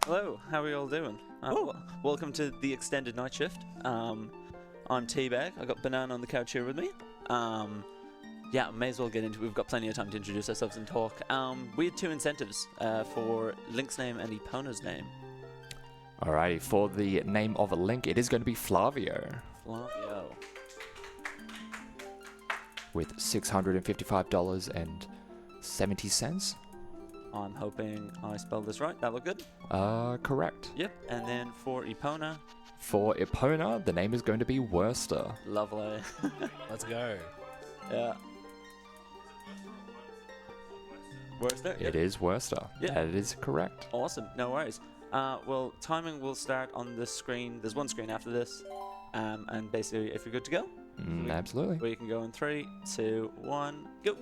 Hello, how are we all doing? Welcome to the extended night shift. I'm Teabag. I got Banana on the couch here with me. Yeah, may as well get into it. We've got plenty of time to introduce ourselves and talk. We had two incentives for Link's name and Epona's name. Alrighty, for the name of a Link, it is going to be Flavio. Flavio. With $655.70. I'm hoping I spelled this right. That look good? Correct. Yep. And then for Epona. For Epona, the name is going to be Worcester. Lovely. Let's go. Yeah. Worcester? It is Worcester. Yeah. That is correct. Awesome. No worries. Well, timing will start on the screen. There's one screen after this. And basically, if you're good to go, Absolutely. we can go in 3, 2, 1, go.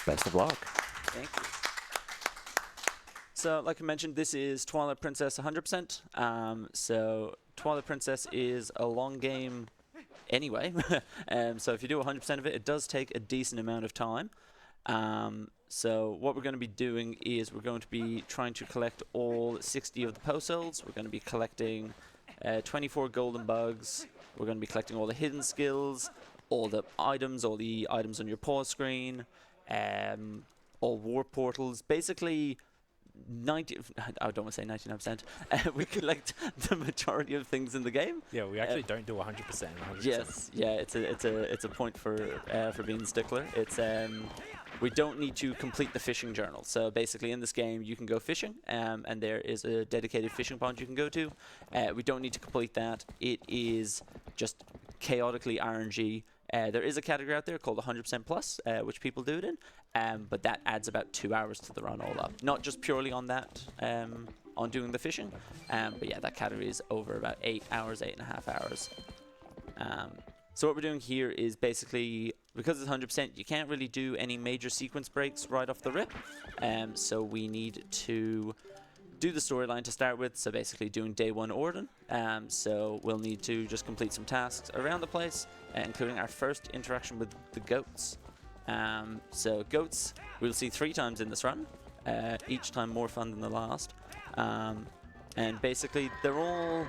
Best of luck. Thank you. So, like I mentioned, this is Twilight Princess 100%. So, Twilight Princess is a long game anyway. So, if you do 100% of it, it does take a decent amount of time. So, what we're going to be doing is we're going to be trying to collect all 60 of the post souls. We're going to be collecting 24 golden bugs. We're going to be collecting all the hidden skills, all the items on your pause screen. All warp portals, basically I don't want to say 99%. We collect the majority of things in the game. Yeah, we actually don't do 100%. Yes, yeah, it's a point for being a stickler. It's we don't need to complete the fishing journal. So basically, in this game, you can go fishing, and there is a dedicated fishing pond you can go to. We don't need to complete that. It is just chaotically RNG. There is a category out there called 100% plus, which people do it in, but that adds about 2 hours to the run all up. Not just purely on that, on doing the fishing, but yeah, that category is over about 8 hours, 8.5 hours. So what we're doing here is basically, because it's 100%, you can't really do any major sequence breaks right off the rip, so we need to do the storyline to start with, so basically doing day 1 Orden. So we'll need to just complete some tasks around the place, including our first interaction with the goats. So goats we'll see 3 times in this run, each time more fun than the last. And basically they all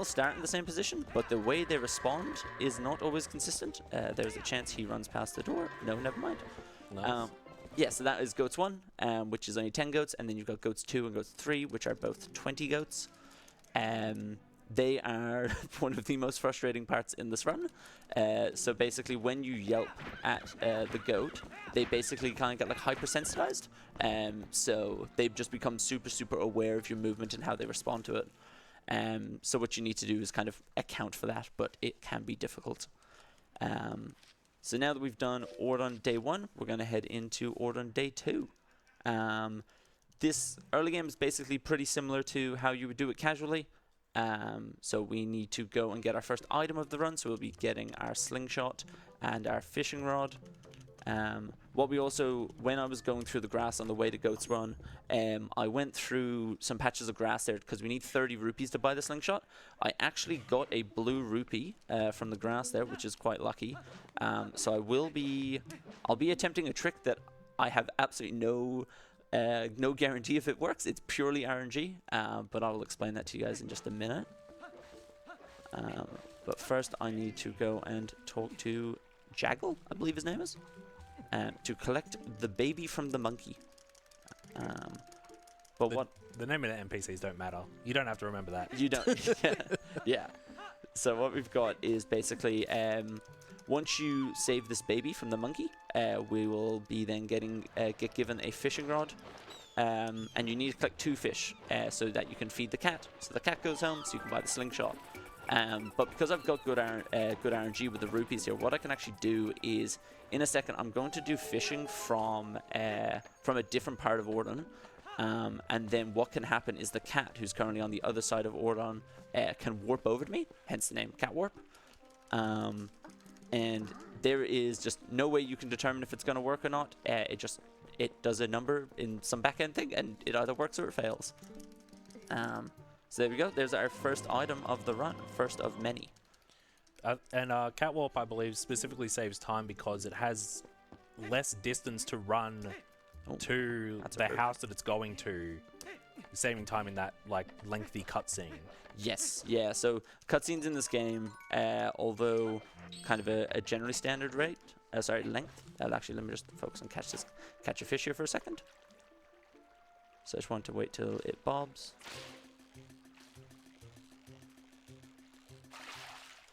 start in the same position, but the way they respond is not always consistent. There's a chance he runs past the door. No, never mind. Nice. Yeah, so that is Goats 1, which is only 10 goats, and then you've got Goats 2 and Goats 3, which are both 20 goats. They are one of the most frustrating parts in this run. So basically, when you yelp at the goat, they basically kind of get like hypersensitized. So they just become super, super aware of your movement and how they respond to it. So what you need to do is kind of account for that, but it can be difficult. So now that we've done Orden day 1, we're going to head into Orden day 2. This early game is basically pretty similar to how you would do it casually. So we need to go and get our first item of the run. So we'll be getting our slingshot and our fishing rod. What we also, when I was going through the grass on the way to Goats Run, I went through some patches of grass there because we need 30 rupees to buy the slingshot. I actually got a blue rupee from the grass there, which is quite lucky. So I'll be attempting a trick that I have absolutely no guarantee if it works. It's purely RNG, but I will explain that to you guys in just a minute. But first I need to go and talk to Jaggle, I believe his name is, to collect the baby from the monkey. But the name of the NPCs don't matter. You don't have to remember that. You don't. Yeah. So what we've got is basically once you save this baby from the monkey, we will be then get given a fishing rod, and you need to collect 2 fish so that you can feed the cat. So the cat goes home, so you can buy the slingshot. But because I've got good RNG with the rupees here, what I can actually do is, in a second, I'm going to do fishing from a different part of Orden. And then what can happen is the cat, who's currently on the other side of Orden, can warp over to me, hence the name Cat Warp. And there is just no way you can determine if it's going to work or not. It does a number in some back-end thing, and it either works or it fails. So there we go. There's our first item of the run, first of many. And Catwarp, I believe, specifically saves time because it has less distance to run to the house that it's going to saving time in that like lengthy cutscene. Yes, yeah. So cutscenes in this game, although kind of a generally standard rate, length. Actually, let me just focus on catch a fish here for a second. So I just want to wait till it bobs.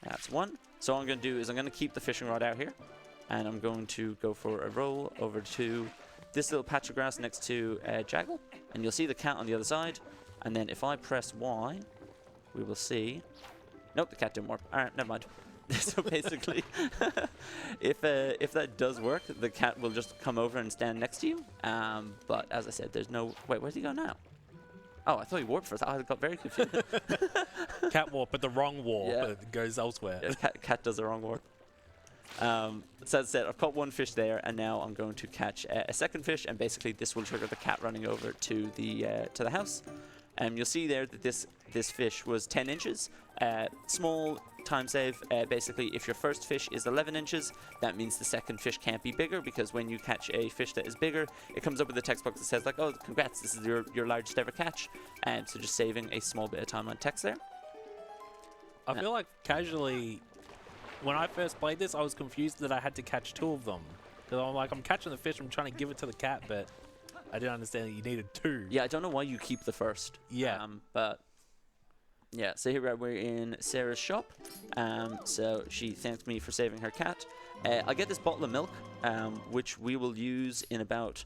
That's one. So what I'm going to do is I'm going to keep the fishing rod out here, and I'm going to go for a roll over to this little patch of grass next to Jaggle, and you'll see the cat on the other side. And then if I press Y, we will see. Nope, the cat didn't work. All right, never mind. So basically, if that does work, the cat will just come over and stand next to you. But as I said, there's no. Wait, where'd he go now? Oh, I thought he warped first. I got very confused. Cat warp, but the wrong warp. Yeah. It goes elsewhere. Yeah, cat does the wrong warp. So as I said, I've caught one fish there, and now I'm going to catch a second fish, and basically this will trigger the cat running over to the house. And you'll see there that this fish was 10 inches. Small time save. Basically, if your first fish is 11 inches, that means the second fish can't be bigger, because when you catch a fish that is bigger, it comes up with a text box that says like, oh, congrats, this is your largest ever catch. And so just saving a small bit of time on text there. I feel like casually, when I first played this, I was confused that I had to catch 2 of them. Because I'm like, I'm catching the fish, I'm trying to give it to the cat, but I didn't understand that you needed 2. Yeah, I don't know why you keep the first. Yeah. But yeah, so here we are, we're in Sarah's shop. So she thanked me for saving her cat. I get this bottle of milk, which we will use in about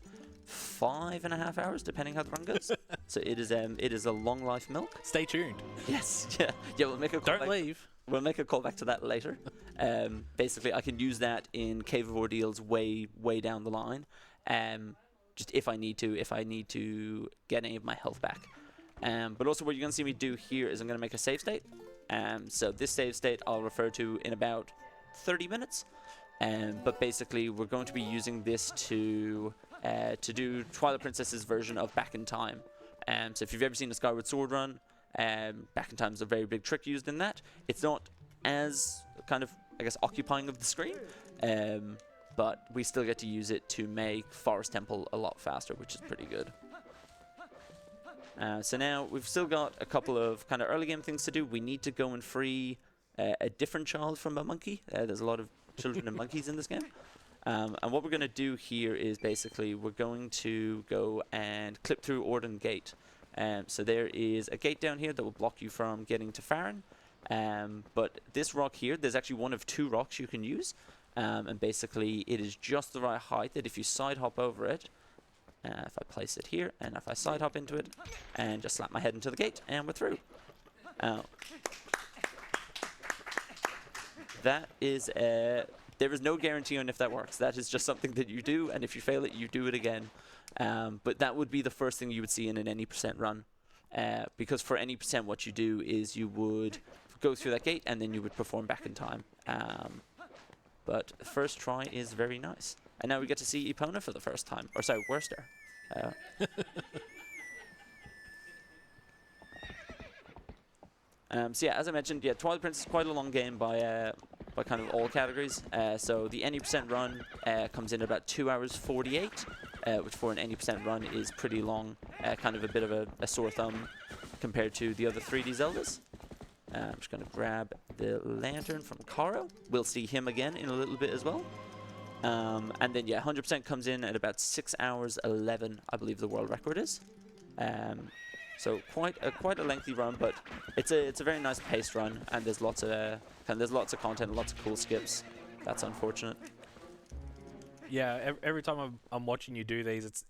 5.5 hours, depending how the run goes. So it is a long life milk. Stay tuned. Yes, yeah. We'll make a Don't leave. We'll make a call back to that later. Basically, I can use that in Cave of Ordeals way down the line. Just if I need to get any of my health back. But also what you're going to see me do here is I'm going to make a save state. So this save state I'll refer to in about 30 minutes. But basically we're going to be using this to do Twilight Princess's version of Back in Time. So if you've ever seen a Skyward Sword run, Back in Time is a very big trick used in that. It's not as kind of, I guess, occupying of the screen. But we still get to use it to make Forest Temple a lot faster, which is pretty good. So now we've still got a couple of kind of early game things to do. We need to go and free a different child from a monkey. There's a lot of children and monkeys in this game. And what we're going to do here is basically we're going to go and clip through Orden Gate. So there is a gate down here that will block you from getting to Farron. But this rock here, there's actually one of 2 rocks you can use. And basically it is just the right height that if you side hop over it, if I place it here and if I side hop into it and just slap my head into the gate, and we're through. That is there is no guarantee on if that works. That is just something that you do, and if you fail it, you do it again. But that would be the first thing you would see in an any percent run, because for any percent what you do is you would go through that gate and then you would perform Back in Time. But first try is very nice. And now we get to see Epona for the first time. Or sorry, Worcester. So yeah, as I mentioned, yeah, Twilight Princess is quite a long game by kind of all categories. So the any percent run comes in at about 2 hours 48, which for an any percent run is pretty long. Kind of a bit of a sore thumb compared to the other 3D Zeldas. I'm just going to grab the lantern from Caro. We'll see him again in a little bit as well. And then, yeah, 100% comes in at about 6 hours 11, I believe the world record is. So quite a lengthy run, but it's a very nice paced run, and there's lots of content, lots of cool skips. That's unfortunate. Yeah, every time I'm watching you do these,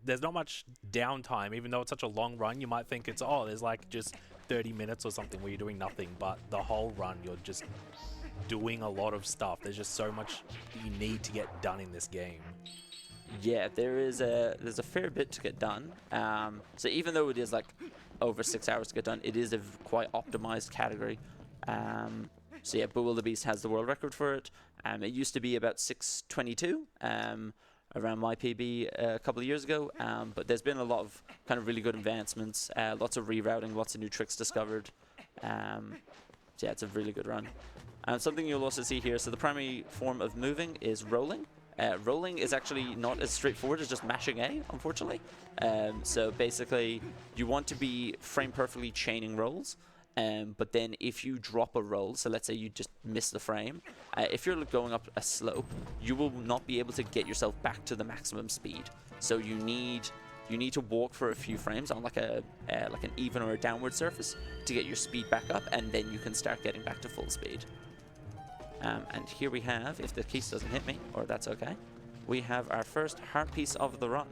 there's not much downtime. Even though it's such a long run, you might think there's like just 30 minutes or something where you're doing nothing, but the whole run you're just doing a lot of stuff. There's just so much that you need to get done in this game. Yeah, there's a fair bit to get done. So even though it is like over 6 hours to get done, it is a quite optimized category. So yeah, Bull the Beast has the world record for it. It used to be about 6:22 around my PB a couple of years ago, but there's been a lot of kind of really good advancements, lots of rerouting, lots of new tricks discovered. So yeah, it's a really good run. Something you'll also see here, so the primary form of moving is rolling. Rolling is actually not as straightforward as just mashing A, unfortunately. So basically, you want to be frame perfectly chaining rolls. But then if you drop a roll, so let's say you just miss the frame, if you're going up a slope, you will not be able to get yourself back to the maximum speed. So you need to walk for a few frames on like an even or a downward surface to get your speed back up, and then you can start getting back to full speed. And here we have, if the piece doesn't hit me, or that's okay, we have our first heart piece of the run.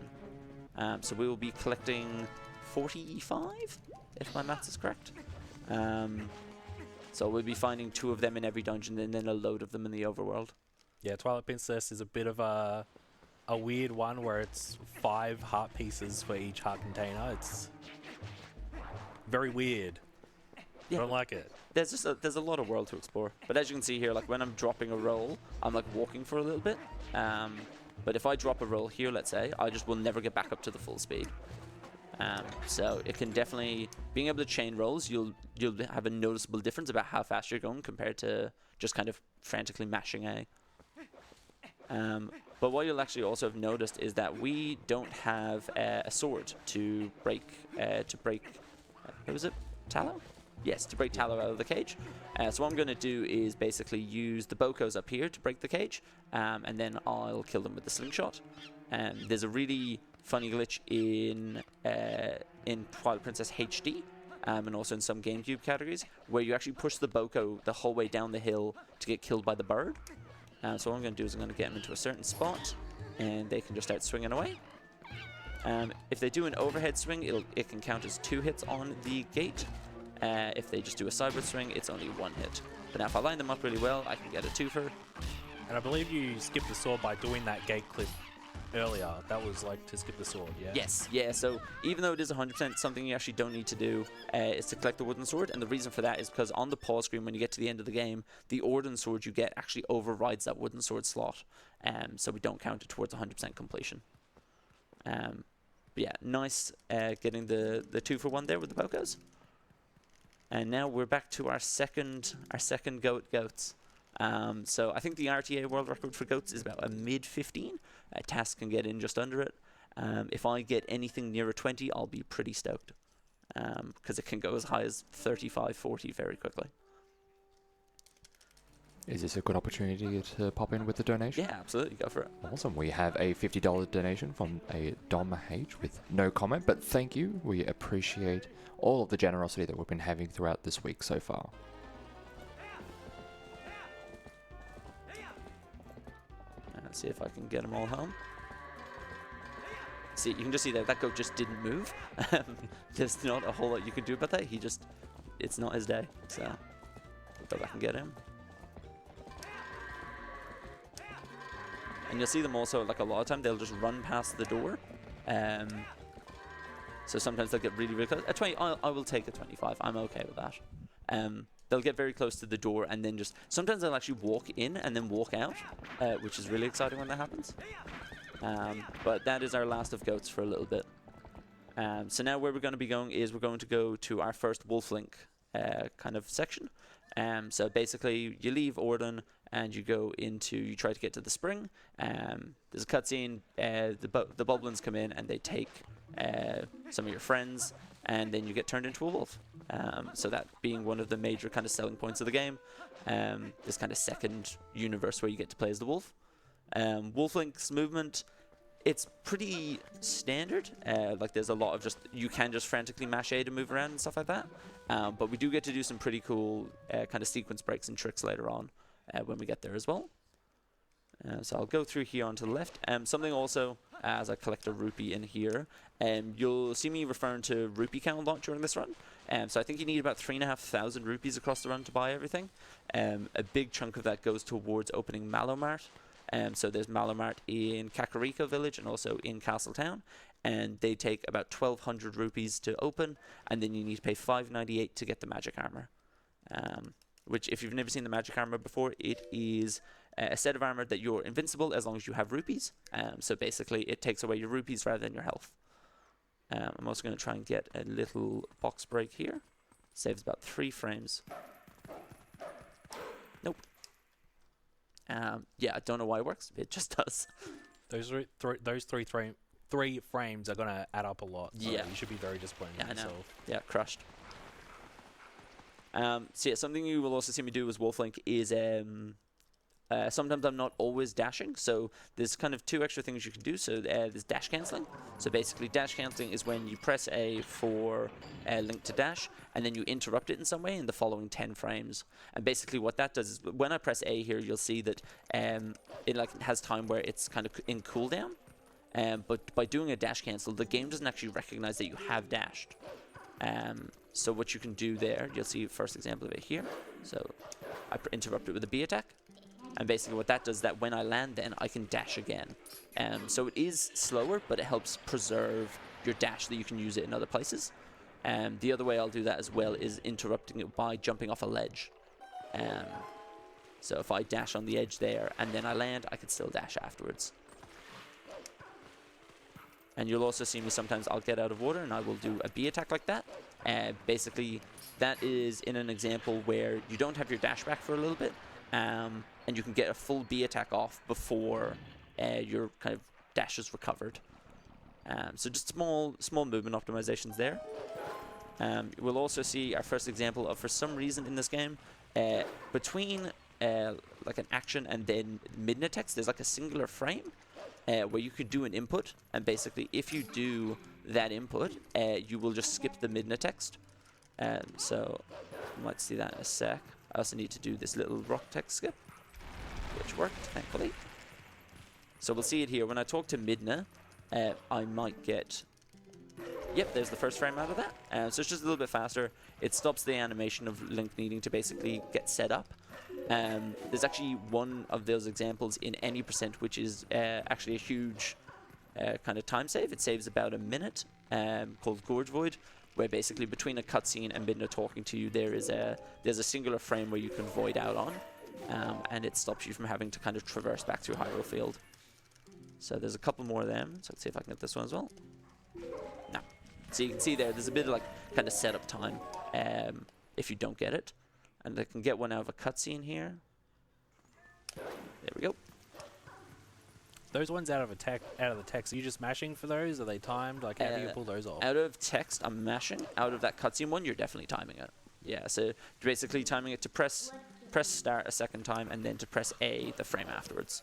So we will be collecting 45, if my maths is correct. So we'll be finding 2 of them in every dungeon and then a load of them in the overworld. Yeah, Twilight Princess is a bit of a weird one where it's 5 heart pieces for each heart container. It's very weird. Yeah. Don't like it. There's a lot of world to explore. But as you can see here, like when I'm dropping a roll, I'm like walking for a little bit. But if I drop a roll here, let's say, I just will never get back up to the full speed. So it can definitely, being able to chain rolls, you'll have a noticeable difference about how fast you're going compared to just kind of frantically mashing A. But what you'll actually also have noticed is that we don't have a sword to break, what was it? Tallow? Yes, to break Tallow out of the cage. So what I'm going to do is basically use the Bokos up here to break the cage, and then I'll kill them with the slingshot. There's a really funny glitch in Twilight Princess HD, and also in some GameCube categories, where you actually push the Boko the whole way down the hill to get killed by the bird. So what I'm going to do is I'm going to get them into a certain spot, and they can just start swinging away. If they do an overhead swing, it can count as 2 hits on the gate. If they just do a sideward swing, it's only 1 hit. But now if I line them up really well, I can get a 2-fer. And I believe you skipped the sword by doing that gate clip earlier. That was like to skip the sword, yeah? Yes, yeah, so even though it is 100% something you actually don't need to do, is to collect the wooden sword, and the reason for that is because on the pause screen when you get to the end of the game, the Orden sword you get actually overrides that wooden sword slot, so we don't count it towards 100% completion. But yeah, nice getting the 2-for-1 there with the Bokos. And now we're back to our second goats. So I think the RTA world record for goats is about a mid-15. Task can get in just under it. If I get anything near a 20, I'll be pretty stoked, because it can go as high as 35, 40 very quickly. Is this a good opportunity to pop in with the donation? Yeah, absolutely. Go for it. Awesome. We have a $50 donation from a Dom H with no comment, but thank you. We appreciate all of the generosity that we've been having throughout this week so far. Let's see if I can get them all home. See, you can just see that goat just didn't move. There's not a whole lot you can do about that. It's not his day. So, we'll go back and get him. And you'll see them also, like a lot of time, they'll just run past the door. So sometimes they'll get really, really close. A 20, I will take a 25. I'm okay with that. They'll get very close to the door and then just... Sometimes they'll actually walk in and then walk out, which is really exciting when that happens. But that is our last of goats for a little bit. So now where we're going to be going is we're going to go to our first wolf link kind of section. So basically you leave Orden and you go into... You try to get to the spring. There's a cutscene. The Boblins come in and they take some of your friends, and then you get turned into a wolf. So that being one of the major kind of selling points of the game, this kind of second universe where you get to play as the wolf. Wolf Link's movement, it's pretty standard. Like there's a lot of you can just frantically mash A to move around and stuff like that. But we do get to do some pretty cool kind of sequence breaks and tricks later on when we get there as well. So I'll go through here onto the left. Something also, as I collect a rupee in here, you'll see me referring to rupee count a lot during this run. So I think you need about 3,500 rupees across the run to buy everything. A big chunk of that goes towards opening Mallow Mart. So there's Mallow Mart in Kakariko Village and also in Castletown. And they take about 1,200 rupees to open, and then you need to pay 598 to get the magic armor. Which, if you've never seen the magic armor before, it is a set of armor that you're invincible as long as you have rupees. So basically, it takes away your rupees rather than your health. I'm also going to try and get a little box break here. Saves about 3 frames. Nope. Yeah, I don't know why it works. It just does. Those three frames are gonna add up a lot. So Yeah. you should be very disappointed Yeah, I with know. yourself. Yeah, crushed. So yeah, something you will also see me do as Wolflink is sometimes I'm not always dashing, so there's kind of 2 extra things you can do. So there's dash cancelling. So basically dash cancelling is when you press A for link to dash, and then you interrupt it in some way in the following 10 frames. And basically what that does is when I press A here, you'll see that it like has time where it's kind of in cooldown. But by doing a dash cancel, the game doesn't actually recognize that you have dashed. So what you can do there, you'll see first example of it here. So I interrupt it with a B attack. And basically what that does is that when I land then, I can dash again. So it is slower, but it helps preserve your dash that you can use it in other places. The other way I'll do that as well is interrupting it by jumping off a ledge. So if I dash on the edge there and then I land, I can still dash afterwards. And you'll also see me sometimes I'll get out of water and I will do a B attack like that. Basically, that is in an example where you don't have your dash back for a little bit. And you can get a full B attack off before your kind of dash is recovered. So just small movement optimizations there. We'll also see our first example of, for some reason in this game, between like an action and then midna text, there's like a singular frame where you could do an input, and basically if you do that input, you will just skip the midna text. So you might see that in a sec. I also need to do this little rock text skip, which worked, thankfully. So we'll see it here. When I talk to midna, I might get... Yep, there's the first frame out of that. So it's just a little bit faster. It stops the animation of Link needing to basically get set up. There's actually one of those examples in any percent, which is actually a huge kind of time save. It saves about a minute, called Gorge Void, where basically between a cutscene and Midna talking to you, there's a singular frame where you can void out on, and it stops you from having to kind of traverse back through Hyrule Field. So there's a couple more of them. So let's see if I can get this one as well. No. So you can see there's a bit of like kind of setup time if you don't get it. And I can get one out of a cutscene here. There we go. Those ones out of the text, are you just mashing for those? Are they timed? Like, how do you pull those off? Out of text, I'm mashing. Out of that cutscene one, you're definitely timing it. Yeah, so you're basically timing it to press start a second time and then to press A the frame afterwards.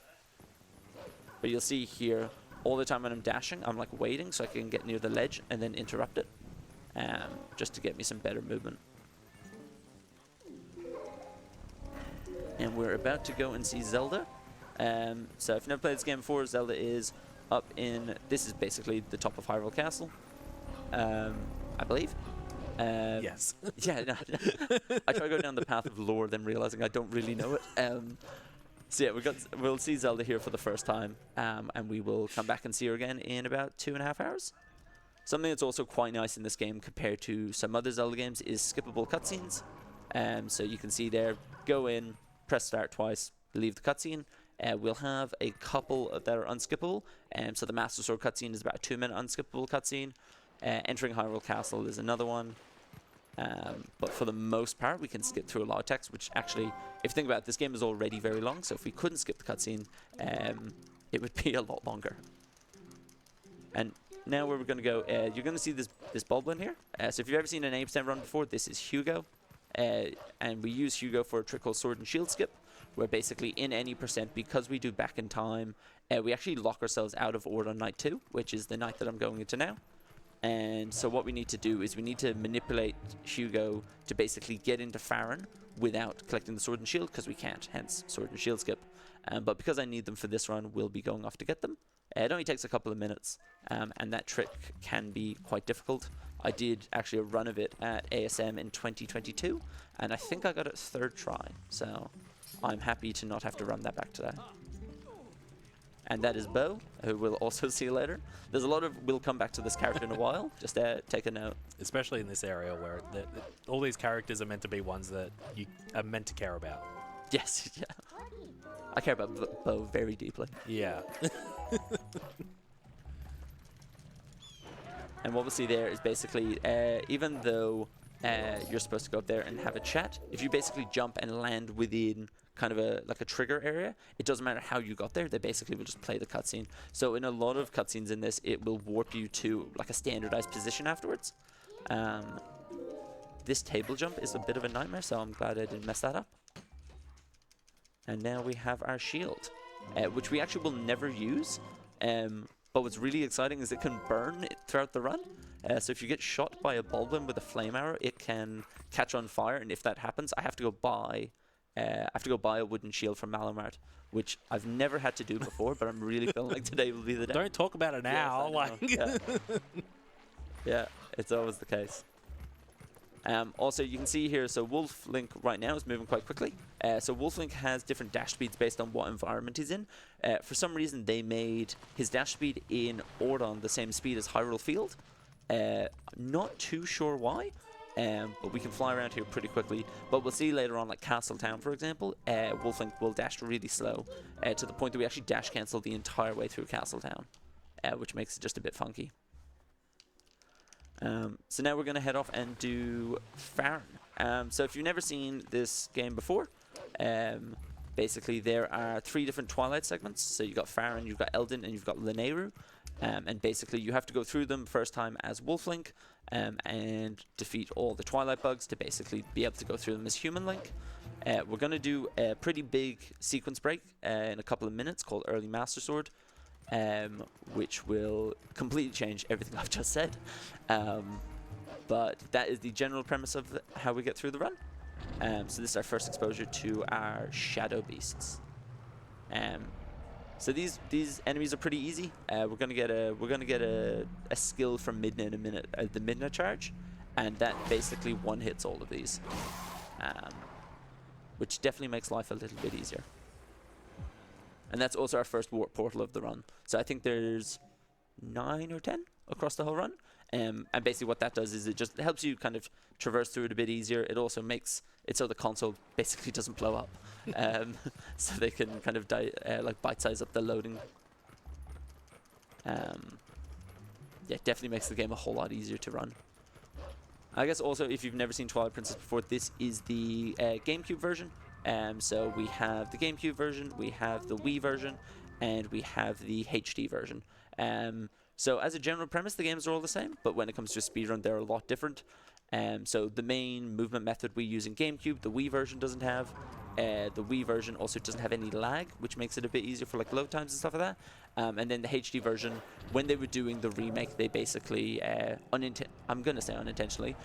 But you'll see here, all the time when I'm dashing, I'm like waiting so I can get near the ledge and then interrupt it, just to get me some better movement. And we're about to go and see Zelda. So if you've never played this game before, Zelda is up in... This is basically the top of Hyrule Castle, I believe. Yes. Yeah, no, I try to go down the path of lore, then realizing I don't really know it. So yeah, we'll see Zelda here for the first time, and we will come back and see her again in about 2.5 hours. Something that's also quite nice in this game compared to some other Zelda games is skippable cutscenes. So you can see there, go in, press start twice, leave the cutscene. We'll have a couple that are unskippable. So the Master Sword cutscene is about a 2-minute unskippable cutscene. Entering Hyrule Castle is another one. But for the most part, we can skip through a lot of text, which actually, if you think about it, this game is already very long. So if we couldn't skip the cutscene, it would be a lot longer. And now where we're going to go, you're going to see this Bulblin here. So if you've ever seen an 80% run before, this is Hugo. And we use Hugo for a trick called Sword and Shield Skip, where basically in any percent, because we do back in time, we actually lock ourselves out of Ord on night 2, which is the night that I'm going into now. And so what we need to do is we need to manipulate Hugo to basically get into Farron without collecting the Sword and Shield, because we can't, hence Sword and Shield Skip. But because I need them for this run, we'll be going off to get them. It only takes a couple of minutes, and that trick can be quite difficult. I did actually a run of it at ASM in 2022, and I think I got it 3rd try, so I'm happy to not have to run that back today. And that is Bo, who we'll also see later. There's a lot of... We'll come back to this character in a while. Just take a note. Especially in this area where all these characters are meant to be ones that you are meant to care about. Yes, yeah. I care about Bo very deeply. Yeah. And what we'll see there is basically, even though you're supposed to go up there and have a chat, if you basically jump and land within kind of like a trigger area, it doesn't matter how you got there. They basically will just play the cutscene. So in a lot of cutscenes in this, it will warp you to like a standardized position afterwards. This table jump is a bit of a nightmare, so I'm glad I didn't mess that up. And now we have our shield, which we actually will never use. But what's really exciting is it can burn throughout the run. So if you get shot by a Bulblin with a flame arrow, it can catch on fire. And if that happens, I have to go buy a wooden shield from Malamart, which I've never had to do before. But I'm really feeling like today will be the day. Don't talk about it now. Yes, yeah, it's always the case. Also, you can see here, so Wolf Link right now is moving quite quickly. So Wolf Link has different dash speeds based on what environment he's in. For some reason, they made his dash speed in Ordon the same speed as Hyrule Field. Not too sure why, but we can fly around here pretty quickly. But we'll see later on, like Castle Town, for example, Wolf Link will dash really slow to the point that we actually dash cancel the entire way through Castle Town, which makes it just a bit funky. So now we're going to head off and do Farron. So if you've never seen this game before, basically there are 3 different Twilight segments. So you've got Farron, you've got Eldin, and you've got Lanayru. And basically you have to go through them first time as Wolf Link and defeat all the Twilight bugs to basically be able to go through them as Human Link. We're going to do a pretty big sequence break in a couple of minutes called Early Master Sword. Which will completely change everything I've just said. But that is the general premise of how we get through the run. So this is our first exposure to our Shadow Beasts. So these enemies are pretty easy. We're gonna get a skill from Midna in a minute, the Midna charge, and that basically one hits all of these, which definitely makes life a little bit easier. And that's also our first warp portal of the run. So I think there's 9 or 10 across the whole run. And basically what that does is it just helps you kind of traverse through it a bit easier. It also makes it so the console basically doesn't blow up. So they can kind of like bite size up the loading. Yeah, it definitely makes the game a whole lot easier to run. I guess also if you've never seen Twilight Princess before, this is the GameCube version. So we have the GameCube version, we have the Wii version, and we have the HD version. So as a general premise, the games are all the same, but when it comes to a speedrun, they're a lot different. So the main movement method we use in GameCube, the Wii version doesn't have. The Wii version also doesn't have any lag, which makes it a bit easier for like load times and stuff like that. And then the HD version, when they were doing the remake, they basically, I'm going to say unintentionally,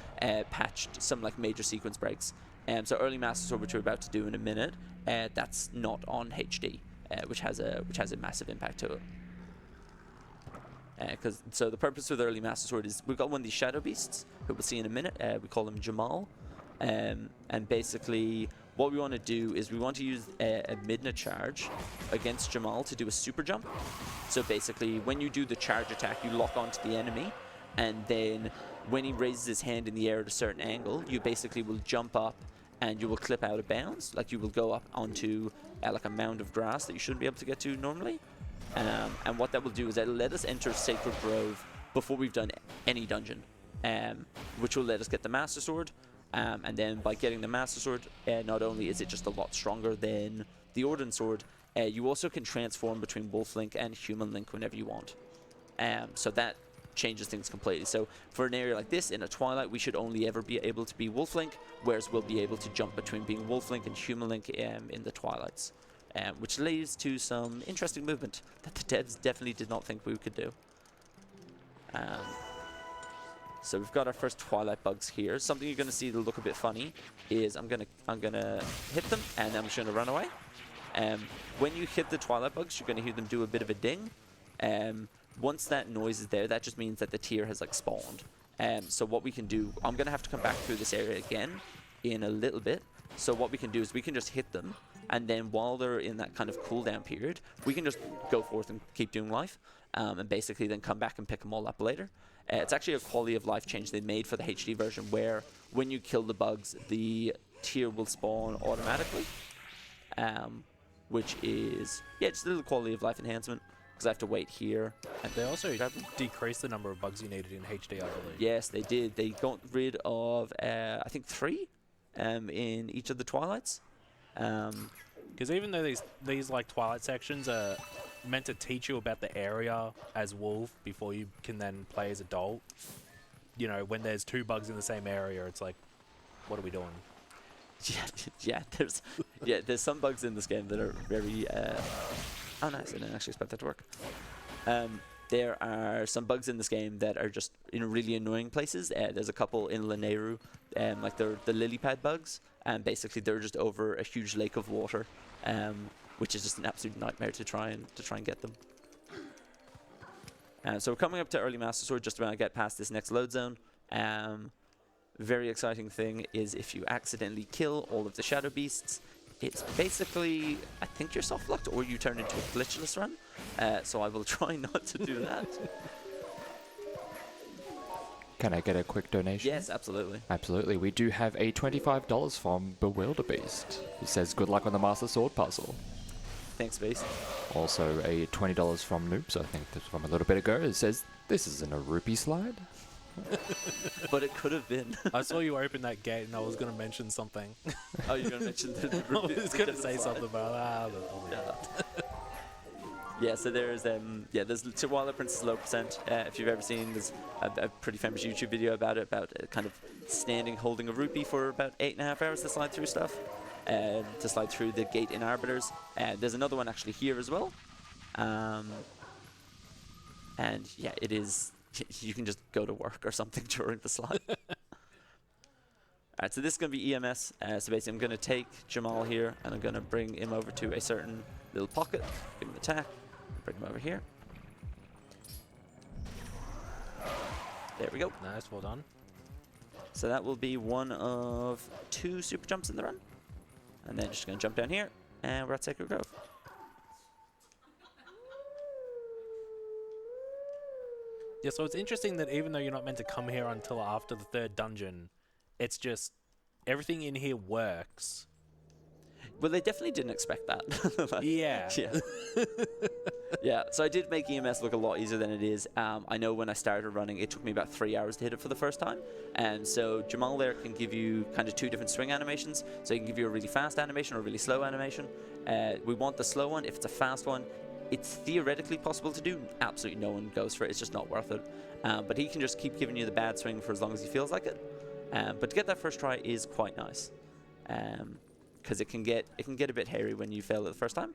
patched some like major sequence breaks. So Early Master Sword, which we're about to do in a minute, that's not on HD, which has a massive impact to it. So the purpose with Early Master Sword is we've got one of these Shadow Beasts, who we'll see in a minute. We call him Jamal. And basically what we want to do is we want to use a Midna charge against Jamal to do a super jump. So basically when you do the charge attack, you lock onto the enemy, and then when he raises his hand in the air at a certain angle, you basically will jump up and you will clip out of bounds. Like you will go up onto like a mound of grass that you shouldn't be able to get to normally. And what that will do is that it'll let us enter Sacred Grove before we've done any dungeon, which will let us get the Master Sword. And then by getting the Master Sword, not only is it just a lot stronger than the Ordon Sword, you also can transform between Wolf Link and Human Link whenever you want. So that changes things completely. So for an area like this, in a Twilight, we should only ever be able to be Wolf Link, whereas we'll be able to jump between being Wolf Link and Human Link in the Twilights, which leads to some interesting movement that the devs definitely did not think we could do. So we've got our first Twilight bugs here. Something you're going to see that'll look a bit funny is I'm gonna hit them and then I'm just going to run away. When you hit the Twilight bugs, you're going to hear them do a bit of a ding. Once that noise is there, that just means that the tier has like spawned. So what we can do, I'm going to have to come back through this area again in a little bit. So what we can do is we can just hit them, and then while they're in that kind of cooldown period, we can just go forth and keep doing life, and basically then come back and pick them all up later. It's actually a quality of life change they made for the HD version, where when you kill the bugs, the tier will spawn automatically, which is, yeah, just a little quality of life enhancement. I have to wait here. And they also decreased the number of bugs you needed in HD, I believe. Yes, they did. They got rid of, I think 3 in each of the Twilights. Because even though these like Twilight sections are meant to teach you about the area as Wolf before you can then play as Adult, you know, when there's 2 bugs in the same area, it's like, what are we doing? There's some bugs in this game that are very. Oh, nice! I didn't actually expect that to work. There are some bugs in this game that are just in really annoying places. There's a couple in Laneru, like they're the lily pad bugs, and basically they're just over a huge lake of water, which is just an absolute nightmare to try and get them. So we're coming up to early Master Sword, just about to get past this next load zone. Very exciting thing is if you accidentally kill all of the shadow beasts, it's basically, I think you're soft locked or you turn into a glitchless run. So I will try not to do that. Can I get a quick donation? Yes, absolutely. Absolutely. We do have a $25 from Bewilderbeast, who says good luck on the Master Sword puzzle. Thanks, Beast. Also a $20 from Noobs, I think that's from a little bit ago. It says, this isn't a rupee slide. But it could have been. I saw you open that gate and I was going to mention something. Oh, you're going to mention the I was going to say something about that. Yeah, so there's there's Twilight Princess low percent. If you've ever seen, there's a pretty famous YouTube video about it, about kind of standing holding a rupee for about 8.5 hours to slide through stuff, to slide through the gate in Arbiters. There's another one actually here as well, and yeah, it is. You can just go to work or something during the slide. Alright, so this is going to be EMS. So basically I'm going to take Jamal here and I'm going to bring him over to a certain little pocket, give him attack, bring him over here. There we go. Nice, well done. So that will be one of 2 super jumps in the run. And then just going to jump down here and we're at Sacred Grove. Yeah, so it's interesting that even though you're not meant to come here until after the 3rd dungeon, it's just everything in here works. Well, they definitely didn't expect that. Like, yeah. Yeah, so I did make EMS look a lot easier than it is. I know when I started running, it took me about 3 hours to hit it for the first time. And so Jamal there can give you kind of 2 different swing animations. So he can give you a really fast animation or a really slow animation. We want the slow one. If it's a fast one, it's theoretically possible to do. Absolutely no one goes for it. It's just not worth it. But he can just keep giving you the bad swing for as long as he feels like it. But to get that first try is quite nice. Because it can get a bit hairy when you fail it the first time.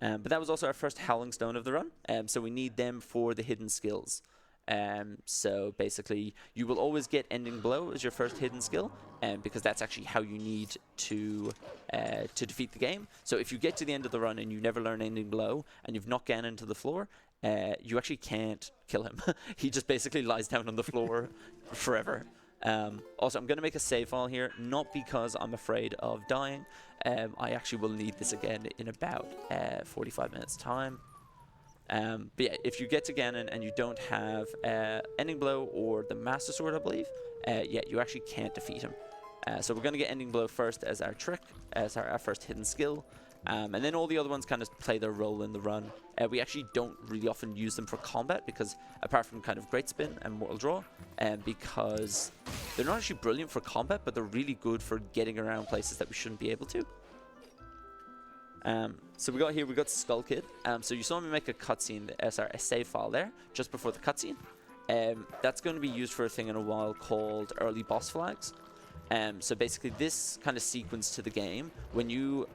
But that was also our first Howling Stone of the run. So we need them for the hidden skills. So basically, you will always get Ending Blow as your first hidden skill, because that's actually how you need to defeat the game. So if you get to the end of the run and you never learn Ending Blow, and you've knocked Ganon to the floor, you actually can't kill him. He just basically lies down on the floor forever. Also, I'm going to make a save file here, not because I'm afraid of dying. I actually will need this again in about 45 minutes time. But yeah, if you get to Ganon and you don't have Ending Blow or the Master Sword, I believe, yeah, you actually can't defeat him. So we're going to get Ending Blow first as our trick, as our first hidden skill. And then all the other ones kind of play their role in the run. We actually don't really often use them for combat, because apart from kind of Great Spin and Mortal Draw, because they're not actually brilliant for combat, but they're really good for getting around places that we shouldn't be able to. So we got Skull Kid. So you saw me make a cutscene, a save file there, just before the cutscene. That's going to be used for a thing in a while called Early Boss Flags. So basically this kind of sequence to the game, when you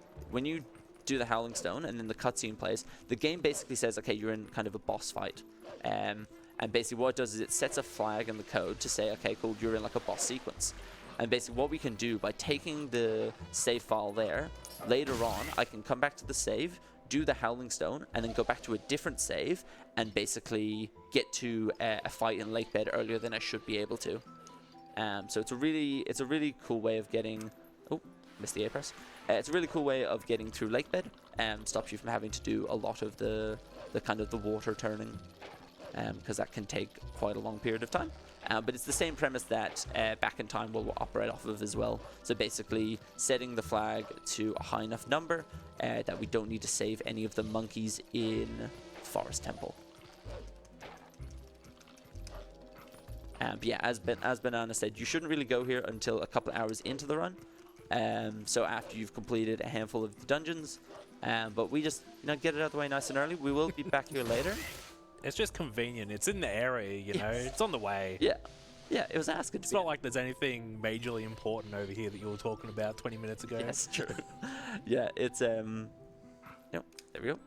do the Howling Stone and then the cutscene plays, the game basically says, okay, you're in kind of a boss fight. And basically what it does is it sets a flag in the code to say, okay, cool, you're in like a boss sequence. And basically what we can do by taking the save file there, later on, I can come back to the save, do the Howling Stone, and then go back to a different save and basically get to a fight in Lake Bed earlier than I should be able to. So it's a really cool way of getting... Oh, missed the A-press. It's a really cool way of getting through Lake Bed, and stops you from having to do a lot of the kind of the water turning, because that can take quite a long period of time. But it's the same premise that Back in Time will operate off of as well. So basically setting the flag to a high enough number that we don't need to save any of the monkeys in Forest Temple. But yeah, as Banana said, you shouldn't really go here until a couple hours into the run, So after you've completed a handful of the dungeons, but we just get it out of the way nice and early. We will be back here later. It's just convenient. It's in the area, you know. Yes. It's on the way. Yeah, it was asking. It's not like there's anything majorly important over here that you were talking about 20 minutes ago. Yes, true. Yeah, it's there we go.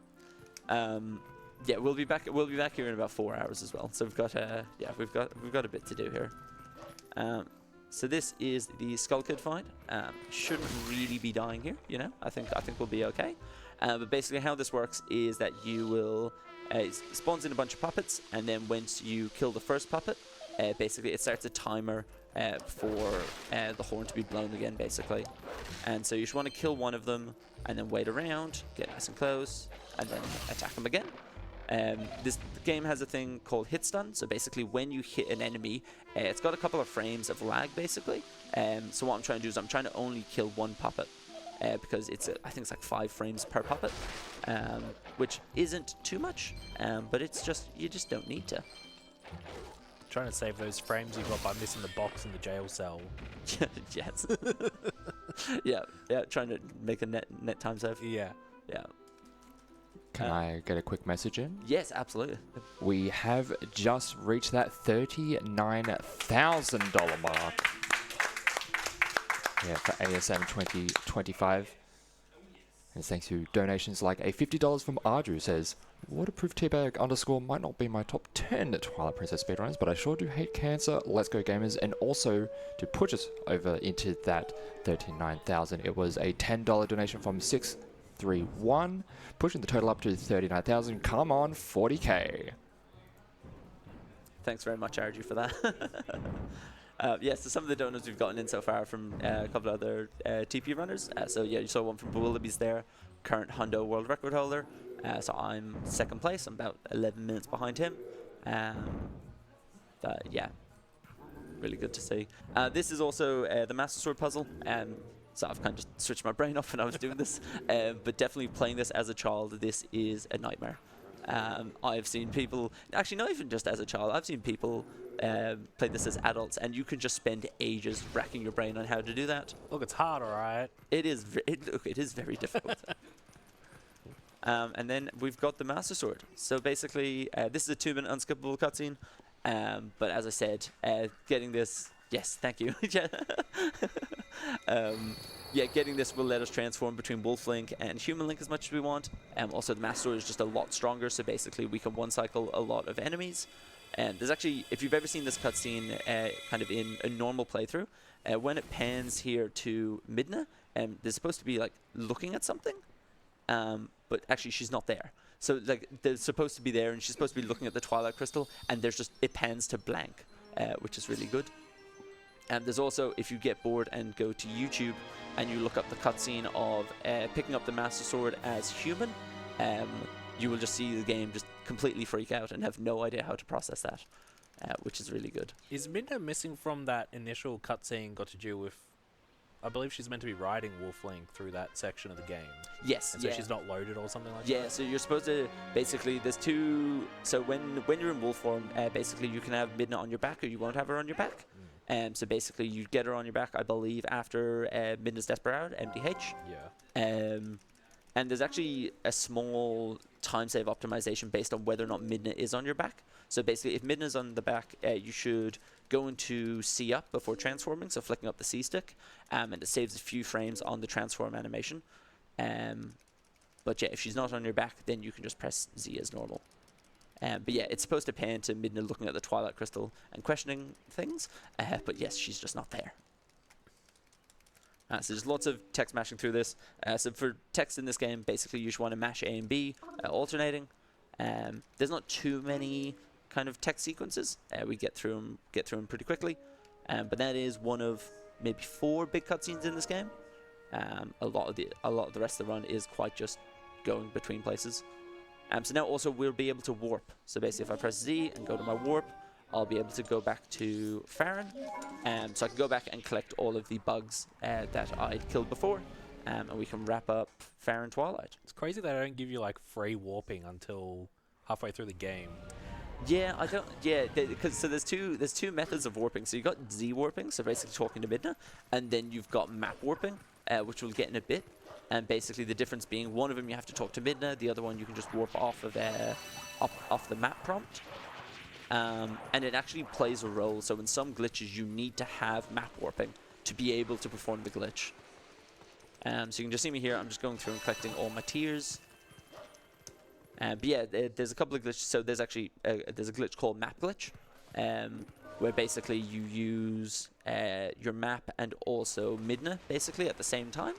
Yeah, we'll be back here in about 4 hours as well. So we've got we've got a bit to do here. So this is the Skull Kid find. Shouldn't really be dying here, I think we'll be okay. But basically how this works is that you will it spawns in a bunch of puppets, and then once you kill the first puppet, basically it starts a timer for the horn to be blown again, basically. And so you just want to kill one of them and then wait around, get nice and close, and then attack them again. This game has a thing called hit stun, so basically when you hit an enemy, it's got a couple of frames of lag, basically. So what I'm trying to do is I'm trying to only kill one puppet, because I think it's like 5 frames per puppet, which isn't too much, but you just don't need to. Trying to save those frames you got by missing the box in the jail cell. Yes. yeah, trying to make a net time save. Yeah. Can I get a quick message in? Yes, absolutely. We have just reached that $39,000 mark. Yeah, for ASM 2025. And thanks to donations like a $50 from Arju says, Waterproof Teabag _ might not be my top 10 Twilight Princess speedrunners, but I sure do hate cancer. Let's go gamers. And also to push us over into that 39,000, it was a $10 donation from 631, pushing the total up to 39,000. Come on, 40k. Thanks very much, Arju, for that. So some of the donors we've gotten in so far from a couple of other TP runners. So yeah, you saw one from Willoughby's there, current Hundo world record holder. So I'm second place. I'm about 11 minutes behind him. Yeah, really good to see. This is also the Master Sword puzzle. So I've kind of just switched my brain off when I was doing this. But definitely playing this as a child, this is a nightmare. I've seen people, actually not even just as a child, I've seen people play this as adults, and you can just spend ages racking your brain on how to do that. Look, it's hard, alright. It is very difficult. And then we've got the Master Sword. So basically, this is a 2-minute unskippable cutscene. But as I said, getting this, yes, thank you. Getting this will let us transform between Wolf Link and Human Link as much as we want. Also, the Master Sword is just a lot stronger, so basically we can one-cycle a lot of enemies. And there's actually, if you've ever seen this cutscene kind of in a normal playthrough, when it pans here to Midna, they're supposed to be like looking at something, but actually she's not there. So like they're supposed to be there, and she's supposed to be looking at the Twilight Crystal, and it pans to blank, which is really good. And there's also, if you get bored and go to YouTube and you look up the cutscene of picking up the Master Sword as human, you will just see the game just completely freak out and have no idea how to process that, which is really good. Is Midna missing from that initial cutscene got to do with, I believe she's meant to be riding Wolf Link through that section of the game? Yes. And so she's not loaded or something like that? Yeah, so you're supposed to, basically, there's two, so when you're in wolf form, basically you can have Midna on your back, or you won't have her on your back. So basically you get her on your back, I believe, after Midna's Desperado, MDH. Yeah. And there's actually a small time save optimization based on whether or not Midna is on your back. So basically, if Midna's on the back, you should go into C up before transforming, so flicking up the C stick, and it saves a few frames on the transform animation. But yeah, if she's not on your back, then you can just press Z as normal. But yeah, it's supposed to pan to Midna looking at the Twilight Crystal and questioning things, but yes, she's just not there. So there's lots of text mashing through this. So for text in this game, basically you just want to mash A and B, alternating. There's not too many kind of text sequences. We get through them pretty quickly. But that is one of maybe 4 big cutscenes in this game. A lot of the rest of the run is quite just going between places. So now also we'll be able to warp. So basically if I press Z and go to my warp, I'll be able to go back to Farron. So I can go back and collect all of the bugs that I'd killed before. And we can wrap up Farron Twilight. It's crazy that I don't give you like free warping until halfway through the game. Yeah, I don't. Yeah, because so there's two methods of warping. So you got Z warping, so basically talking to Midna, and then you've got map warping. which we'll get in a bit. And basically the difference being one of them you have to talk to Midna, the other one you can just warp off of off the map prompt. And it actually plays a role. So in some glitches you need to have map warping to be able to perform the glitch. So you can just see me here. I'm just going through and collecting all my tiers. But yeah, there's a couple of glitches. So there's actually there's a glitch called map glitch, where basically you use your map and also Midna basically at the same time.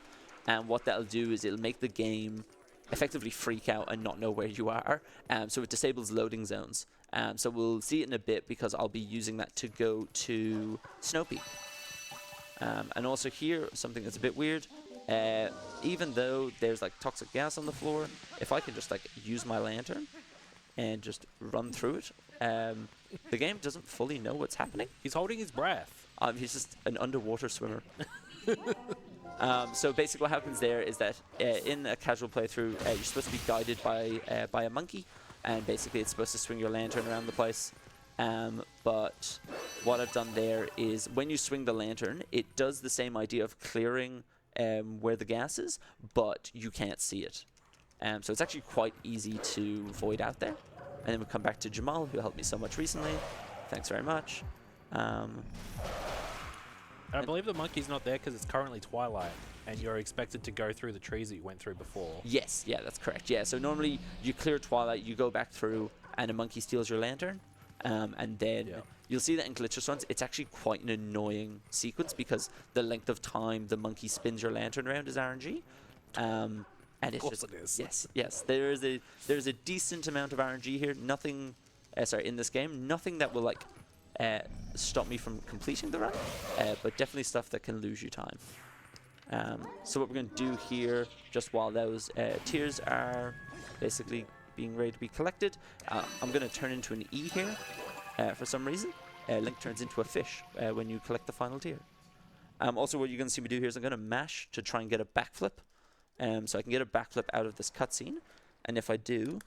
And what that'll do is it'll make the game effectively freak out and not know where you are. So it disables loading zones. So we'll see it in a bit because I'll be using that to go to Snow Peak. And also here, something that's a bit weird. Even though there's like toxic gas on the floor, if I can just like use my lantern and just run through it, the game doesn't fully know what's happening. He's holding his breath. He's just an underwater swimmer. So basically what happens there is that in a casual playthrough, you're supposed to be guided by a monkey, and basically it's supposed to swing your lantern around the place. But what I've done there is when you swing the lantern, it does the same idea of clearing where the gas is, but you can't see it. So it's actually quite easy to void out there. And then we come back to Jamal, who helped me so much recently. Thanks very much. And I believe the monkey's not there because it's currently Twilight, and you're expected to go through the trees that you went through before. Yes, yeah, that's correct. Yeah, so normally you clear Twilight, you go back through, and a monkey steals your lantern. And then you'll see that in glitchless runs, it's actually quite an annoying sequence because the length of time the monkey spins your lantern around is RNG. And it's Of course just, it is. yes, there's a decent amount of RNG here. Nothing, in this game, nothing that will like stop me from completing the run, but definitely stuff that can lose you time. So what we're going to do here, just while those tiers are basically being ready to be collected, I'm going to turn into an E here for some reason. Link turns into a fish when you collect the final tier. Also, what you're going to see me do here is I'm going to mash to try and get a backflip. So I can get a backflip out of this cutscene. And if I do,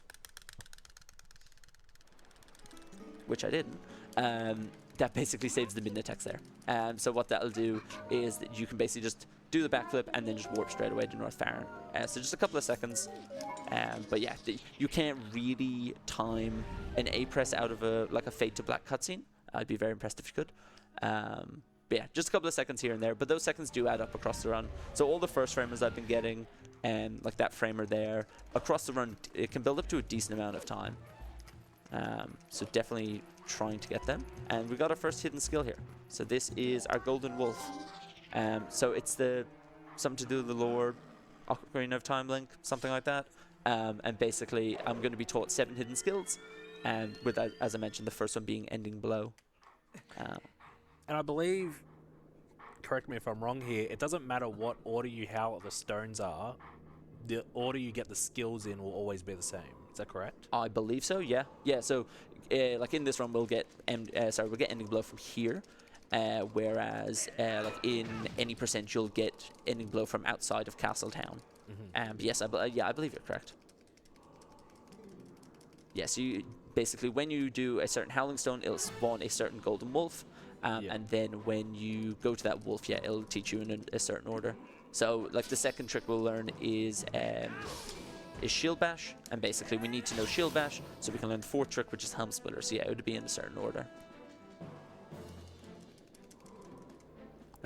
which I didn't, that basically saves the Midna text there. So what that'll do is that you can basically just do the backflip and then just warp straight away to North Farron. So just a couple of seconds. But yeah, you can't really time an A press out of a fade to black cutscene. I'd be very impressed if you could. But yeah, just a couple of seconds here and there. But those seconds do add up across the run. So all the first framers I've been getting, like that framer there, across the run, it can build up to a decent amount of time. So definitely trying to get them. And we got our first hidden skill here. So this is our Golden Wolf. So it's something to do with the lore, Ocarina of Time link, something like that. And basically, I'm going to be taught 7 hidden skills. And with, as I mentioned, the first one being Ending Blow. And I believe, correct me if I'm wrong here, it doesn't matter what order you howl the stones are, the order you get the skills in will always be the same. Is that correct? I believe so, yeah. Yeah, so like in this run, we'll get Ending Blow from here. Whereas like in any percent, you'll get Ending Blow from outside of Castletown. Yes, I believe you're correct. Yeah, so you, basically when you do a certain Howling Stone, it'll spawn a certain Golden Wolf. And then when you go to that wolf, yeah, it'll teach you in a certain order. So like the second trick we'll learn is Shield Bash. And basically we need to know Shield Bash so we can learn the fourth trick, which is Helm Splitter. So yeah, it would be in a certain order.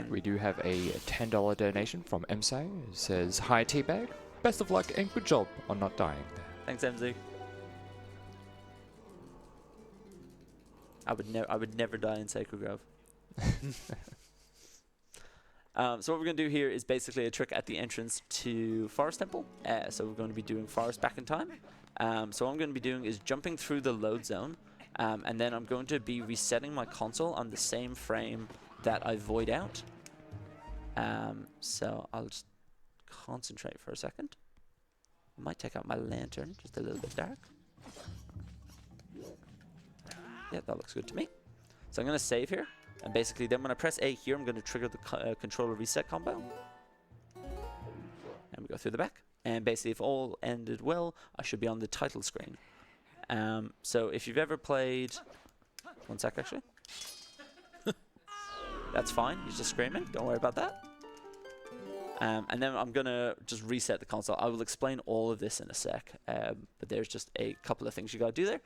We do have a $10 donation from MSA. It says, "Hi Teabag, best of luck and good job on not dying." Thanks, MZ. I would never die in Sacred Grove. So what we're going to do here is basically a trick at the entrance to Forest Temple. So we're going to be doing Forest Back in Time. So what I'm going to be doing is jumping through the load zone. And then I'm going to be resetting my console on the same frame that I void out. So I'll just concentrate for a second. I might take out my lantern, just a little bit dark. Yeah, that looks good to me. So I'm going to save here. And basically then when I press A here, I'm going to trigger the controller reset combo. And we go through the back. And basically if all ended well, I should be on the title screen. So if you've ever played... One sec, actually. That's fine. He's just screaming. Don't worry about that. And then I'm going to just reset the console. I will explain all of this in a sec, but there's just a couple of things you got to do there.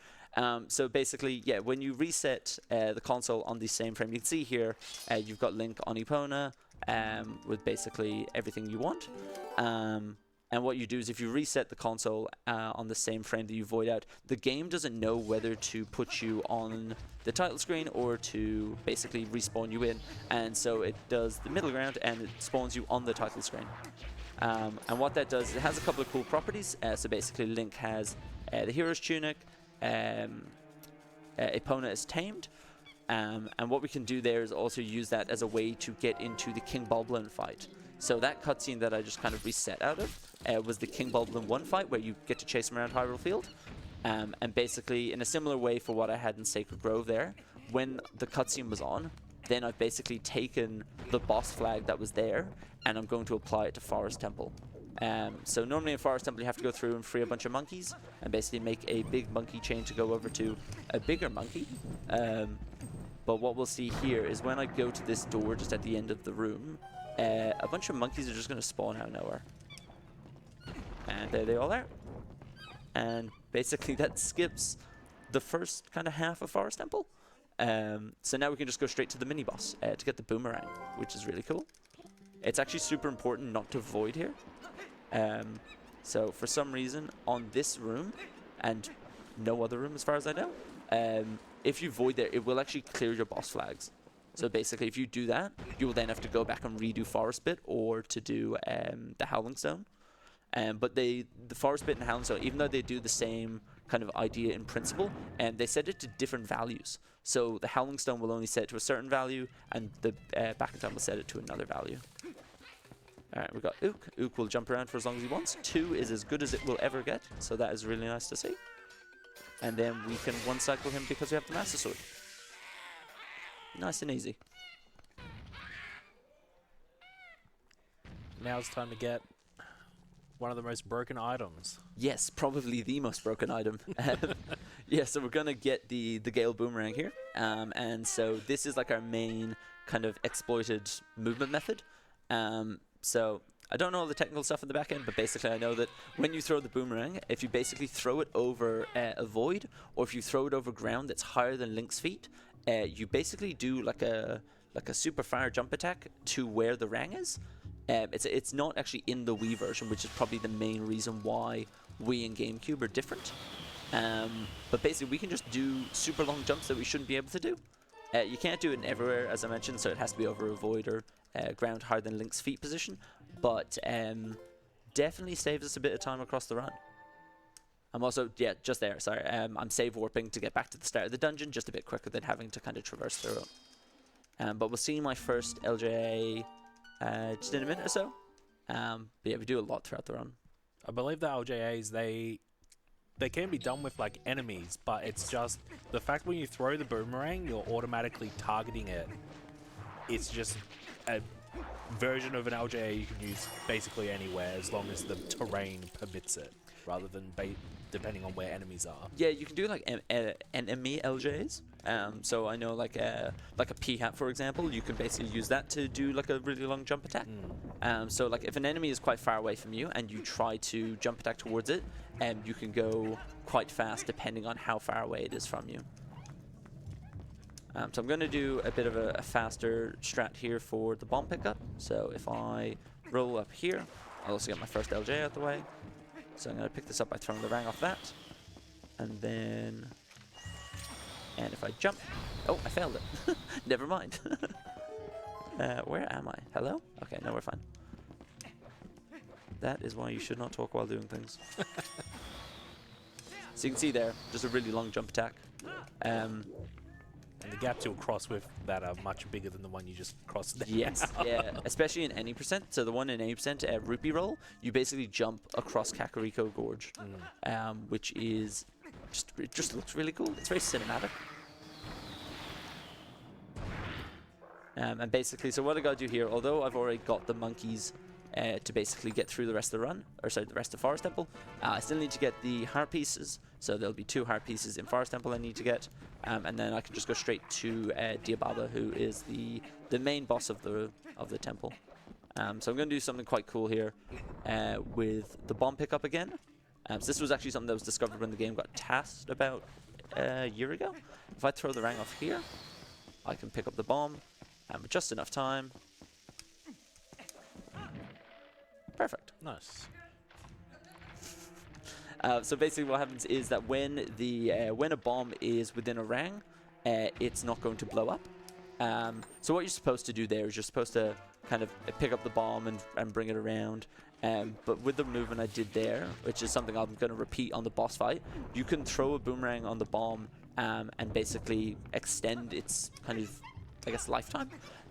So basically, yeah, when you reset the console on the same frame, you can see here you've got Link on Epona with basically everything you want. And what you do is if you reset the console on the same frame that you void out, the game doesn't know whether to put you on the title screen or to basically respawn you in. And so it does the middle ground and it spawns you on the title screen. And what that does, it has a couple of cool properties. So basically Link has the Hero's Tunic, Epona is tamed. And what we can do there is also use that as a way to get into the King Boblin fight. So that cutscene that I just kind of reset out of was the King Boblin 1 fight where you get to chase him around Hyrule Field. And basically, in a similar way for what I had in Sacred Grove there, when the cutscene was on, then I've basically taken the boss flag that was there and I'm going to apply it to Forest Temple. So normally in Forest Temple you have to go through and free a bunch of monkeys and basically make a big monkey chain to go over to a bigger monkey. But what we'll see here is when I go to this door just at the end of the room, a bunch of monkeys are just going to spawn out of nowhere. And there they all are. And basically that skips the first kind of half of Forest Temple. So now we can just go straight to the mini-boss to get the boomerang, which is really cool. It's actually super important not to void here. So for some reason on this room, and no other room as far as I know, if you void there, it will actually clear your boss flags. So basically, if you do that, you will then have to go back and redo Forest Bit or to do the Howling Stone. But the Forest Bit and Howling Stone, even though they do the same kind of idea in principle, and they set it to different values. So the Howling Stone will only set it to a certain value, and the Back in Time will set it to another value. Alright, we've got Ook. Ook will jump around for as long as he wants. 2 is as good as it will ever get, so that is really nice to see. And then we can one-cycle him because we have the Master Sword. Nice and easy. Now it's time to get one of the most broken items. Yes, probably the most broken item. Yeah, so we're going to get the Gale Boomerang here. And so this is like our main kind of exploited movement method. So I don't know all the technical stuff in the back end, but basically I know that when you throw the boomerang, if you basically throw it over a void, or if you throw it over ground that's higher than Link's feet, you basically do like a super fire jump attack to where the rang is. It's not actually in the Wii version, which is probably the main reason why Wii and GameCube are different. But basically we can just do super long jumps that we shouldn't be able to do. You can't do it everywhere, as I mentioned, so it has to be over a void or ground higher than Link's feet position. But definitely saves us a bit of time across the run. I'm also, yeah, just there, sorry. I'm save warping to get back to the start of the dungeon just a bit quicker than having to kind of traverse through it. But we'll see my first LJA just in a minute or so. But yeah, we do a lot throughout the run. I believe the LJAs, they can be done with like enemies, but it's just the fact when you throw the boomerang, you're automatically targeting it. It's just a version of an LJA you can use basically anywhere as long as the terrain permits it, rather than depending on where enemies are. Yeah, you can do like enemy LJs. So I know like a P-hat, for example, you can basically use that to do like a really long jump attack. So like if an enemy is quite far away from you and you try to jump attack towards it, you can go quite fast depending on how far away it is from you. So I'm going to do a bit of a faster strat here for the bomb pickup. So if I roll up here, I'll also get my first LJ out the way. So I'm going to pick this up by throwing the rang off that. And then... And if I jump... Oh, I failed it. Never mind. Where am I? Hello? Okay, no, we're fine. That is why you should not talk while doing things. So you can see there, just a really long jump attack. And the gaps you'll cross with that are much bigger than the one you just crossed there. Yes, yeah, especially in any percent. So the one in 80%, Rupee Roll, you basically jump across Kakariko Gorge, which is it just looks really cool. It's very cinematic. And basically, so what I gotta do here, although I've already got the monkeys to basically get through the rest of the run, or sorry, the rest of Forest Temple, I still need to get the heart pieces. So there'll be 2 heart pieces in Forest Temple I need to get, and then I can just go straight to Diababa, who is the main boss of the temple. So I'm going to do something quite cool here with the bomb pickup again. So this was actually something that was discovered when the game got tasked about a year ago. If I throw the rang off here, I can pick up the bomb with just enough time. Perfect. Nice. So basically what happens is that when a bomb is within a rang, it's not going to blow up. So what you're supposed to do there is you're supposed to kind of pick up the bomb and bring it around. But with the movement I did there, which is something I'm going to repeat on the boss fight, you can throw a boomerang on the bomb and basically extend its kind of, I guess, lifetime.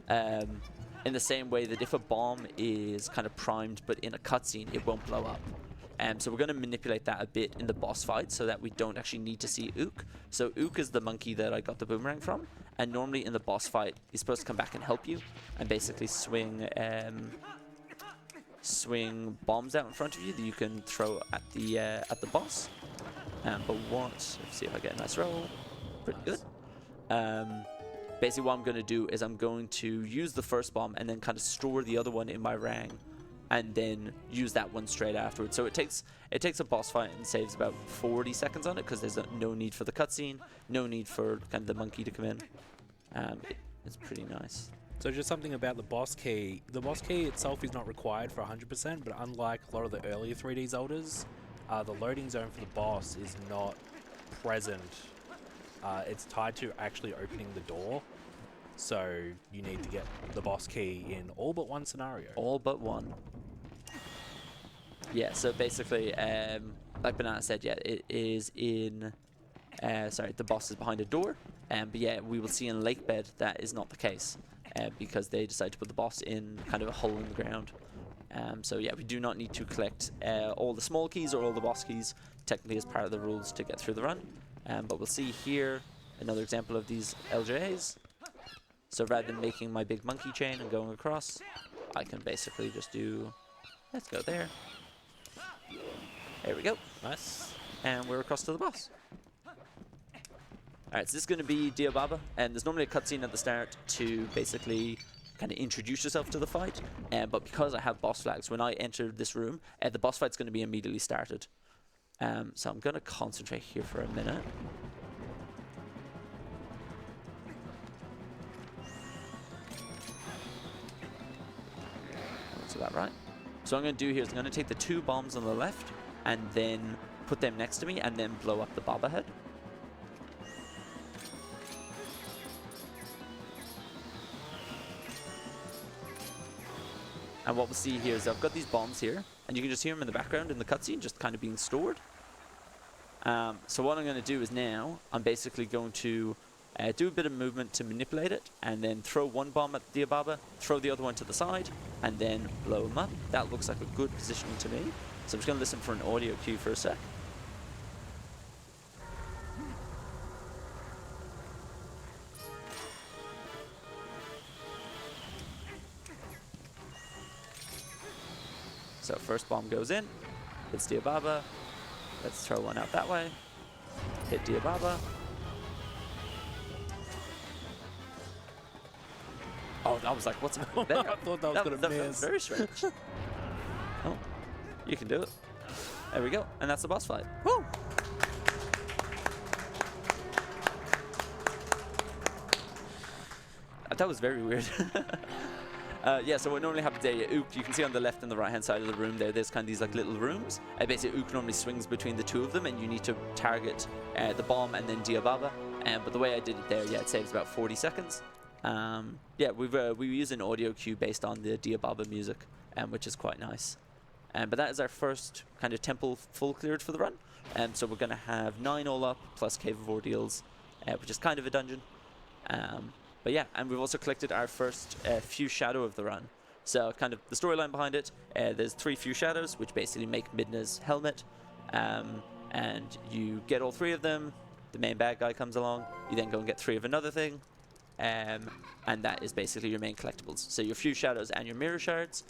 In the same way that if a bomb is kind of primed but in a cutscene, it won't blow up. So we're going to manipulate that a bit in the boss fight so that we don't actually need to see Ook. So Ook is the monkey that I got the boomerang from, and normally in the boss fight, he's supposed to come back and help you and basically swing bombs out in front of you that you can throw at the boss. But let's see if I get a nice roll. Pretty good. Basically what I'm going to do is I'm going to use the first bomb and then kind of store the other one in my rang, and then use that one straight afterwards. So it takes a boss fight and saves about 40 seconds on it, because there's no need for the cutscene, no need for kind of the monkey to come in. It's pretty nice. So just something about the boss key. The boss key itself is not required for 100%, but unlike a lot of the earlier 3D Zeldas, the loading zone for the boss is not present. It's tied to actually opening the door. So you need to get the boss key in all but one scenario. All but one. Yeah, so basically, like Banana said, yeah, it is in... sorry, the boss is behind a door. But yeah, we will see in Lakebed that is not the case, because they decided to put the boss in kind of a hole in the ground. So yeah, we do not need to collect all the small keys or all the boss keys, technically as part of the rules to get through the run. But we'll see here another example of these LJAs. So rather than making my big monkey chain and going across, I can basically just do, let's go there. There we go. Nice. And we're across to the boss. Alright, so this is going to be Diababa, and there's normally a cutscene at the start to basically kind of introduce yourself to the fight, but because I have boss flags, when I enter this room, the boss fight's going to be immediately started. So I'm going to concentrate here for a minute. So that right. So what I'm going to do here is I'm going to take the two bombs on the left and then put them next to me and then blow up the Baba head. And what we'll see here is I've got these bombs here, and you can just hear them in the background in the cutscene, just kind of being stored. So what I'm going to do is now, I'm basically going to do a bit of movement to manipulate it, and then throw one bomb at Diababa, throw the other one to the side, and then blow them up. That looks like a good positioning to me. So I'm just going to listen for an audio cue for a sec. So first bomb goes in, hits Diababa. Let's throw one out that way. Hit Diababa. Oh, that was like, what's happening there? I thought that was going to That was miss. very strange. Oh, you can do it. There we go. And that's the boss fight. Woo! That was very weird. Yeah, so what normally happens there, Ook, you can see on the left and the right hand side of the room there's kind of these like little rooms. Basically, Ook normally swings between the two of them, and you need to target the bomb and then Diababa. But the way I did it there, yeah, it saves about 40 seconds. Yeah, we use an audio cue based on the Diababa music, which is quite nice. But that is our first kind of temple full cleared for the run. So we're going to have 9 all up, plus Cave of Ordeals, which is kind of a dungeon. But yeah, and we've also collected our first few shadow of the run. So kind of the storyline behind it, there's 3 few shadows, which basically make Midna's helmet. And you get all 3 of them, the main bad guy comes along, you then go and get 3 of another thing. And that is basically your main collectibles. So your few shadows and your mirror shards.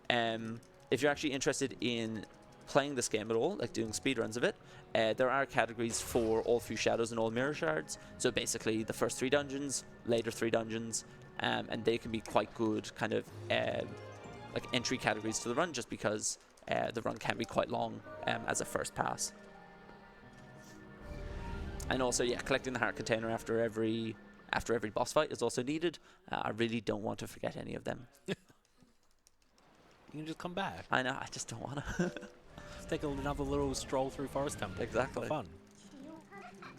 If you're actually interested in playing this game at all, like doing speedruns of it, there are categories for all few shadows and all mirror shards. So basically the first 3 dungeons, later 3 dungeons, and they can be quite good kind of like entry categories to the run, just because the run can be quite long as a first pass. And also, yeah, collecting the heart container after every boss fight is also needed. I really don't want to forget any of them. You can just come back. I know, I just don't want to. Just take another little stroll through Forest Temple. Exactly. For fun.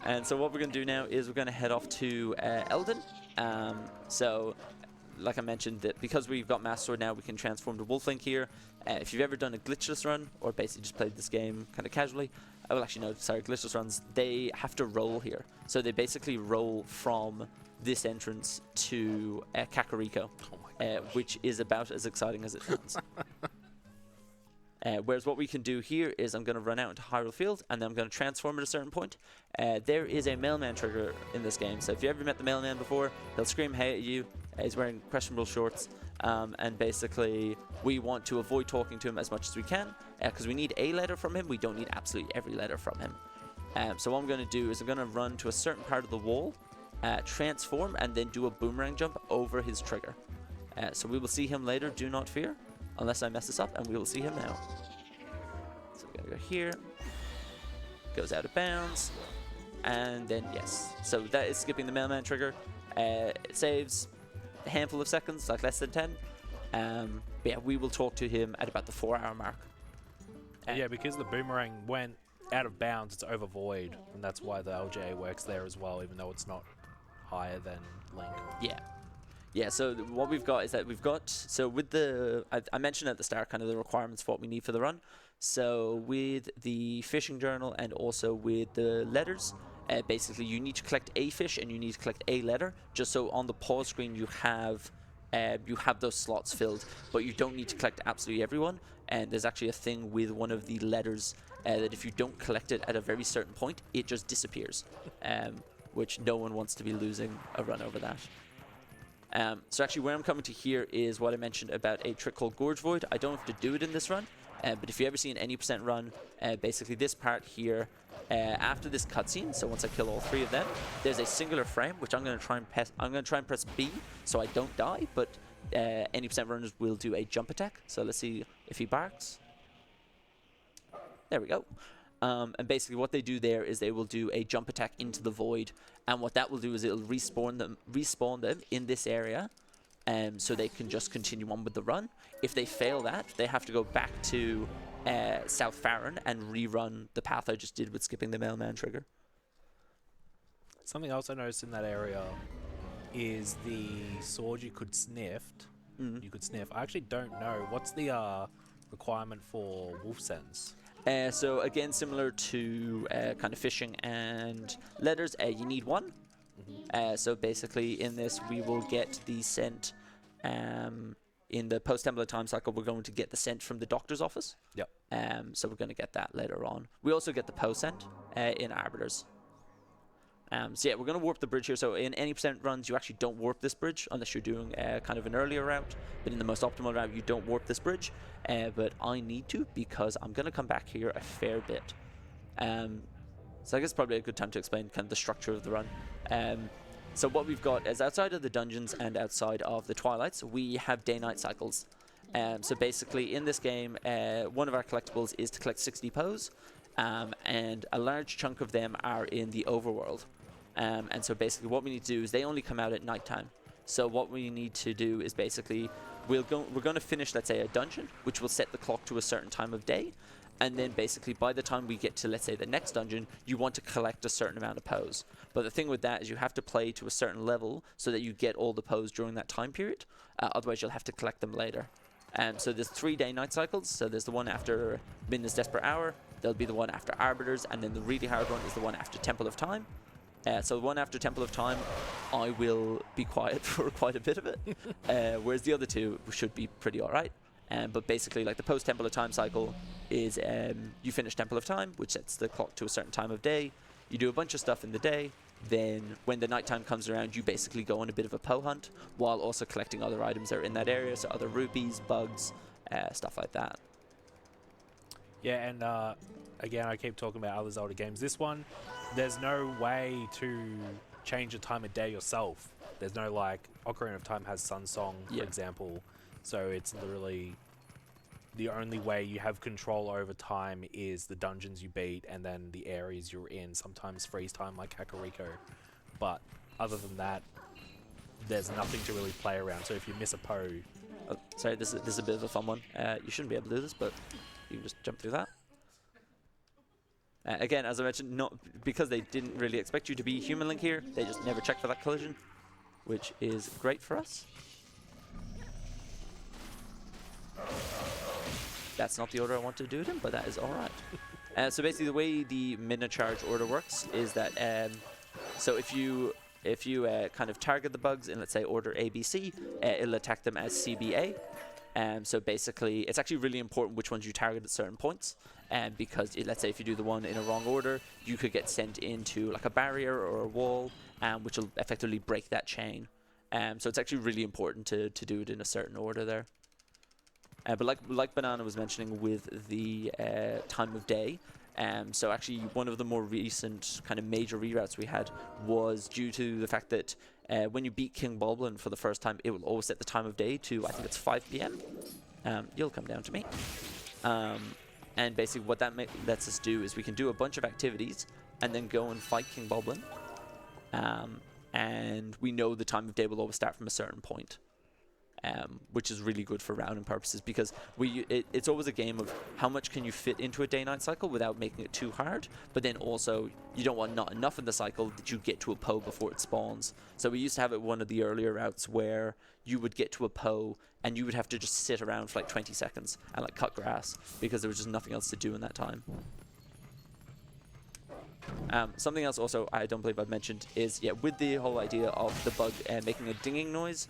And so what we're going to do now is we're going to head off to Eldin. So, like I mentioned, that because we've got Master Sword now, we can transform to Wolflink here. If you've ever done a glitchless run, or basically just played this game kind of casually, well, actually no, sorry, glitchless runs, they have to roll here. So they basically roll from this entrance to Kakariko, which is about as exciting as it sounds. Whereas what we can do here is I'm going to run out into Hyrule Field, and then I'm going to transform at a certain point. There is a mailman trigger in this game, so if you ever met the mailman before, he'll scream hey at you. He's wearing questionable shorts, and basically we want to avoid talking to him as much as we can, because we need a letter from him. We don't need absolutely every letter from him. So what I'm going to do is I'm going to run to a certain part of the wall, transform, and then do a boomerang jump over his trigger. So we will see him later, do not fear, unless I mess this up, and we will see him now. So we're going to go here, goes out of bounds, and then yes. So that is skipping the mailman trigger. It saves a handful of seconds, like less than 10. But yeah, we will talk to him at about the 4-hour mark. Yeah, because the boomerang went out of bounds, it's over void, and that's why the LJA works there as well, even though it's not higher than Link. Yeah. Yeah, so what we've got is that we've got, so with the, I mentioned at the start kind of the requirements for what we need for the run. So with the fishing journal and also with the letters, basically you need to collect a fish and you need to collect a letter, just so on the pause screen you have those slots filled, but you don't need to collect absolutely everyone. And there's actually a thing with one of the letters that if you don't collect it at a very certain point, it just disappears, which no one wants to be losing a run over that. So actually where I'm coming to here is what I mentioned about a trick called Gorge Void. I don't have to do it in this run, but if you ever see an any % run, basically this part here, after this cutscene, so once I kill all 3 of them, there's a singular frame which I'm going to try and press B so I don't die, but any % runners will do a jump attack. So let's see if he barks. There we go. And basically what they do there is they will do a jump attack into the void, and what that will do is it'll respawn them in this area, so they can just continue on with the run. If they fail that, they have to go back to South Farron and rerun the path I just did with skipping the mailman trigger. Something else I noticed in that area is the sword you could sniff. You could sniff. I actually don't know. What's the requirement for wolf sense? So again, similar to kind of fishing and letters, you need 1. So basically in this we will get the scent in the post-template time cycle. We're going to get the scent from the doctor's office. Yep. So we're going to get that later on. We also get the post scent in Arbiters. So yeah, we're going to warp the bridge here. So in any % runs, you actually don't warp this bridge unless you're doing kind of an earlier route. But in the most optimal route, you don't warp this bridge. But I need to, because I'm going to come back here a fair bit. So I guess probably a good time to explain kind of the structure of the run. So what we've got is outside of the dungeons and outside of the Twilights, we have day-night cycles. So basically in this game, one of our collectibles is to collect 60 Poes. And a large chunk of them are in the overworld. And so basically what we need to do is they only come out at nighttime. So what we need to do is basically we're going to finish, let's say, a dungeon, which will set the clock to a certain time of day. And then basically by the time we get to, let's say, the next dungeon, you want to collect a certain amount of Poes. But the thing with that is you have to play to a certain level so that you get all the Poes during that time period. Otherwise you'll have to collect them later. So there's 3 day-night cycles. So there's the one after Midnight's Desperate Hour, there'll be the one after Arbiters, and then the really hard one is the one after Temple of Time. So the one after Temple of Time, I will be quiet for quite a bit of it, whereas the other 2 should be pretty alright. But basically, like the post-Temple of Time cycle is you finish Temple of Time, which sets the clock to a certain time of day. You do a bunch of stuff in the day. Then when the nighttime comes around, you basically go on a bit of a Poe hunt while also collecting other items that are in that area, so other rupees, bugs, stuff like that. Yeah, and again, I keep talking about other Zelda games. This one, there's no way to change the time of day yourself. There's no, like, Ocarina of Time has Sun Song, for example, so it's literally the only way you have control over time is the dungeons you beat and then the areas you're in. Sometimes freeze time like Kakariko, but other than that, there's nothing to really play around. So if you miss a Poe, Oh, sorry, this is a bit of a fun one. You shouldn't be able to do this, but you can just jump through that. Again, as I mentioned, not because they didn't really expect you to be human Link here, they just never checked for that collision, which is great for us. That's not the order I want to do it in, but that is all right. So basically, the way the midnight charge order works is that so if you kind of target the bugs in, let's say, order A, B, C, it'll attack them as CBA. So basically, it's actually really important which ones you target at certain points. Because let's say if you do the one in a wrong order, you could get sent into like a barrier or a wall, which will effectively break that chain. So it's actually really important to do it in a certain order there. But like Banana was mentioning with the time of day, so actually one of the more recent kind of major reroutes we had was due to the fact that when you beat King Boblin for the first time, it will always set the time of day to, I think it's 5 p.m. You'll come down to me. And basically what that lets us do is we can do a bunch of activities and then go and fight King Boblin. And we know the time of day will always start from a certain point. Which is really good for rounding purposes, because it's always a game of how much can you fit into a day-night cycle without making it too hard, but then also you don't want not enough in the cycle that you get to a Poe before it spawns. So we used to have it one of the earlier routes where you would get to a Poe and you would have to just sit around for like 20 seconds and like cut grass because there was just nothing else to do in that time. Something else also I don't believe I've mentioned is, yeah, with the whole idea of the bug making a dinging noise,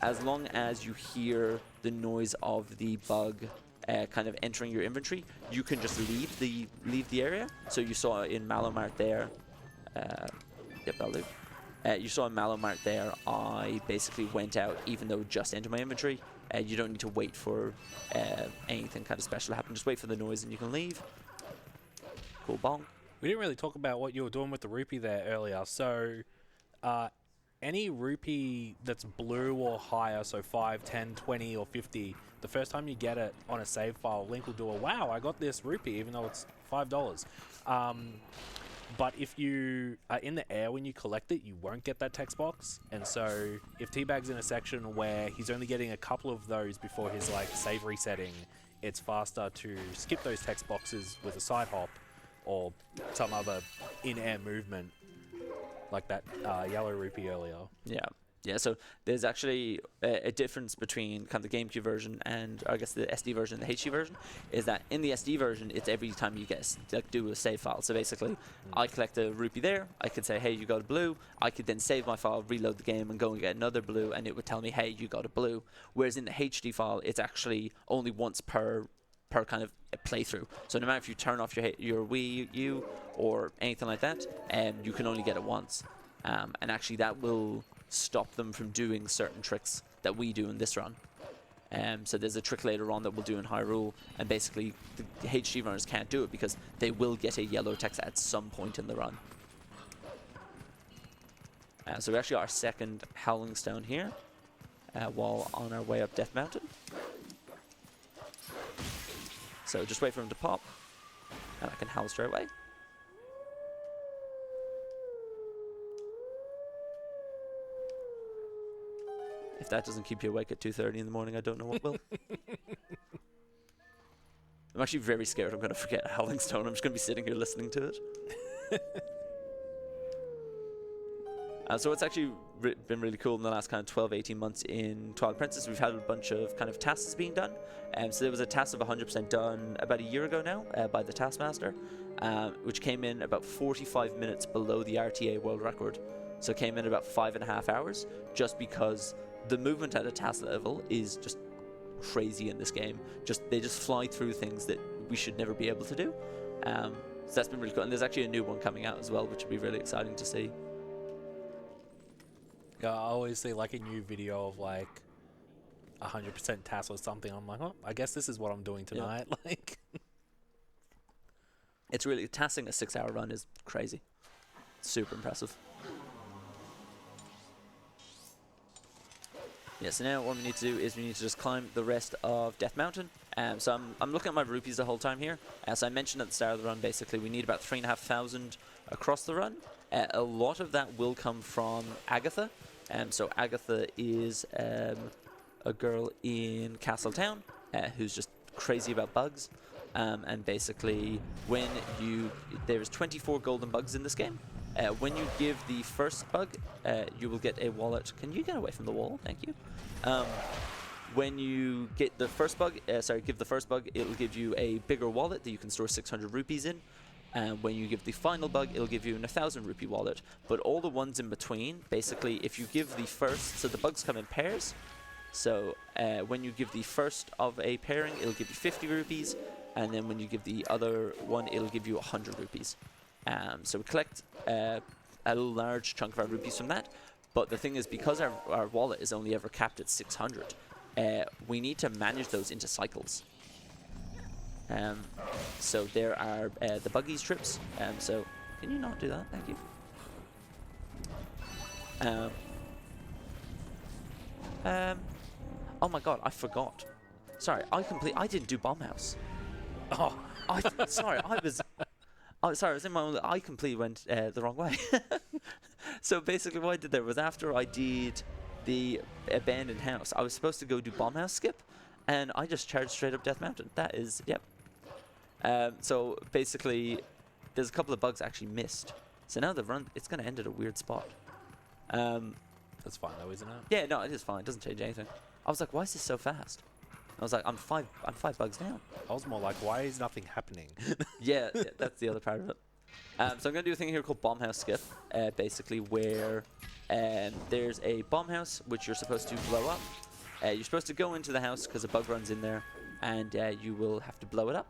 as long as you hear the noise of the bug kind of entering your inventory, you can just leave the area. So you saw in Malomart there, yep, that'll do. You saw in Malomart there, I basically went out even though it just entered my inventory. You don't need to wait for anything kind of special to happen. Just wait for the noise and you can leave. Cool bong. we didn't really talk about what you were doing with the rupee there earlier. So any rupee that's blue or higher, so 5, 10, 20, or 50, the first time you get it on a save file, Link will do a, wow, I got this rupee, even though it's $5. But if you are in the air when you collect it, you won't get that text box. And so if Teabag's in a section where he's only getting a couple of those before his like save resetting, it's faster to skip those text boxes with a side hop or some other in-air movement, like that yellow rupee earlier. Yeah, so there's actually a difference between kind of the GameCube version and I guess the SD version and the HD version, is that in the SD version, it's every time you get do a save file. So basically, I collect a rupee there, I could say, hey, you got a blue, I could then save my file, reload the game, and go and get another blue, and it would tell me, hey, you got a blue. Whereas in the HD file, it's actually only once per kind of playthrough. So no matter if you turn off your Wii U or anything like that, you can only get it once. And actually that will stop them from doing certain tricks that we do in this run. So there's a trick later on that we'll do in Hyrule, and basically the HD runners can't do it because they will get a yellow text at some point in the run. So we actually got our second Howling Stone here while on our way up Death Mountain. So just wait for him to pop, and I can howl straight away. If that doesn't keep you awake at 2:30 in the morning, I don't know what will. I'm actually very scared I'm going to forget Howling Stone. I'm just going to be sitting here listening to it. So it's actually been really cool in the last kind of 12, 18 months in Twilight Princess. We've had a bunch of kind of tasks being done. So there was a task of 100% done about a year ago now by the Taskmaster, which came in about 45 minutes below the RTA world record. So it came in about 5.5 hours, just because the movement at a task level is just crazy in this game. They just fly through things that we should never be able to do. So that's been really cool. And there's actually a new one coming out as well, which would be really exciting to see. Yeah, I always see like a new video of like 100% task or something. I'm like, oh, I guess this is what I'm doing tonight. Yeah. Like, it's really, tasking a 6-hour run is crazy. Super impressive. Yeah, so now what we need to do is we need to just climb the rest of Death Mountain. So I'm looking at my rupees the whole time here. As I mentioned at the start of the run, basically we need about 3,500 across the run. A lot of that will come from Agatha. So Agatha is a girl in Castletown who's just crazy about bugs. And basically, there's 24 golden bugs in this game. When you give the first bug, you will get a wallet. Can you get away from the wall? Thank you. When you get the first bug, give the first bug, it'll give you a bigger wallet that you can store 600 rupees in. When you give the final bug, it'll give you an 1,000 rupee wallet. But all the ones in between, basically, if you give the first, so the bugs come in pairs. So when you give the first of a pairing, it'll give you 50 rupees. And then when you give the other one, it'll give you 100 rupees. So we collect a large chunk of our rupees from that. But the thing is, because our wallet is only ever capped at 600, we need to manage those into cycles. So there are the buggies trips. So can you not do that? Thank you. Oh my god, I forgot. Sorry, I didn't do Bomb House. Oh, Sorry, I was in my own. I completely went the wrong way. So basically, what I did there was after I did the abandoned house, I was supposed to go do Bomb House skip, and I just charged straight up Death Mountain. That is, yep. So basically, there's a couple of bugs I actually missed. So now the run, it's going to end at a weird spot. that's fine though, isn't it? Yeah, no, it is fine. It doesn't change anything. I was like, why is this so fast? I was like, I'm five bugs down. I was more like, why is nothing happening? Yeah, that's the other part of it. So I'm going to do a thing here called Bomb House Skip, basically where there's a bomb house which you're supposed to blow up. You're supposed to go into the house because a bug runs in there, and you will have to blow it up.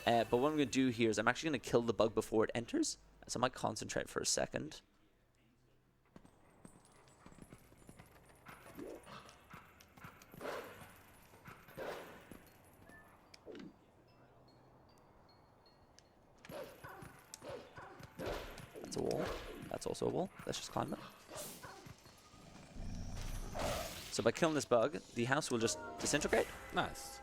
But what I'm going to do here is I'm actually going to kill the bug before it enters. So I might concentrate for a second. That's a wall. That's also a wall. Let's just climb it. So by killing this bug, the house will just disintegrate. Nice.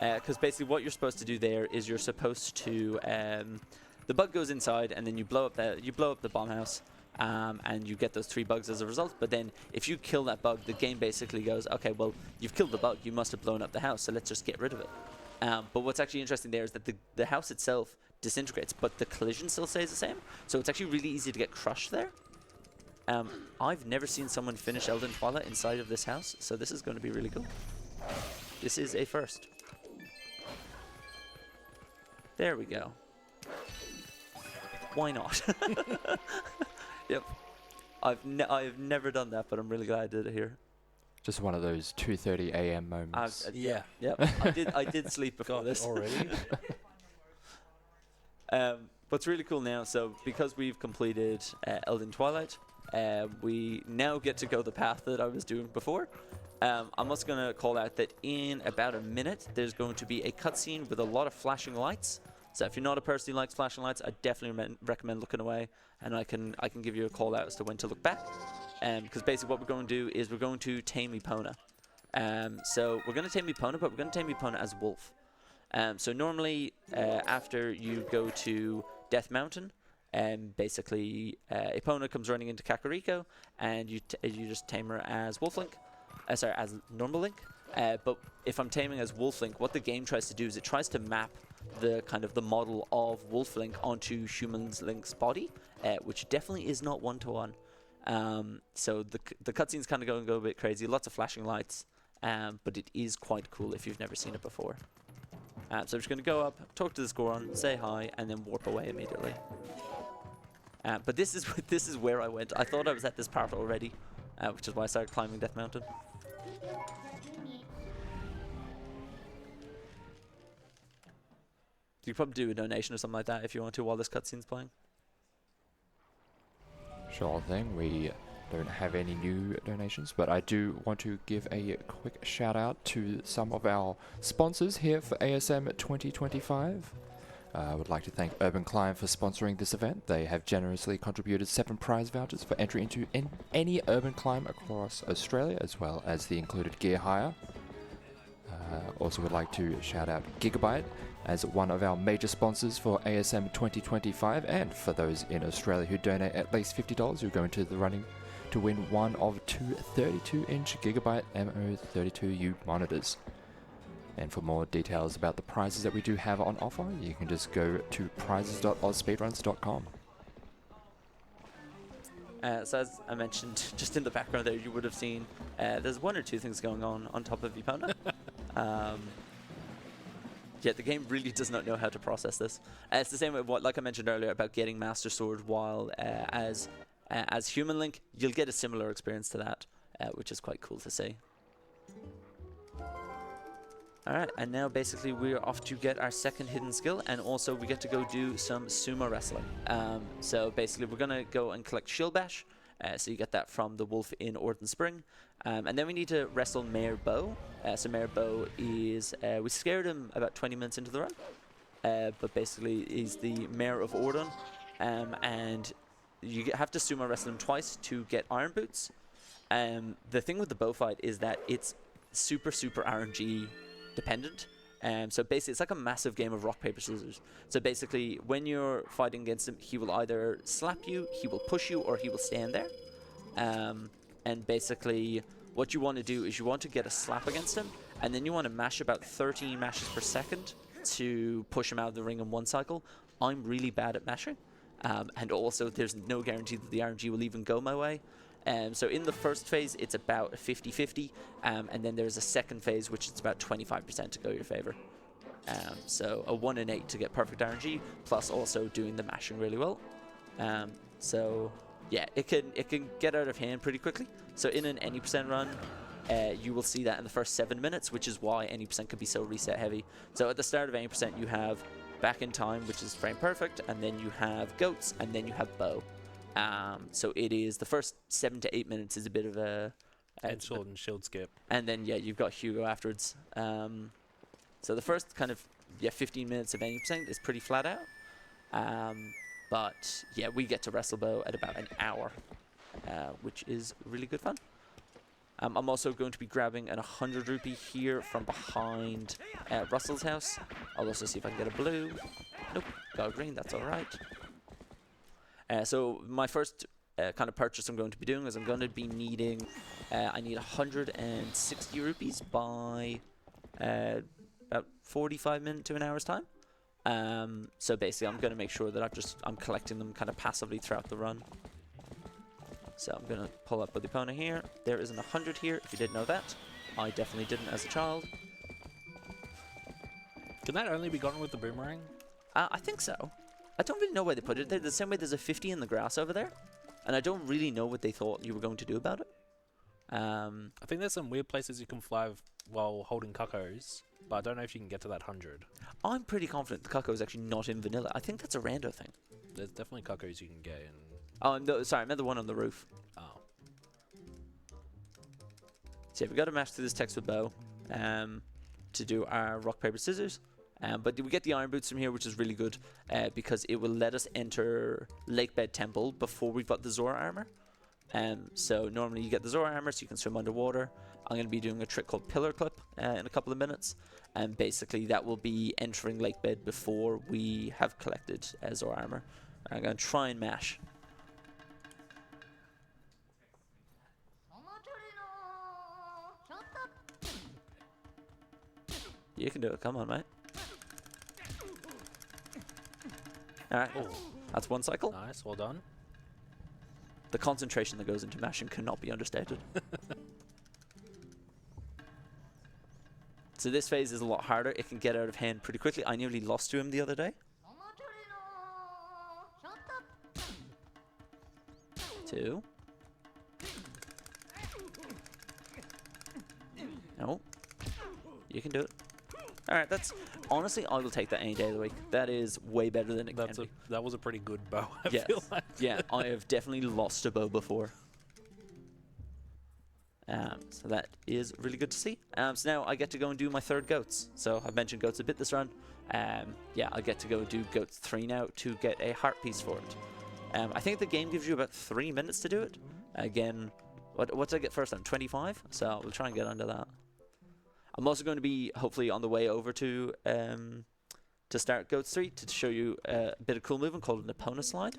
Because basically what you're supposed to do there is you're supposed to the bug goes inside, and then you blow up the bomb house, and you get those 3 bugs as a result. But then if you kill that bug, the game basically goes, okay, well, you've killed the bug, you must have blown up the house, so let's just get rid of it. But what's actually interesting there is that the house itself disintegrates, but the collision still stays the same. So it's actually really easy to get crushed there. I've never seen someone finish Elden Twilight inside of this house, so this is going to be really cool. This is a first. There we go. Why not? Yep. I've never done that, but I'm really glad I did it here. Just one of those 2:30 a.m. moments. Yeah. Yep. I did sleep before this already. What's really cool now, so because we've completed Elden Twilight, we now get to go the path that I was doing before. I'm also going to call out that in about a minute, there's going to be a cutscene with a lot of flashing lights. So if you're not a person who likes flashing lights, I definitely recommend looking away, and I can give you a call out as to when to look back. Because basically what we're going to do is we're going to tame Epona. So we're going to tame Epona, but we're going to tame Epona as Wolf. So normally, after you go to Death Mountain, basically Epona comes running into Kakariko, and you just tame her as Wolf Link. Sorry, as normal Link. But if I'm taming as Wolf Link, what the game tries to do is it tries to map the kind of the model of Wolf Link onto human Link's body, which definitely is not one-to-one. So the cutscene's kind of going to go a bit crazy. Lots of flashing lights, but it is quite cool if you've never seen it before. So I'm just going to go up, talk to the Scoron, say hi, and then warp away immediately. But this is where I went. I thought I was at this part already, which is why I started climbing Death Mountain. You could probably do a donation or something like that if you want to while this cutscene's playing. Sure thing. We don't have any new donations, but I do want to give a quick shout out to some of our sponsors here for ASM 2025. I would like to thank Urban Climb for sponsoring this event. They have generously contributed 7 prize vouchers for entry into any urban climb across Australia, as well as the included gear hire. Also would like to shout out Gigabyte as one of our major sponsors for ASM 2025, and for those in Australia who donate at least $50 who go into the running to win one of 2 32-inch Gigabyte MO32U monitors. And for more details about the prizes that we do have on offer, you can just go to prizes.ausspeedruns.com. So as I mentioned, just in the background there, you would have seen there's 1 or 2 things going on top of Epona. Yeah, the game really does not know how to process this. It's the same with what, like I mentioned earlier, about getting Master Sword, while as Human Link, you'll get a similar experience to that, which is quite cool to see. Alright, and now basically we're off to get our second hidden skill, and also we get to go do some sumo wrestling. So basically we're going to go and collect Shield Bash, so you get that from the wolf in Orton Spring. And then we need to wrestle Mayor Bo. So Mayor Bo is, we scared him about 20 minutes into the run, but basically he's the Mayor of Orton, and you have to sumo wrestle him twice to get Iron Boots. The thing with the Bo fight is that it's super RNG dependent. So basically it's like a massive game of rock, paper, scissors. So basically when you're fighting against him, he will either slap you, he will push you, or he will stand there. And basically what you want to do is you want to get a slap against him, and then you want to mash about 13 mashes per second to push him out of the ring in 1 cycle. I'm really bad at mashing, and also there's no guarantee that the RNG will even go my way. So in the first phase, it's about a 50-50, and then there's a second phase, which is about 25% to go your favor. So a 1 in 8 to get perfect RNG, plus also doing the mashing really well. So yeah, it can get out of hand pretty quickly. So in an any percent run, you will see that in the first 7 minutes, which is why any percent can be so reset heavy. So at the start of any percent, you have Back in Time, which is frame perfect, and then you have Goats, and then you have Bow. So it is the first 7 to 8 minutes is a bit of a sword and shield skip, and then yeah, you've got Hugo afterwards. So the first kind of 15 minutes of any percent is pretty flat out. But yeah, we get to wrestle Bo at about an hour, which is really good fun. I'm also going to be grabbing an 100 rupee here from behind Russell's house. I'll also see if I can get a blue. Nope, got a green, that's alright. So my first kind of purchase I'm going to be doing is I'm going to be needing, I need 160 rupees by about 45 minutes to an hour's time. So basically I'm going to make sure that I'm collecting them kind of passively throughout the run. So I'm going to pull up with the opponent here. There isn't 100 here, if you didn't know that. I definitely didn't as a child. Can that only be gotten with the boomerang? I think so. I don't really know why they put it there. The same way there's a 50 in the grass over there. And I don't really know what they thought you were going to do about it. I think there's some weird places you can fly while holding cuckoos, but I don't know if you can get to that 100. I'm pretty confident the cuckoo is actually not in vanilla. I think that's a rando thing. There's definitely cuckoos you can get in. Oh, no, sorry, I meant the one on the roof. Oh. So yeah, we got to match through this text with Bo to do our rock, paper, scissors. But we get the Iron Boots from here, which is really good because it will let us enter Lakebed Temple before we've got the Zora armor. So normally you get the Zora armor so you can swim underwater. I'm going to be doing a trick called Pillar Clip in a couple of minutes. And basically that will be entering Lakebed before we have collected Zora armor. I'm going to try and mash. You can do it, come on, mate. Alright, that's 1 cycle. Nice, well done. The concentration that goes into mashing cannot be understated. So this phase is a lot harder. It can get out of hand pretty quickly. I nearly lost to him the other day. 2. No. You can do it. Alright, that's... Honestly, I will take that any day of the week. That is way better than it can be. That was a pretty good bow, I Yes. feel like. Yeah, I have definitely lost a bow before. So that is really good to see. So now I get to go and do my third goats. So I've mentioned goats a bit this run. Yeah, I get to go and do goats 3 now to get a heart piece for it. I think the game gives you about 3 minutes to do it. Again, what did I get first time? 25? So we'll try and get under that. I'm also going to be hopefully on the way over to start Goats 3 to show you a bit of cool movement called an Epona slide.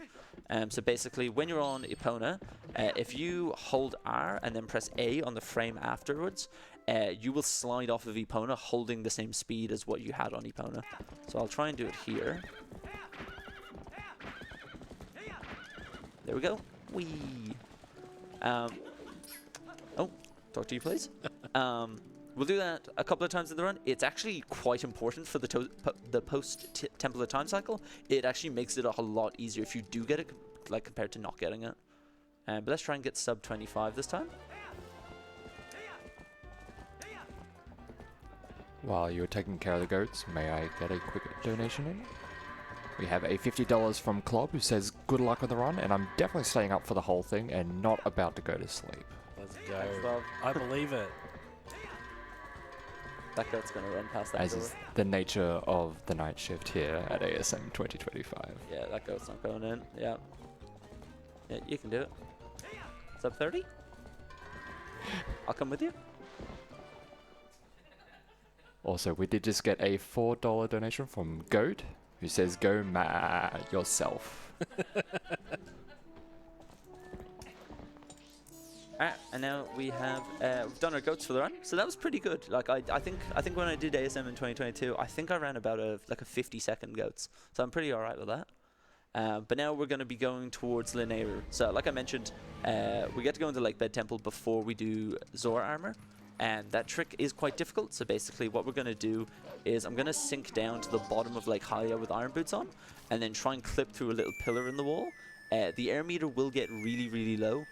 So basically, when you're on Epona, if you hold R and then press A on the frame afterwards, you will slide off of Epona holding the same speed as what you had on Epona. So I'll try and do it here. There we go. Whee! Oh, talk to you, please. We'll do that a couple of times in the run. It's actually quite important for the post-Temple of Time cycle. It actually makes it a lot easier if you do get it, like compared to not getting it. But let's try and get sub 25 this time. While you're taking care of the goats, may I get a quick donation in? We have a $50 from Klob who says good luck on the run, and I'm definitely staying up for the whole thing and not about to go to sleep. Let's Thanks, go. love. I believe it. That goat's going to run past that As door. is the nature of the night shift here at ASM 2025. Yeah, that goat's not going in. Yeah. Yeah, you can do it. Sub 30? I'll come with you. Also, we did just get a $4 donation from Goat, who says go mad yourself. Alright, and now we have we've done our goats for the run, so that was pretty good. Like I think when I did ASM in 2022, I think I ran about a 50-second goats, so I'm pretty alright with that. But now we're going to be going towards Linear. So like I mentioned, we get to go into Lakebed Temple before we do Zora armor, and that trick is quite difficult. So basically, what we're going to do is I'm going to sink down to the bottom of Lake Hylia with iron boots on, and then try and clip through a little pillar in the wall. The air meter will get really low.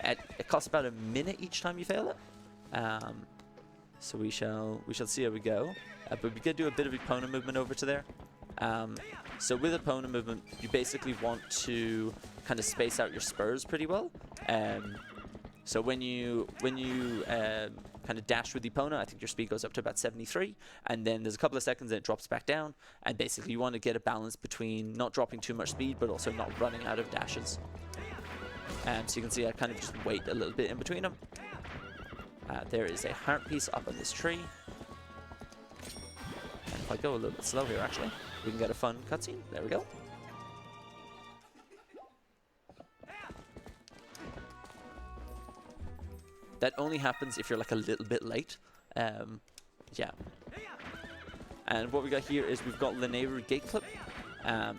It costs about a minute each time you fail it. So we shall see how we go. But we could do a bit of Epona movement over to there. So with Epona movement, you basically want to kind of space out your spurs pretty well. So when you kind of dash with Epona, I think your speed goes up to about 73, and then there's a couple of seconds and it drops back down. And basically, you want to get a balance between not dropping too much speed, but also not running out of dashes. So you can see I kind of just wait a little bit in between them. There is a heart piece up on this tree. And if I go a little bit slow here, actually, we can get a fun cutscene. There we go. That only happens if you're like a little bit late. Yeah. And what we got here is we've got Linear gate clip.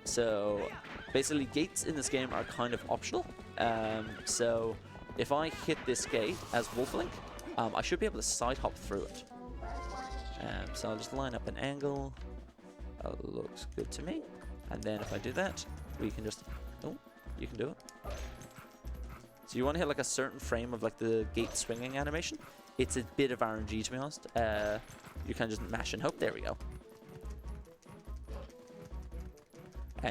So basically gates in this game are kind of optional. So if I hit this gate as Wolflink, I should be able to side hop through it. So I'll just line up an angle. That looks good to me. And then if I do that, we can just... Oh, you can do it. So you want to hit like a certain frame of like the gate swinging animation. It's a bit of RNG, to be honest. You can just mash and hope. There we go.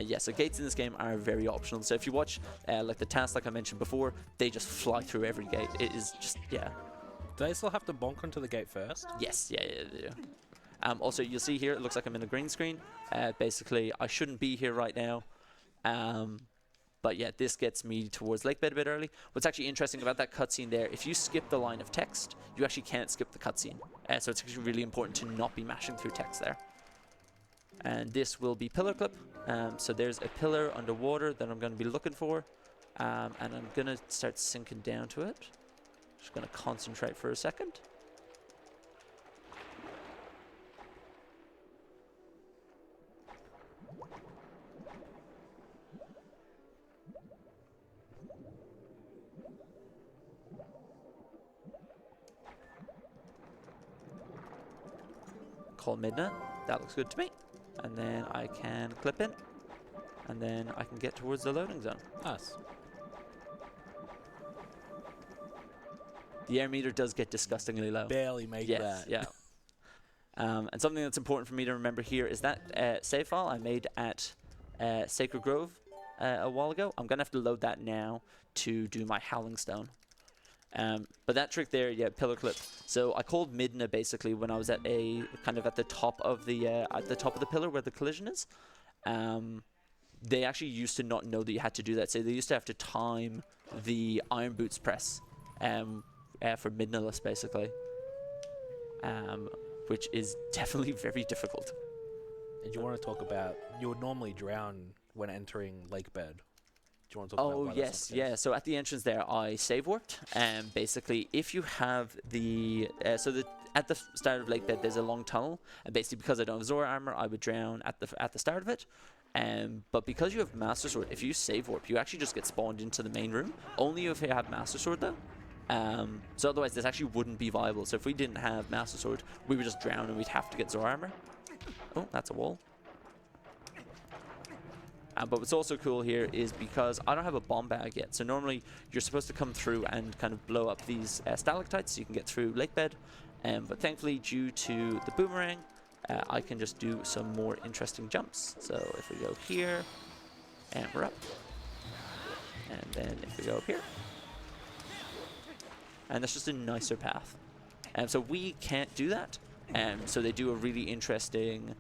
Yeah, so gates in this game are very optional. So if you watch like the tasks like I mentioned before, they just fly through every gate. It is just, yeah. Do they still have to bonk onto the gate first? Yes, yeah, they do. Also, you'll see here, it looks like I'm in a green screen. Basically, I shouldn't be here right now. But yeah, this gets me towards Lakebed a bit early. What's actually interesting about that cutscene there, if you skip the line of text, you actually can't skip the cutscene. So it's actually really important to not be mashing through text there. And this will be pillar clip. So there's a pillar underwater that I'm going to be looking for. And I'm going to start sinking down to it. Just going to concentrate for a second. Call midnight. That looks good to me. And then I can clip in. And then I can get towards the loading zone. Nice. The air meter does get disgustingly low. Barely make that. Yeah. And something that's important for me to remember here is that save file I made at Sacred Grove a while ago. I'm going to have to load that now to do my Howling Stone. But that trick there, yeah, pillar clip. So I called Midna basically when I was at a kind of at the top of the pillar where the collision is. They actually used to not know that you had to do that. So they used to have to time the iron boots press for Midnaless basically, which is definitely very difficult. And you want to talk about, you would normally drown when entering lake bed. Do you want to talk about why that's not yes, the case? yeah. So at the entrance there, I save warped. Basically, if you have the at the start of lake bed, there's a long tunnel, and basically because I don't have Zora armor, I would drown at the start of it. But because you have Master Sword, if you save warp, you actually just get spawned into the main room. Only if you have Master Sword though. So otherwise, this actually wouldn't be viable. So if we didn't have Master Sword, we would just drown and we'd have to get Zora armor. Oh, that's a wall. But what's also cool here is because I don't have a bomb bag yet. So normally you're supposed to come through and kind of blow up these stalactites so you can get through lake bed. But thankfully, due to the boomerang, I can just do some more interesting jumps. So if we go here, and we're up. And then if we go up here. And that's just a nicer path. So we can't do that. So they do a really interesting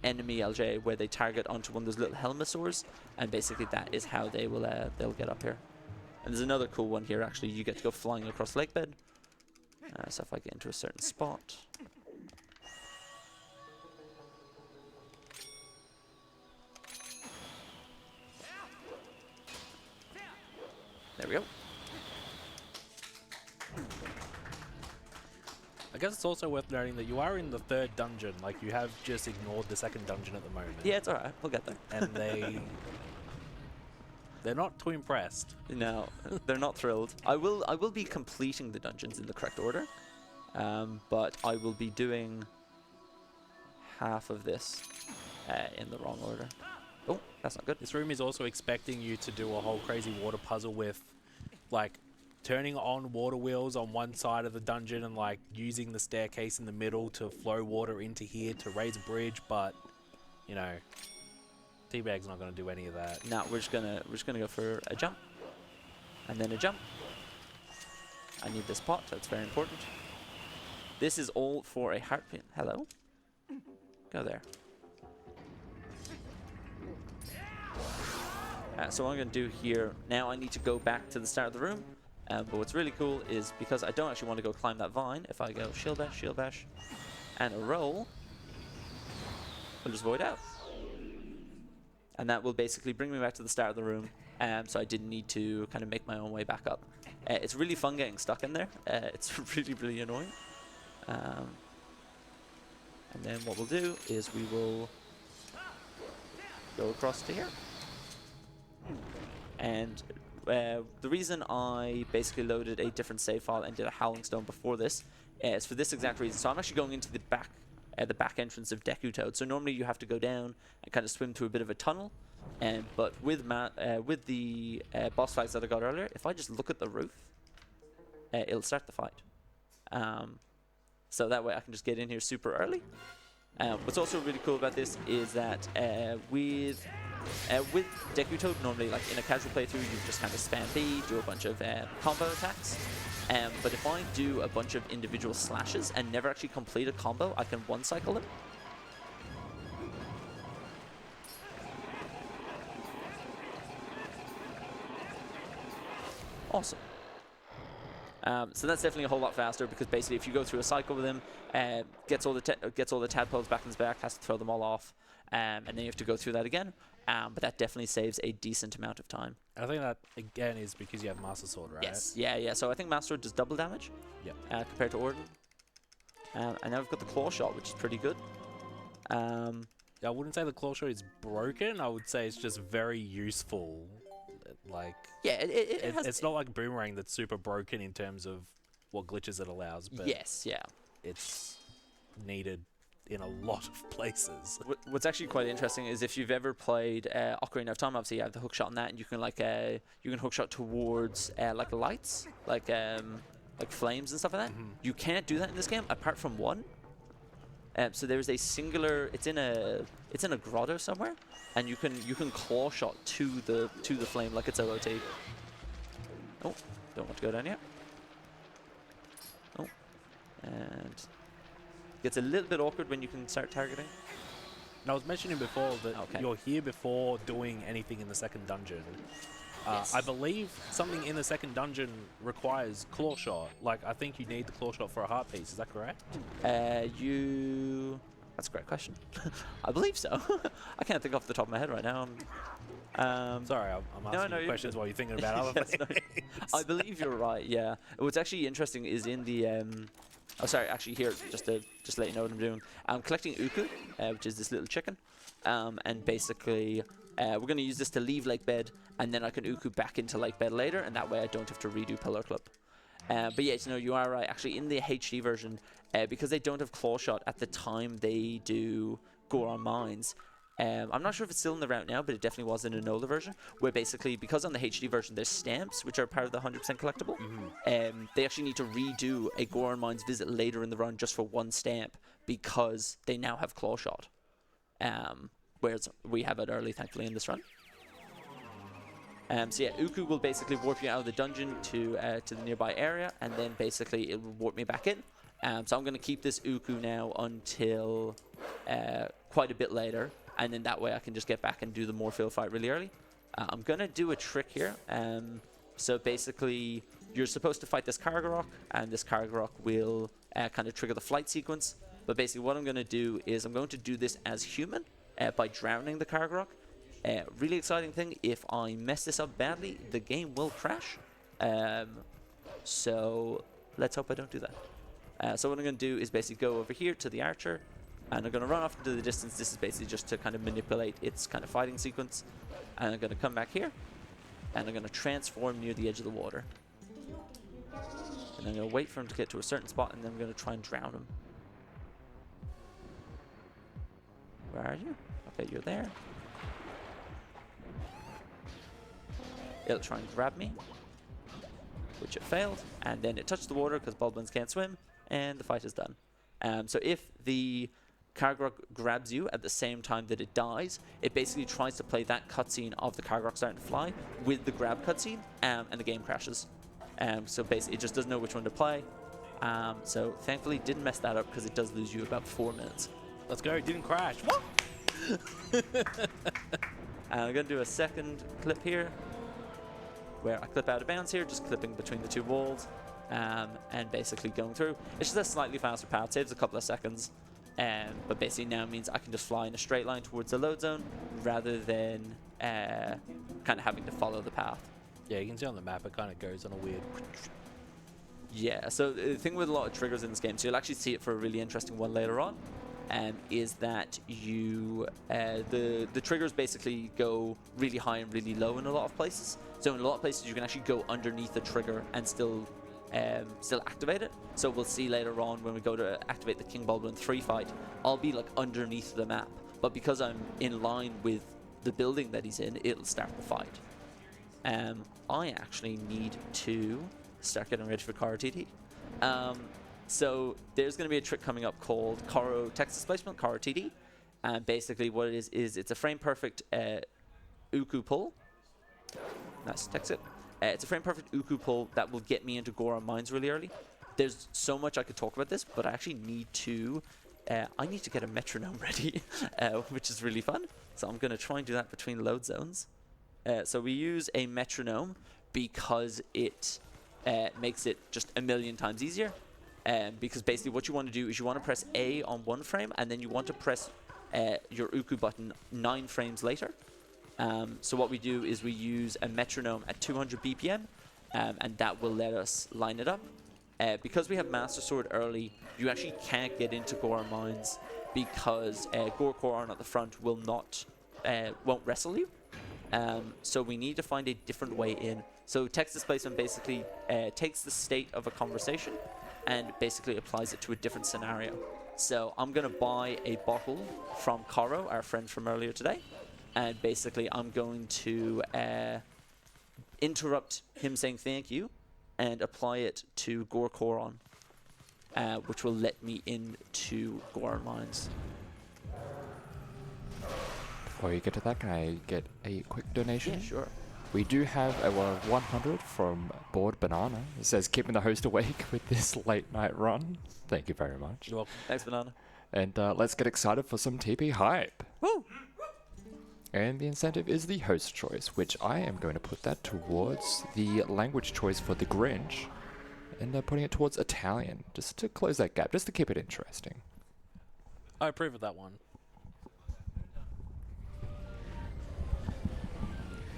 enemy LJ where they target onto one of those little helmosaurs, and basically that is how they will they'll get up here. And there's another cool one here actually. You get to go flying across lake bed. So if I get into a certain spot. There we go. I guess it's also worth noting that you are in the third dungeon. Like, you have just ignored the second dungeon at the moment. Yeah, it's alright. We'll get there. And they're not too impressed. No, they're not thrilled. I will be completing the dungeons in the correct order, but I will be doing half of this in the wrong order. Oh, that's not good. This room is also expecting you to do a whole crazy water puzzle with, like, turning on water wheels on one side of the dungeon and, like, using the staircase in the middle to flow water into here to raise a bridge, but, you know, Teabag's not going to do any of that. No, we're just gonna go for a jump, and then a jump. I need this pot. That's very important. This is all for a heart pin. Hello. Go there. So what I'm going to do here, now I need to go back to the start of the room. But what's really cool is because I don't actually want to go climb that vine, if I go shield bash, and a roll, we'll just void out. And that will basically bring me back to the start of the room, so I didn't need to kind of make my own way back up. It's really fun getting stuck in there. It's really, really annoying. And then what we'll do is we will go across to here. And the reason I basically loaded a different save file and did a Howling Stone before this is for this exact reason. So I'm actually going into the back entrance of Deku Toad. So normally you have to go down and kind of swim through a bit of a tunnel. But with the boss flags that I got earlier, if I just look at the roof, it'll start the fight. So that way I can just get in here super early. What's also really cool about this is that with Deku Toad, normally like in a casual playthrough, you just kind of spam B, do a bunch of combo attacks. But if I do a bunch of individual slashes and never actually complete a combo, I can one-cycle them. Awesome. So that's definitely a whole lot faster because basically if you go through a cycle with him, gets all the tadpoles back in his back, has to throw them all off, and then you have to go through that again. But that definitely saves a decent amount of time. And I think that, again, is because you have Master Sword, right? Yes, yeah. So I think Master Sword does double damage compared to Orden. And now we've got the Claw Shot, which is pretty good. I wouldn't say the Claw Shot is broken. I would say it's just very useful. Like, yeah, it's not like Boomerang that's super broken in terms of what glitches it allows. But yes, yeah. It's needed in a lot of places. What's actually quite interesting is if you've ever played Ocarina of Time, obviously you have the hook shot on that, and you can like hook shot towards like lights, like flames and stuff like that. Mm-hmm. You can't do that in this game apart from one. So there's a singular. It's in a grotto somewhere, and you can claw shot to the flame like it's OOT. Oh, don't want to go down yet. And gets a little bit awkward when you can start targeting. And I was mentioning before that Okay. you're here before doing anything in the second dungeon. Yes. I believe something in the second dungeon requires claw shot. Like, I think you need the claw shot for a heart piece. Is that correct? That's a great question. I believe so. I can't think off the top of my head right now. Sorry, I'm asking no, you you're questions good. while you're thinking about other Yes, no, things. I believe you're right. Yeah. What's actually interesting is in the oh, sorry. Actually, here just to let you know what I'm doing. I'm collecting uku, which is this little chicken, and basically we're going to use this to leave lake bed, and then I can uku back into lake bed later, and that way I don't have to redo pillar club. But yes, no, you are right. Actually, in the HD version, because they don't have claw shot at the time they do Goron Mines. I'm not sure if it's still in the route now, but it definitely was in an older version, where basically, because on the HD version there's stamps, which are part of the 100% collectible, they actually need to redo a Goron Mines visit later in the run just for one stamp, because they now have claw shot. Whereas we have it early, thankfully, in this run. So yeah, Uku will basically warp you out of the dungeon to the nearby area, and then basically it will warp me back in. So I'm going to keep this Uku now until quite a bit later, and then that way I can just get back and do the Morphle fight really early. I'm going to do a trick here. So basically, you're supposed to fight this Kargarok, and this Kargarok will kind of trigger the flight sequence. But basically what I'm going to do is I'm going to do this as human by drowning the Kargarok. Really exciting thing, if I mess this up badly, the game will crash. So let's hope I don't do that. So what I'm going to do is basically go over here to the archer, and I'm going to run off into the distance. This is basically just to kind of manipulate its kind of fighting sequence. And I'm going to come back here, and I'm going to transform near the edge of the water. And I'm going to wait for him to get to a certain spot, and then I'm going to try and drown him. Where are you? Okay, you're there. It'll try and grab me, which it failed, and then it touched the water because Bulblins can't swim, and the fight is done. So if the Kargarok grabs you at the same time that it dies, it basically tries to play that cutscene of the Kargarok starting to fly with the grab cutscene, and the game crashes. So basically it just doesn't know which one to play. So thankfully didn't mess that up because it does lose you about 4 minutes. Let's go. It didn't crash. What? And I'm going to do a second clip here, where I clip out of bounds here, just clipping between the two walls, and basically going through. It's just a slightly faster path, saves a couple of seconds, but basically now means I can just fly in a straight line towards the load zone, rather than kind of having to follow the path. Yeah, you can see on the map it kind of goes on a weird... Yeah, so the thing with a lot of triggers in this game, so you'll actually see it for a really interesting one later on, is that you the triggers basically go really high and really low in a lot of places. So in a lot of places you can actually go underneath the trigger and still activate it. So we'll see later on when we go to activate the King Bulblin 3 fight, I'll be like underneath the map, but because I'm in line with the building that he's in, it'll start the fight. I actually need to start getting ready for Karo TT. So there's going to be a trick coming up called Karo Text Displacement, Karo TD. And basically what it is it's a frame perfect Uku pull. Nice, text it. It's a frame perfect Uku pull that will get me into Goron Mines really early. There's so much I could talk about this, but I actually need to get a metronome ready, which is really fun. So I'm going to try and do that between load zones. So we use a metronome because it makes it just a million times easier. Because basically what you want to do is you want to press A on one frame, and then you want to press your Uku button 9 frames later. So what we do is we use a metronome at 200 BPM, and that will let us line it up. Because we have Master Sword early, you actually can't get into Goron Mines because Gorkoron at the front will not won't wrestle you. So we need to find a different way in. So text displacement basically takes the state of a conversation and basically applies it to a different scenario. So I'm going to buy a bottle from Karo, our friend from earlier today, and basically I'm going to interrupt him saying thank you and apply it to Gorkoron, which will let me into Goron Mines. Before you get to that, can I get a quick donation? Yeah, sure. We do have a 100 from Bored Banana. It says, keeping the host awake with this late night run. Thank you very much. You're welcome. Thanks, Banana. And let's get excited for some TP hype. Woo! And the incentive is the host choice, which I am going to put that towards the language choice for the Grinch. And putting it towards Italian, just to close that gap, just to keep it interesting. I approve of that one.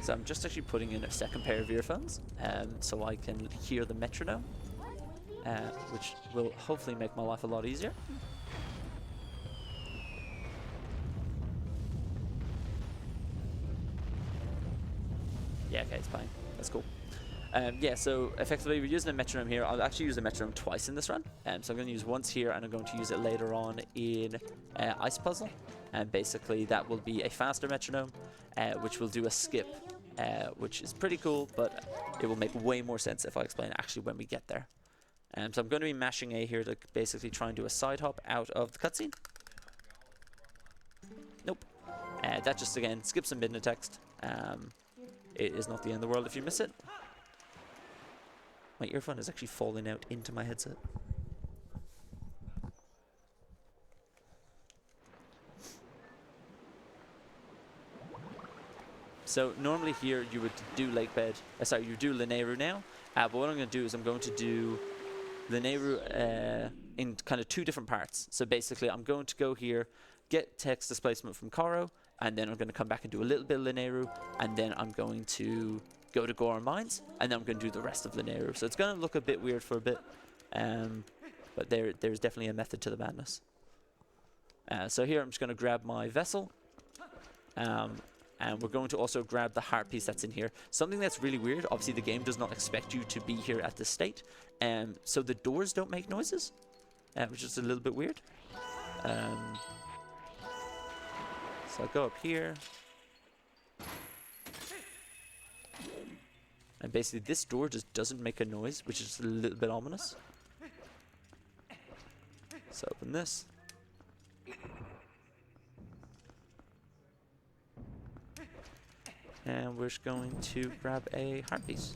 So I'm just actually putting in a second pair of earphones, so I can hear the metronome, which will hopefully make my life a lot easier. Yeah, okay, it's fine. That's cool. Yeah, so effectively we're using a metronome here. I'll actually use the metronome twice in this run. So I'm going to use once here, and I'm going to use it later on in Ice Puzzle. And basically that will be a faster metronome, which will do a skip, which is pretty cool, but it will make way more sense if I explain actually when we get there. So I'm going to be mashing A here to basically try and do a side hop out of the cutscene. Nope. That just, again, skips a midna text. It is not the end of the world if you miss it. My earphone is actually falling out into my headset. So normally here you would do you do Linearu now, but what I'm going to do is I'm going to do Linearu in kind of two different parts. So basically I'm going to go here, get text displacement from Koro, and then I'm going to come back and do a little bit of Linearu, and then I'm going to go to Goron Mines, and then I'm going to do the rest of Linearu. So it's going to look a bit weird for a bit, but there's definitely a method to the madness. So here I'm just going to grab my vessel, and we're going to also grab the heart piece that's in here. Something that's really weird, obviously the game does not expect you to be here at this state, so the doors don't make noises, which is a little bit weird. So I'll go up here. And basically this door just doesn't make a noise, which is a little bit ominous. So open this. And we're just going to grab a heart piece.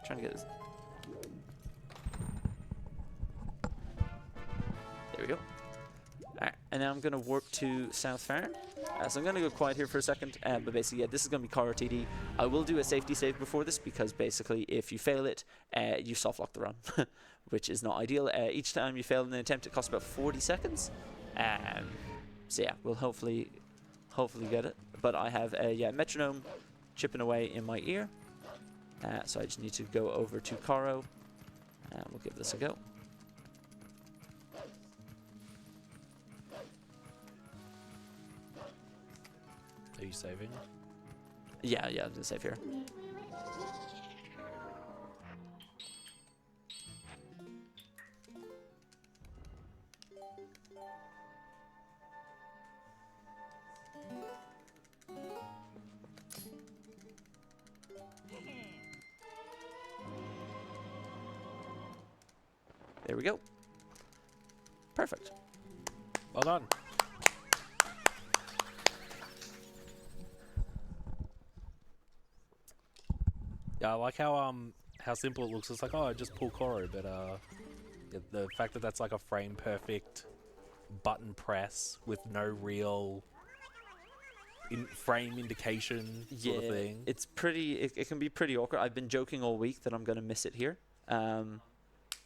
Trying to get this. There we go. Alright, and now I'm going to warp to South Farm. So I'm going to go quiet here for a second, but basically, yeah, this is going to be Koro TD. I will do a safety save before this, because basically, if you fail it, you soft lock the run, which is not ideal. Each time you fail in an attempt, it costs about 40 seconds. So yeah, we'll hopefully get it. But I have a metronome chipping away in my ear. So I just need to go over to Koro, and we'll give this a go. Are you saving? Yeah, I'm going to save here. There we go. Perfect. Well done. Yeah, I like how simple it looks. It's like, oh, just pull Koro, but yeah, the fact that that's like a frame perfect button press with no real frame indication sort of thing. It's pretty. It can be pretty awkward. I've been joking all week that I'm going to miss it here,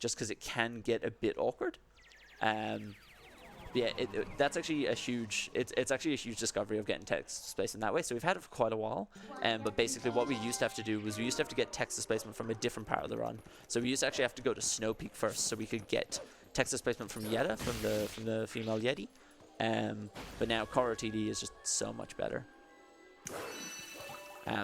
just because it can get a bit awkward. Yeah, that's actually a huge. It's actually a huge discovery of getting text displacement that way. So we've had it for quite a while, but basically what we used to have to do was we used to have to get text displacement from a different part of the run. So we used to actually have to go to Snow Peak first, so we could get text displacement from Yetta, from the female Yeti. But now Koro TD is just so much better.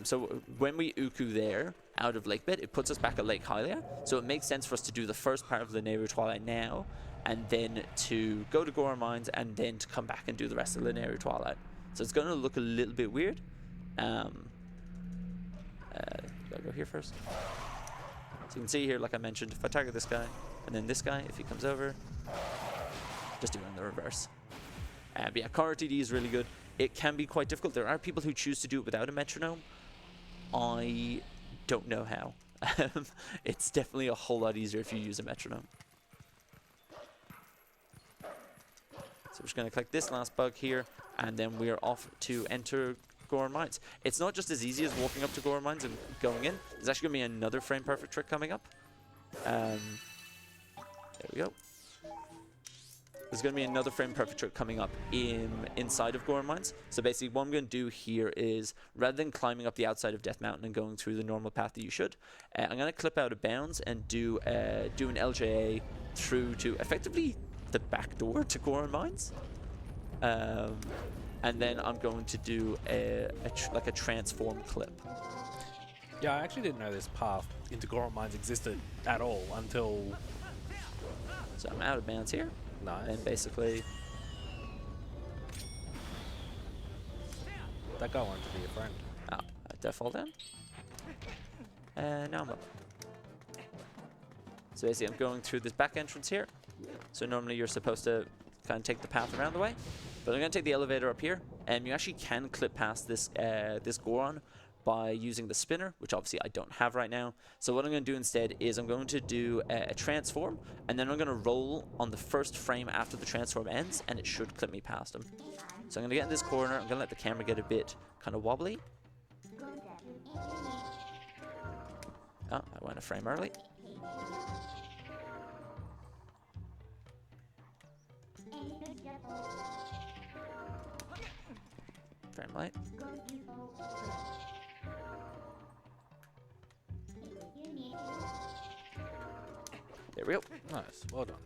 So when we Uku there out of Lake Bed, it puts us back at Lake Hylia. So it makes sense for us to do the first part of the Linearu Twilight now, and then to go to Goron Mines, and then to come back and do the rest of Linearu Twilight. So it's going to look a little bit weird. Gotta go here first. So you can see here, like I mentioned, if I target this guy, and then this guy, if he comes over, just do it in the reverse. But yeah, car RTD is really good. It can be quite difficult. There are people who choose to do it without a metronome. I don't know how. It's definitely a whole lot easier if you use a metronome. So we're just going to click this last bug here, and then we're off to enter Goron Mines. It's not just as easy as walking up to Goron Mines and going in. There's actually going to be another frame perfect trick coming up. There we go. There's going to be another frame perfect trick coming up inside of Goron Mines. So basically what I'm going to do here is, rather than climbing up the outside of Death Mountain and going through the normal path that you should, I'm going to clip out of bounds and do an LJA through to effectively the back door to Goron Mines. And then I'm going to do like a transform clip. Yeah, I actually didn't know this path into Goron Mines existed at all until... So I'm out of bounds here. Nice. And basically... That guy wanted to be your friend. Oh, did I fall down? Now I'm up. So basically I'm going through this back entrance here. So normally you're supposed to kind of take the path around the way. But I'm going to take the elevator up here. And you actually can clip past this this Goron by using the spinner, which obviously I don't have right now. So what I'm going to do instead is I'm going to do a transform, and then I'm going to roll on the first frame after the transform ends, and it should clip me past him. So I'm going to get in this corner. I'm going to let the camera get a bit kind of wobbly. Oh, I went a frame early. Frame light. There we go. Nice, well done.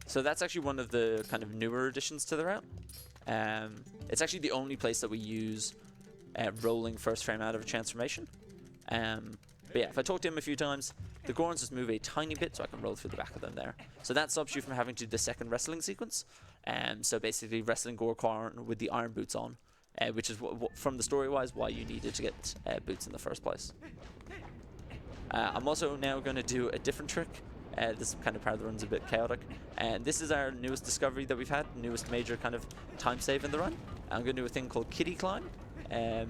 So that's actually one of the kind of newer additions to the route. It's actually the only place that we use rolling first frame out of a transformation. But yeah, if I talk to him a few times, the Gorons just move a tiny bit so I can roll through the back of them there. So that stops you from having to do the second wrestling sequence. So basically wrestling Gorkarn with the iron boots on, which is from the story-wise why you needed to get boots in the first place. I'm also now going to do a different trick. This kind of part of the run's a bit chaotic. And this is our newest discovery that we've had, newest major kind of time save in the run. I'm going to do a thing called Kitty Climb. And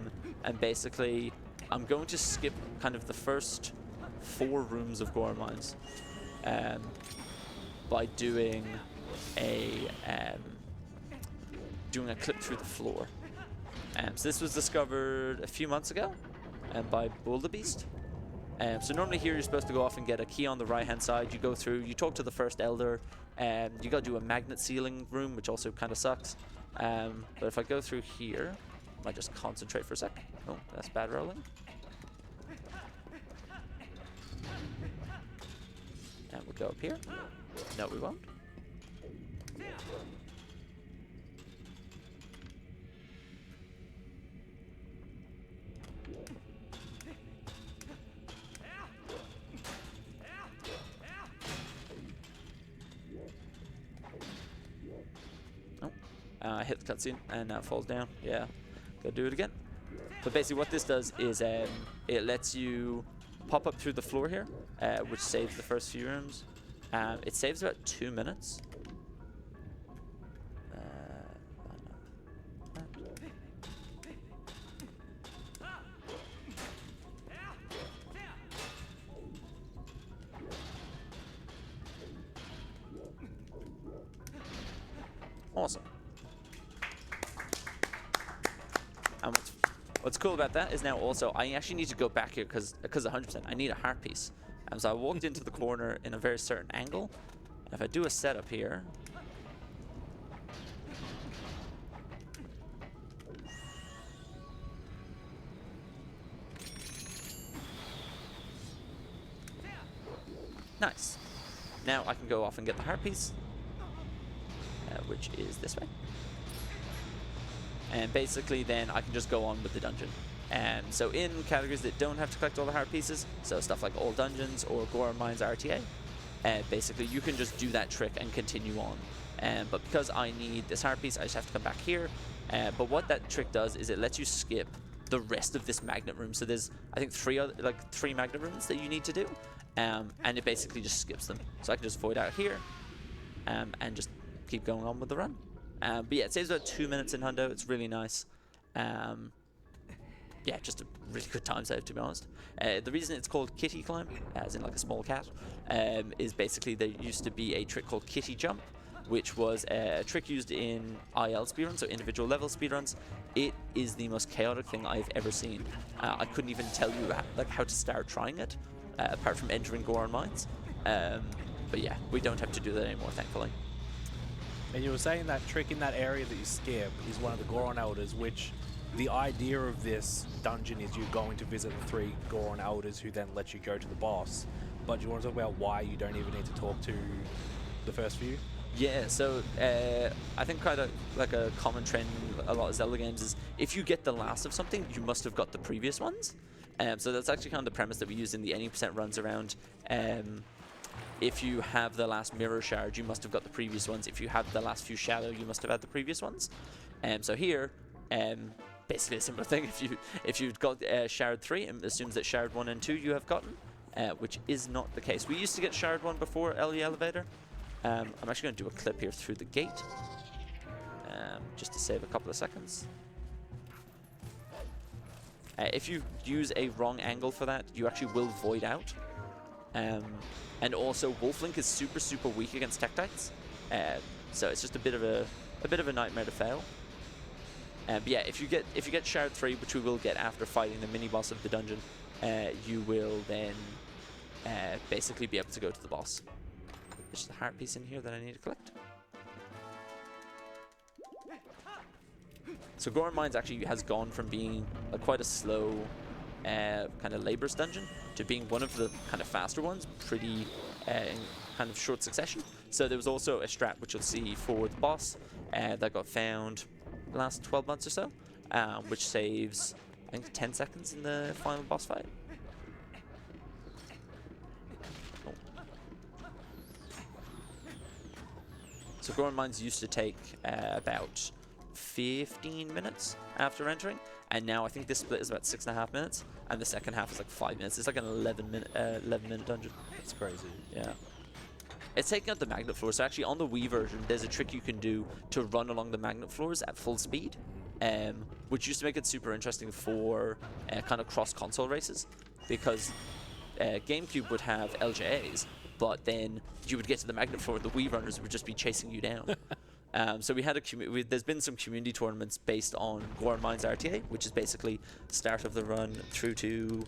basically, I'm going to skip kind of the first 4 rooms of Goron Mines by doing a clip through the floor. So this was discovered a few months ago by Bull the Beast. So normally here you're supposed to go off and get a key on the right hand side. You go through, you talk to the first elder, and you got to do a magnet ceiling room, which also kind of sucks. But if I go through here, I might just concentrate for a sec. Oh, that's bad rolling. And we'll go up here. No, we won't. I hit the cutscene and now it falls down. Yeah, go do it again. But basically what this does is it lets you pop up through the floor here, which saves the first few rooms. It saves about 2 minutes. Awesome. And what's cool about that is now also I actually need to go back here because 100% I need a heart piece. And so I walked into the corner in a very certain angle. And if I do a setup here, nice. Now I can go off and get the heart piece, which is this way. And basically then I can just go on with the dungeon. And so in categories that don't have to collect all the heart pieces, so stuff like all dungeons or Goron Mines RTA, basically you can just do that trick and continue on. But because I need this heart piece, I just have to come back here. But what that trick does is it lets you skip the rest of this magnet room. So there's, I think, 3 magnet rooms that you need to do. And it basically just skips them. So I can just void out here and just keep going on with the run. But yeah, it saves about 2 minutes in Hundo. It's really nice. Yeah, just a really good time save, to be honest. The reason it's called Kitty Climb, as in like a small cat, is basically there used to be a trick called Kitty Jump, which was a trick used in IL speedruns, so individual level speedruns. It is the most chaotic thing I've ever seen. I couldn't even tell you how to start trying it, apart from entering Goron Mines. But yeah, we don't have to do that anymore, thankfully. And you were saying that trick in that area that you skip is one of the Goron Elders, which the idea of this dungeon is you're going to visit the 3 Goron Elders who then let you go to the boss. But do you want to talk about why you don't even need to talk to the first few? Yeah, so I think kind of like a common trend in a lot of Zelda games is if you get the last of something, you must have got the previous ones. So that's actually kind of the premise that we use in the any % runs around. If you have the last mirror shard, you must have got the previous ones. If you have the last few shadow, you must have had the previous ones. So here, basically a similar thing. If you've got shard 3, it assumes that shard 1 and 2 you have gotten, which is not the case. We used to get shard 1 before the elevator. I'm actually going to do a clip here through the gate, just to save a couple of seconds. If you use a wrong angle for that, you actually will void out. And also, Wolflink is super weak against Tektites, so it's just a bit of a nightmare to fail. But yeah, if you get Shard 3, which we will get after fighting the mini boss of the dungeon, you will then basically be able to go to the boss. There's just a heart piece in here that I need to collect. So Goron Mines actually has gone from being quite a slow kind of laborious dungeon to being one of the kind of faster ones, pretty in kind of short succession. So there was also a strat which you'll see for the boss that got found the last 12 months or so, which saves I think 10 seconds in the final boss fight. Oh. So Goron Mines used to take about 15 minutes after entering, and now I think this split is about 6.5 minutes, and the second half is like 5 minutes. It's like an 11-minute dungeon. That's crazy. Yeah. It's taking out the magnet floor. So actually on the Wii version, there's a trick you can do to run along the magnet floors at full speed, which used to make it super interesting for kind of cross-console races, because GameCube would have LJAs, but then you would get to the magnet floor and the Wii runners would just be chasing you down. So we had there's been some community tournaments based on Goron Mines RTA, which is basically the start of the run through to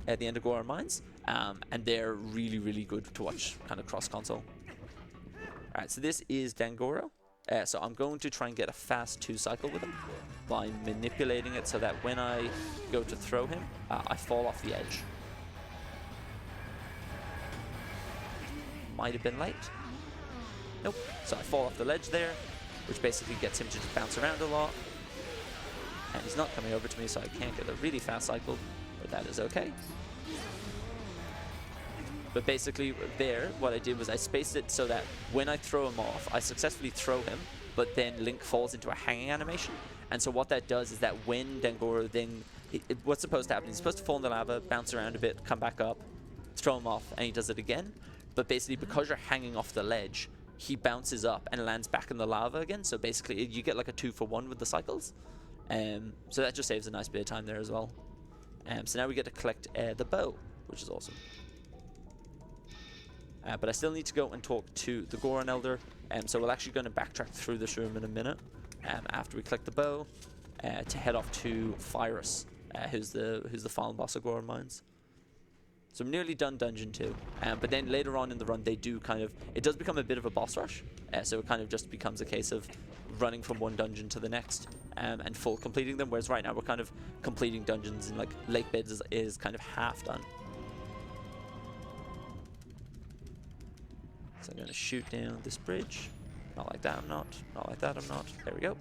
the end of Goron Mines, and they're really good to watch, kind of cross-console. Alright, so this is Dangoro. So I'm going to try and get a fast 2-cycle with him by manipulating it so that when I go to throw him, I fall off the edge. Might have been late. Nope. So I fall off the ledge there, which basically gets him to just bounce around a lot. And he's not coming over to me, so I can't get a really fast cycle, but that is okay. But basically there, what I did was I spaced it so that when I throw him off, I successfully throw him, but then Link falls into a hanging animation. And so what that does is that when Dangoro then, what's supposed to happen? He's supposed to fall in the lava, bounce around a bit, come back up, throw him off, and he does it again. But basically, because you're hanging off the ledge, he bounces up and lands back in the lava again. So basically, you get like a 2-for-1 with the cycles. So that just saves a nice bit of time there as well. So now we get to collect the bow, which is awesome. But I still need to go and talk to the Goron Elder. So we're actually going to backtrack through this room in a minute after we collect the bow to head off to Phyrus, who's the final boss of Goron Mines. So I'm nearly done Dungeon 2, but then later on in the run they do kind of, it does become a bit of a boss rush, so it kind of just becomes a case of running from one dungeon to the next and full completing them, whereas right now we're kind of completing dungeons and like Lake Beds is kind of half done. So I'm going to shoot down this bridge, not like that I'm not like that I'm not, there we go.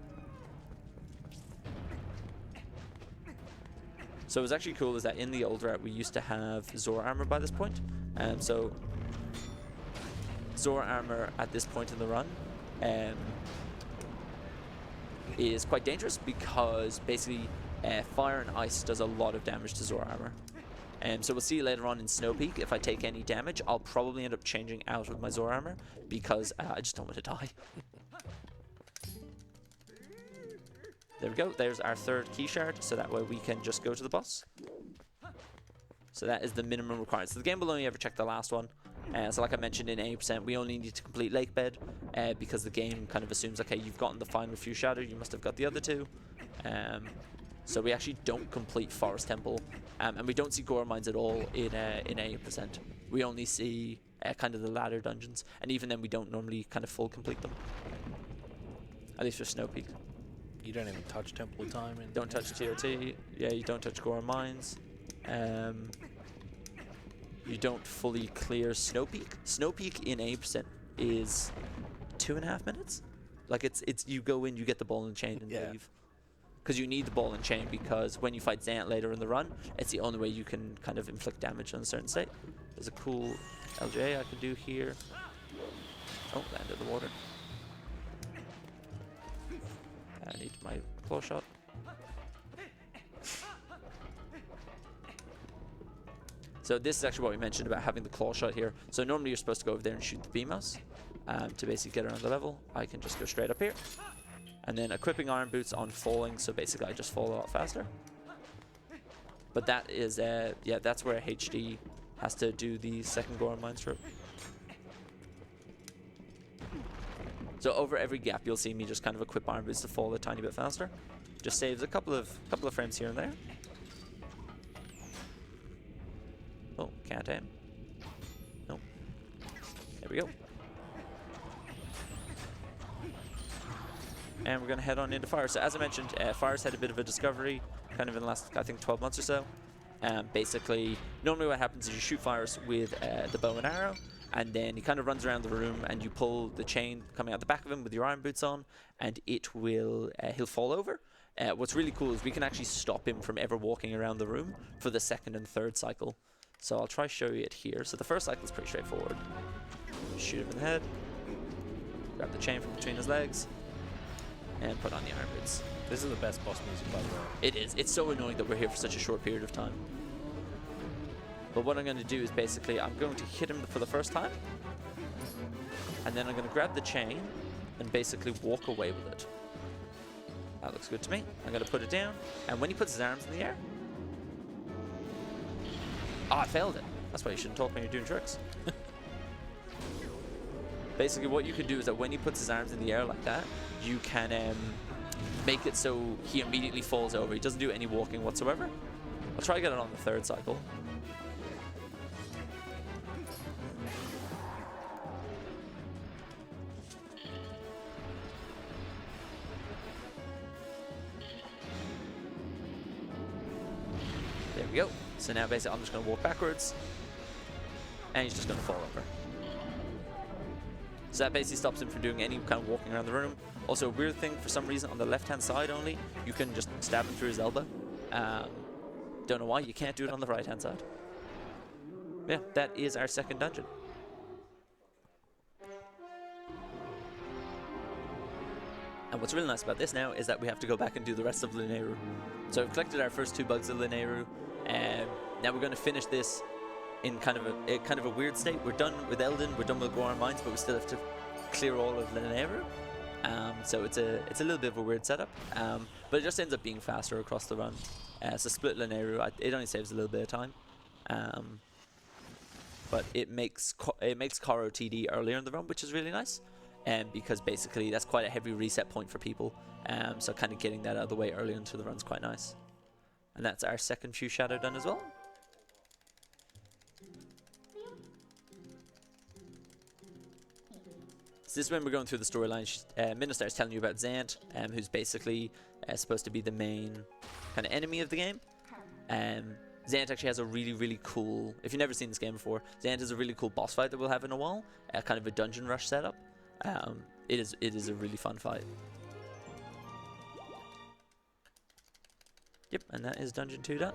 So what's actually cool is that in the old route we used to have Zora armor by this point. So Zora armor at this point in the run is quite dangerous because basically fire and ice does a lot of damage to Zora armor. So we'll see later on in Snow Peak, if I take any damage, I'll probably end up changing out of my Zora armor because I just don't want to die. There we go. There's our third key shard, so that way we can just go to the boss. So that is the minimum requirement. So the game will only ever check the last one. So like I mentioned in 80%, we only need to complete Lake Bed because the game kind of assumes, okay, you've gotten the final few shadow, you must have got the other two. So we actually don't complete Forest Temple, and we don't see Gore Mines at all in 80%. We only see kind of the ladder dungeons, and even then we don't normally kind of full complete them. At least for Snow Peak. You don't even touch Temple of Time. Don't touch TOT. Yeah, you don't touch Gore Mines. You don't fully clear Snow Peak. Snow Peak in 80% is 2.5 minutes. Like it's you go in, you get the ball and chain, and leave. Because you need the ball and chain, because when you fight Zant later in the run, it's the only way you can kind of inflict damage on a certain state. There's a cool LJ I can do here. Oh, landed the water. I need my claw shot. So this is actually what we mentioned about having the claw shot here. So normally you're supposed to go over there and shoot the beam mouse to basically get around the level. I can just go straight up here. And then equipping iron boots on falling, so basically I just fall a lot faster. But that is, yeah, that's where HD has to do the second Goron Mine strip. So over every gap you'll see me just kind of equip iron boots to fall a tiny bit faster. Just saves a couple of frames here and there. Oh, can't aim. Nope. There we go. And we're going to head on into Fire. So as I mentioned, Fire's had a bit of a discovery kind of in the last, I think, 12 months or so. Basically, normally what happens is you shoot Fires with the bow and arrow, and then he kind of runs around the room and you pull the chain coming out the back of him with your iron boots on, and it will, he'll fall over. What's really cool is we can actually stop him from ever walking around the room for the second and third cycle. So I'll try show you it here. So the first cycle is pretty straightforward. Shoot him in the head, grab the chain from between his legs, and put on the iron boots. This is the best boss music, by the way. It is. It's so annoying that we're here for such a short period of time. But what I'm going to do is basically I'm going to hit him for the first time, and then I'm going to grab the chain and basically walk away with it. That looks good to me. I'm going to put it down, and when he puts his arms in the air... Oh, I failed it. That's why you shouldn't talk when you're doing tricks. Basically, what you could do is that when he puts his arms in the air like that, you can make it so he immediately falls over. He doesn't do any walking whatsoever. I'll try to get it on the third cycle. There we go. So now basically I'm just going to walk backwards, and he's just going to fall over. So that basically stops him from doing any kind of walking around the room. Also, a weird thing, for some reason, on the left-hand side only, you can just stab him through his elbow. Don't know why, you can't do it on the right-hand side. Yeah, that is our second dungeon. And what's really nice about this now is that we have to go back and do the rest of Lineru. So we've collected our first 2 bugs of Lineru, and now we're going to finish this in kind of a weird state. We're done with Eldin, we're done with Goron Mines, but we still have to clear all of Lineru. So it's a little bit of a weird setup, but it just ends up being faster across the run. So split Lineru, it only saves a little bit of time, but it makes Karo TD earlier in the run, which is really nice, because basically that's quite a heavy reset point for people. So kind of getting that out of the way early into the run's quite nice. And that's our second few shadow done as well. So this is when we're going through the storyline. Minister is telling you about Zant, who's basically supposed to be the main kind of enemy of the game. Zant actually has a really, really cool, if you've never seen this game before, Zant is a really cool boss fight that we'll have in a while, kind of a dungeon rush setup. It is a really fun fight. Yep, and that is Dungeon 2 done.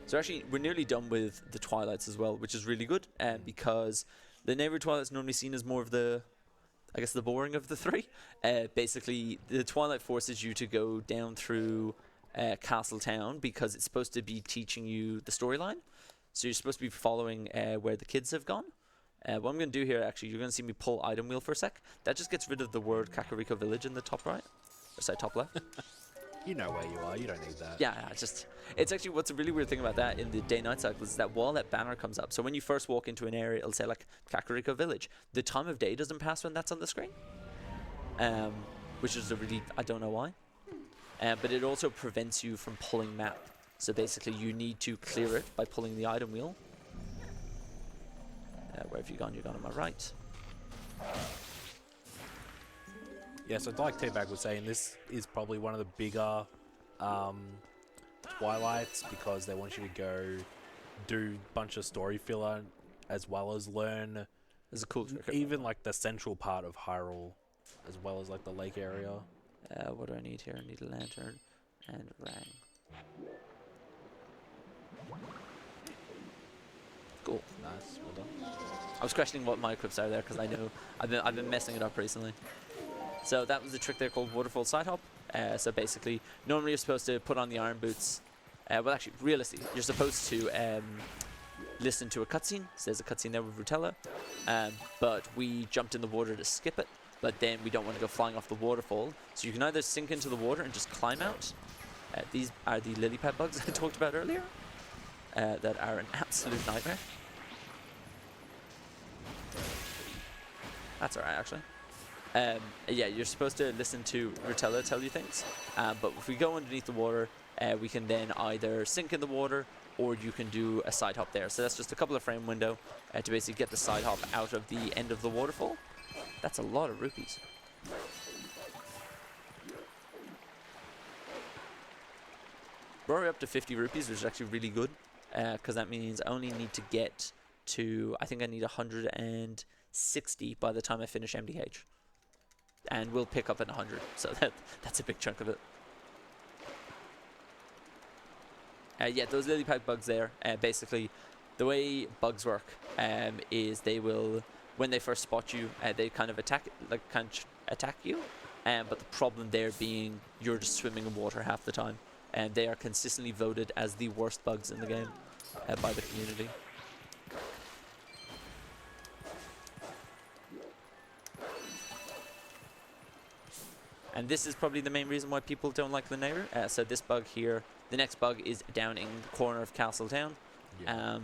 So actually, we're nearly done with the Twilights as well, which is really good, because the Neighbor Twilight is normally seen as more of the, I guess, the boring of the 3. Basically, the Twilight forces you to go down through Castle Town because it's supposed to be teaching you the storyline. So you're supposed to be following where the kids have gone. What I'm going to do here, actually, you're going to see me pull item wheel for a sec. That just gets rid of the word Kakariko Village in the top right. Or sorry, top left. You know where you are. You don't need that. Yeah, it's actually what's a really weird thing about that in the day-night cycle is that while that banner comes up, so when you first walk into an area, it'll say like Kakariko Village. The time of day doesn't pass when that's on the screen, which is a really, I don't know why. But it also prevents you from pulling map. So basically, you need to clear it by pulling the item wheel. Where have you gone? You've gone on my right. Yeah, so like T-Bag was saying, this is probably one of the bigger Twilights because they want you to go do a bunch of story filler as well as learn There's a cool trick. even like the central part of Hyrule as well as like the lake area. What do I need here? I need a lantern and rang. Cool. Nice, well done. I was questioning what my equips are there because I know I've been messing it up recently. So that was the trick there called waterfall side hop. So basically, normally you're supposed to put on the iron boots. Well, actually, realistically, you're supposed to listen to a cutscene. So there's a cutscene there with Rutella, but we jumped in the water to skip it. But then we don't want to go flying off the waterfall. So you can either sink into the water and just climb out. These are the lily pad bugs I talked about earlier. That are an absolute nightmare. That's alright, actually. Yeah, you're supposed to listen to Rutella tell you things. But if we go underneath the water, we can then either sink in the water or you can do a side hop there. So that's just a couple of frame window to basically get the side hop out of the end of the waterfall. That's a lot of rupees. We're already up to 50 rupees, which is actually really good. Because that means I only need to get to, I think I need 160 by the time I finish MDH. And we'll pick up at 100, so that's a big chunk of it. Yeah, those lily pad bugs there, basically, the way bugs work is they will, when they first spot you, they kind of attack you. But the problem there being you're just swimming in water half the time. And they are consistently voted as the worst bugs in the game by the community. And this is probably the main reason why people don't like Linear. So this bug here, the next bug is down in the corner of Castle Town. Yeah.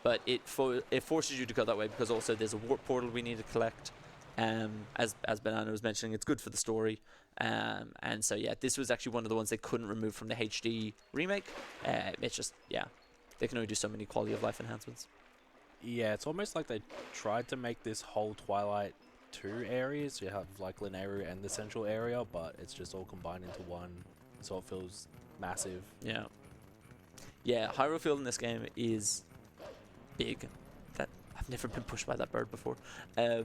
But it forces you to go that way because also there's a warp portal we need to collect. As Banana was mentioning, it's good for the story. And so yeah, this was actually one of the ones they couldn't remove from the HD remake. It's just, yeah, they can only do so many quality of life enhancements. Yeah, it's almost like they tried to make this whole Twilight 2 areas. You have like Linearu and the central area, but it's just all combined into one, so it feels massive. Yeah. Yeah, Hyrule Field in this game is big. That I've never been pushed by that bird before. Yeah,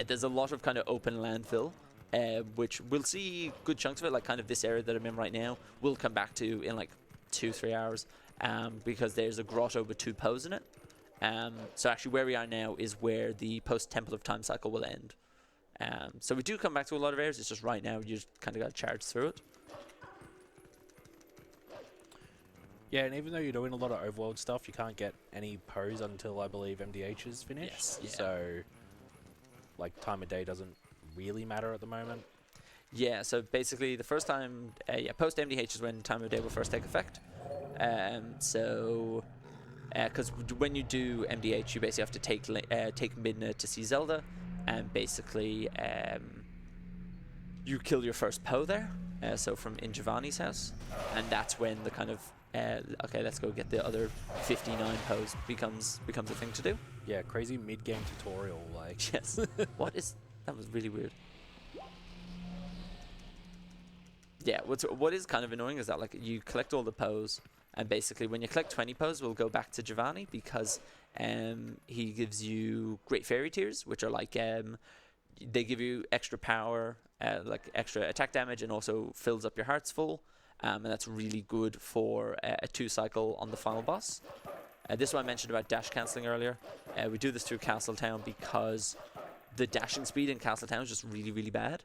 there's a lot of kind of open landfill. Which we'll see good chunks of it, like kind of this area that I'm in right now, we'll come back to in like 2-3 hours, because there's a grotto with 2 poes in it. So actually where we are now is where the post-Temple of Time cycle will end. So we do come back to a lot of areas, it's just right now you just kind of got to charge through it. Yeah, and even though you're doing a lot of overworld stuff, you can't get any pose until I believe MDH is finished. Yes, yeah. So like time of day doesn't really matter at the moment. Yeah, so basically the first time, post MDH is when time of day will first take effect. Because when you do MDH, you basically have to take Midna to see Zelda, and basically you kill your first Poe there. So from in Giovanni's house, and that's when the kind of okay, let's go get the other 59 Poes becomes a thing to do. Yeah, crazy mid-game tutorial like. Yes. That was really weird. Yeah, what is kind of annoying is that like you collect all the Poes, and basically when you collect 20 Poes, we'll go back to Giovanni because he gives you Great Fairy Tears, which are like they give you extra power, like extra attack damage, and also fills up your hearts full, and that's really good for a 2 cycle on the final boss. This is what I mentioned about dash cancelling earlier. We do this through Castle Town because the dashing speed in Castle Town is just really, really bad.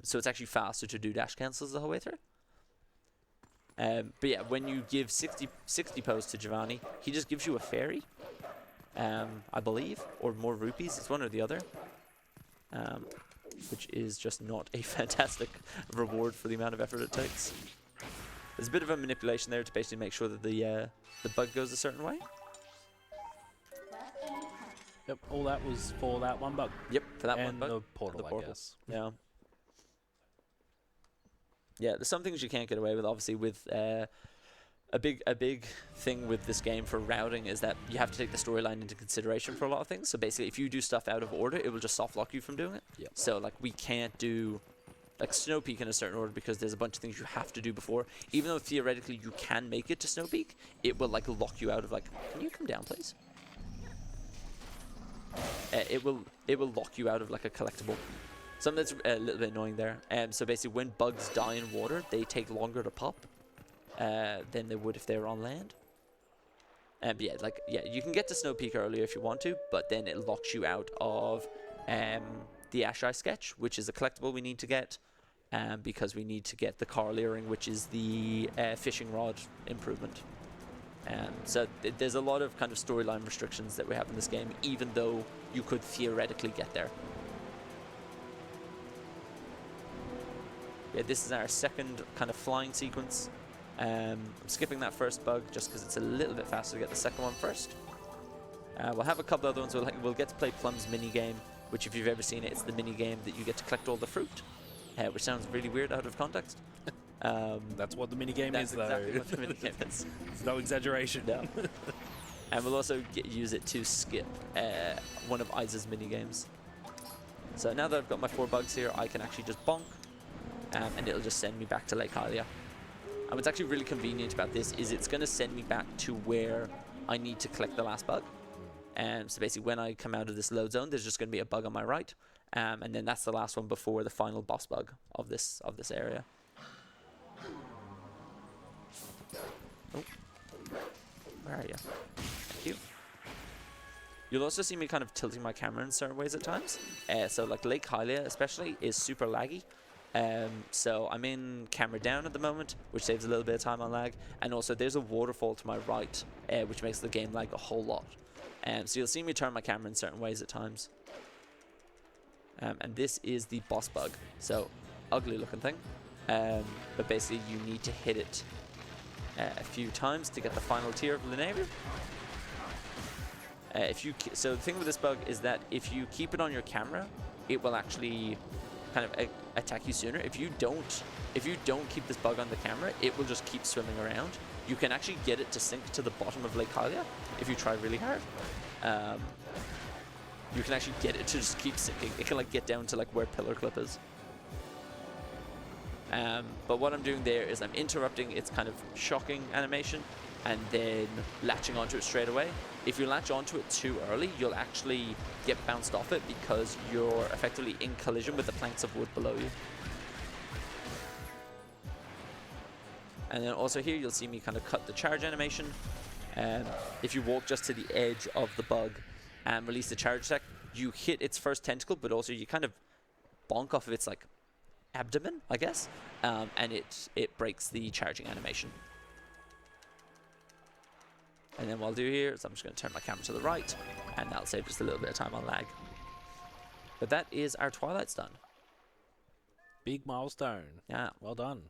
So it's actually faster to do dash cancels the whole way through. But yeah, when you give 60 Poes to Giovanni, he just gives you a fairy. I believe, or more rupees. It's one or the other, which is just not a fantastic reward for the amount of effort it takes. There's a bit of a manipulation there to basically make sure that the bug goes a certain way. Yep, all that was for that one bug. Yep, for that one And bug. the portal, the portal. I guess. Yeah. Yeah, there's some things you can't get away with, obviously, with a big thing with this game for routing is that you have to take the storyline into consideration for a lot of things. So basically, if you do stuff out of order, it will just soft lock you from doing it. Yep. So like we can't do like Snow Peak in a certain order because there's a bunch of things you have to do before. Even though theoretically you can make it to Snow Peak, it will like lock you out of like, can you come down, please? It will lock you out of like a collectible. Something that's a little bit annoying there. So basically, when bugs die in water, they take longer to pop than they would if they were on land. But yeah, you can get to Snow Peak earlier if you want to, but then it locks you out of the Ash Eye Sketch, which is a collectible we need to get, because we need to get the Coral Earring, which is the fishing rod improvement. So there's a lot of kind of storyline restrictions that we have in this game, even though you could theoretically get there. Yeah, this is our second kind of flying sequence. I'm skipping that first bug just because it's a little bit faster to get the second one first. We'll have a couple other ones. We'll get to play Plum's mini game, which if you've ever seen it, it's the mini game that you get to collect all the fruit, which sounds really weird out of context. That's what the minigame is, That's exactly though. what the minigame is. It's no exaggeration. No. And we'll also use it to skip one of Isa's minigames. So now that I've got my 4 bugs here, I can actually just bonk, and it'll just send me back to Lake Hylia. And what's actually really convenient about this is it's going to send me back to where I need to collect the last bug. So basically, when I come out of this load zone, there's just going to be a bug on my right, and then that's the last one before the final boss bug of this area. Oh, where are you? Thank you. You'll also see me kind of tilting my camera in certain ways at times. So like Lake Hylia especially is super laggy. So I'm in camera down at the moment, which saves a little bit of time on lag. And also there's a waterfall to my right, which makes the game lag a whole lot. So you'll see me turn my camera in certain ways at times. And this is the boss bug. So ugly looking thing. But basically you need to hit it a few times to get the final tier of Lunaria. So the thing with this bug is that if you keep it on your camera, it will actually kind of attack you sooner. If you don't keep this bug on the camera, it will just keep swimming around. You can actually get it to sink to the bottom of Lake Hylia if you try really hard. You can actually get it to just keep sinking. It can like get down to like where Pillar Clip is. But what I'm doing there is I'm interrupting its kind of shocking animation and then latching onto it straight away. If you latch onto it too early, you'll actually get bounced off it because you're effectively in collision with the planks of wood below you. And then also here, you'll see me kind of cut the charge animation. If you walk just to the edge of the bug and release the charge attack, you hit its first tentacle, but also you kind of bonk off of its like abdomen, I guess, and it breaks the charging animation. And then what I'll do here is I'm just going to turn my camera to the right, and that'll save just a little bit of time on lag. But that is our Twilight's done. Big milestone. Yeah. Well done.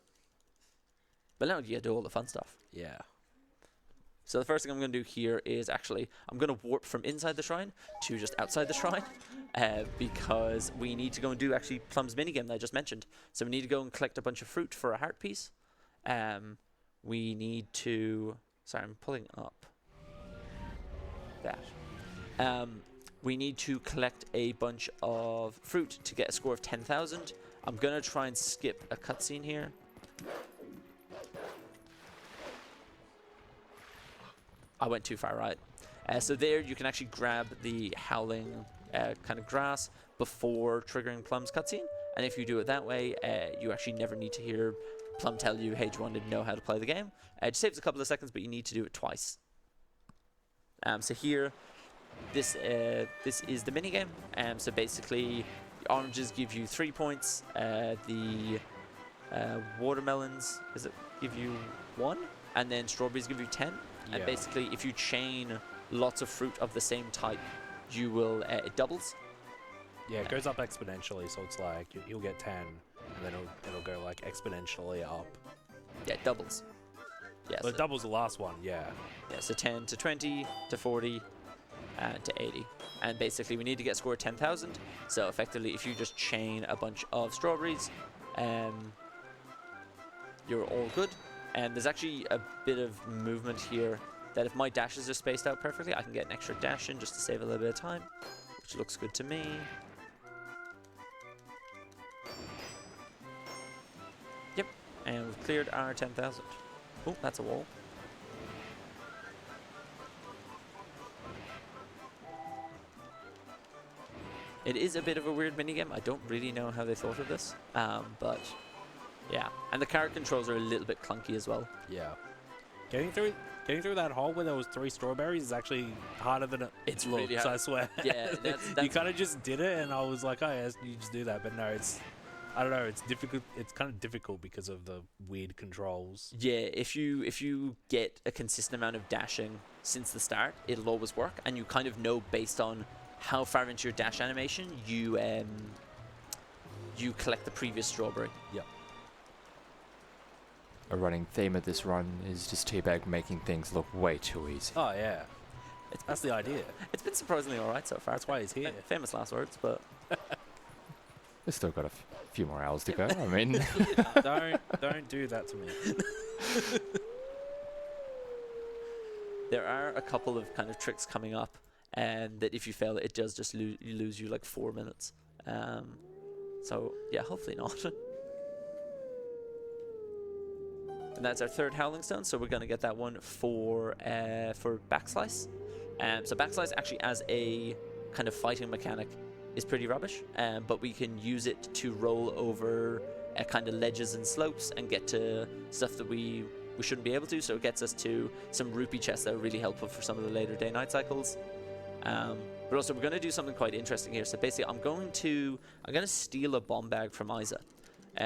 But now you do all the fun stuff. Yeah. So the first thing I'm going to do here is actually, I'm going to warp from inside the shrine to just outside the shrine, because we need to go and do actually Plum's minigame that I just mentioned. So we need to go and collect a bunch of fruit for a heart piece. We need to... Sorry, I'm pulling up that. We need to collect a bunch of fruit to get a score of 10,000. I'm going to try and skip a cutscene here. I went too far right. So there you can actually grab the howling kind of grass before triggering Plum's cutscene. And if you do it that way, you actually never need to hear Plum tell you, hey, do you want to know how to play the game? It just saves a couple of seconds, but you need to do it twice. So here, this is the minigame. So basically, the oranges give you 3 points. The watermelons, give you 1? And then strawberries give you 10. Yeah. And basically, if you chain lots of fruit of the same type, you will it doubles. Yeah, it goes up exponentially, so it's like you'll get 10, and then it'll go like exponentially up. Yeah, it doubles. Yeah, Well, so, it doubles the last one, yeah. yeah, so 10 to 20 to 40 to 80. And basically we need to get a score of 10,000. So effectively, if you just chain a bunch of strawberries, you're all good. And there's actually a bit of movement here that if my dashes are spaced out perfectly, I can get an extra dash in just to save a little bit of time, which looks good to me. Yep, and we've cleared our 10,000. Oh, that's a wall. It is a bit of a weird minigame. I don't really know how they thought of this, but yeah. And the carrot controls are a little bit clunky as well. Yeah. Getting through that hole where there was 3 strawberries is actually harder than it looks, really hard. I swear. Yeah, that's you kind of just did it, and I was like, oh, yeah, you just do that. But no, I don't know, it's difficult. It's kind of difficult because of the weird controls. Yeah, if you get a consistent amount of dashing since the start, it'll always work, and you kind of know based on how far into your dash animation you collect the previous strawberry. Yep. A running theme of this run is just Teabag making things look way too easy. Oh yeah, that's the idea. It's been surprisingly alright so far. That's why he's here. Famous last words, but We've still got a few more hours to go. I mean, don't do that to me. there are a couple of kind of tricks coming up, and that if you fail it does just lose you like 4 minutes. So yeah, hopefully not. And that's our third Howling Stone, so we're going to get that one for Backslice. So Backslice actually as a kind of fighting mechanic is pretty rubbish, but we can use it to roll over kind of ledges and slopes and get to stuff that we shouldn't be able to, so it gets us to some rupee chests that are really helpful for some of the later day-night cycles. But also we're going to do something quite interesting here. So basically I'm going to steal a bomb bag from Isa.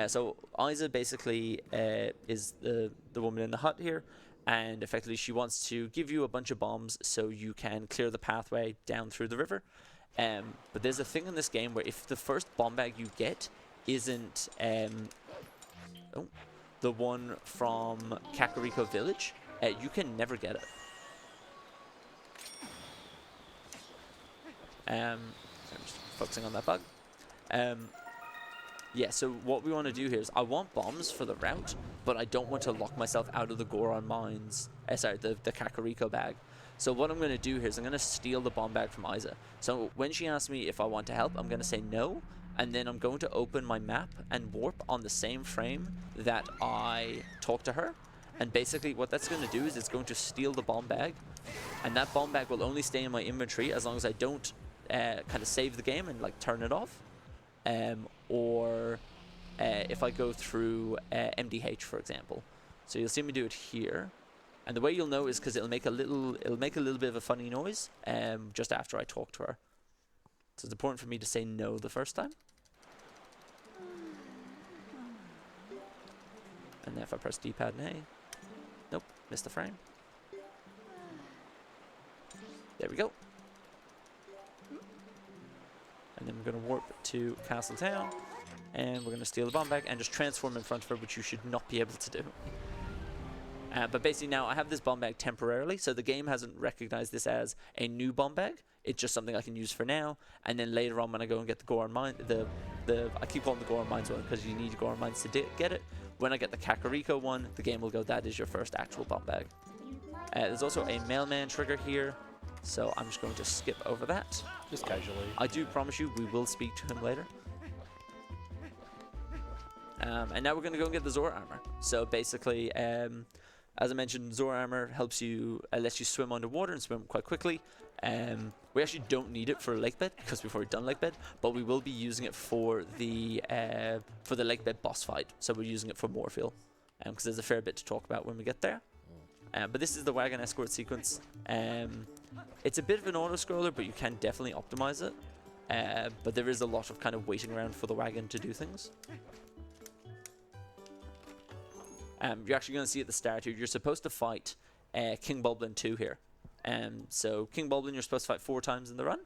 So Isa basically is the woman in the hut here, and effectively she wants to give you a bunch of bombs so you can clear the pathway down through the river. But there's a thing in this game where if the first bomb bag you get isn't the one from Kakariko Village, you can never get it. So I'm just focusing on that bug. Yeah, so what we want to do here is I want bombs for the route, but I don't want to lock myself out of the Goron mines. The Kakariko bag. So what I'm going to do here is I'm going to steal the bomb bag from Isa. So when she asks me if I want to help, I'm going to say no, and then I'm going to open my map and warp on the same frame that I talk to her. And basically what that's going to do is it's going to steal the bomb bag, and that bomb bag will only stay in my inventory as long as I don't kind of save the game and like turn it off. Or if I go through MDH, for example. So you'll see me do it here, and the way you'll know is because it'll make a little bit of a funny noise just after I talk to her. So it's important for me to say no the first time. And then if I press D-pad and A, nope, missed the frame. There we go. And then we're going to warp to Castle Town, and we're going to steal the bomb bag and just transform in front of her, which you should not be able to do. But basically now I have this bomb bag temporarily, so the game hasn't recognized this as a new bomb bag. It's just something I can use for now, and then later on when I go and get the Goron mine, I keep calling the Goron mines one because you need Goron mines to get it. When I get the Kakariko one, the game will go, that is your first actual bomb bag. There's also a mailman trigger here, so I'm just going to skip over that. Just casually. I do promise you we will speak to him later. And now we're going to go and get the Zora armor. So basically, as I mentioned, Zora armor helps you, lets you swim underwater and swim quite quickly. We actually don't need it for lake bed because we've already done lake bed, but we will be using it for the lake bed boss fight. So we're using it for Morphle, because there's a fair bit to talk about when we get there. But this is the wagon escort sequence. It's a bit of an auto-scroller, but you can definitely optimize it. But there is a lot of kind of waiting around for the wagon to do things. You're actually going to see at the start here, you're supposed to fight King Bulblin 2 here. So King Bulblin, you're supposed to fight 4 times in the run.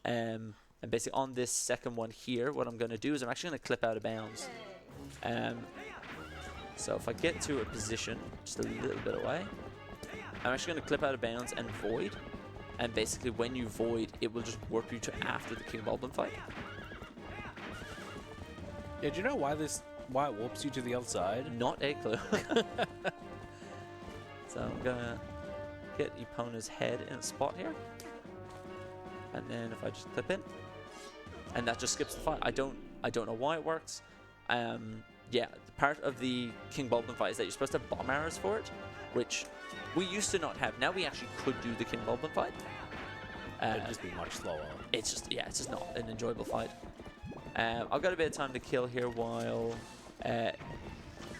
And basically on this second one here, what I'm going to do is I'm actually going to clip out of bounds. So if I get to a position just a little bit away, I'm actually going to clip out of bounds and void. And basically when you void, it will just warp you to after the King Bulblin fight. Yeah, do you know why it warps you to the other side? Not a clue. So I'm going to get Epona's head in a spot here. And then if I just clip in, and that just skips the fight. I don't know why it works. Yeah, part of the King Bulblin fight is that you're supposed to have bomb arrows for it, which we used to not have. Now we actually could do the King Bulblin fight. It'd just be much slower. It's just not an enjoyable fight. I've got a bit of time to kill here while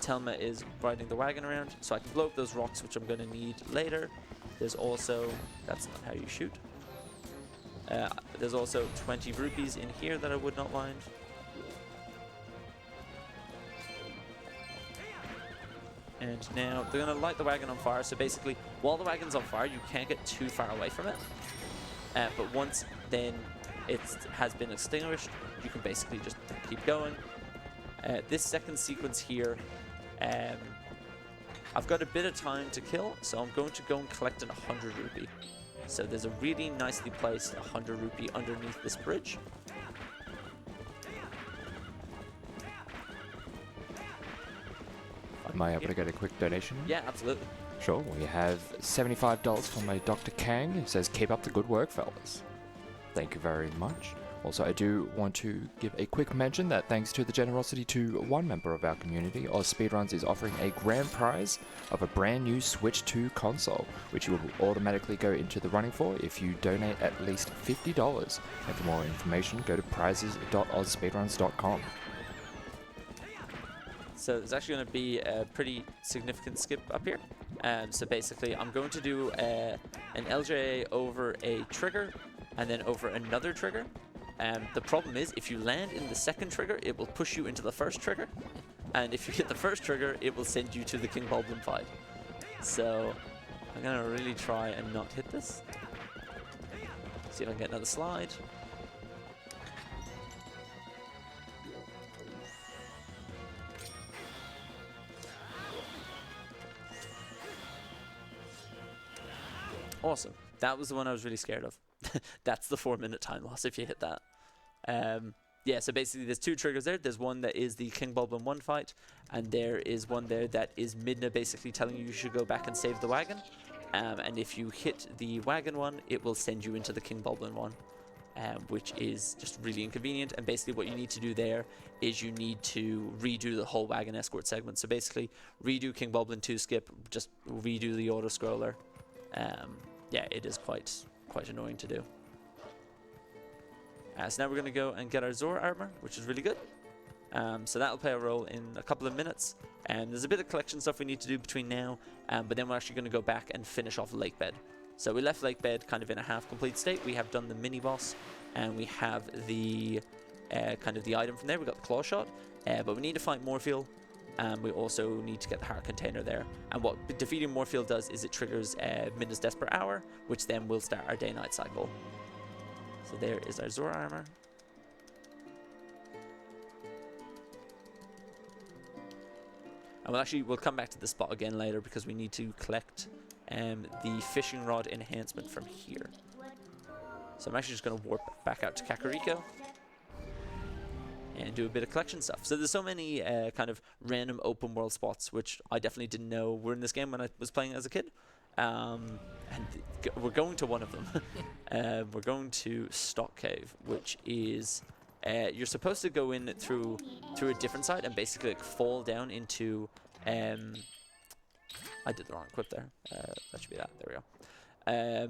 Telma is riding the wagon around, so I can blow up those rocks, which I'm going to need later. There's also, that's not how you shoot. There's also 20 rupees in here that I would not mind. And now they're going to light the wagon on fire. So basically, while the wagon's on fire, you can't get too far away from it. But once then it has been extinguished, you can basically just keep going. This second sequence here, I've got a bit of time to kill, so I'm going to go and collect an 100 rupee. So there's a really nicely placed 100 rupee underneath this bridge. Am I able to get a quick donation? Yeah, absolutely. Sure. We have $75 from my Dr. Kang. It says, keep up the good work, fellas. Thank you very much. Also, I do want to give a quick mention that thanks to the generosity to one member of our community, AusSpeedruns is offering a grand prize of a brand new Switch 2 console, which you will automatically go into the running for if you donate at least $50. And for more information, go to prizes.ausspeedruns.com. So there's actually going to be a pretty significant skip up here. So basically, I'm going to do an LJA over a trigger and then over another trigger. The problem is, if you land in the second trigger, it will push you into the first trigger. And if you hit the first trigger, it will send you to the King Bulblin fight. So I'm going to really try and not hit this. See if I can get another slide. Awesome. That was the one I was really scared of. That's the 4-minute time loss if you hit that. Yeah, so basically there's 2 triggers there. There's one that is the King Bulblin 1 fight, and there is one there that is Midna basically telling you should go back and save the wagon. And if you hit the wagon one, it will send you into the King Bulblin 1, which is just really inconvenient. And basically what you need to do there is you need to redo the whole wagon escort segment. So basically redo King Bulblin 2 skip, just redo the auto-scroller. Yeah, it is quite annoying to do. So now we're going to go and get our Zora armor, which is really good. So that'll play a role in a couple of minutes. There's a bit of collection stuff we need to do between now, but then we're actually going to go back and finish off Lake Bed. So we left Lake Bed kind of in a half-complete state. We have done the mini-boss, and we have the kind of the item from there. We got the claw shot, but we need to fight Morpheal. We also need to get the heart container there. And what defeating Morpheal does is it triggers Midna's Desperate Hour, which then will start our day-night cycle. So there is our Zora armor. And we'll come back to the spot again later because we need to collect the fishing rod enhancement from here. So I'm actually just going to warp back out to Kakariko and do a bit of collection stuff. So there's so many kind of random open world spots which I definitely didn't know were in this game when I was playing as a kid. And we're going to one of them. We're going to Stock Cave, which is you're supposed to go in through a different side and basically like fall down into I did the wrong equip there. That should be that. There we go.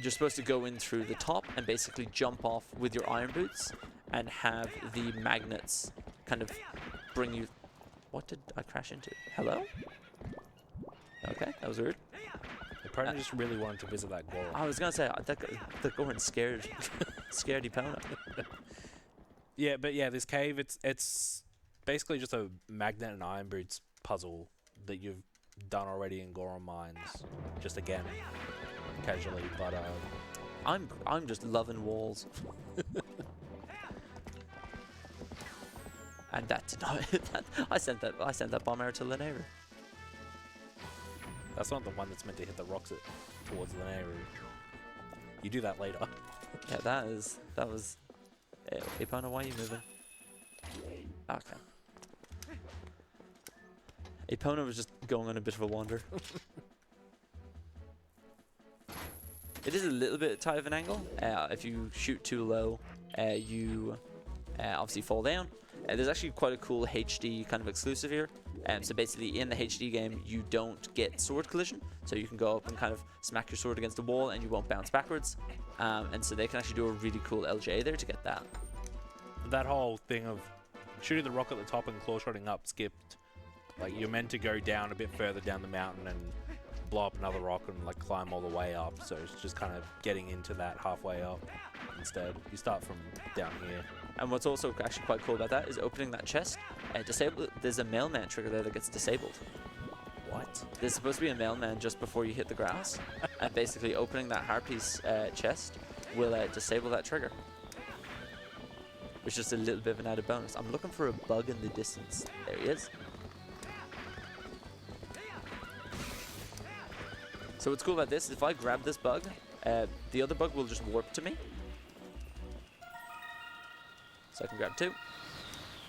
You're supposed to go in through the top and basically jump off with your iron boots and have the magnets kind of bring you... What did I crash into? Hello? Okay, that was weird. I probably just really wanted to visit that Goron. I was going to say, that Goron scared Epona. Yeah, but yeah, this cave, it's basically just a magnet and iron boots puzzle that you've done already in Goron Mines, just again. casually, but I'm just loving walls. And that did not hit that. I sent that bomb arrow to Linearu. that's not the one that's meant to hit the rocks towards the Nehru. You do that later. Yeah, that was. Epona, why are you moving? Okay. Epona was just going on a bit of a wander. It is a little bit tight of an angle. If you shoot too low, you obviously fall down. There's actually quite a cool HD kind of exclusive here. So basically in the HD game, you don't get sword collision. So you can go up and kind of smack your sword against the wall and you won't bounce backwards. And so they can actually do a really cool LJ there to get that. That whole thing of shooting the rock at the top and claw shotting up skipped. Like, you're meant to go down a bit further down the mountain and blow up another rock and like climb all the way up. So it's just kind of getting into that halfway up instead. You start from down here. And what's also actually quite cool about that is opening that chest. There's a mailman trigger there that gets disabled. What? There's supposed to be a mailman just before you hit the grass. And basically opening that heart piece chest will disable that trigger. Which is just a little bit of an added bonus. I'm looking for a bug in the distance. There he is. So what's cool about this is if I grab this bug, the other bug will just warp to me. So I can grab two.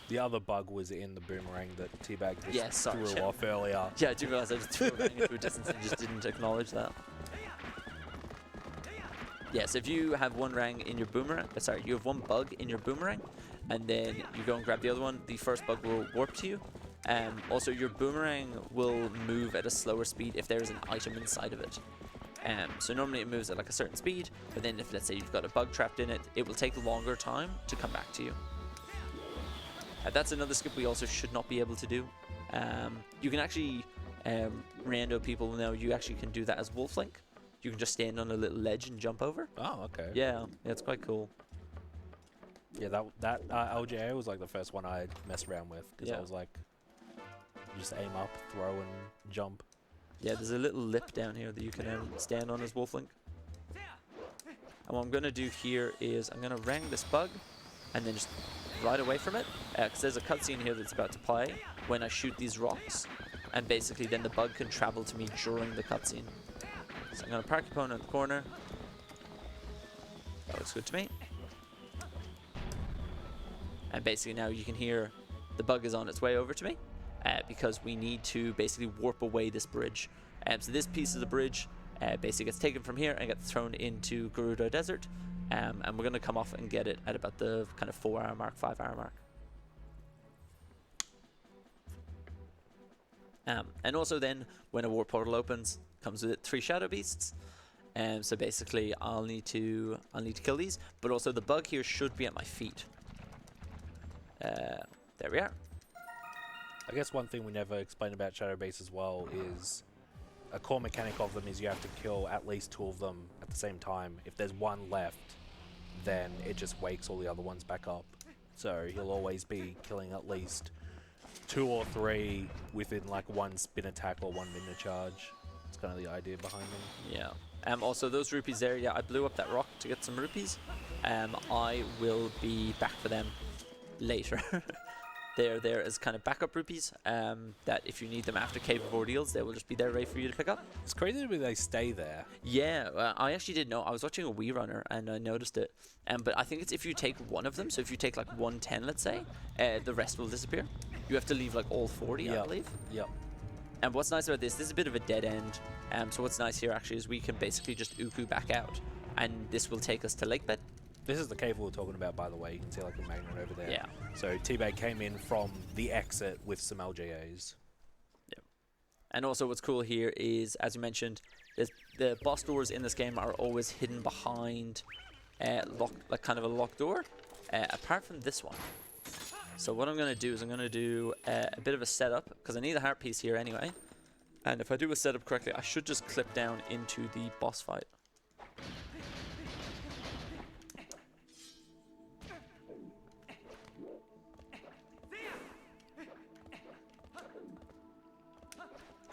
The other bug was in the boomerang that Teabag just threw off earlier. Yeah, I do realize I just threw it into a distance and just didn't acknowledge that. Yeah, so if you have one rang in your boomerang, you have one bug in your boomerang, and then you go and grab the other one, the first bug will warp to you. Also, your boomerang will move at a slower speed if there is an item inside of it. So normally it moves at like a certain speed, but then if, let's say, you've got a bug trapped in it, it will take a longer time to come back to you. That's another skip we also should not be able to do. You can actually, rando people know you actually can do that as Wolf Link. You can just stand on a little ledge and jump over. Oh, okay. Yeah, it's quite cool. Yeah, that LJA was like the first one I messed around with because I was like, just aim up, throw, and jump. Yeah, there's a little lip down here that you can stand on as Wolf Link. And what I'm going to do here is I'm going to rang this bug and then just ride away from it. Because there's a cutscene here that's about to play when I shoot these rocks. And basically then the bug can travel to me during the cutscene. So I'm going to park Epona in the corner. That looks good to me. And basically now you can hear the bug is on its way over to me. Because we need to basically warp away this bridge. So this piece of the bridge basically gets taken from here and gets thrown into Gerudo Desert. And we're going to come off and get it at about the kind of 4-hour mark, 5-hour mark. And also then, when a warp portal opens, comes with it 3 shadow beasts. So basically, I'll need to kill these. But also the bug here should be at my feet. There we are. I guess one thing we never explained about Shadow Base as well is a core mechanic of them is you have to kill at least 2 of them at the same time. If there's one left, then it just wakes all the other ones back up. So you'll always be killing at least 2 or 3 within like 1 spin attack or 1 minute charge. That's kind of the idea behind them. Yeah. Also those rupees there, yeah, I blew up that rock to get some rupees. I will be back for them later. They're there as kind of backup rupees, that if you need them after Cave of Ordeals, they will just be there ready for you to pick up. It's crazy that they stay there. Yeah, I actually didn't know. I was watching a Wii Runner and I noticed it. But I think it's if you take one of them, so if you take like 110, let's say, the rest will disappear. You have to leave like all 40, I believe. Yep. And what's nice about this is a bit of a dead end. So what's nice here actually is we can basically just Uku back out. And this will take us to Lakebed. This is the cave we were talking about, by the way. You can see like a magnet over there. Yeah. So Teabag came in from the exit with some LJAs. Yep. And also what's cool here is, as you mentioned, the boss doors in this game are always hidden behind like kind of a locked door, apart from this one. So what I'm going to do is I'm going to do a bit of a setup, because I need a heart piece here anyway. And if I do a setup correctly, I should just clip down into the boss fight.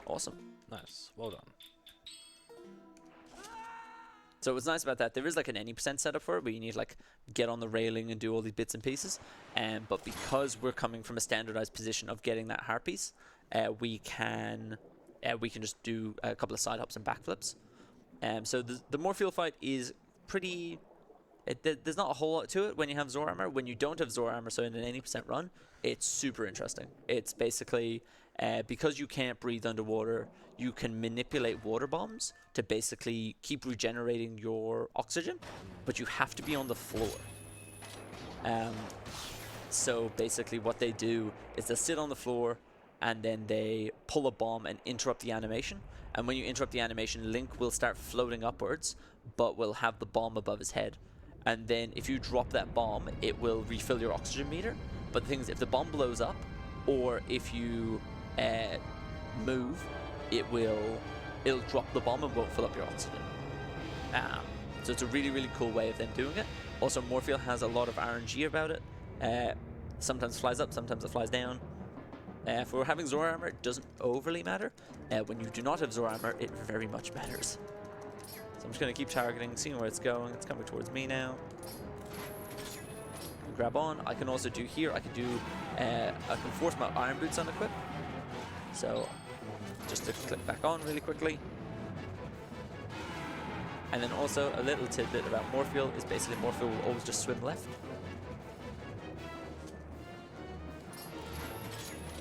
Awesome. Nice. Well done. So what's nice about that, there is like an any percent setup for it, where you need like get on the railing and do all these bits and pieces. But because we're coming from a standardized position of getting that heart piece, we can just do a couple of side hops and backflips. So the Morpheal fight is pretty. There's not a whole lot to it when you have Zor armor. When you don't have Zor armor, so in an 80% run, it's super interesting. It's basically because you can't breathe underwater, you can manipulate water bombs to basically keep regenerating your oxygen, but you have to be on the floor. So basically what they do is they'll sit on the floor and then they pull a bomb and interrupt the animation. And when you interrupt the animation, Link will start floating upwards, but will have the bomb above his head. And then if you drop that bomb, it will refill your oxygen meter. But the thing is, if the bomb blows up, or if you move, it'll drop the bomb and won't fill up your oxygen. So it's a really, really cool way of them doing it. Also, Morpheal has a lot of RNG about it. Sometimes it flies up, sometimes it flies down. For having Zor armor, it doesn't overly matter. When you do not have Zor armor, it very much matters. So I'm just going to keep targeting, seeing where it's going. It's coming towards me now. Grab on. I can also do here, I can force my Iron Boots on equip. So just to click back on really quickly. And then also a little tidbit about Morpheal is basically Morpheal will always just swim left.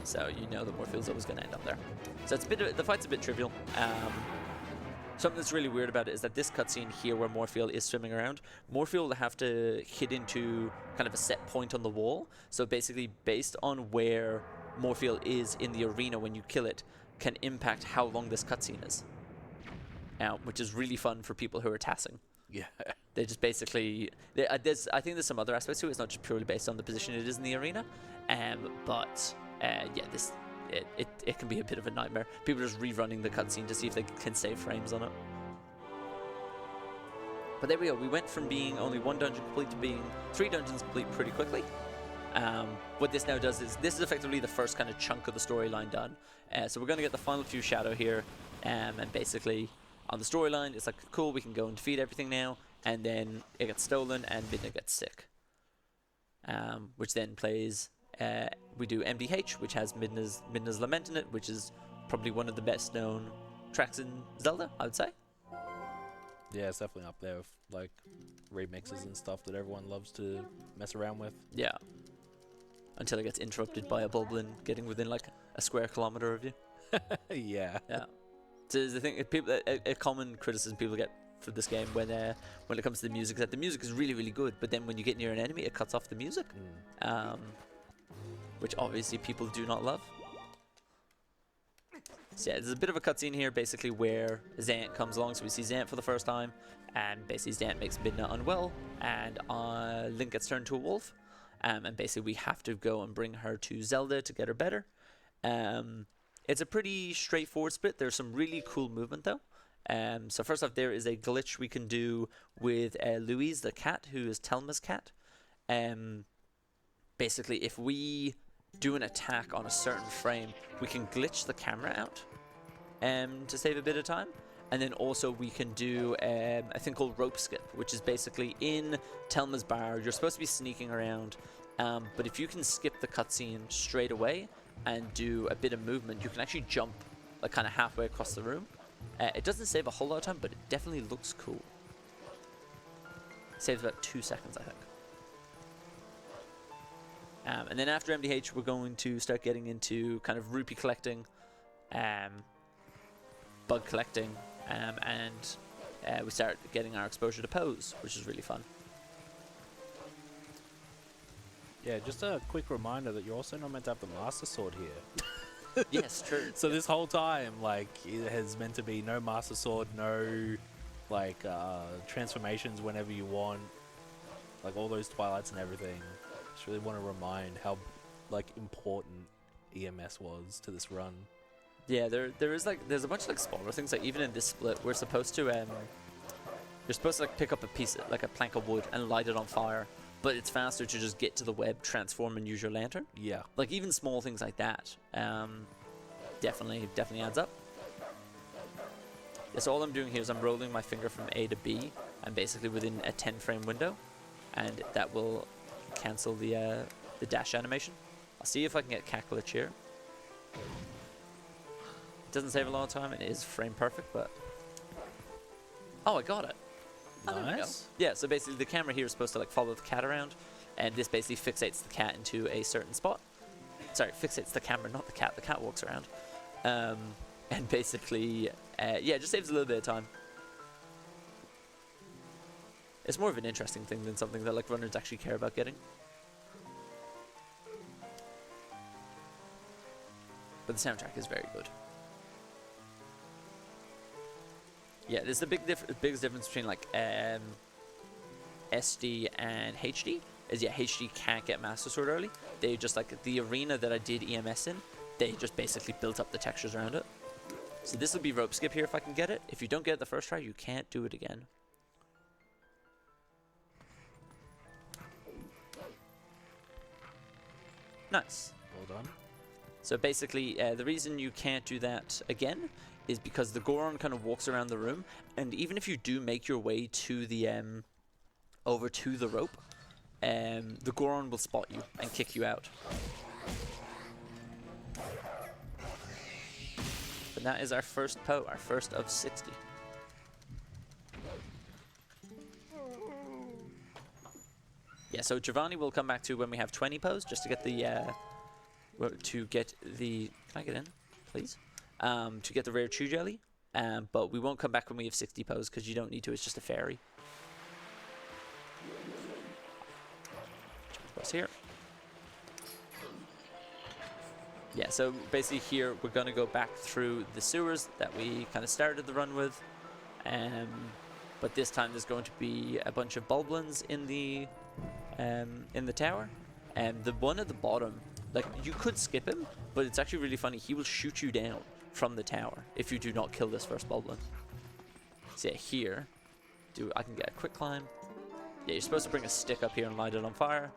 So you know that Morpheal's always going to end up there. So it's the fight's a bit trivial. Something that's really weird about it is that this cutscene here where Morpheal is swimming around, Morpheal will have to hit into kind of a set point on the wall. So basically based on where Morpheal is in the arena when you kill it, can impact how long this cutscene is. Which is really fun for people who are tassing. Yeah. They just basically... I think there's some other aspects to it. It's not just purely based on the position it is in the arena. It can be a bit of a nightmare. People are just rerunning the cutscene to see if they can save frames on it. But there we go. We went from being only one dungeon complete to being 3 dungeons complete pretty quickly. What this now does is, this is effectively the first kind of chunk of the storyline done. So we're going to get the final few Shadow here. And basically, on the storyline, it's like, cool, we can go and defeat everything now. And then it gets stolen and Midna gets sick. Which then plays... we do MDH, which has Midna's Lament in it, which is probably one of the best known tracks in Zelda, I would say. Yeah, it's definitely up there with like remixes and stuff that everyone loves to mess around with. Yeah. Until it gets interrupted by a Bulblin getting within like a square kilometer of you. Yeah. Yeah. So the thing, a common criticism people get for this game when it comes to the music is that the music is really, really good, but then when you get near an enemy, it cuts off the music. Which obviously people do not love. So yeah, there's a bit of a cutscene here, basically where Zant comes along. So we see Zant for the first time, and basically Zant makes Midna unwell, and Link gets turned to a wolf, and basically we have to go and bring her to Zelda to get her better. It's a pretty straightforward split. There's some really cool movement though. So first off, there is a glitch we can do with Louise, the cat, who is Telma's cat. Basically, if we do an attack on a certain frame, we can glitch the camera out to save a bit of time. And then also we can do a thing called rope skip, which is basically in Telma's bar. You're supposed to be sneaking around, but if you can skip the cutscene straight away and do a bit of movement, you can actually jump like kind of halfway across the room. It doesn't save a whole lot of time, but it definitely looks cool. It saves about 2 seconds, I think. And then after MDH, we're going to start getting into kind of rupee collecting, bug collecting, and we start getting our exposure to pose, which is really fun. Yeah, just a quick reminder that you're also not meant to have the Master Sword here. Yes, true. So this whole time, like, it has meant to be no Master Sword, no, like, transformations whenever you want, like all those Twilights and everything. Just really want to remind how, like, important EMS was to this run. Yeah, there's a bunch of like smaller things. Like even in this split, we're supposed to you're supposed to like pick up a piece, like a plank of wood, and light it on fire. But it's faster to just get to the web, transform, and use your lantern. Yeah. Like even small things like that, definitely adds up. Yeah, so all I'm doing here is I'm rolling my finger from A to B, and basically within a 10 frame window, and that will cancel the dash animation. I'll see if I can get cat glitch here. It doesn't save a lot of time, and it is frame perfect, but... Oh, I got it. Oh, there we go. Nice. Yeah, so basically the camera here is supposed to like follow the cat around, and this basically fixates the cat into a certain spot. Sorry, fixates the camera, not the cat. The cat walks around. And basically, yeah, it just saves a little bit of time. It's more of an interesting thing than something that like runners actually care about getting. But the soundtrack is very good. Yeah, there's the biggest difference between like SD and HD is HD can't get Master Sword early. They just like the arena that I did EMS in, they just basically built up the textures around it. So this will be rope skip here if I can get it. If you don't get it the first try, you can't do it again. Nice. Well done. So basically, the reason you can't do that again is because the Goron kind of walks around the room, and even if you do make your way to the over to the rope, the Goron will spot you and kick you out. But that is our first our first of 60. Yeah, so Giovanni will come back to when we have 20 pose, just to get the can I get in, please? To get the rare chew jelly. But we won't come back when we have 60 pose because you don't need to. It's just a fairy. Jump across here. Yeah, so basically here we're gonna go back through the sewers that we kind of started the run with. But this time there's going to be a bunch of bulblins in the tower, and the one at the bottom, like you could skip him, but it's actually really funny. He will shoot you down from the tower if you do not kill this first bulblin. So yeah, here, I can get a quick climb. Yeah, you're supposed to bring a stick up here and light it on fire.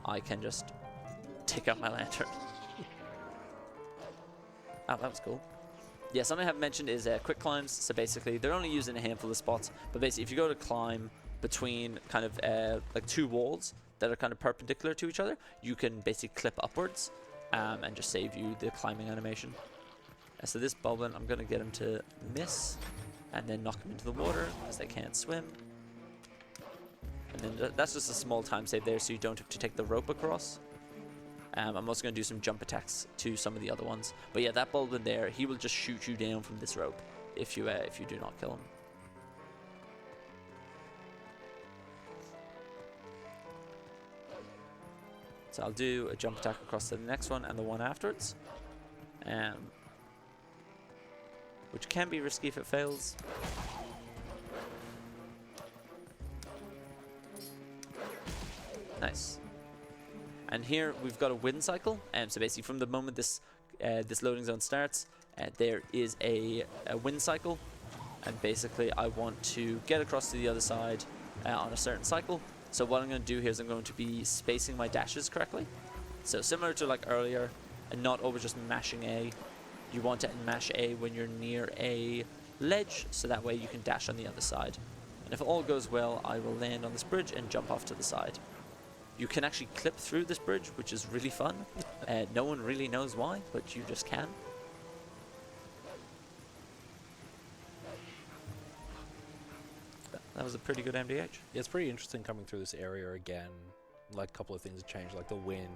I can just take out my lantern. Oh, that was cool. Yeah, something I haven't mentioned is quick climbs. So basically, they're only used in a handful of spots. But basically, if you go to climb between kind of like two walls that are kind of perpendicular to each other, you can basically clip upwards and just save you the climbing animation. So this Bulblin, I'm going to get him to miss and then knock him into the water because they can't swim. And then that's just a small time save there, so you don't have to take the rope across. I'm also going to do some jump attacks to some of the other ones. But yeah, that Bulblin there, he will just shoot you down from this rope if you do not kill him. So I'll do a jump attack across to the next one and the one afterwards. Which can be risky if it fails. Nice. And here we've got a wind cycle. So basically from the moment this loading zone starts, there is a wind cycle. And basically I want to get across to the other side on a certain cycle. So what I'm going to do here is I'm going to be spacing my dashes correctly. So similar to like earlier, and not always just mashing A. You want to mash A when you're near a ledge, so that way you can dash on the other side. And if all goes well, I will land on this bridge and jump off to the side. You can actually clip through this bridge, which is really fun. No one really knows why, but you just can. That was a pretty good MDH. Yeah, it's pretty interesting coming through this area again. Like a couple of things have changed, like the wind,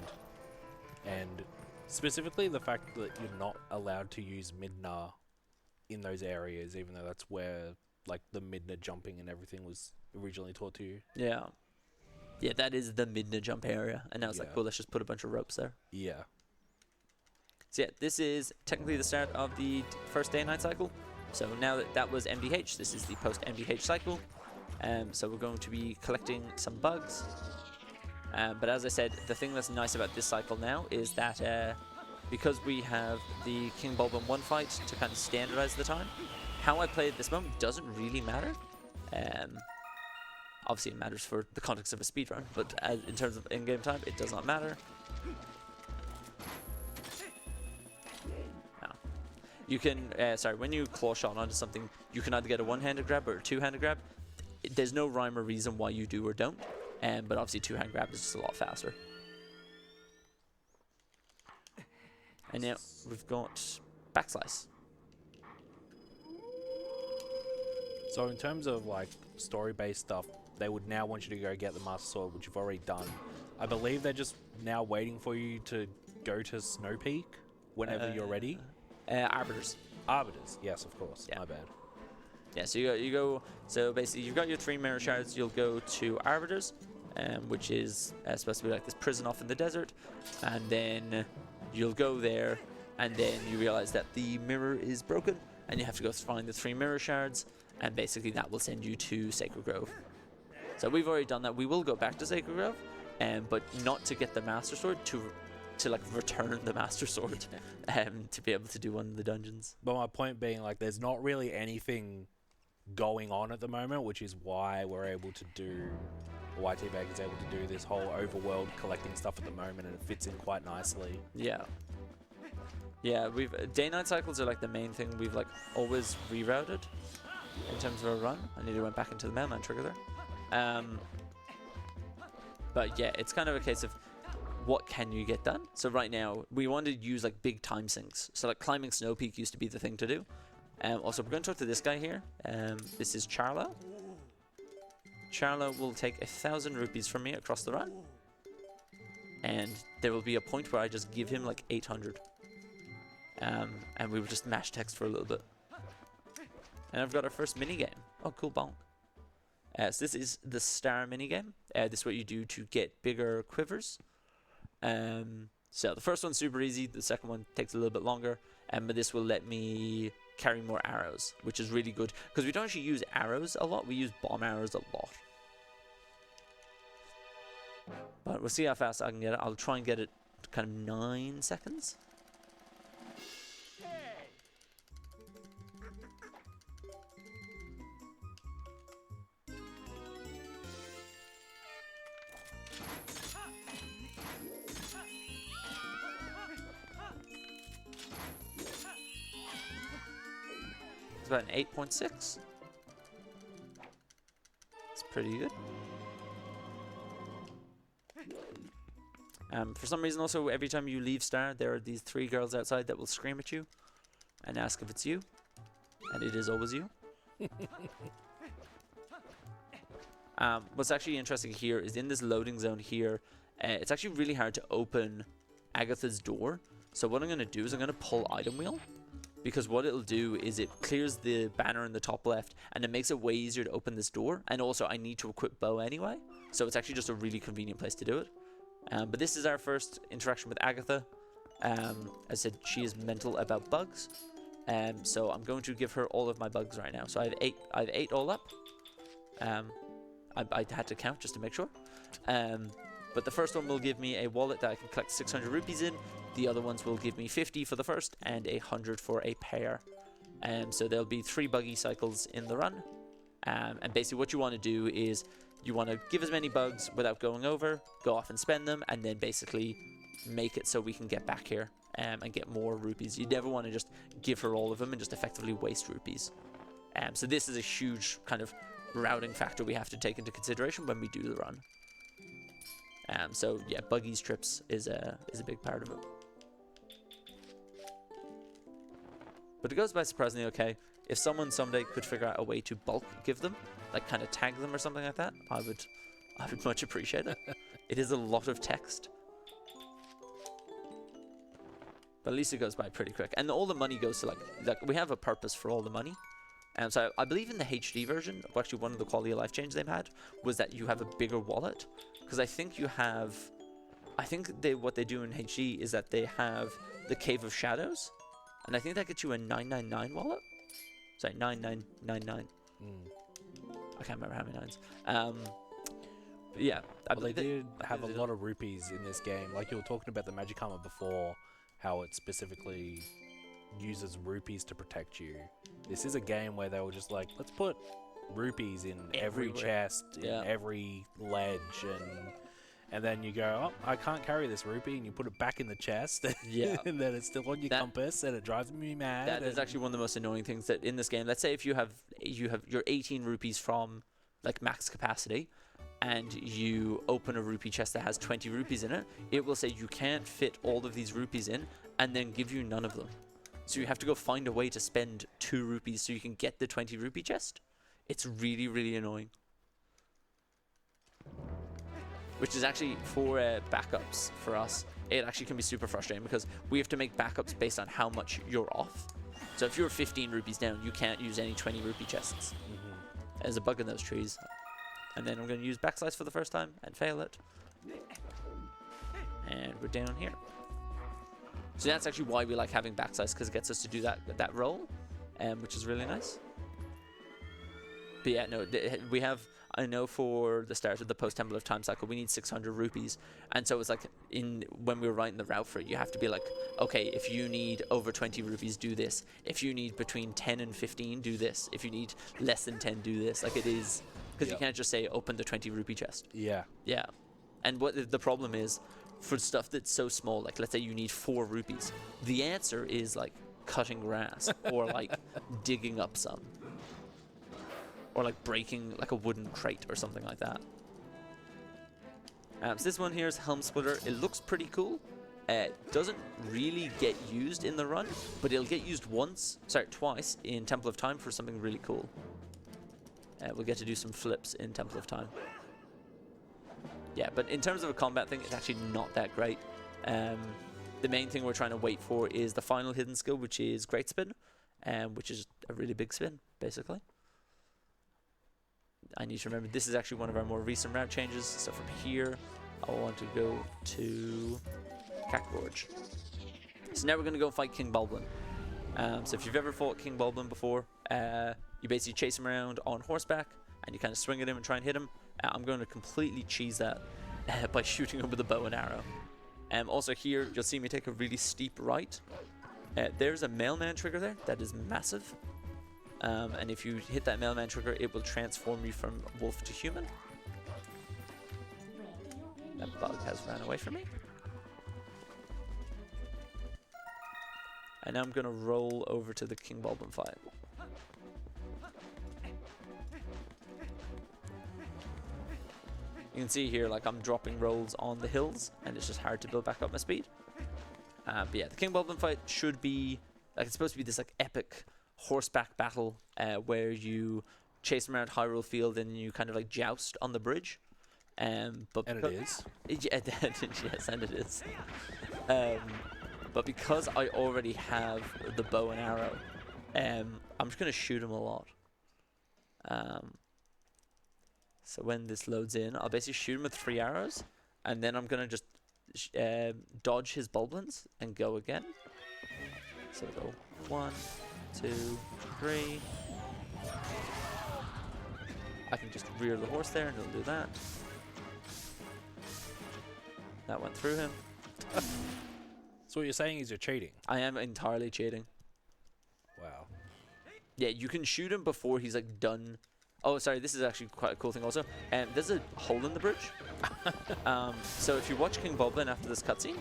and specifically the fact that you're not allowed to use Midna in those areas, even though that's where like the Midna jumping and everything was originally taught to you. Yeah. Yeah, that is the Midna jump area, and now it's like, cool, let's just put a bunch of ropes there. Yeah. So yeah, this is technically the start of the first day-night cycle. So now that was MDH, this is the post-MDH cycle. So we're going to be collecting some bugs. But as I said, the thing that's nice about this cycle now is that because we have the King Bulblin 1 fight to kind of standardize the time, how I play at this moment doesn't really matter. Obviously it matters for the context of a speedrun, but in terms of in-game time, it does not matter. No. You can, when you claw shot onto something, you can either get a one-handed grab or a two-handed grab. there's no rhyme or reason why you do or don't. But obviously two-hand grab is just a lot faster. And now we've got backslice. So in terms of like story-based stuff, they would now want you to go get the Master Sword, which you've already done. I believe they're just now waiting for you to go to Snow Peak whenever you're ready. Arbiters. Arbiters, yes, of course. Yeah. My bad. Yeah, so you go. So basically, you've got your 3 mirror shards. You'll go to Arbiters, which is supposed to be like this prison off in the desert, and then you'll go there, and then you realize that the mirror is broken, and you have to go find the 3 mirror shards, and basically that will send you to Sacred Grove. So we've already done that. We will go back to Sacred Grove, but not to get the Master Sword, to like return the Master Sword, to be able to do one of the dungeons. But my point being, like, there's not really anything going on at the moment, which is why we're able to do, why Teabag is able to do this whole overworld collecting stuff at the moment, and it fits in quite nicely. Yeah. Yeah, we've day-night cycles are like the main thing we've like always rerouted in terms of our run. I nearly went back into the mailman trigger there. But yeah, it's kind of a case of what can you get done. So right now we want to use like big time sinks. So like climbing Snow Peak used to be the thing to do. Also, we're going to talk to this guy here. This is Charlo. Charlo will take 1,000 rupees from me across the run. And there will be a point where I just give him like 800. And we will just mash text for a little bit. And I've got our first minigame. Oh, cool bonk. So this is the star minigame. This is what you do to get bigger quivers. So the first one's super easy. The second one takes a little bit longer. But this will let me carry more arrows, which is really good. Because we don't actually use arrows a lot. We use bomb arrows a lot. But we'll see how fast I can get it. I'll try and get it to kind of 9 seconds. It's about an 8.6. It's pretty good. For some reason also, every time you leave Star, there are these 3 girls outside that will scream at you and ask if it's you. And it is always you. What's actually interesting here is in this loading zone here, it's actually really hard to open Agatha's door. So what I'm going to do is I'm going to pull item wheel. Because what it'll do is it clears the banner in the top left, and it makes it way easier to open this door. And also, I need to equip bow anyway, so it's actually just a really convenient place to do it. But this is our first interaction with Agatha. As I said, she is mental about bugs, so I'm going to give her all of my bugs right now. So I have 8. I have 8 all up. I had to count just to make sure. But the first one will give me a wallet that I can collect 600 rupees in. The other ones will give me 50 for the first and 100 for a pair. So there'll be 3 buggy cycles in the run. And basically what you want to do is you want to give as many bugs without going over, go off and spend them, and then basically make it so we can get back here and get more rupees. You never want to just give her all of them and just effectively waste rupees. So this is a huge kind of routing factor we have to take into consideration when we do the run. So yeah, buggies trips is a big part of it. But it goes by surprisingly okay. If someone someday could figure out a way to bulk give them, like kind of tag them or something like that, I would much appreciate it. It is a lot of text. But at least it goes by pretty quick. And all the money goes to like we have a purpose for all the money. And so I believe in the HD version, actually one of the quality of life changes they've had was that you have a bigger wallet. Because I think you have, what they do in HD is that they have the Cave of Shadows. And I think that gets you a 999 wallet. Sorry, 9999. I can't remember how many nines. But yeah, they did have a lot of rupees in this game. Like you were talking about the Magic Armor before, how it specifically uses rupees to protect you. This is a game where they were just like, let's put rupees in every chest, in every ledge, and then you go, oh, I can't carry this rupee, and you put it back in the chest, and then it's still on your compass, and it drives me mad. That is actually one of the most annoying things that in this game. Let's say if you have your 18 rupees from like max capacity, and you open a rupee chest that has 20 rupees in it, it will say you can't fit all of these rupees in, and then give you none of them. So you have to go find a way to spend 2 rupees so you can get the 20 rupee chest. It's really, really annoying. Which is actually, for backups for us, it actually can be super frustrating because we have to make backups based on how much you're off. So if you're 15 rupees down, you can't use any 20 rupee chests. There's a bug in those trees. And then I'm going to use backslice for the first time and fail it. And we're down here. So that's actually why we like having backslice, because it gets us to do that roll, which is really nice. But yeah, no, we have, I know for the start of the post-Temple of Time cycle, we need 600 rupees. And so it's like, when we were writing the route for it, you have to be like, okay, if you need over 20 rupees, do this. If you need between 10 and 15, do this. If you need less than 10, do this. Like, it is, because you can't just say, open the 20 rupee chest. Yeah. Yeah. And what the problem is, for stuff that's so small, like let's say you need 4 rupees, the answer is like cutting grass or like digging up some, or like breaking like a wooden crate or something like that. So this one here is Helm Splitter. It looks pretty cool. Doesn't really get used in the run, but it'll get used twice in Temple of Time for something really cool. We'll get to do some flips in Temple of Time. Yeah, but in terms of a combat thing, it's actually not that great. The main thing we're trying to wait for is the final hidden skill, which is Great Spin, which is a really big spin, basically. I need to remember, this is actually one of our more recent route changes. So from here, I want to go to Cack Gorge. So now we're going to go fight King Bulblin. So if you've ever fought King Bulblin before, you basically chase him around on horseback, and you kind of swing at him and try and hit him. I'm going to completely cheese that by shooting him with a bow and arrow. Also here, you'll see me take a really steep right. There's a mailman trigger there that is massive. And if you hit that mailman trigger, it will transform you from wolf to human. That bug has ran away from me. And now I'm going to roll over to the King Bulblin fight. You can see here, like, I'm dropping rolls on the hills, and it's just hard to build back up my speed. But yeah, the King Bulblin fight should be, like, it's supposed to be this, like, epic horseback battle where you chase him around Hyrule Field and you kind of, like, joust on the bridge. But And it is. Yes, and it is. But because I already have the bow and arrow, I'm just going to shoot him a lot. So when this loads in, I'll basically shoot him with 3 arrows, and then I'm going to just dodge his Bulblins and go again. So go 1, 2, 3. I can just rear the horse there and it'll do that. That went through him. So what you're saying is you're cheating? I am entirely cheating. Wow. Yeah, you can shoot him before he's like done. Oh, sorry, this is actually quite a cool thing also. There's a hole in the bridge. So if you watch King Bulblin after this cutscene,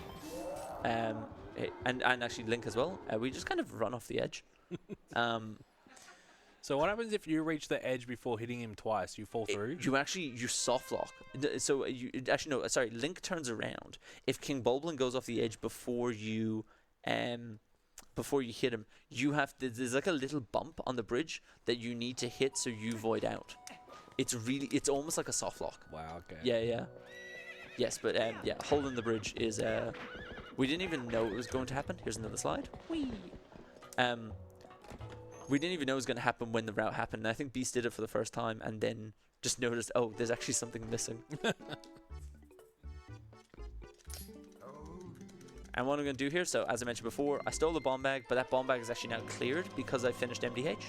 and actually Link as well, we just kind of run off the edge. So what happens if you reach the edge before hitting him twice? You fall through? You soft lock. So Link turns around. If King Bulblin goes off the edge before you hit him, there's like a little bump on the bridge that you need to hit so you void out. It's almost like a soft lock. Wow, okay. Yeah. Yes, but yeah, hole in the bridge is we didn't even know it was going to happen. Here's another slide. Whee! We didn't even know it was going to happen when the route happened. And I think Beast did it for the first time and then just noticed, oh, there's actually something missing. And what I'm going to do here, so as I mentioned before, I stole the bomb bag, but that bomb bag is actually now cleared because I finished MDH.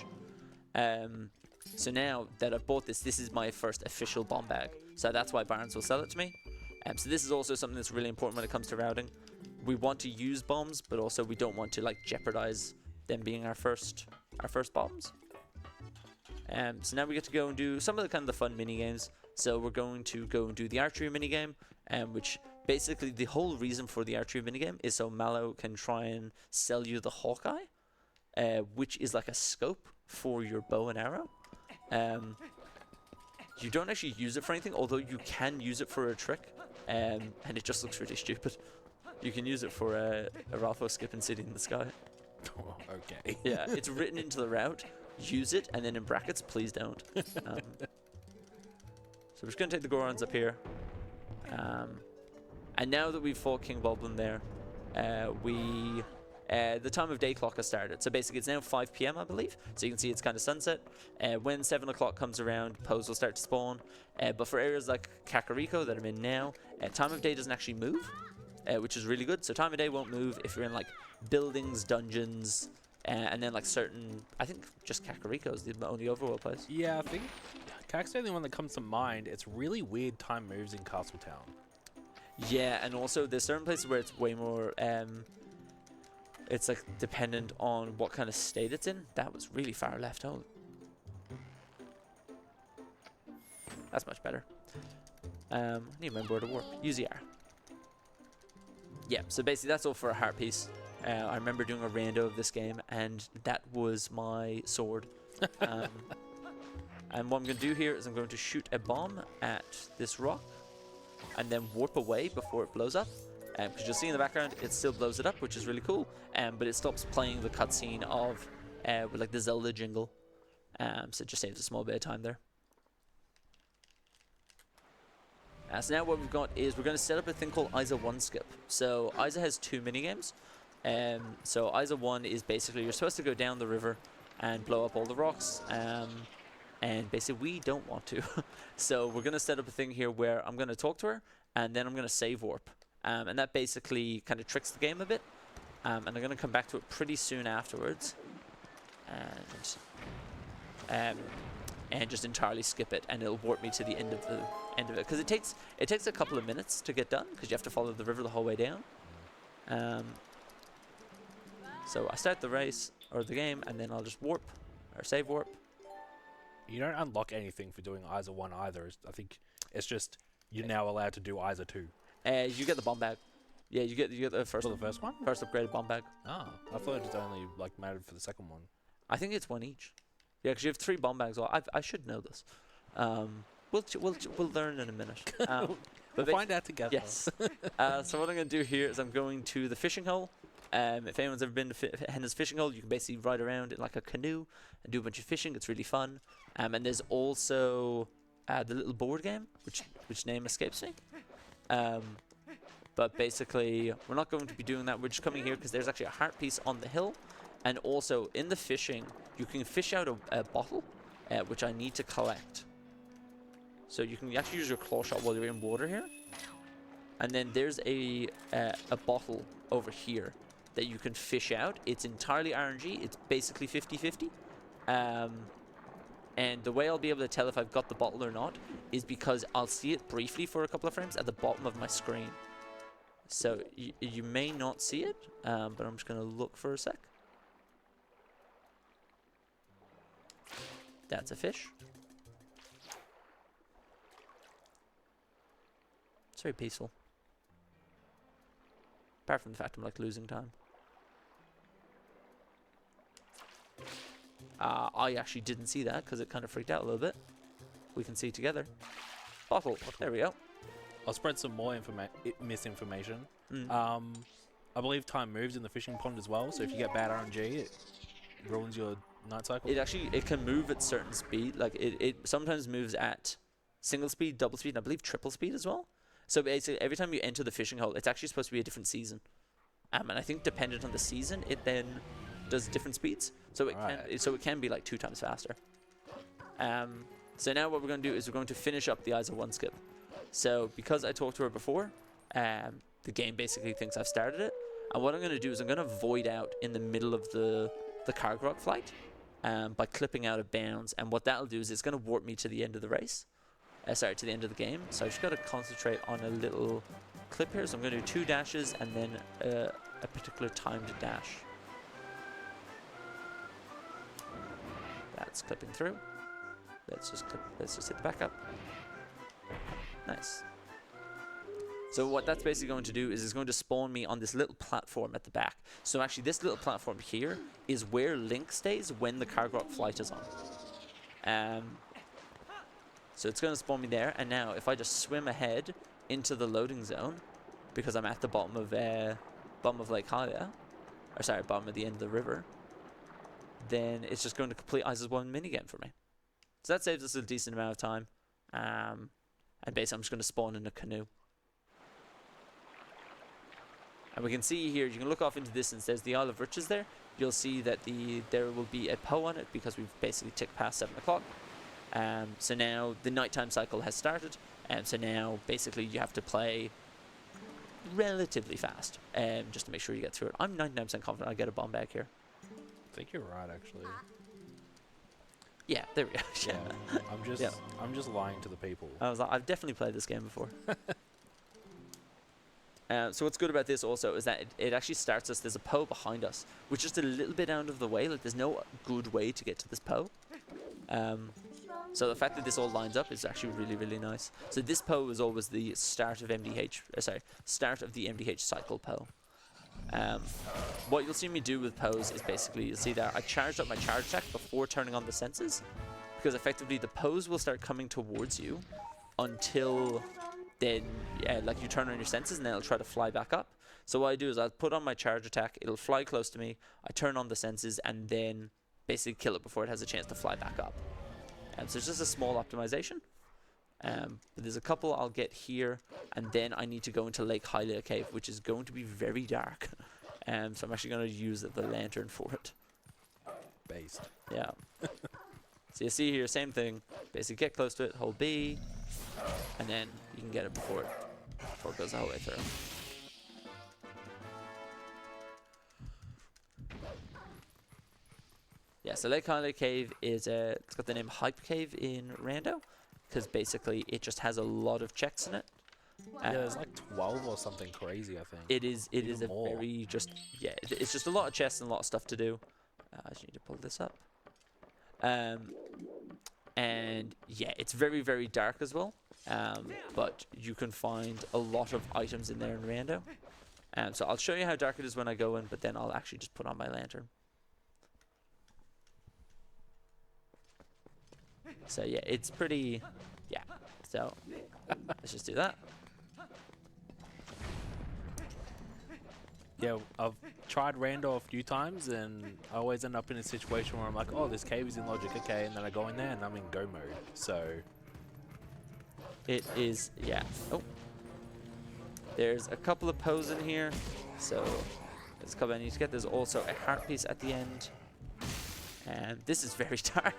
So now that I've bought this is my first official bomb bag. So that's why Barnes will sell it to me. So this is also something that's really important when it comes to routing. We want to use bombs, but also we don't want to like jeopardize them being our first bombs. So now we get to go and do some of the kind of the fun mini games. So we're going to go and do the archery mini game, which basically the whole reason for the archery mini game is so Mallow can try and sell you the Hawkeye, which is like a scope for your bow and arrow. you don't actually use it for anything, although you can use it for a trick, and it just looks really stupid. You can use it for a Ralpho skipping City in the Sky. Oh, okay. Yeah, it's written into the route. Use it, and then in brackets, please don't. So we're just going to take the Gorons up here. And now that we've fought King Boblin there, the time of day clock has started. So basically it's now 5 p.m. I believe. So you can see it's kind of sunset. When 7 o'clock comes around, Poes will start to spawn. But for areas like Kakariko that I'm in now, time of day doesn't actually move, which is really good. So time of day won't move if you're in like buildings, dungeons, and then like certain, I think just Kakariko is the only overworld place. Yeah, I think Kak's the only one that comes to mind. It's really weird time moves in Castletown. Yeah, and also there's certain places where it's way more, it's like dependent on what kind of state it's in. That was really far left. Oh, that's much better. I need to remember where to warp. Use the R. Yeah, so basically that's all for a heart piece. I remember doing a rando of this game, and that was my sword. And what I'm going to do here is I'm going to shoot a bomb at this rock, and then warp away before it blows up. Because you'll see in the background, it still blows it up, which is really cool. But it stops playing the cutscene of with like the Zelda jingle. So it just saves a small bit of time there. So now what we've got is we're going to set up a thing called ISA 1 skip. So ISA has 2 minigames. So ISA 1 is basically you're supposed to go down the river and blow up all the rocks. And basically we don't want to. So we're going to set up a thing here where I'm going to talk to her, and then I'm going to save warp. And that basically kind of tricks the game a bit. And I'm going to come back to it pretty soon afterwards. And just entirely skip it, and it'll warp me to the end of it, because it takes a couple of minutes to get done, because you have to follow the river the whole way down. So I start the race or the game, and then I'll just warp or save warp. You don't unlock anything for doing ISA 1 either. I think it's just you're now allowed to do ISA 2. You get the bomb bag. Yeah, you get the first. For the first one? First upgraded bomb bag. Oh, I thought it was only like mattered for the second one. I think it's 1 each. Yeah, because you have 3 bomb bags. Well, I should know this. We'll learn in a minute. We'll find out together. Yes. So what I'm going to do here is I'm going to the fishing hole. If anyone's ever been to Henna's fishing hole, you can basically ride around in like a canoe and do a bunch of fishing. It's really fun. And there's also the little board game, which name escapes me. But basically, we're not going to be doing that. We're just coming here because there's actually a heart piece on the hill. And also, in the fishing, you can fish out a bottle, which I need to collect. So you can actually use your claw shot while you're in water here. And then there's a bottle over here that you can fish out. It's entirely RNG. It's basically 50-50. And the way I'll be able to tell if I've got the bottle or not is because I'll see it briefly for a couple of frames at the bottom of my screen. So you may not see it, but I'm just going to look for a sec. That's a fish. It's very peaceful. Apart from the fact I'm like losing time. I actually didn't see that because it kind of freaked out a little bit. We can see together. Bottle. There we go. I'll spread some more misinformation. I believe time moves in the fishing pond as well, so if you get bad RNG, it ruins your night cycle. It can move at certain speed. Like it sometimes moves at single speed, double speed, and I believe triple speed as well. So basically, every time you enter the fishing hole, it's actually supposed to be a different season. And I think dependent on the season, it then does different speeds. So it can be like 2 times faster. So now what we're going to do is we're going to finish up the ISA 1 skip. So because I talked to her before, the game basically thinks I've started it. And what I'm going to do is I'm going to void out in the middle of the Kargrok flight by clipping out of bounds. And what that'll do is it's going to warp me to the end of the race. To the end of the game. So I've just got to concentrate on a little clip here. So I'm going to do 2 dashes and then a particular timed dash. That's clipping through. Let's just hit the back up. Nice. So what that's basically going to do is it's going to spawn me on this little platform at the back. So actually this little platform here is where Link stays when the Kargrok flight is on. So it's going to spawn me there. And now if I just swim ahead into the loading zone, because I'm at the bottom of Lake Hylia, or sorry, bottom of the end of the river, then it's just going to complete ISIS 1 minigame for me. So that saves us a decent amount of time. And basically I'm just going to spawn in a canoe. And we can see here, you can look off into the distance, there's the Isle of Riches there. You'll see that there will be a PO on it because we've basically ticked past 7 o'clock. So now the nighttime cycle has started. So now basically you have to play relatively fast just to make sure you get through it. I'm 99% confident I'll get a bomb back here. I think you're right, actually. Yeah, there we go. Yeah, I'm just lying to the people. I was like, I've definitely played this game before. So what's good about this also is that it actually starts us, there's a PO behind us, which is just a little bit out of the way. Like, there's no good way to get to this PO. So the fact that this all lines up is actually really, really nice. So this PO is always the start of start of the MDH cycle PO. What you'll see me do with POs is basically, you'll see that I charged up my charge attack before turning on the senses, because effectively the POs will start coming towards you until then, like you turn on your senses and then it'll try to fly back up. So what I do is I'll put on my charge attack, it'll fly close to me, I turn on the senses and then basically kill it before it has a chance to fly back up. So it's just a small optimization. But there's a couple I'll get here, and then I need to go into Lake Hylia Cave, which is going to be very dark. So I'm actually going to use the lantern for it. Based. Yeah. So you see here, same thing. Basically get close to it, hold B, and then you can get it before it goes the whole way through. Yeah, so Lake Hylia Cave is it's got the name Hype Cave in Rando, because basically it just has a lot of checks in it. Yeah, there's like 12 or something crazy, I think. It is a more. very just, yeah, it's just a lot of chests and a lot of stuff to do. I just need to pull this up. And yeah, it's very, very dark as well. But you can find a lot of items in there in Rando. So I'll show you how dark it is when I go in, but then I'll actually just put on my lantern. So yeah, it's pretty, yeah. So let's just do that. Yeah, I've tried Rando a few times and I always end up in a situation where I'm like, oh, this cave is in logic, okay, and then I go in there and I'm in go mode. So it is, yeah. Oh, there's a couple of POs in here, so there's a couple I need to get. There's also a heart piece at the end, and this is very dark.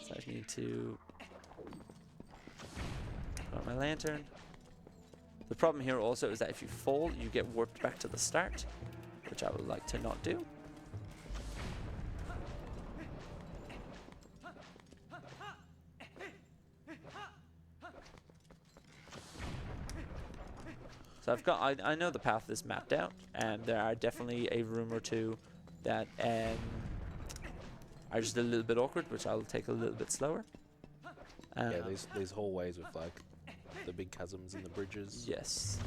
So I just need to put on my lantern. The problem here also is that if you fall, you get warped back to the start, which I would like to not do. So I've got, I know the path is mapped out, and there are definitely a room or two that are just a little bit awkward, which I'll take a little bit slower. yeah, these hallways with like the big chasms and the bridges. Yes.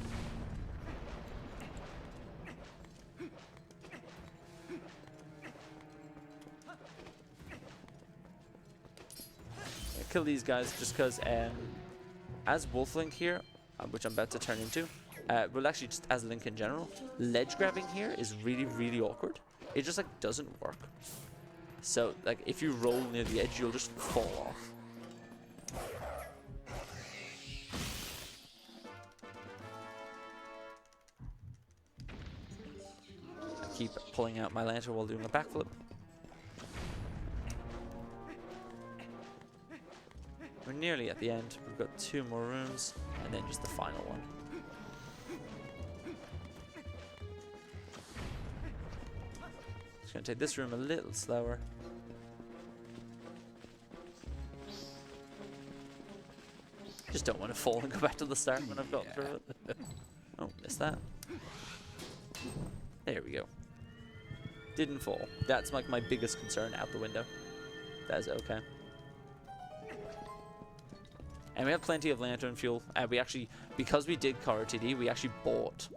I kill these guys just because as Wolflink here, which I'm about to turn into, well actually just as Link in general, ledge grabbing here is really, really awkward. It just like doesn't work. So like if you roll near the edge, you'll just fall off. I keep pulling out my lantern while doing a backflip. We're nearly at the end. We've got 2 more rooms, and then just the final one. Just gonna take this room a little slower. Just don't want to fall and go back to the start when I've got through it. Oh, missed that. There we go. Didn't fall. That's like my biggest concern out the window. That is okay. And we have plenty of lantern fuel. We actually, because we did car TD, we actually bought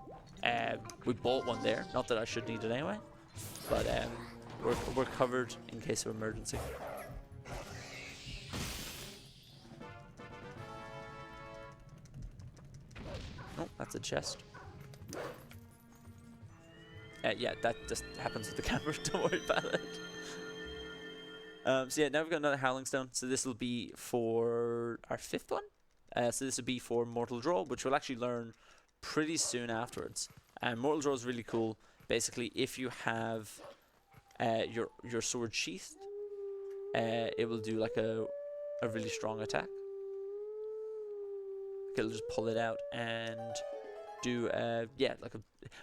one there. Not that I should need it anyway, but we're covered in case of emergency. Oh, that's a chest. Yeah, that just happens with the camera. Don't worry about it. So yeah, now we've got another Howling Stone. So this will be for our 5th one. So this will be for Mortal Draw, which we'll actually learn pretty soon afterwards. And Mortal Draw is really cool. Basically, if you have your sword sheathed, it will do like a really strong attack. It'll just pull it out and do yeah, like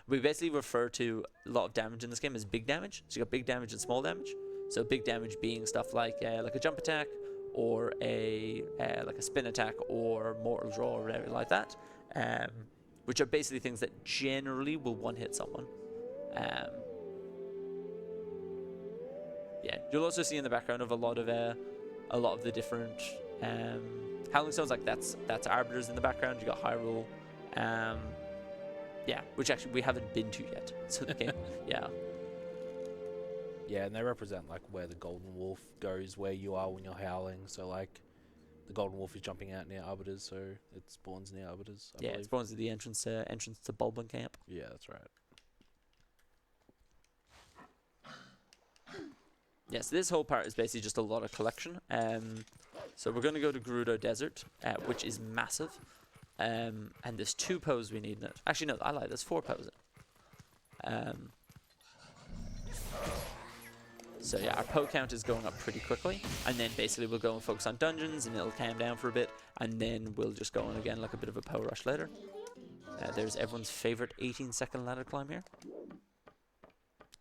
we basically refer to a lot of damage in this game as big damage. So you got big damage and small damage. So big damage being stuff like a jump attack or like a spin attack or mortal draw or whatever like that, which are basically things that generally will one hit someone. Yeah, you'll also see in the background of a lot of the different Howling Stones, like that's Arbiters in the background. You got Hyrule, yeah, which actually we haven't been to yet. So the game, yeah. Yeah, and they represent like where the Golden Wolf goes, where you are when you're howling. So like, the Golden Wolf is jumping out near Arbiters, so it spawns near Arbiters. I believe. It spawns at the entrance to Bulblin Camp. Yeah, that's right. Yeah, so this whole part is basically just a lot of collection. So we're going to go to Gerudo Desert, which is massive. And there's 2 poses we need in it. Actually, no, I lied. There's 4 poses. So yeah, our po count is going up pretty quickly. And then basically we'll go and focus on dungeons, and it'll calm down for a bit. And then we'll just go on again like a bit of a po rush later. There's everyone's favorite 18-second ladder climb here.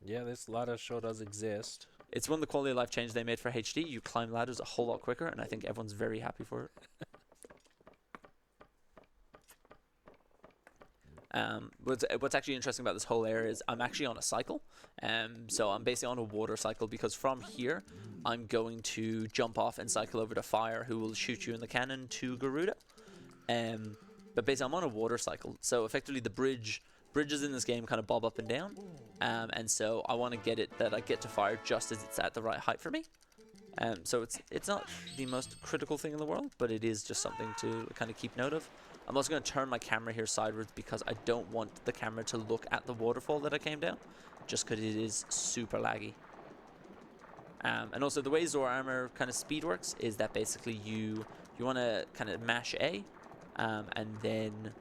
Yeah, this ladder sure does exist. It's one of the quality of life changes they made for HD. You climb ladders a whole lot quicker, and I think everyone's very happy for it. What's actually interesting about this whole area is I'm actually on a cycle. So I'm basically on a water cycle, because from here I'm going to jump off and cycle over to Fire, who will shoot you in the cannon to Gerudo. But basically I'm on a water cycle, so effectively the bridges in this game kind of bob up and down, and so I want to get it that I get to Fire just as it's at the right height for me. So it's not the most critical thing in the world, but it is just something to kind of keep note of. I'm also going to turn my camera here sideways because I don't want the camera to look at the waterfall that I came down, just because it is super laggy. And also the way Zora Armor kind of speed works is that basically you want to kind of mash A, and then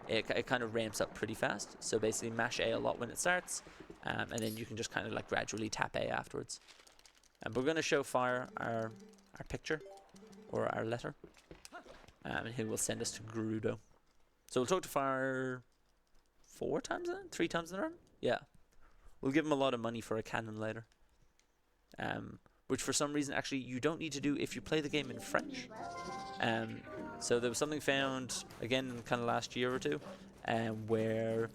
it kind of ramps up pretty fast. So basically mash A a lot when it starts, and then you can just kind of like gradually tap A afterwards. But we're going to show Fire our picture, or our letter, and he will send us to Gerudo. So we'll talk to Fire 4 times in it? 3 times in a run? Yeah. We'll give him a lot of money for a cannon later. Which for some reason actually you don't need to do if you play the game in French. So there was something found again kind of last year or two, where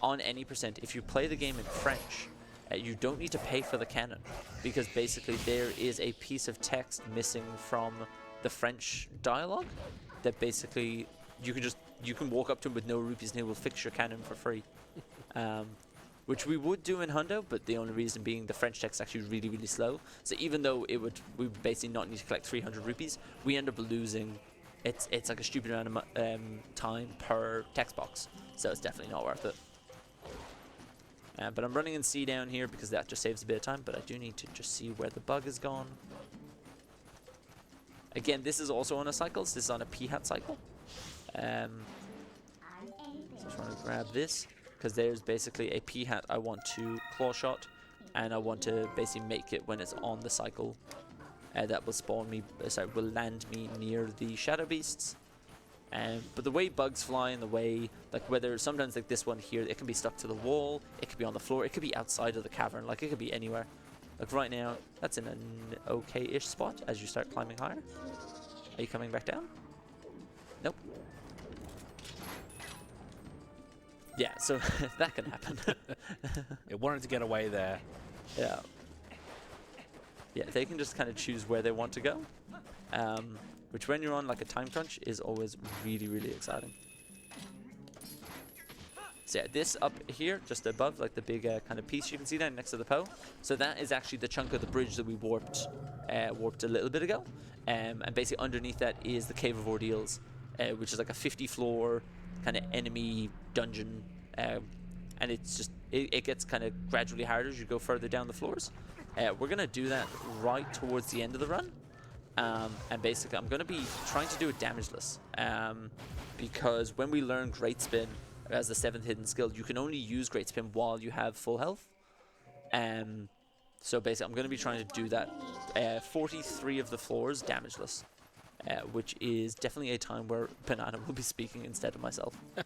on any percent, if you play the game in French, you don't need to pay for the cannon, because basically there is a piece of text missing from the French dialogue that basically you can walk up to him with no rupees and he will fix your cannon for free. Which we would do in Hundo, but the only reason being the French text is actually really, really slow. So even though we would basically not need to collect 300 rupees, we end up losing. It's like a stupid amount of time per text box, so it's definitely not worth it. But I'm running in C down here because that just saves a bit of time, but I do need to just see where the bug is gone. Again, this is also on a cycle, so this is on a P-hat cycle. So I'm trying to grab this, because there's basically a P-hat I want to claw shot, and I want to basically make it when it's on the cycle. That will spawn me, will land me near the shadow beasts. But the way bugs fly, and the way, like whether sometimes like this one here, it can be stuck to the wall, it could be on the floor, it could be outside of the cavern, like it could be anywhere. Like right now, that's in an okay-ish spot as you start climbing higher. Are you coming back down? Nope. Yeah, so that can happen. It wanted to get away there. Yeah. Yeah, they can just kind of choose where they want to go. Which when you're on like a time crunch is always really, really exciting. So yeah, this up here, just above, like the big kind of piece you can see there next to the Poe. So that is actually the chunk of the bridge that we warped a little bit ago. And basically underneath that is the Cave of Ordeals, which is like a 50-floor kind of enemy dungeon. And it's just, it gets kind of gradually harder as you go further down the floors. We're going to do that right towards the end of the run. And basically, I'm going to be trying to do it damageless. Because when we learn Great Spin as the 7th hidden skill, you can only use Great Spin while you have full health. So basically, I'm going to be trying to do that 43 of the floors damageless, which is definitely a time where Banana will be speaking instead of myself. But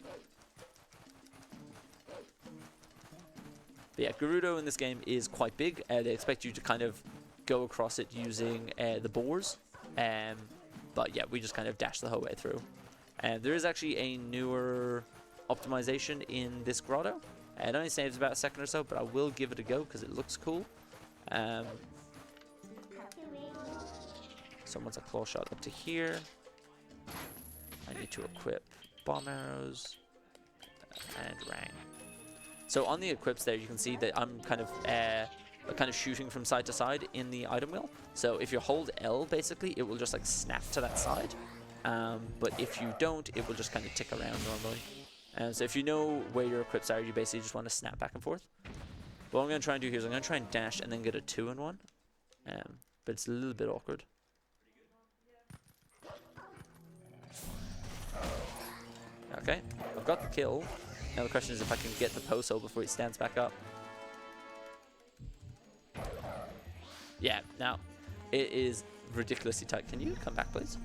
yeah, Gerudo in this game is quite big. They expect you to kind of go across it using the boars. But yeah, we just kind of dash the whole way through. There is actually a newer optimization in this grotto. It only saves about a second or so, but I will give it a go because it looks cool. So once I claw shot up to here, I need to equip bomb arrows and rang. So on the equips there, you can see that I'm kind of shooting from side to side in the item wheel. So if you hold L, basically, it will just like snap to that side. But if you don't, it will just kind of tick around normally. So if you know where your equips are, you basically just want to snap back and forth. What I'm going to try and do here is I'm going to try and dash and then get a 2-in-1. But it's a little bit awkward. Okay, I've got the kill. Now the question is if I can get the Poso before he stands back up. Yeah, now, it is ridiculously tight. Can you come back, please?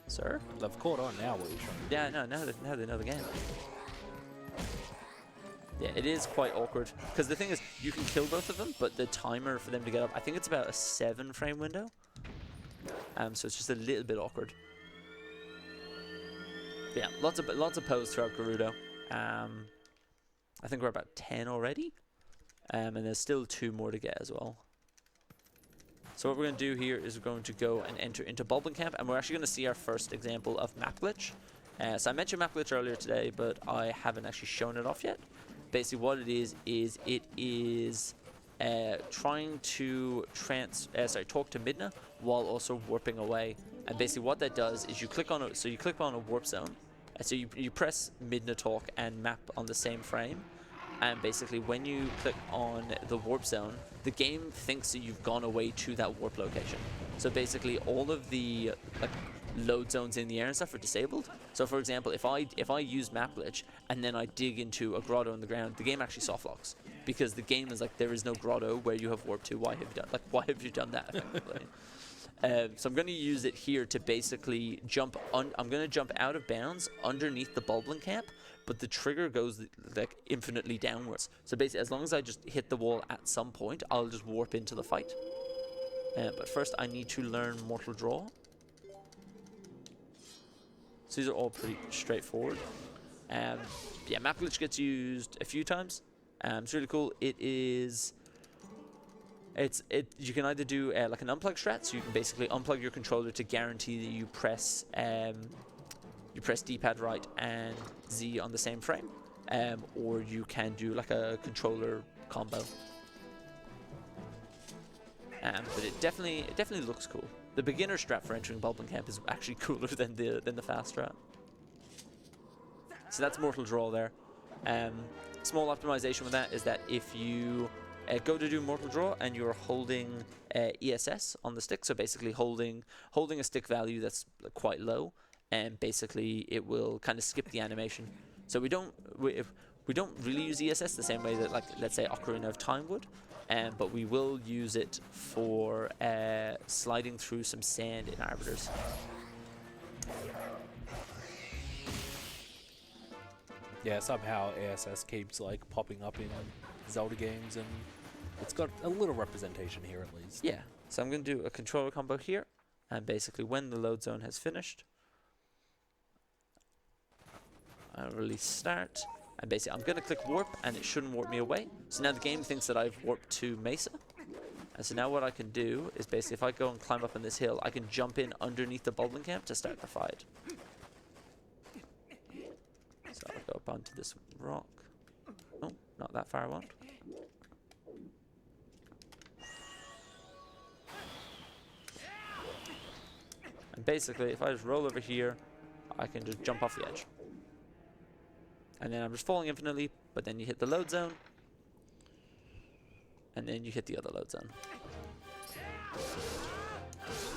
Sir? They've caught on now what you're trying to do. Yeah, no, now they know the game. Yeah, it is quite awkward. Because the thing is, you can kill both of them, but the timer for them to get up, I think it's about a 7-frame window. So it's just a little bit awkward. But yeah, lots of pose throughout Gerudo. I think we're about 10 already. And there's still 2 more to get as well. So what we're going to do here is we're going to go and enter into Bulblin Camp, and we're actually going to see our first example of map glitch. So I mentioned map glitch earlier today, but I haven't actually shown it off yet. Basically what it is it is trying to talk to Midna while also warping away. And basically what that does is you click on a warp zone. So you press Midna talk and map on the same frame. And basically when you click on the warp zone, the game thinks that you've gone away to that warp location. So basically all of the load zones in the air and stuff are disabled. So for example, if I use map glitch and then I dig into a grotto in the ground, the game actually soft locks because the game is like, there is no grotto where you have warped to. Why have you done that effectively? So I'm going to use it here to basically jump I'm going to jump out of bounds underneath the Bulblin Camp, but the trigger goes like infinitely downwards. So basically, as long as I just hit the wall at some point, I'll just warp into the fight. But first, I need to learn Mortal Draw. So these are all pretty straightforward. Yeah, map glitch gets used a few times. It's really cool. You can either do like an unplug strat, so you can basically unplug your controller to guarantee that you press D-pad right and Z on the same frame, or you can do like a controller combo. But it definitely looks cool. The beginner strat for entering Bulblin Camp is actually cooler than the fast strat. So that's Mortal Draw there. Small optimization with that is that if you go to do Mortal Draw and you're holding ESS on the stick, so basically holding a stick value that's quite low, and basically it will kind of skip the animation. So we don't really use ESS the same way that, like, let's say Ocarina of Time would, but we will use it for sliding through some sand in Arbiters. Yeah, somehow ASS keeps like popping up in Zelda games, and it's got a little representation here at least. Yeah, so I'm going to do a controller combo here, and basically when the load zone has finished, I'll release start, and basically I'm going to click warp, and it shouldn't warp me away. So now the game thinks that I've warped to Mesa, and so now what I can do is basically if I go and climb up on this hill, I can jump in underneath the Bulblin Camp to start the fight. So So I'll go up onto this rock. Oh, not that far I want. And basically, if I just roll over here, I can just jump off the edge. And then I'm just falling infinitely, but then you hit the load zone. And then you hit the other load zone.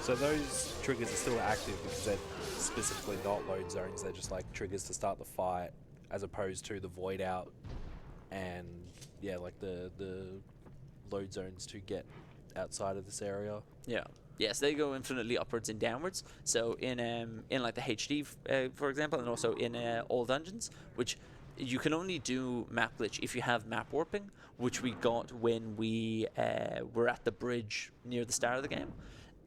So those triggers are still active because they're specifically not load zones. They're just like triggers to start the fight, as opposed to the void out and yeah, like the load zones to get outside of this area. Yeah. Yes, they go infinitely upwards and downwards. So in like the HD, for example, and also in all dungeons, which you can only do map glitch if you have map warping, which we got when we were at the bridge near the start of the game.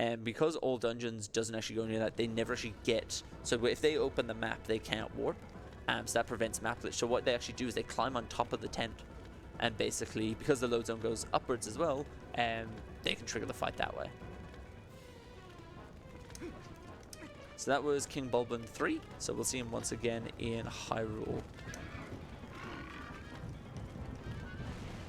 And because all dungeons doesn't actually go near that, they never actually get. So if they open the map, they can't warp. So that prevents map glitch. So what they actually do is they climb on top of the tent, and basically because the load zone goes upwards as well, they can trigger the fight that way. So that was King Bulbin 3. So we'll see him once again in Hyrule.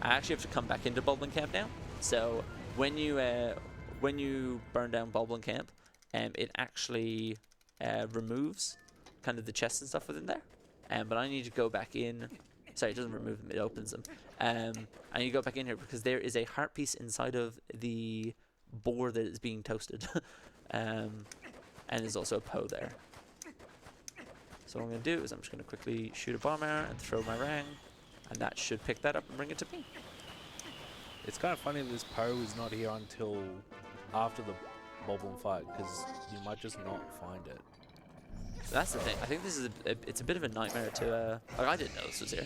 I actually have to come back into Bulbin Camp now. So when you burn down Bulbin Camp, it actually removes kind of the chests and stuff within there. But I need to go back in. Sorry, it doesn't remove them, it opens them. I need to go back in here because there is a heart piece inside of the boar that is being toasted. And there's also a Poe there. So what I'm going to do is I'm just going to quickly shoot a bomb arrow and throw my rang. And that should pick that up and bring it to me. It's kind of funny that this Poe is not here until after the Boblin fight, because you might just not find it. So that's the thing. I think this is it's a bit of a nightmare to... like, I didn't know this was here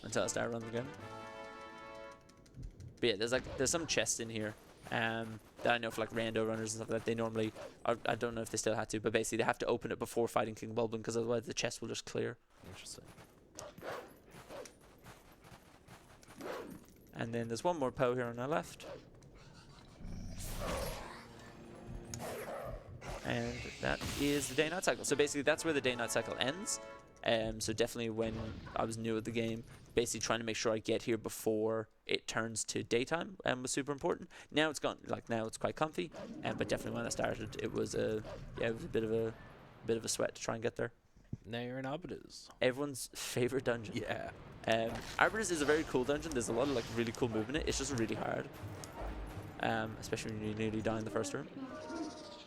until I started running the game. But yeah, there's some chests in here that I know for like rando runners and stuff like that. They normally... I don't know if they still have to, but basically they have to open it before fighting King Bulbin, because otherwise the chest will just clear. Interesting. And then there's one more Poe here on our left. And that is the day-night cycle. So basically that's where the day-night cycle ends. So definitely when I was new at the game, basically trying to make sure I get here before it turns to daytime was super important. Now it's gone, like now it's quite comfy. But definitely when I started, it was a bit of a sweat to try and get there. Now you're in Arbiters. Everyone's favorite dungeon. Yeah. Arbiters is a very cool dungeon. There's a lot of like really cool movement in it. It's just really hard. Especially when you nearly die in the first room.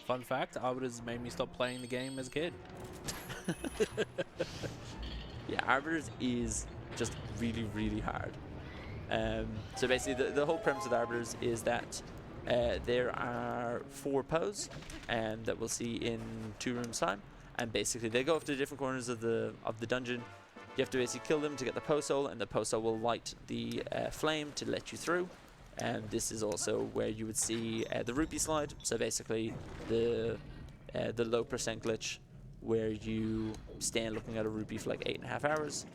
Fun fact, Arbiters made me stop playing the game as a kid. Yeah, Arbiters is just really, really hard. So basically the whole premise of the Arbiters is that there are 4 Poes that we'll see in 2 rooms time. And basically they go off to different corners of the dungeon. You have to basically kill them to get the Poe soul, and the Poe soul will light the flame to let you through. And this is also where you would see the rupee slide. So basically the low percent glitch where you stand looking at a rupee for like 8.5 hours.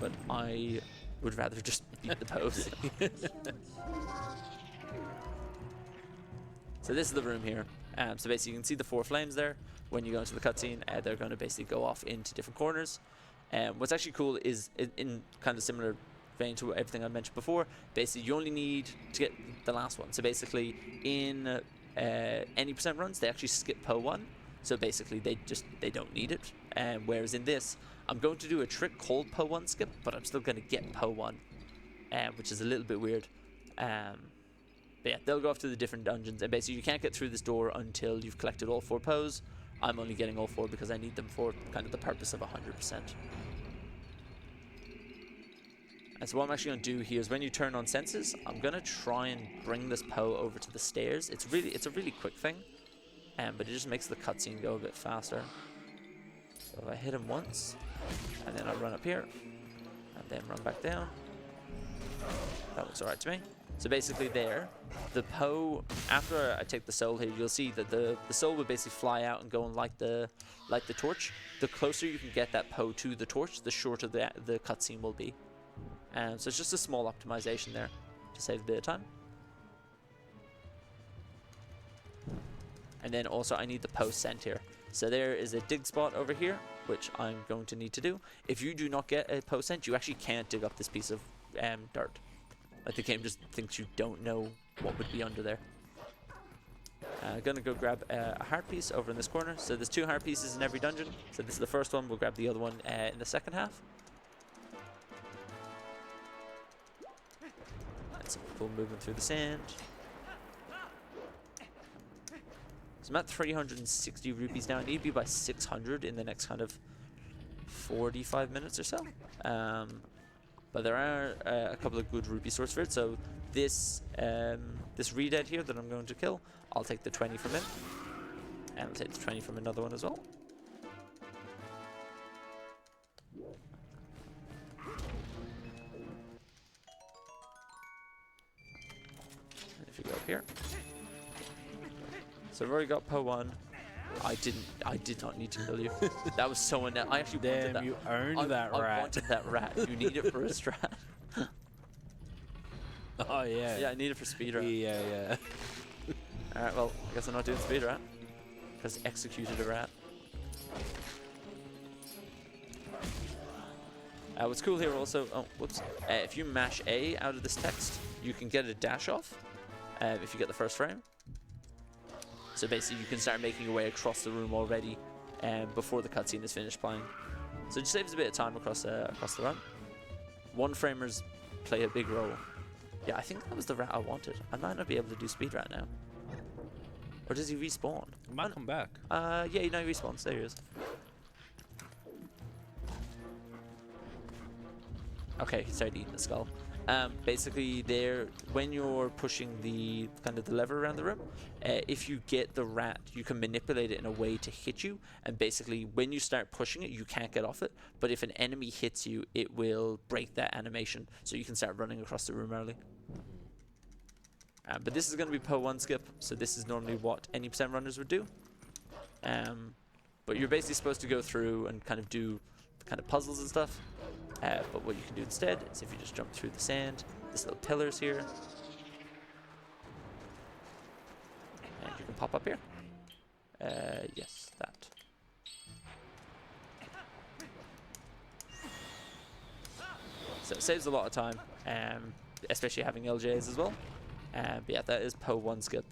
But I would rather just beat the Poes. So this is the room here. So basically you can see the 4 flames there. When you go into the cutscene, they're going to basically go off into different corners. What's actually cool is in kind of similar vein to everything I mentioned before, basically you only need to get the last one. So basically in any percent runs, they actually skip Poe 1. So basically they don't need it. Whereas in this, I'm going to do a trick called Poe 1 skip, but I'm still going to get Poe 1, which is a little bit weird. But yeah, they'll go off to the different dungeons, and basically you can't get through this door until you've collected all 4 Poes. I'm only getting all 4 because I need them for kind of the purpose of 100%. And so what I'm actually going to do here is when you turn on senses, I'm going to try and bring this Poe over to the stairs. It's a really quick thing, but it just makes the cutscene go a bit faster. So if I hit him once, and then I run up here, and then run back down, that looks alright to me. So basically there, the Poe, after I take the soul here, you'll see that the soul will basically fly out and go and light the torch. The closer you can get that Poe to the torch, the shorter the cutscene will be. So it's just a small optimization there to save a bit of time. And then also I need the Poe scent here. So there is a dig spot over here, which I'm going to need to do. If you do not get a Poe sent, you actually can't dig up this piece of dirt. Like, the game just thinks you don't know what would be under there. Gonna go grab a heart piece over in this corner. So there's 2 heart pieces in every dungeon. So this is the first one. We'll grab the other one in the second half. And some full movement through the sand. So I'm at 360 rupees now. I need to be by 600 in the next kind of 45 minutes or so. But there are a couple of good rupee sorts for it. So this this Redead here that I'm going to kill, I'll take the 20 from him. And I'll take the 20 from another one as well. And if you go up here. So I've already got Poe 1. I did not need to kill you. That was so unnecessary. I actually wanted that. You earned that I rat. wanted that rat. You need it for a strat. Oh yeah. Yeah, I need it for speedrun. Yeah. Alright, well, I guess I'm not doing speedrun. Because executed a rat. What's cool here also, oh, whoops. If you mash A out of this text, you can get a dash off if you get the first frame. So basically, you can start making your way across the room already before the cutscene is finished playing. So it just saves a bit of time across the run. One framers play a big role. Yeah, I think that was the rat I wanted. I might not be able to do speedrun now. Or does he respawn? He might come back. Yeah, he respawns. There he is. Okay, he started eating the skull. Basically, when you're pushing the lever around the room, if you get the rat, you can manipulate it in a way to hit you. And basically, when you start pushing it, you can't get off it. But if an enemy hits you, it will break that animation, so you can start running across the room early. But this is going to be Poe 1 skip, so this is normally what any % runners would do. But you're basically supposed to go through and kind of do kind of puzzles and stuff. But what you can do instead is if you just jump through the sand, this little pillars here, and you can pop up here. Yes, that. So it saves a lot of time, especially having LJs as well. But yeah, that is Poe 1 skip.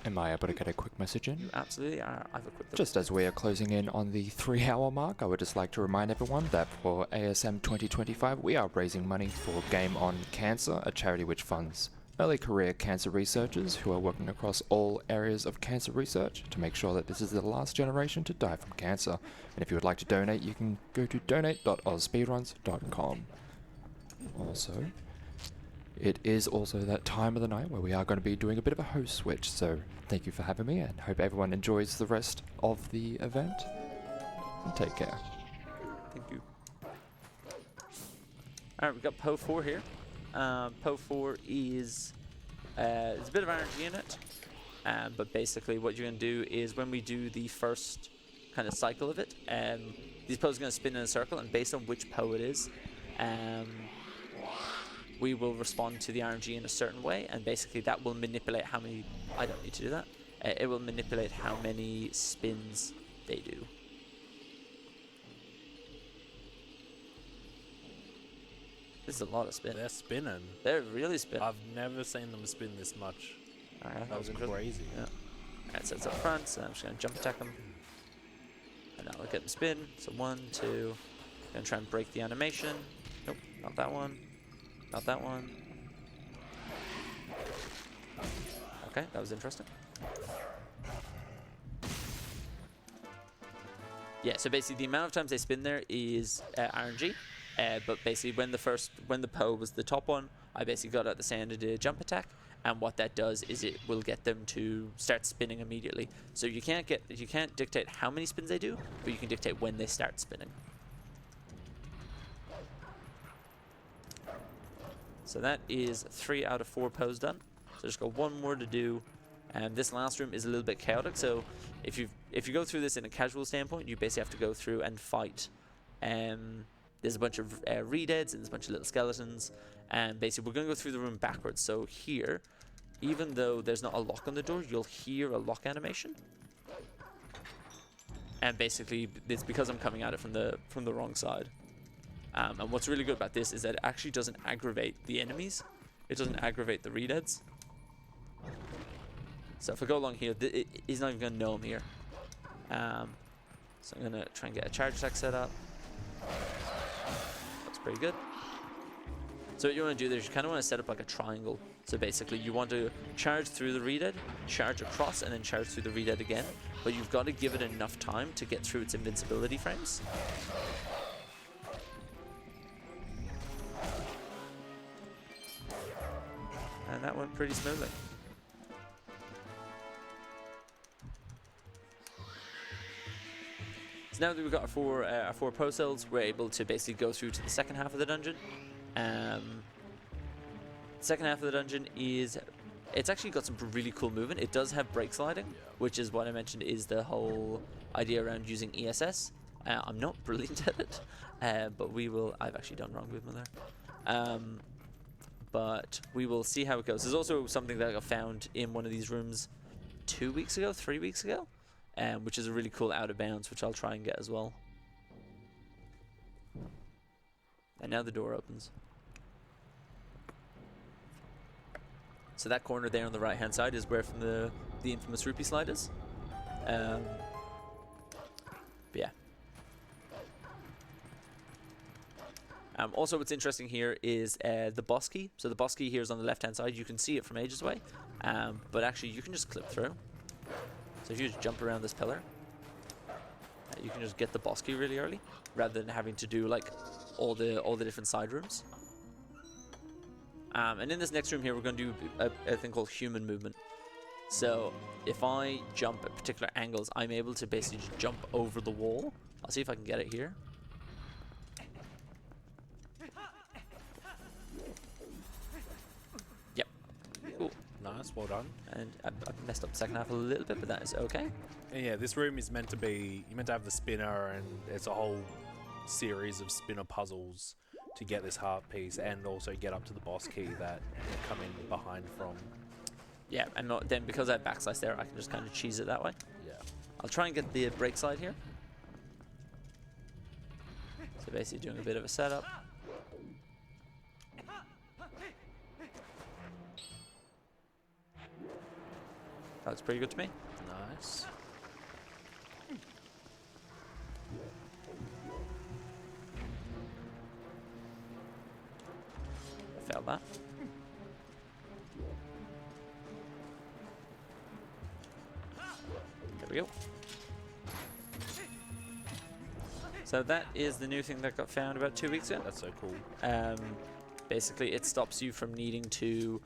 Am I able to get a quick message in? You absolutely are. I have a quick look. Just as we are closing in on the 3-hour mark, I would just like to remind everyone that for ASM 2025, we are raising money for Game On Cancer, a charity which funds early career cancer researchers who are working across all areas of cancer research to make sure that this is the last generation to die from cancer. And if you would like to donate, you can go to donate.ausspeedruns.com. Also, it is also that time of the night where we are going to be doing a bit of a host switch, so thank you for having me and hope everyone enjoys the rest of the event. And take care. Thank you. Alright, we've got Poe 4 here. Poe 4 is there's a bit of RNG in it, but basically what you're going to do is when we do the first kind of cycle of it, these Poes are going to spin in a circle, and based on which Poe it is, we will respond to the RNG in a certain way, and basically that will manipulate how many... I don't need to do that. It will manipulate how many spins they do. This is a lot of spin. They're spinning. They're really spinning. I've never seen them spin this much. Alright, That was interesting. crazy. Yeah. Alright, so it's up front, so I'm just going to jump attack them. And now I'll get them spin. So 1, 2. Gonna try and break the animation. Nope, not that one. Not that one. Okay, that was interesting. Yeah, so basically the amount of times they spin there is RNG. But basically when the Poe was the top one, I basically got out the sand and did a jump attack. And what that does is it will get them to start spinning immediately. So you can't dictate how many spins they do, but you can dictate when they start spinning. So that is 3 out of 4 Poes done. So just got one more to do. And this last room is a little bit chaotic. So if you go through this in a casual standpoint, you basically have to go through and fight. There's a bunch of redeads and there's a bunch of little skeletons. And basically we're going to go through the room backwards. So here, even though there's not a lock on the door, you'll hear a lock animation. and basically it's because I'm coming at it from the wrong side. And what's really good about this is that it actually doesn't aggravate the enemies. It doesn't aggravate the redeads. So if I go along here, he's not even going to know I'm here. So I'm going to try and get a charge attack set up. That's pretty good. So what you want to do there is you kind of want to set up like a triangle. So basically you want to charge through the redead, charge across, and then charge through the redead again. But you've got to give it enough time to get through its invincibility frames. And that went pretty smoothly. So now that we've got our four pro cells, we're able to basically go through to the second half of the dungeon. Second half of the dungeon it's actually got some really cool movement. It does have brake sliding, which is what I mentioned is the whole idea around using ESS. I'm not brilliant at it, but I've actually done wrong movement there. But we will see how it goes. There's also something that I found in one of these rooms 3 weeks ago, which is a really cool out of bounds, which I'll try and get as well. And now the door opens. So that corner there on the right hand side is where from the infamous rupee slide is. But yeah. Also what's interesting here is the boss key. So the boss key here is on the left hand side. You can see it from ages away. But actually you can just clip through. So if you just jump around this pillar, you can just get the boss key really early, rather than having to do like all the different side rooms. And in this next room here, we're going to do a thing called human movement. So if I jump at particular angles, I'm able to basically just jump over the wall. I'll see if I can get it here. Yep. Cool. Nice, well done. And I messed up the second half a little bit, but that is okay. And yeah, this room is meant to be, you're meant to have the spinner, and it's a whole series of spinner puzzles to get this heart piece and also get up to the boss key that you're coming behind from. Yeah, and then because I have backslice there, I can just kind of cheese it that way. Yeah. I'll try and get the brake slide here. So basically doing a bit of a setup. That looks pretty good to me. Nice. I failed that. There we go. So that is the new thing that got found about 2 weeks ago. That's so cool. Basically, it stops you from needing to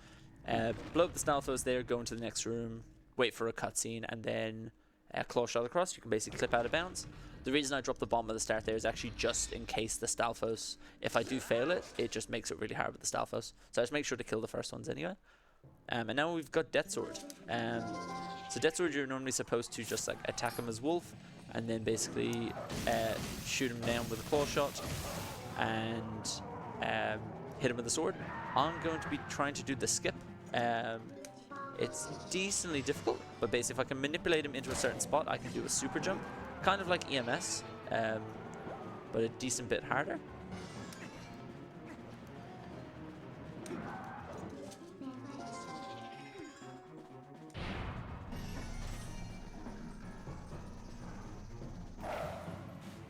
blow up the Stalfos there, go into the next room, wait for a cutscene, and then claw shot across. You can basically clip out of bounds. The reason I dropped the bomb at the start there is actually just in case the Stalfos, if I do fail it, it just makes it really hard with the Stalfos. So I just make sure to kill the first ones anyway. And now we've got Death Sword. So Death Sword, you're normally supposed to just like attack him as Wolf, and then basically shoot him down with a claw shot, and hit him with the sword. I'm going to be trying to do the skip. It's decently difficult, but basically if I can manipulate him into a certain spot, I can do a super jump. Kind of like EMS, but a decent bit harder.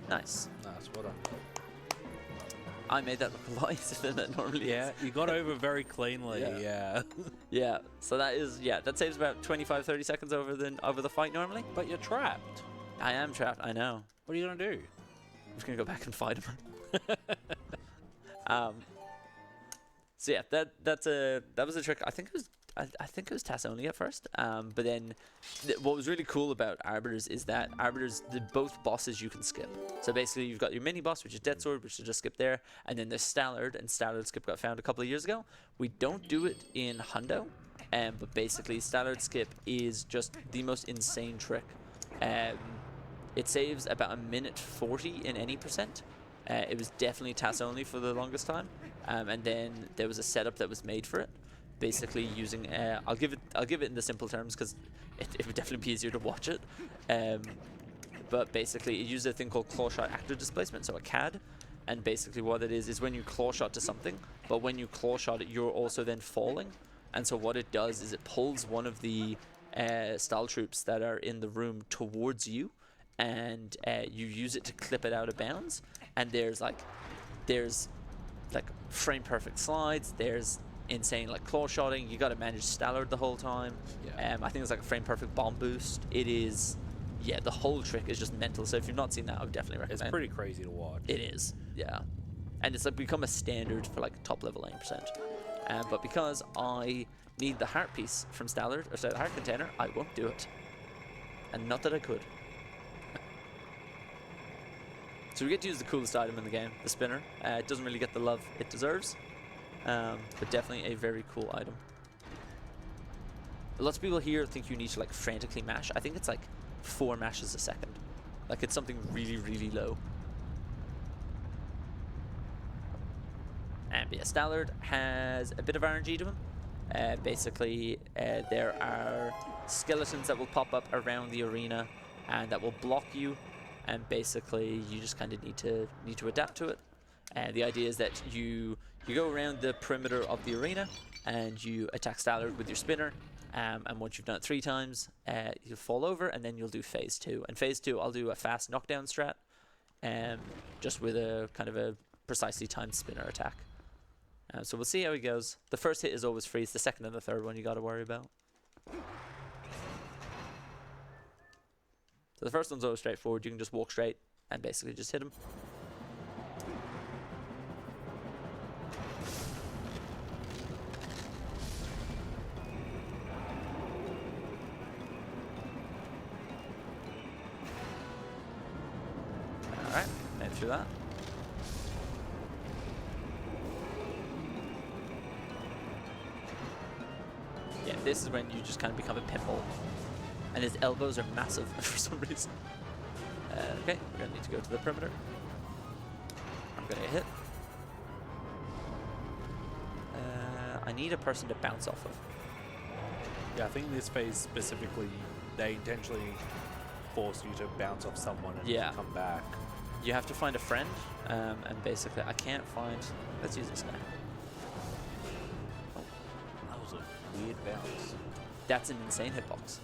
Nice. Nice, well done. I made that look a lot easier than it normally Yeah, you got over very cleanly, yeah. Yeah, so that saves about 25-30 seconds over the fight normally. But you're trapped. I am trapped, I know. What are you going to do? I'm just going to go back and fight him. So yeah, that was a trick. I think it was TAS only at first. But then what was really cool about Arbiters is that Arbiters, both bosses you can skip. So basically you've got your mini boss, which is Death Sword, which you just skip there, and then there's Stallard, and Stallard skip got found a couple of years ago. We don't do it in Hundo, but basically Stallard skip is just the most insane trick. It saves about 1:40 in any percent. It was definitely TAS only for the longest time, and then there was a setup that was made for it. Basically using, I'll give it in the simple terms because it would definitely be easier to watch it. but basically it uses a thing called claw shot active displacement, so a CAD. And basically what it is when you claw shot to something, but when you claw shot it, you're also then falling. And so what it does is it pulls one of the style troops that are in the room towards you, and you use it to clip it out of bounds. And there's like frame perfect slides, there's insane like claw shotting, you got to manage Stallard the whole time. I think it's like a frame perfect bomb boost. It is, yeah, the whole trick is just mental. So if you've not seen that, I would definitely recommend. It's pretty crazy to watch. It is, yeah. And it's like become a standard for like top level aim percent. But because I need the heart piece from Stallard, or sorry, the heart container, I won't do it. And not that I could. So we get to use the coolest item in the game, the spinner. It doesn't really get the love it deserves, but definitely a very cool item. Lots of people here think you need to like frantically mash. I think it's like 4 mashes a second. Like it's something really, really low. And yeah, Stallard has a bit of RNG to him. Basically, there are skeletons that will pop up around the arena and that will block you. And basically, you just kind of need to adapt to it. And the idea is that you go around the perimeter of the arena and you attack Stallard with your spinner. And once you've done it 3 times, you'll fall over, and then you'll do phase 2. And phase 2, I'll do a fast knockdown strat, just with a kind of a precisely timed spinner attack. So we'll see how he goes. The first hit is always free. It's the second and the third one you got to worry about. So the first one's always straightforward. You can just walk straight and basically just hit him. Alright, made through that. Yeah, this is when you just kind of become a pinball. And his elbows are massive for some reason. Okay, we're going to need to go to the perimeter. I'm going to get hit. I need a person to bounce off of. Yeah, I think in this phase specifically, they intentionally force you to bounce off someone and come back. You have to find a friend, and basically I can't find... Let's use this guy. Oh, that was a weird bounce. That's an insane hitbox.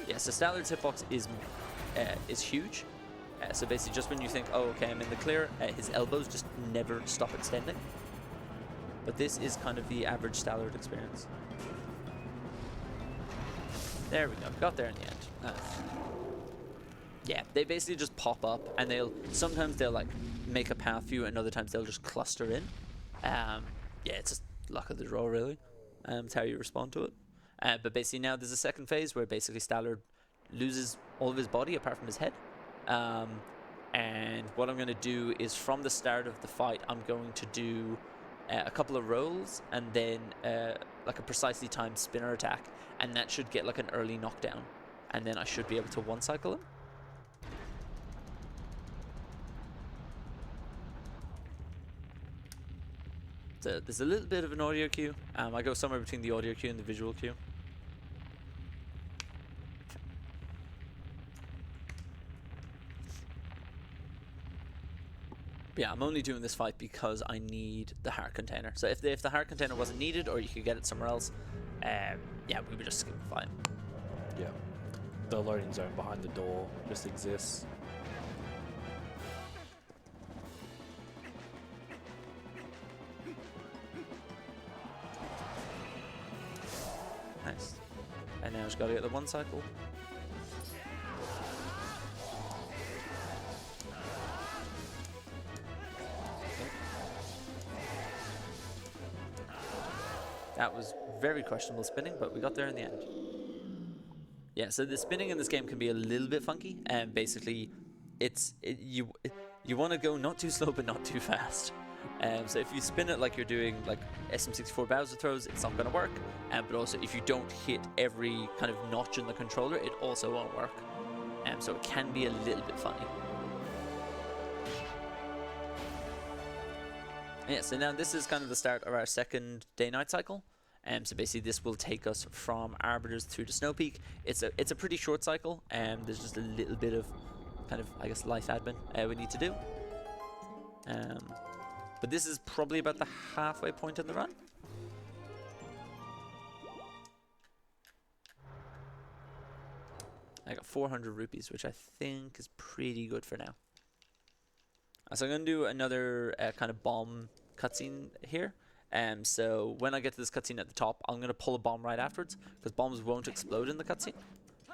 Yeah, so Stallard's hitbox is huge. So basically just when you think, oh, okay, I'm in the clear, his elbows just never stop extending. But this is kind of the average Stallard experience. There we go, got there in the end. Yeah, they basically just pop up, and sometimes they'll like make a path for you, and other times they'll just cluster in. Yeah, it's just luck of the draw, really. It's how you respond to it. But basically now there's a second phase where basically Stallard loses all of his body apart from his head. And what I'm going to do is from the start of the fight, I'm going to do a couple of rolls and then like a precisely timed spinner attack. And that should get like an early knockdown. And then I should be able to one-cycle him. So there's a little bit of an audio cue. I go somewhere between the audio cue and the visual cue. But yeah, I'm only doing this fight because I need the heart container. So if the heart container wasn't needed, or you could get it somewhere else, yeah, we would just skip the fight. Yeah. The loading zone behind the door just exists. Nice. And now just gotta get the one cycle. That was very questionable spinning, but we got there in the end. Yeah, so the spinning in this game can be a little bit funky, and basically, you want to go not too slow but not too fast. So if you spin it like you're doing like SM64 Bowser throws, it's not going to work. But also, if you don't hit every kind of notch in the controller, it also won't work. So it can be a little bit funny. Yeah, so now this is kind of the start of our second day-night cycle. So basically this will take us from Arbiters through to Snow Peak. It's a pretty short cycle, and there's just a little bit of kind of, I guess, life admin we need to do. But this is probably about the halfway point in the run. I got 400 rupees, which I think is pretty good for now. So I'm going to do another kind of bomb cutscene here. So when I get to this cutscene at the top, I'm going to pull a bomb right afterwards, because bombs won't explode in the cutscene.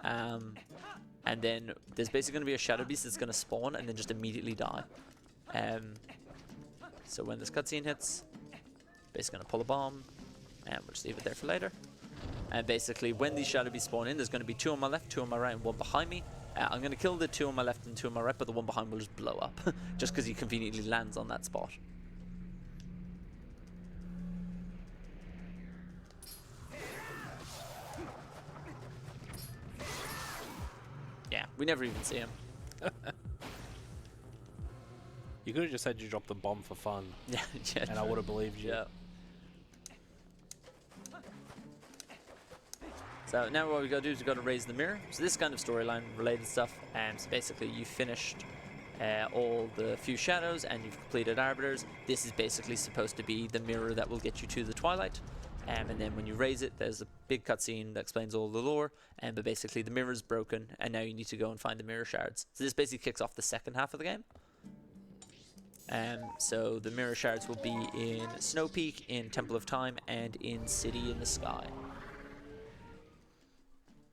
And then there's basically going to be a shadow beast that's going to spawn and then just immediately die. So when this cutscene hits, basically going to pull a bomb, and we'll just leave it there for later. And basically, when these shadow beasts spawn in, there's going to be 2 on my left, 2 on my right, and 1 behind me. I'm going to kill the 2 on my left and 2 on my right, but the one behind will just blow up, just because he conveniently lands on that spot. Yeah, we never even see him. You could have just said you dropped the bomb for fun. Yeah, and I would have believed you. Yeah. So now what we gotta do is we gotta raise the mirror. So this kind of storyline related stuff. So basically you finished all the few shadows and you've completed Arbiters. This is basically supposed to be the mirror that will get you to the Twilight. And then when you raise it, there's a big cutscene that explains all the lore. But basically the mirror is broken, and now you need to go and find the mirror shards. So this basically kicks off the second half of the game. So the mirror shards will be in Snow Peak, in Temple of Time, and in City in the Sky.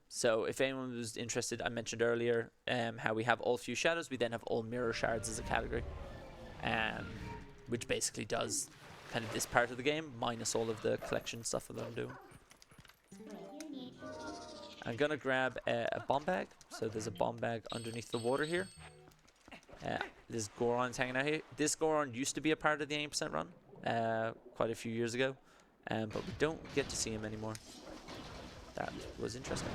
So if anyone was interested, I mentioned earlier how we have all few shadows, we then have all mirror shards as a category, which basically does kind of this part of the game, minus all of the collection stuff that I'm doing. I'm going to grab a bomb bag. So there's a bomb bag underneath the water here. There's Goron's hanging out here. This Goron used to be a part of the 80% run quite a few years ago, but we don't get to see him anymore. That was interesting.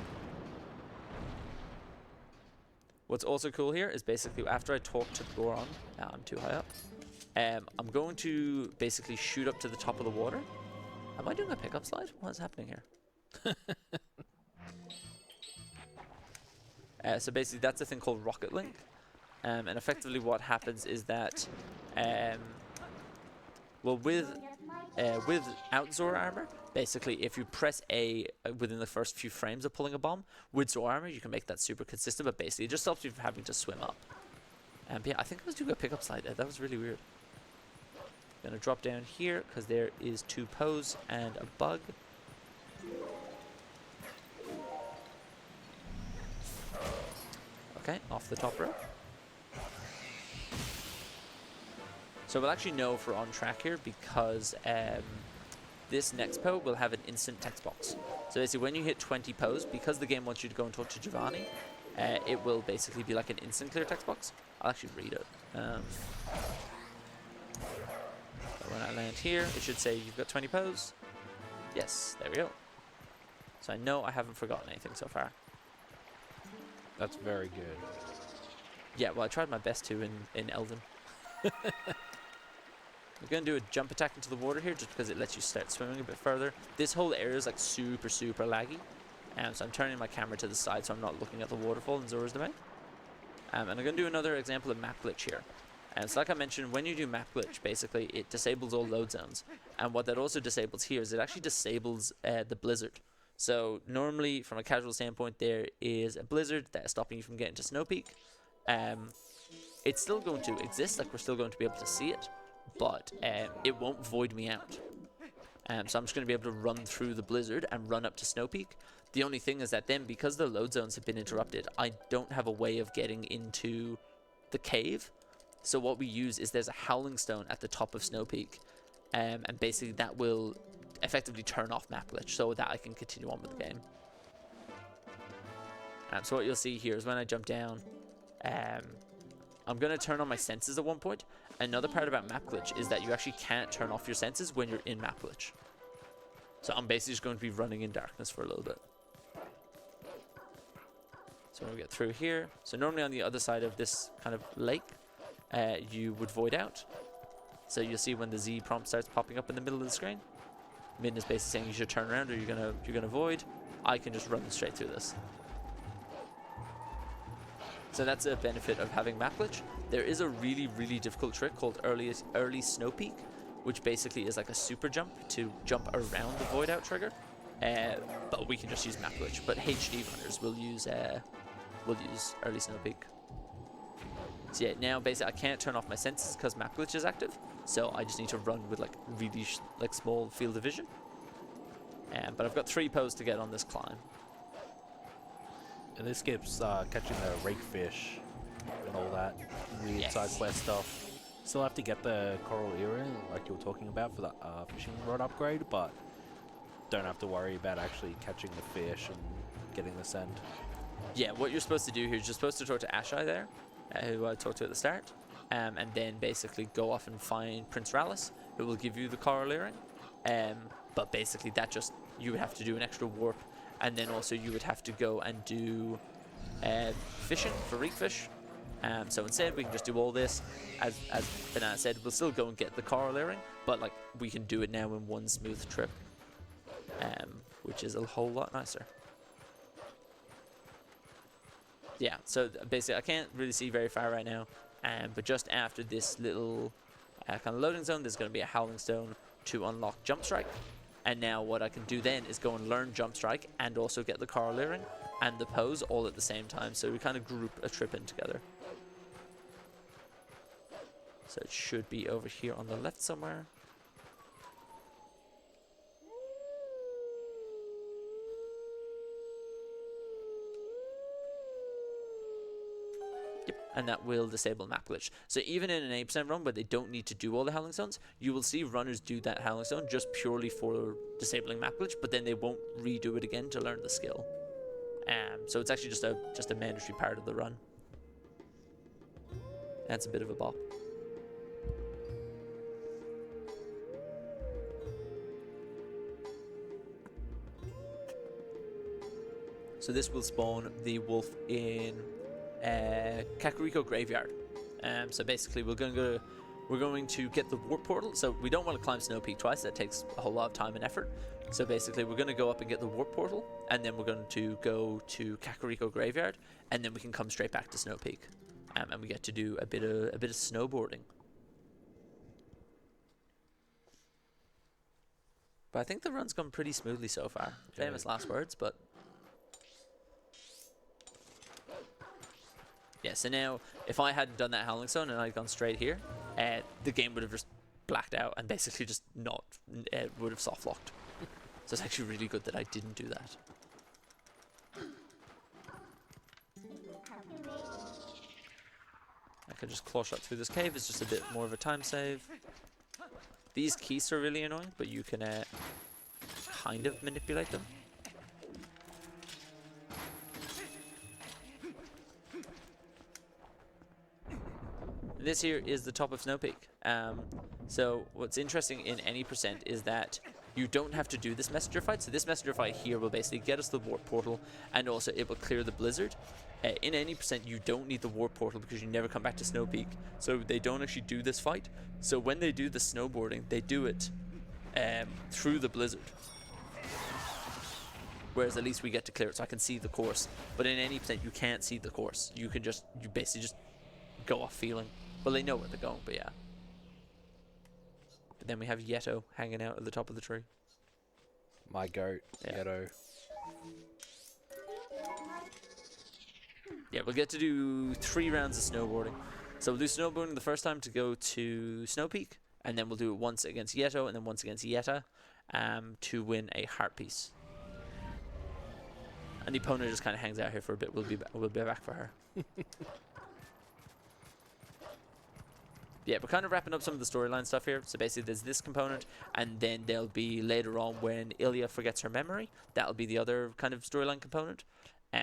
What's also cool here is basically after I talk to Goron, I'm too high up, I'm going to basically shoot up to the top of the water. Am I doing a pickup slide? What is happening here? So basically that's a thing called Rocket Link. And effectively what happens is that, well, without Zora armor, basically if you press A within the first few frames of pulling a bomb, with Zora armor you can make that super consistent, but basically it just stops you from having to swim up. But yeah, I think I was doing a pickup slide there. That was really weird. I'm gonna drop down here because there is 2 Poes and a bug. Okay, off the top row. So we'll actually know if we're on track here because this next Poe will have an instant text box. So basically when you hit 20 Poes, because the game wants you to go and talk to Giovanni, it will basically be like an instant clear text box. I'll actually read it. So when I land here, it should say you've got 20 Poes. Yes, there we go. So I know I haven't forgotten anything so far. That's very good. Yeah, well I tried my best to in Elden. We're going to do a jump attack into the water here just because it lets you start swimming a bit further. This whole area is like super laggy. So I'm turning my camera to the side so I'm not looking at the waterfall in Zora's Domain. And I'm going to do another example of map glitch here. So like I mentioned, when you do map glitch, basically it disables all load zones. And what that also disables here is it actually disables the blizzard. So normally from a casual standpoint there is a blizzard that is stopping you from getting to Snow Peak. It's still going to exist, like we're still going to be able to see it, but it won't void me out. So I'm just going to be able to run through the blizzard and run up to Snow Peak. The only thing is that then, because the load zones have been interrupted, I don't have a way of getting into the cave. So what we use is there's a Howling Stone at the top of Snow Peak, and basically that will effectively turn off map glitch so that I can continue on with the game. So what you'll see here is when I jump down, I'm going to turn on my senses at one point. Another part about map glitch is that you actually can't turn off your senses when you're in map glitch. So I'm basically just going to be running in darkness for a little bit. So when we get through here, so normally on the other side of this kind of lake, you would void out. So you'll see when the Z prompt starts popping up in the middle of the screen. Min is basically saying you should turn around or you're gonna avoid. I can just run straight through this. So that's a benefit of having map glitch. There is a really, really difficult trick called early snow peak, which basically is like a super jump to jump around the void out trigger. But we can just use map glitch. But HD runners will use early snow peak. So yeah, now basically I can't turn off my senses because map glitch is active. So I just need to run with like really small field of vision. But I've got 3 pose to get on this climb. And this skips catching the rake fish and all that weird side quest stuff. Still have to get the coral earring like you were talking about for the fishing rod upgrade, but don't have to worry about actually catching the fish and getting the send. Yeah, what you're supposed to do here is you're supposed to talk to Ashai there, who I talked to at the start, and then basically go off and find Prince Rallis, who will give you the coral earring. But basically that just, you would have to do an extra warp, and then also you would have to go and do fishing for reef fish. So instead we can just do all this. As Banana said, we'll still go and get the coral earring, but like we can do it now in one smooth trip, which is a whole lot nicer. Yeah, so basically I can't really see very far right now, but just after this little kind of loading zone, there's going to be a Howling Stone to unlock Jump Strike. And now what I can do then is go and learn Jump Strike and also get the coral earring and the pose all at the same time. So we kind of group a trip in together. So it should be over here on the left somewhere. Yep, and that will disable map glitch. So even in an 8% run where they don't need to do all the Howling Stones, you will see runners do that Howling Stone just purely for disabling map glitch, but then they won't redo it again to learn the skill. So it's actually just a mandatory part of the run. That's a bit of a bop. So this will spawn the wolf in Kakariko Graveyard. So basically we're going to get the warp portal. So we don't want to climb Snow Peak twice. That takes a whole lot of time and effort. So basically we're going to go up and get the warp portal, and then we're going to go to Kakariko Graveyard, and then we can come straight back to Snow Peak, and we get to do a bit of snowboarding. But I think the run's gone pretty smoothly so far. Famous last words, but yeah. So now, if I hadn't done that Howling Stone and I'd gone straight here, the game would have just blacked out and basically just would have soft locked. So it's actually really good that I didn't do that. I can just claw shot through this cave. It's just a bit more of a time save. These keys are really annoying, but you can kind of manipulate them. This here is the top of Snow Peak. So what's interesting in any percent is that you don't have to do this messenger fight. So this messenger fight here will basically get us the warp portal, and also it will clear the blizzard. In any percent, you don't need the warp portal because you never come back to Snow Peak. So they don't actually do this fight. So when they do the snowboarding, they do it through the blizzard. Whereas at least we get to clear it, so I can see the course. But in any percent, you can't see the course. You basically just go off feeling. Well, they know where they're going, but yeah. But then we have Yeto hanging out at the top of the tree. My goat, Yeto. Yeah, we'll get to do 3 rounds of snowboarding. So we'll do snowboarding the first time to go to Snow Peak, and then we'll do it once against Yeto, and then once against Yeta, to win a heart piece. And the opponent just kind of hangs out here for a bit. We'll be back for her. Yeah, we're kind of wrapping up some of the storyline stuff here. So basically there's this component, and then there'll be later on when Ilya forgets her memory. That'll be the other kind of storyline component.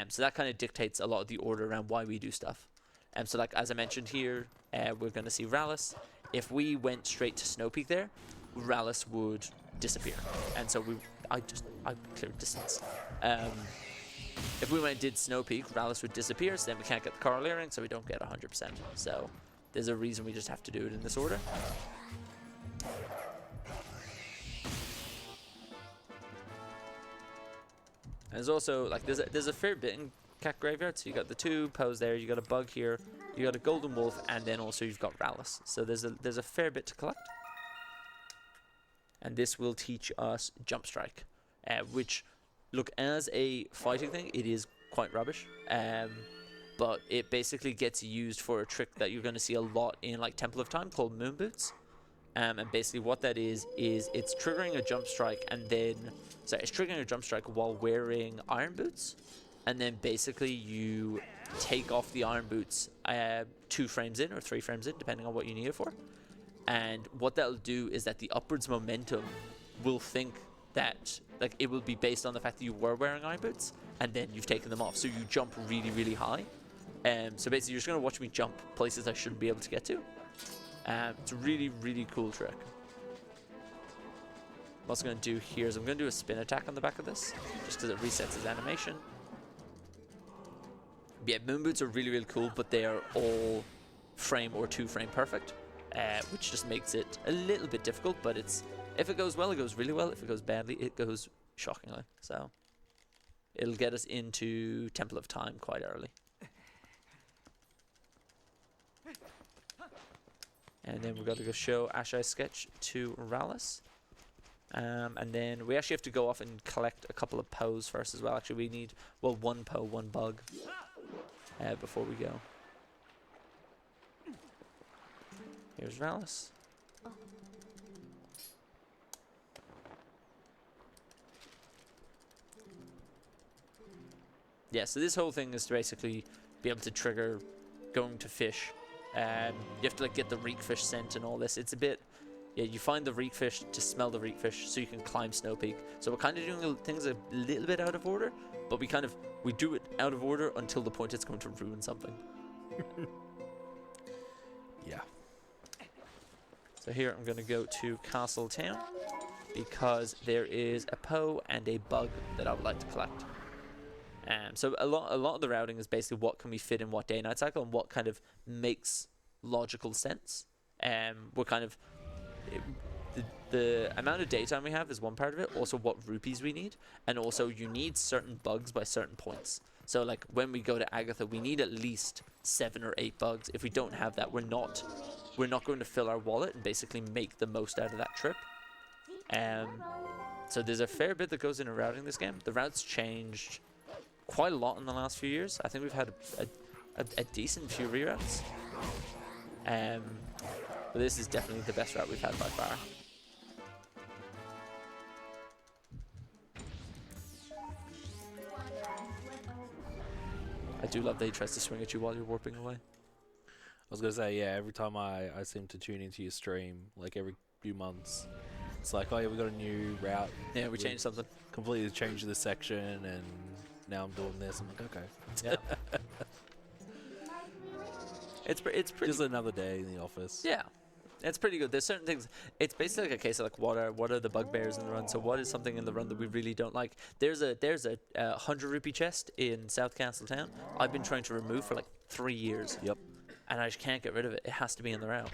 So that kind of dictates a lot of the order around why we do stuff. So like as I mentioned here, we're going to see Rallis. If we went straight to Snow Peak there, Rallis would disappear. And so I cleared distance. If we went and did Snow Peak, Rallis would disappear, so then we can't get the coral earring, so we don't get 100%. So there's a reason we just have to do it in this order. And there's also like there's a fair bit in Cat Graveyard. So you got the 2 Poes there, you got a bug here, you got a Golden Wolf, and then also you've got Rallis. So there's a fair bit to collect. And this will teach us Jump Strike, which, look, as a fighting thing, it is quite rubbish. But it basically gets used for a trick that you're going to see a lot in like Temple of Time called Moon Boots. And basically what that is it's triggering a Jump Strike and then... Sorry, it's triggering a Jump Strike while wearing Iron Boots. And then basically you take off the Iron Boots 2 frames in or 3 frames in, depending on what you need it for. And what that'll do is that the upwards momentum will think that, like, it will be based on the fact that you were wearing Iron Boots and then you've taken them off. So you jump really, really high. So basically you're just going to watch me jump places I shouldn't be able to get to. It's a really, really cool trick. What I'm going to do here is I'm going to do a spin attack on the back of this, just because it resets his animation. Yeah, Moon Boots are really, really cool, but they are all frame or 2 frame perfect, which just makes it a little bit difficult, but it's, if it goes well, it goes really well. If it goes badly, it goes shockingly. So it'll get us into Temple of Time quite early. And then we've got to go show Ashai's sketch to Rallis. And then we actually have to go off and collect a couple of Poes first as well. Actually, we need, well, 1 Poe, 1 bug before we go. Here's Rallis. Yeah, so this whole thing is to basically be able to trigger going to fish. You have to like get the reekfish scent and all this. It's a bit, yeah, you find the reekfish to smell the reekfish so you can climb Snow Peak. So we're kind of doing things a little bit out of order, but we do it out of order until the point it's going to ruin something. Yeah. So here I'm going to go to Castle Town because there is a Poe and a bug that I would like to collect. So a lot of the routing is basically what can we fit in what day-night cycle and what kind of makes logical sense. We're kind of the amount of daytime we have is one part of it. Also, what rupees we need, and also you need certain bugs by certain points. So like when we go to Agatha, we need at least 7 or 8 bugs. If we don't have that, we're not going to fill our wallet and basically make the most out of that trip. So there's a fair bit that goes into routing this game. The routes changed quite a lot in the last few years. I think we've had a decent few reroutes. But this is definitely the best route we've had by far. I do love that he tries to swing at you while you're warping away. I was going to say, yeah, every time I seem to tune into your stream, like every few months, it's like, oh yeah, we got a new route. Yeah, we changed something. Completely changed this section, and now I'm doing this. I'm like, okay. Yeah. It's pretty. Just another day in the office. Yeah, it's pretty good. There's certain things. It's basically like a case of like what are the bugbears in the run. So what is something in the run that we really don't like? There's a 100 rupee chest in South Castle Town. I've been trying to remove for like 3 years. Yep. And I just can't get rid of it. It has to be in the route.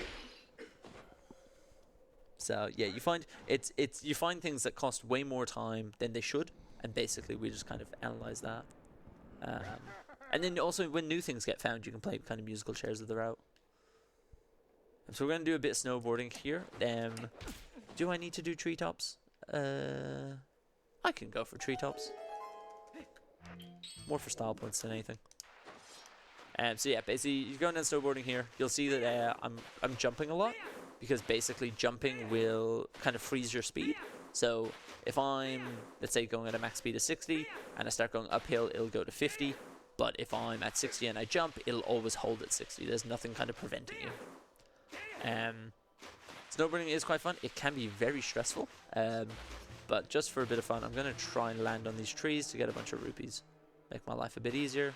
So yeah, you find you find things that cost way more time than they should, and basically we just kind of analyze that. And then also when new things get found, you can play kind of musical chairs of the route. So we're going to do a bit of snowboarding here. Do I need to do treetops? I can go for treetops. More for style points than anything. So yeah, basically you're going down snowboarding here. You'll see that I'm jumping a lot, because basically jumping will kind of freeze your speed. So if I'm, let's say, going at a max speed of 60 and I start going uphill, it'll go to 50. But if I'm at 60 and I jump, it'll always hold at 60. There's nothing kind of preventing you. Snowboarding is quite fun. It can be very stressful. But just for a bit of fun, I'm going to try and land on these trees to get a bunch of rupees. Make my life a bit easier.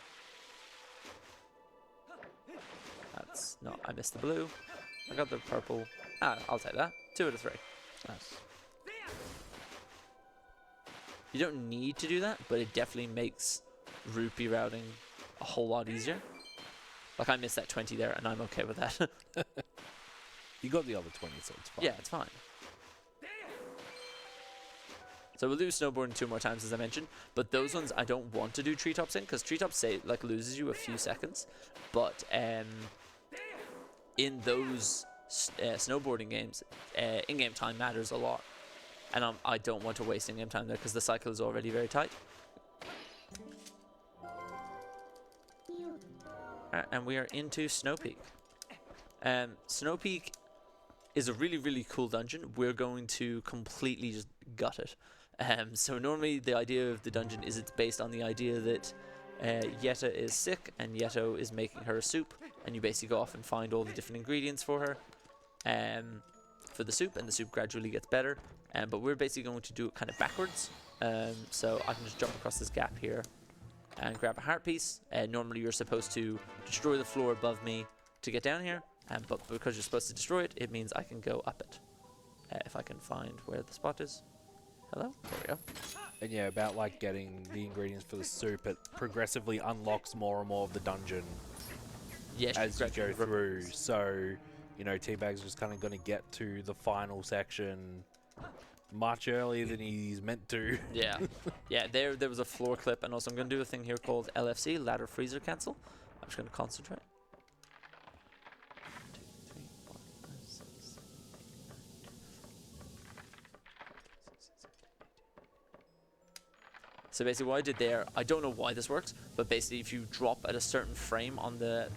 That's not, I missed the blue. I got the purple. I'll take that. 2 out of 3. Nice. You don't need to do that, but it definitely makes rupee routing a whole lot easier. Like I missed that 20 there, and I'm okay with that. You got the other 20, so it's fine. Yeah, it's fine. So we'll do snowboarding 2 more times, as I mentioned. But those ones I don't want to do treetops in, because treetops say like loses you a few seconds. But in those snowboarding games, in-game time matters a lot, and I don't want to waste in-game time there because the cycle is already very tight. And we are into Snow Peak. Snow Peak is a really, really cool dungeon. We're going to completely just gut it. So normally the idea of the dungeon is it's based on the idea that Yetta is sick and Yetto is making her a soup, and you basically go off and find all the different ingredients for her for the soup, and the soup gradually gets better. But we're basically going to do it kind of backwards. So I can just jump across this gap here and grab a heart piece. Normally you're supposed to destroy the floor above me to get down here, but because you're supposed to destroy it, it means I can go up it. If I can find where the spot is. Hello? There we go. And yeah, about like getting the ingredients for the soup, it progressively unlocks more and more of the dungeon as you go through. So, you know, Teabag's just kind of going to get to the final section much earlier than he's meant to. Yeah. Yeah, there was a floor clip, and also I'm going to do a thing here called LFC, Ladder Freezer Cancel. I'm just going to concentrate. 1, 2, 3, 4, 5, 6, 7, 8, 9, 10. So basically what I did there, I don't know why this works, but basically if you drop at a certain frame on the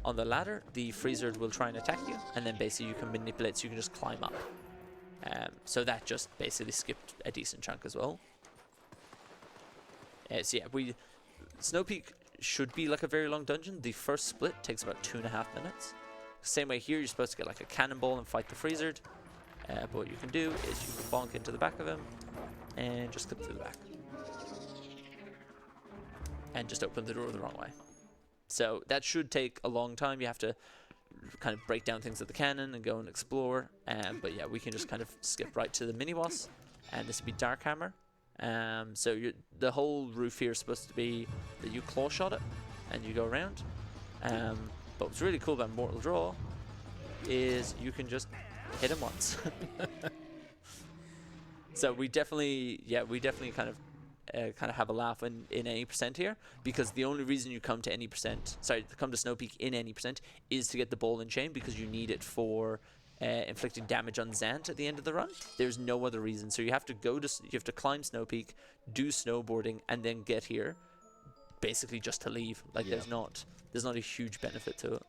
ladder, the freezer will try and attack you, and then basically you can manipulate so you can just climb up. So that just basically skipped a decent chunk as well. So yeah, Snow Peak should be like a very long dungeon. The first split takes about 2.5 minutes. Same way here, you're supposed to get like a cannonball and fight the freezer. But what you can do is you can bonk into the back of him and just clip through the back. And just open the door the wrong way. So that should take a long time. You have to kind of break down things at the cannon and go and explore. But yeah, we can just kind of skip right to the mini boss, and this would be Dark Hammer. So the whole roof here is supposed to be that you claw shot it and you go around. But what's really cool about Mortal Draw is you can just hit him once. So we definitely kind of have a laugh in any percent here, because the only reason you come to any percent, come to Snow Peak in any percent, is to get the ball and chain, because you need it for inflicting damage on Zant at the end of the run. There's no other reason. So you have to climb Snow Peak, do snowboarding, and then get here, basically just to leave. Like there's not a huge benefit to it.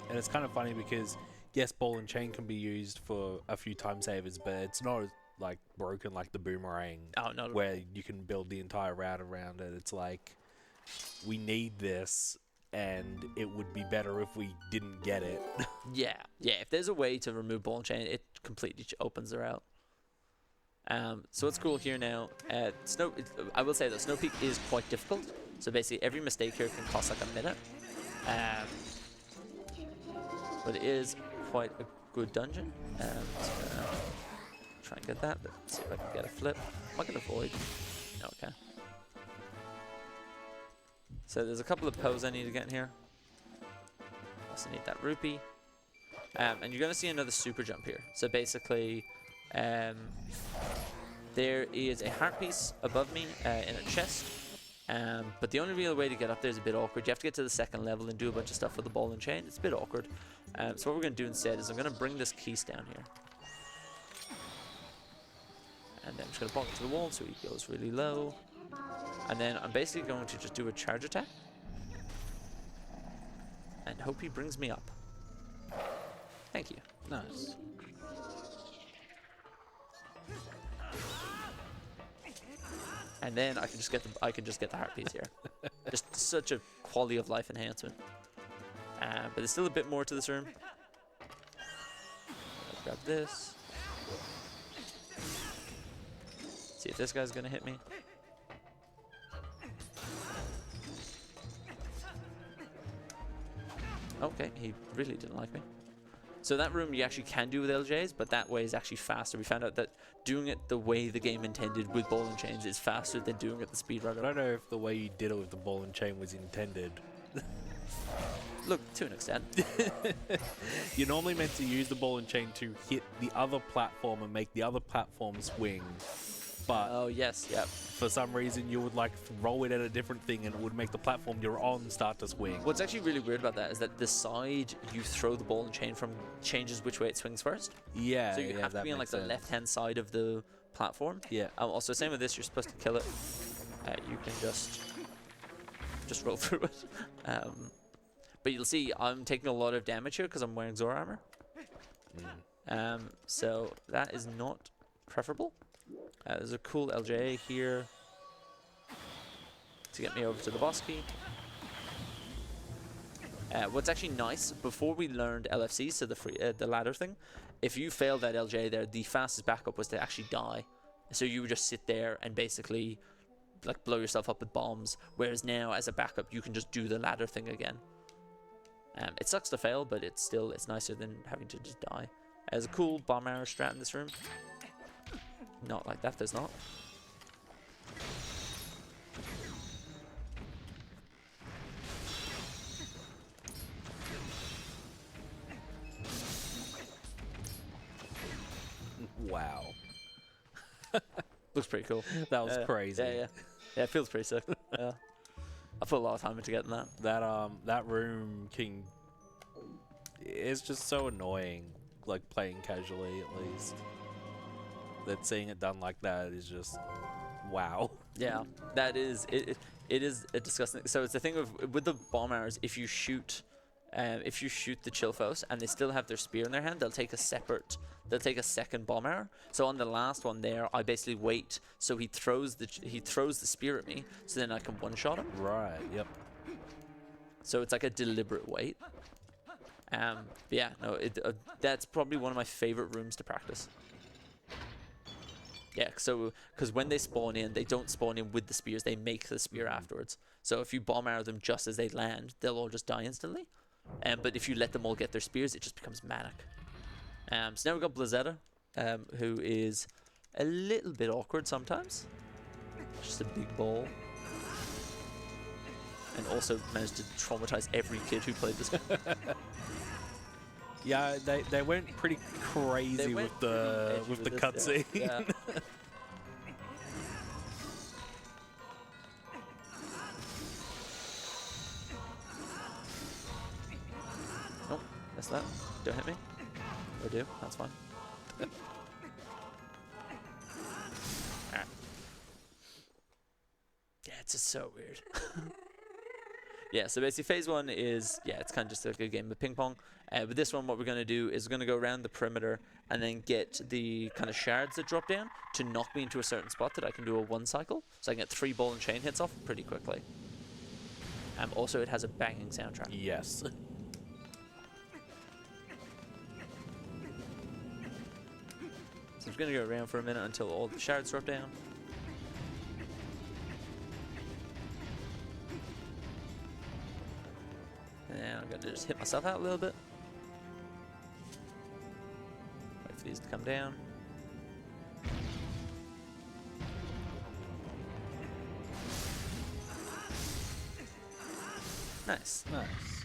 And it's kind of funny because yes, ball and chain can be used for a few time savers, but it's not like broken like the boomerang, where you can build the entire route around it. It's like, we need this, and it would be better if we didn't get it. Yeah, if there's a way to remove ball and chain, it completely opens the route. So what's cool here now, I will say that Snow Peak is quite difficult. So basically every mistake here can cost like a minute. But it is quite a good dungeon. Try and get that. Let's see if I can get a flip. Am I going to avoid? No, okay. So there's a couple of poses I need to get in here. Also need that rupee. And you're going to see another super jump here. So basically, there is a heart piece above me in a chest. But the only real way to get up there is a bit awkward. You have to get to the second level and do a bunch of stuff with the ball and chain. It's a bit awkward. So what we're going to do instead is I'm going to bring this keys down here. And then I'm just going to bonk to the wall so he goes really low. And then I'm basically going to just do a charge attack. And hope he brings me up. Thank you. Nice. And then I can just get the heart piece here. Just such a quality of life enhancement. But there's still a bit more to this room. I'll grab this. See if this guy's gonna hit me. Okay, he really didn't like me. So that room you actually can do with LJs, but that way is actually faster. We found out that doing it the way the game intended with ball and chains is faster than doing it the speedrunner. I don't know if the way you did it with the ball and chain was intended. Look, to an extent. You're normally meant to use the ball and chain to hit the other platform and make the other platform swing. But Oh, yes, yep. for some reason, you would like throw it at a different thing and it would make the platform you're on start to swing. What's actually really weird about that is that the side you throw the ball and chain from changes which way it swings first. Yeah, So you have to that be on like makes the sense. left-hand side of the platform. Yeah. Also, same with this. You're supposed to kill it. You can just roll through it. But you'll see I'm taking a lot of damage here because I'm wearing Zora armor. So that is not preferable. There's a cool LJ here to get me over to the boss key. What's actually nice, before we learned LFC, so the ladder thing, if you failed that LJ there, the fastest backup was to actually die. So you would just sit there and basically like blow yourself up with bombs, whereas now as a backup you can just do the ladder thing again. It sucks to fail, but it's nicer than having to just die. There's a cool bomb arrow strat in this room. Not like that, there's not. Wow. Looks pretty cool. That was crazy. Yeah, it feels pretty sick. Yeah. I put a lot of time into getting that. That room king is just so annoying, like playing casually at least. That seeing it done like that is just wow. Yeah, that is it is a disgusting. So it's the thing with the bomb arrows. If you shoot the Chilfos and they still have their spear in their hand, they'll take a second bomb arrow. So on the last one there, I basically wait. So he throws the spear at me, so then I can one shot him. Right. Yep. So it's like a deliberate wait. But yeah, no, that's probably one of my favorite rooms to practice. Yeah, so because when they spawn in, they don't spawn in with the spears; they make the spear afterwards. So if you bomb arrow them just as they land, they'll all just die instantly. But if you let them all get their spears, it just becomes manic. So now we've got Blizzetta, who is a little bit awkward sometimes. Just a big ball. And also managed to traumatize every kid who played this game. Yeah, they went pretty crazy with the cutscene. Yeah. Nope, missed that. Don't hit me. Or do, that's fine. Alright. Yeah, it's just so weird. Yeah, so basically phase one is, it's kind of just like a game of ping pong. But this one, what we're going to do is we're going to go around the perimeter and then get the kind of shards that drop down to knock me into a certain spot that I can do a one cycle. So I can get 3 ball and chain hits off pretty quickly. Also, it has a banging soundtrack. Yes. So I'm just going to go around for a minute until all the shards drop down. And I'm going to just hit myself out a little bit. Wait for these to come down. Nice. Nice.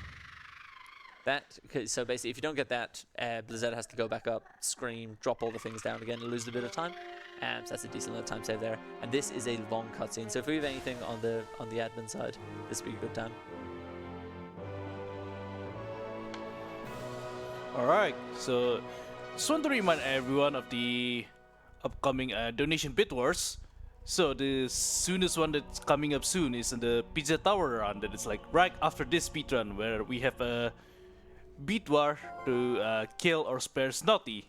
So basically, if you don't get that, Blizzard has to go back up, scream, drop all the things down again, and lose a bit of time. So that's a decent little time save there. And this is a long cutscene, so if we have anything on the admin side, this would be a good time. Alright, so just want to remind everyone of the upcoming donation bid wars. So the soonest one that's coming up soon is in the Pizza Tower run, that is like right after this speedrun, where we have a bid war to kill or spare Snotty.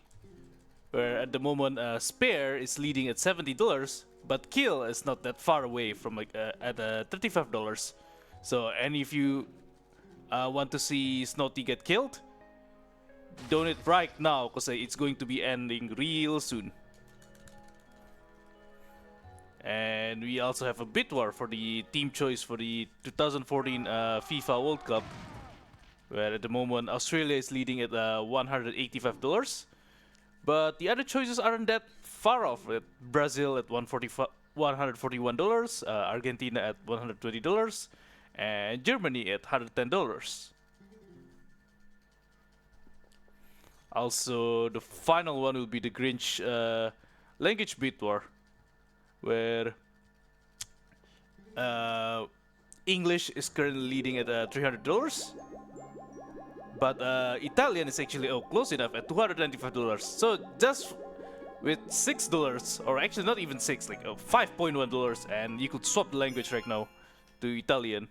Where at the moment spare is leading at $70, but kill is not that far away from like at $35. So and if you want to see Snotty get killed, donate right now, because it's going to be ending real soon. And we also have a bid war for the team choice for the 2014 FIFA World Cup, where at the moment Australia is leading at $185, but the other choices aren't that far off. Brazil at $141, Argentina at $120, and Germany at $110. Also, the final one will be the Grinch language bit war, where English is currently leading at $300, but Italian is actually close enough at $295. So just with $6, or actually not even six, like $5.1, and you could swap the language right now to Italian.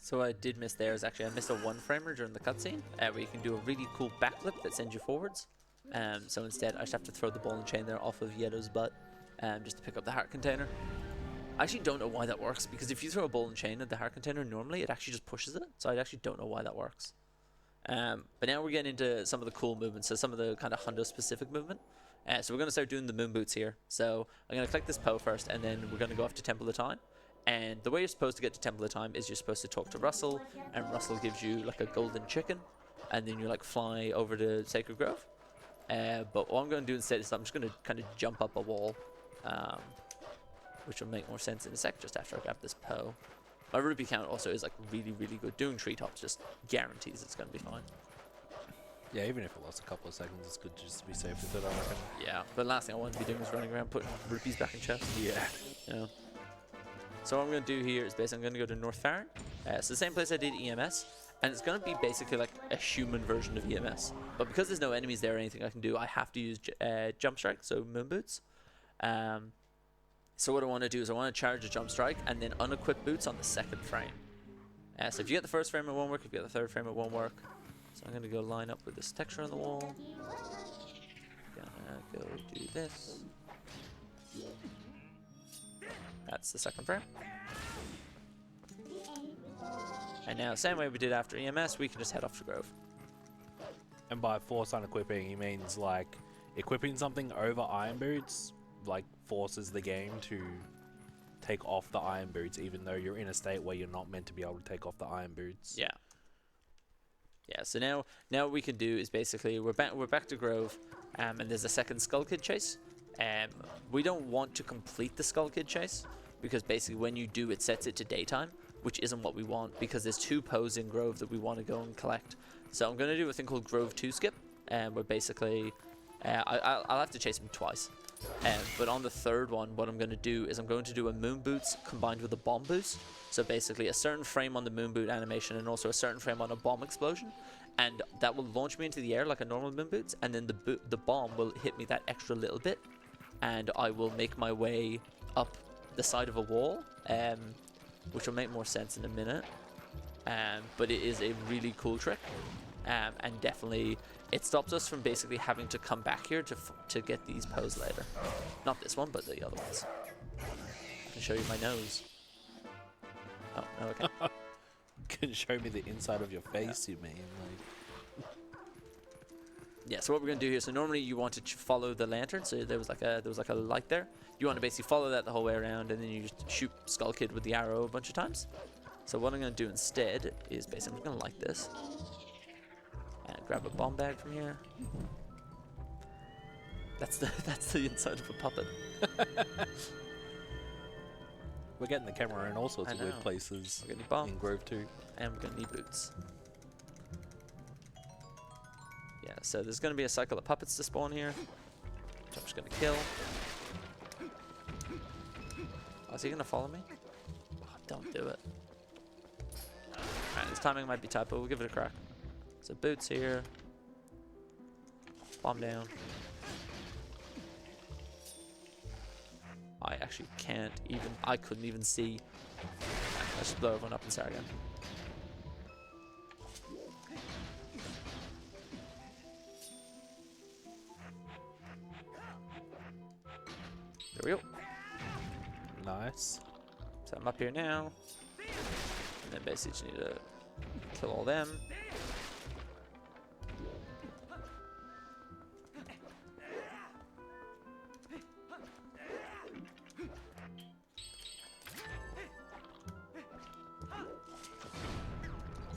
So what I did miss there is actually I missed a one-framer during the cutscene, where you can do a really cool backflip that sends you forwards. So instead, I just have to throw the ball and chain there off of Yeto's butt, just to pick up the heart container. I actually don't know why that works, because if you throw a ball and chain at the heart container, normally it actually just pushes it. So I actually don't know why that works. But now we're getting into some of the cool movements, so some of the kind of Hundo-specific movement. So we're going to start doing the moon boots here. So I'm going to click this Poe first, and then we're going to go off to Temple of Time. And the way you're supposed to get to Temple of Time is you're supposed to talk to Russell, and Russell gives you like a golden chicken, and then you like fly over to Sacred Grove. But what I'm going to do instead is I'm just going to kind of jump up a wall, which will make more sense in a sec, just after I grab this Poe. My rupee count also is like really, really good. Doing treetops just guarantees it's going to be fine. Yeah, even if it lasts a couple of seconds, it's good just to be safe with it, I reckon. Yeah, but the last thing I want to be doing is running around putting rupees back in chest. Yeah. You know. So what I'm going to do here is basically I'm going to go to North Farron. It's the same place I did EMS, and it's going to be basically like a human version of EMS. But because there's no enemies there or anything I can do, I have to use Jump Strike, so Moon Boots. So what I want to do is I want to charge a Jump Strike and then unequip Boots on the second frame. So if you get the first frame, it won't work. If you get the third frame, it won't work. So I'm going to go line up with this texture on the wall. Gonna go do this. That's the second frame. And now, same way we did after EMS, we can just head off to Grove. And by force unequipping, he means like equipping something over Iron Boots, like forces the game to take off the Iron Boots, even though you're in a state where you're not meant to be able to take off the Iron Boots. Yeah. Yeah. So now what we can do is basically we're back to Grove, and there's a second Skull Kid chase. We don't want to complete the Skull Kid chase, because basically when you do, it sets it to daytime, which isn't what we want, because there's two Poes in Grove that we want to go and collect. So I'm going to do a thing called Grove 2 skip, where basically I'll have to chase him twice. But on the third one, what I'm going to do is I'm going to do a Moon Boots combined with a Bomb Boost. So basically a certain frame on the Moon Boot animation and also a certain frame on a bomb explosion. And that will launch me into the air like a normal Moon Boots, and then the bomb will hit me that extra little bit, and I will make my way up the side of a wall, which will make more sense in a minute. But it is a really cool trick, and definitely it stops us from basically having to come back here to get these Poes later. Not this one, but the other ones. I can show you my nose. Oh, no, okay. Can show me the inside of your face, you mean? Like. Yeah, so what we're gonna do here, so normally you want to follow the lantern, so there was like a light there. You want to basically follow that the whole way around, and then you just shoot Skull Kid with the arrow a bunch of times. So what I'm gonna do instead is basically I'm just gonna light this and grab a bomb bag from here. That's the inside of a puppet. We're getting the camera in all sorts of weird know. places We're gonna need bomb, in Grove 2. and we're gonna need boots. Yeah, so there's gonna be a cycle of puppets to spawn here, which I'm just gonna kill. Oh, is he gonna follow me? Oh, don't do it. Alright, this timing might be tight, but we'll give it a crack. So boots here. Bomb down. I actually can't even, I couldn't even see. Let's just blow everyone up and start again. There we go. Nice. So I'm up here now. And then basically just need to kill all them.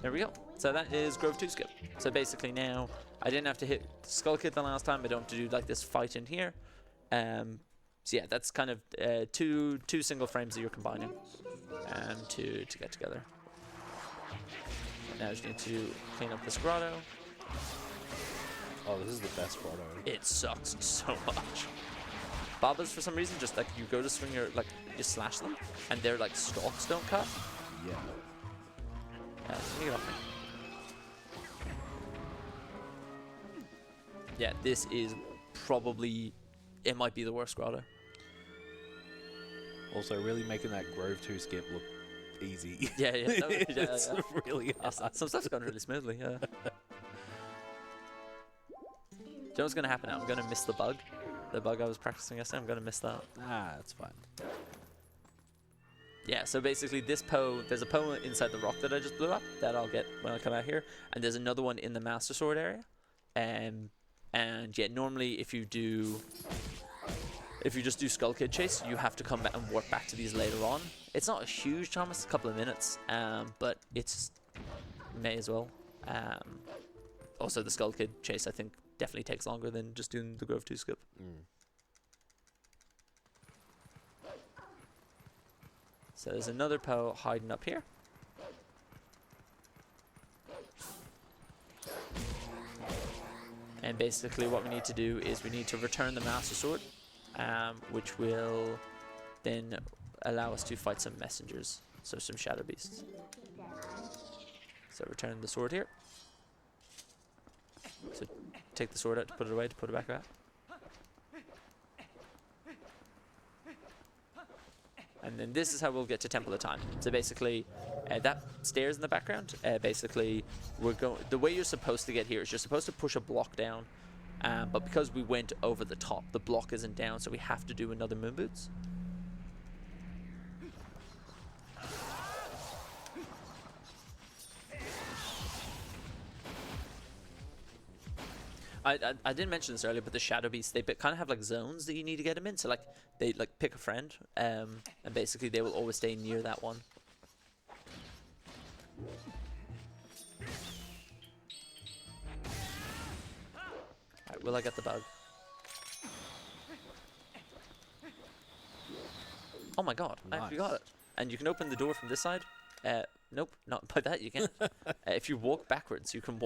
There we go. So that is Grove 2 skip. So basically now, I didn't have to hit Skull Kid the last time. I don't have to do like this fight in here. So yeah, that's kind of two single frames that you're combining to get together. Now I just need to clean up this grotto. Oh, this is the best grotto. It sucks so much. Babas, for some reason, just like you go to swing your, like, you slash them, and their like stalks don't cut. Yeah. Let me get off me. Yeah, this is probably, it might be the worst grotto. Also, really making that Grove 2 skip look easy. Yeah, yeah, no, It's yeah. really hard. Some stuff's gone really smoothly, yeah. Do you know what's gonna happen now? I'm gonna miss the bug. The bug I was practicing yesterday, I'm gonna miss that. Ah, that's fine. Yeah, so basically this Poe, there's a Poe inside the rock that I just blew up that I'll get when I come out here. And there's another one in the Master Sword area. And yeah, normally if you just do Skull Kid Chase, you have to come back and warp back to these later on. It's not a huge time, it's a couple of minutes, but it's may as well. Also, the Skull Kid Chase, I think, definitely takes longer than just doing the Grove 2 skip. So there's another Poe hiding up here. And basically what we need to do is we need to return the Master Sword, which will then allow us to fight some messengers, so some shadow beasts. So return the sword here. So take the sword out to put it away, to put it back out. And then this is how we'll get to Temple of Time. So basically, that stairs in the background, basically, the way you're supposed to get here is you're supposed to push a block down, but because we went over the top, the block isn't down, so we have to do another moon boots. I didn't mention this earlier, but the shadow beasts, they kind of have like zones that you need to get them in. So like they like pick a friend, and basically they will always stay near that one. Alright, will I get the bug? Oh my god, I actually got it. And you can open the door from this side. Nope, not by that you can't. If you walk backwards, you can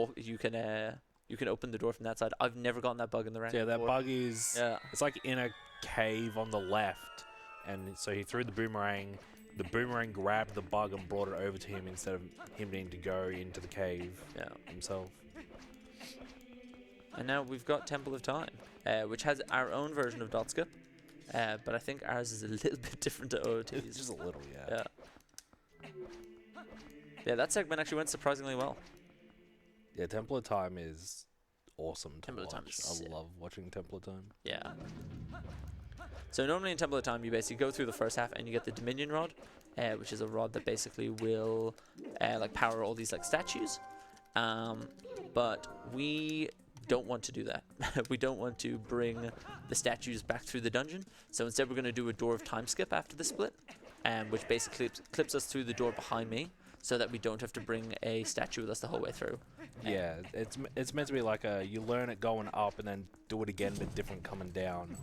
you can open the door from that side. I've never gotten that bug in the rank. Yeah, that before. bug is... Yeah. It's like in a cave on the left. And so he threw the boomerang. The boomerang grabbed the bug and brought it over to him instead of him needing to go into the cave himself. And now we've got Temple of Time, which has our own version of dot skip. But I think ours is a little bit different to OOT's. Just a little, yeah. Yeah, that segment actually went surprisingly well. Yeah, Temple of Time is awesome to Temple of watch. Time is sick. I love watching Temple of Time. Yeah. So normally in Temple of Time, you basically go through the first half and you get the Dominion Rod, which is a rod that basically will like power all these like statues. But we don't want to do that. We don't want to bring the statues back through the dungeon. So instead we're going to do a Door of Time skip after the split, which basically clips us through the door behind me, so that we don't have to bring a statue with us the whole way through. Yeah, it's meant to be like you learn it going up and then do it again but different coming down.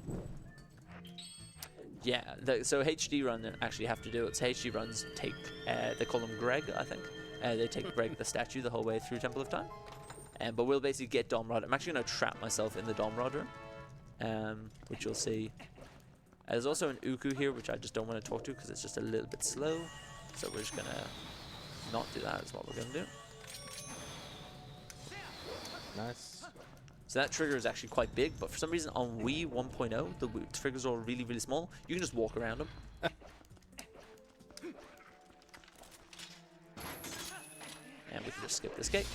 Yeah, so HD Run actually have to do it. So HD Runs take, they call him Greg, I think. They take Greg the statue the whole way through Temple of Time. But we'll basically get Dom Rod. I'm actually going to trap myself in the Dom Rod room, which you'll see. There's also an Uku here, which I just don't want to talk to because it's just a little bit slow. So we're just going to not do that, is what we're going to do. Nice. So that trigger is actually quite big, but for some reason on Wii 1.0, the triggers are really, really small. You can just walk around them. And we can just skip this gate.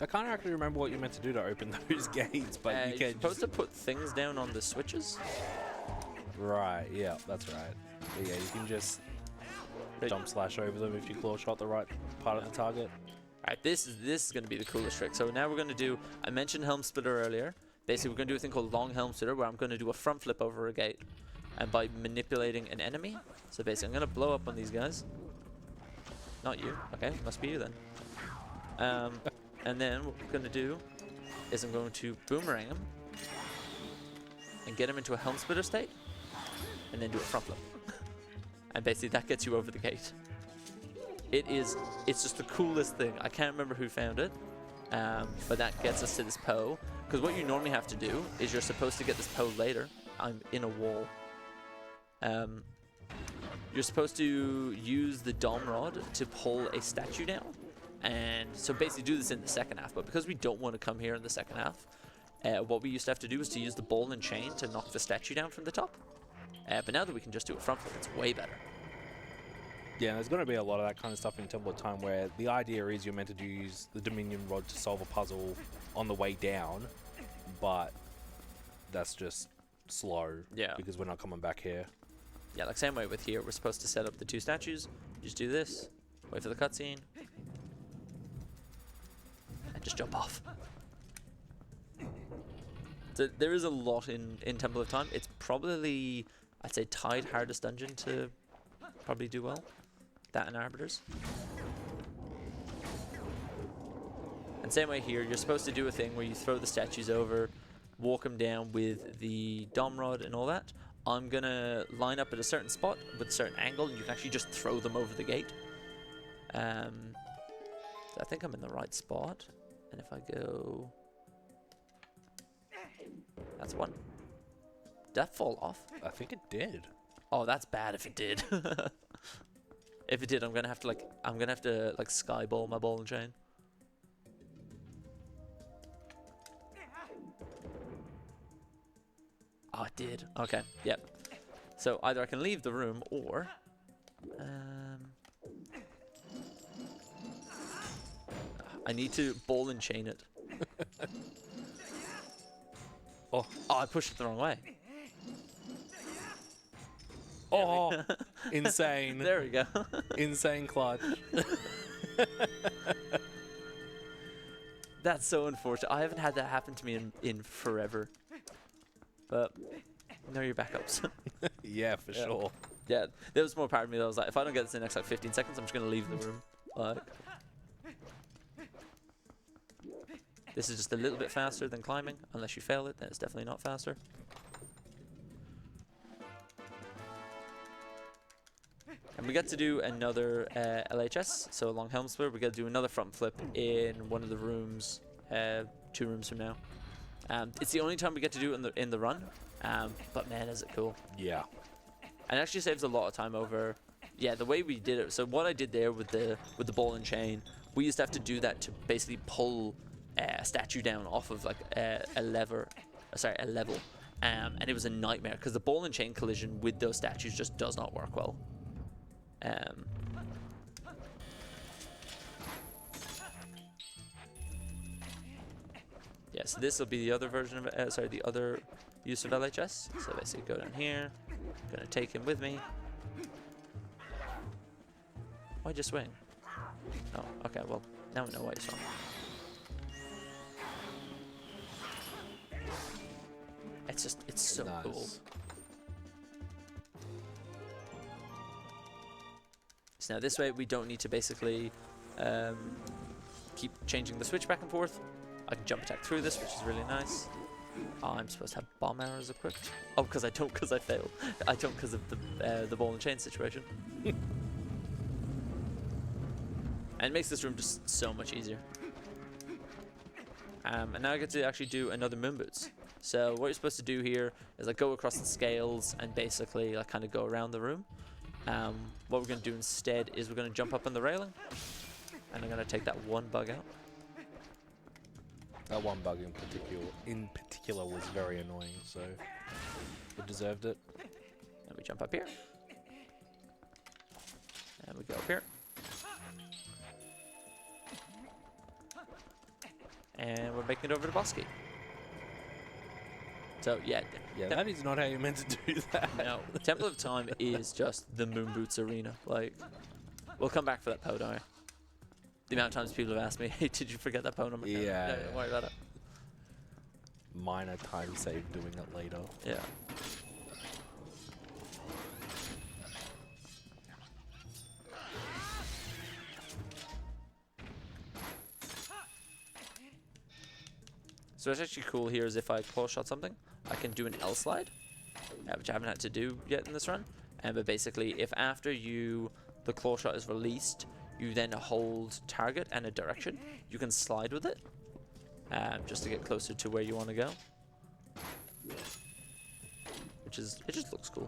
I can't actually remember what you meant to do to open those gates, but you You're can supposed to put things down on the switches. Right, yeah, that's right. But yeah, you can just jump slash over them if you claw shot the right part of the target. Alright, this is going to be the coolest trick. So now we're going to do, I mentioned Helm Splitter earlier. Basically, we're going to do a thing called Long Helm Splitter, where I'm going to do a front flip over a gate. And by manipulating an enemy. So basically, I'm going to blow up on these guys. Not you. Okay, must be you then. And then what we're going to do is I'm going to boomerang him and get him into a helm splitter state, and then do a front flip. And basically that gets you over the gate. It's just the coolest thing. I can't remember who found it, but that gets us to this Poe. Because what you normally have to do is you're supposed to get this Poe later. I'm in a wall. You're supposed to use the Dom Rod to pull a statue down. And so basically do this in the second half. But because we don't want to come here in the second half, what we used to have to do is to use the ball and chain to knock the statue down from the top. But now that we can just do a front flip, it's way better. Yeah, there's going to be a lot of that kind of stuff in Temple of Time where the idea is you're meant to use the Dominion Rod to solve a puzzle on the way down, but that's just slow. Yeah. Because we're not coming back here. Yeah, like same way with here. We're supposed to set up the two statues. Just do this, wait for the cutscene, and just jump off. So there is a lot in Temple of Time. It's probably, I'd say, tied hardest dungeon to probably do well. That and Arbiters. And same way here, you're supposed to do a thing where you throw the statues over, walk them down with the Dom Rod and all that. I'm going to line up at a certain spot with a certain angle, and you can actually just throw them over the gate. So I think I'm in the right spot. And if I go... That's one. Did that fall off? I think it did. Oh, that's bad if it did. If it did, I'm gonna have to like skyball my ball and chain. Oh, it did. Okay, yep. So either I can leave the room or I need to ball and chain it. Oh, I pushed it the wrong way. Oh, insane. There we go. Insane clutch. That's so unfortunate. I haven't had that happen to me in forever. But know your backups. Yeah, for sure. Yeah, there was more part of me that was like, if I don't get this in the next like 15 seconds, I'm just going to leave the room. Like, this is just a little bit faster than climbing. Unless you fail it, then it's definitely not faster. And we get to do another LHS, so along Helm Splitter, we get to do another front flip in one of the rooms, 2 rooms from now. It's the only time we get to do it in the run, but man, is it cool. Yeah. And it actually saves a lot of time over, yeah, the way we did it. So what I did there with the ball and chain, we used to have to do that to basically pull a statue down off of like a level, and it was a nightmare because the ball and chain collision with those statues just does not work well. Yeah, so this will be the other version of the other use of LHS. So basically go down here, gonna take him with me. Why'd you swing? Oh, okay, well, now we know why you swung. It's so Nice. cool. So now this way we don't need to basically keep changing the switch back and forth. I can jump attack through this, which is really nice. Oh, I'm supposed to have bomb arrows equipped. Oh, because I don't, because I failed. I don't because of the ball and chain situation. And it makes this room just so much easier. And now I get to actually do another moon boots. So what you're supposed to do here is like go across the scales and basically like kind of go around the room. What we're going to do instead is we're going to jump up on the railing, and I'm going to take that one bug out. That one bug in particular was very annoying, so it deserved it. And we jump up here. And we go up here. And we're making it over to boss key. So yeah, Yeah, that is not how you're meant to do that. no, Temple of Time is just the moon boots arena. Like, we'll come back for that Poe, don't worry. The amount of times people have asked me, hey, did you forget that Poe number? Yeah. Don't worry about it. Minor time save doing it later. Yeah. So what's actually cool here is if I claw shot something, I can do an L slide, which I haven't had to do yet in this run. But basically, if after the claw shot is released, you then hold target and a direction, you can slide with it, just to get closer to where you want to go. It just looks cool.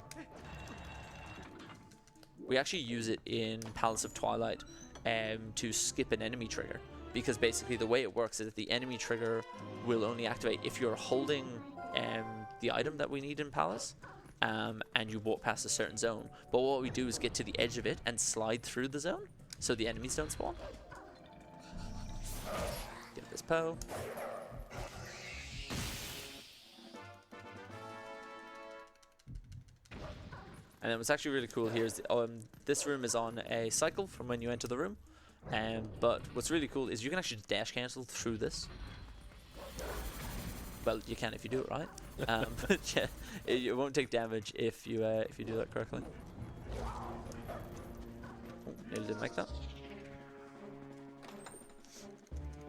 We actually use it in Palace of Twilight to skip an enemy trigger, because basically the way it works is that the enemy trigger will only activate if you're holding the item that we need in Palace, and you walk past a certain zone. But what we do is get to the edge of it and slide through the zone so the enemies don't spawn. Get this Poe. And then what's actually really cool here is this room is on a cycle from when you enter the room. But what's really cool is you can actually dash cancel through this. Well, you can if you do it right. But yeah, it won't take damage if you do that correctly. Oh, nearly didn't make that.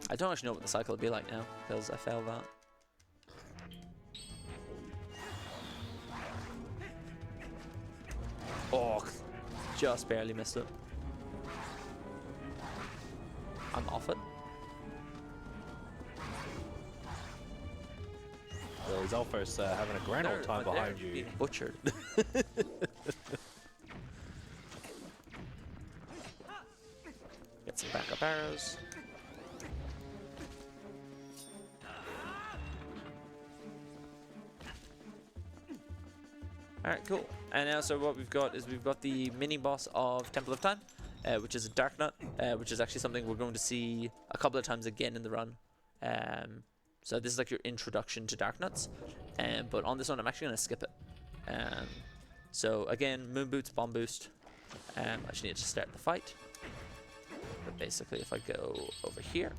I don't actually know what the cycle will be like now because I failed that. Oh, just barely missed it. I'm off it. So he's almost having a grand old time behind you. Being butchered. Get some backup arrows. Alright, cool. And now, so what we've got is we've got the mini boss of Temple of Time, which is a Dark Nut, which is actually something we're going to see a couple of times again in the run. So this is like your introduction to Dark Nuts, but on this one I'm actually going to skip it. So again, Moon Boots, Bomb Boost. I just need to start the fight. But basically if I go over here,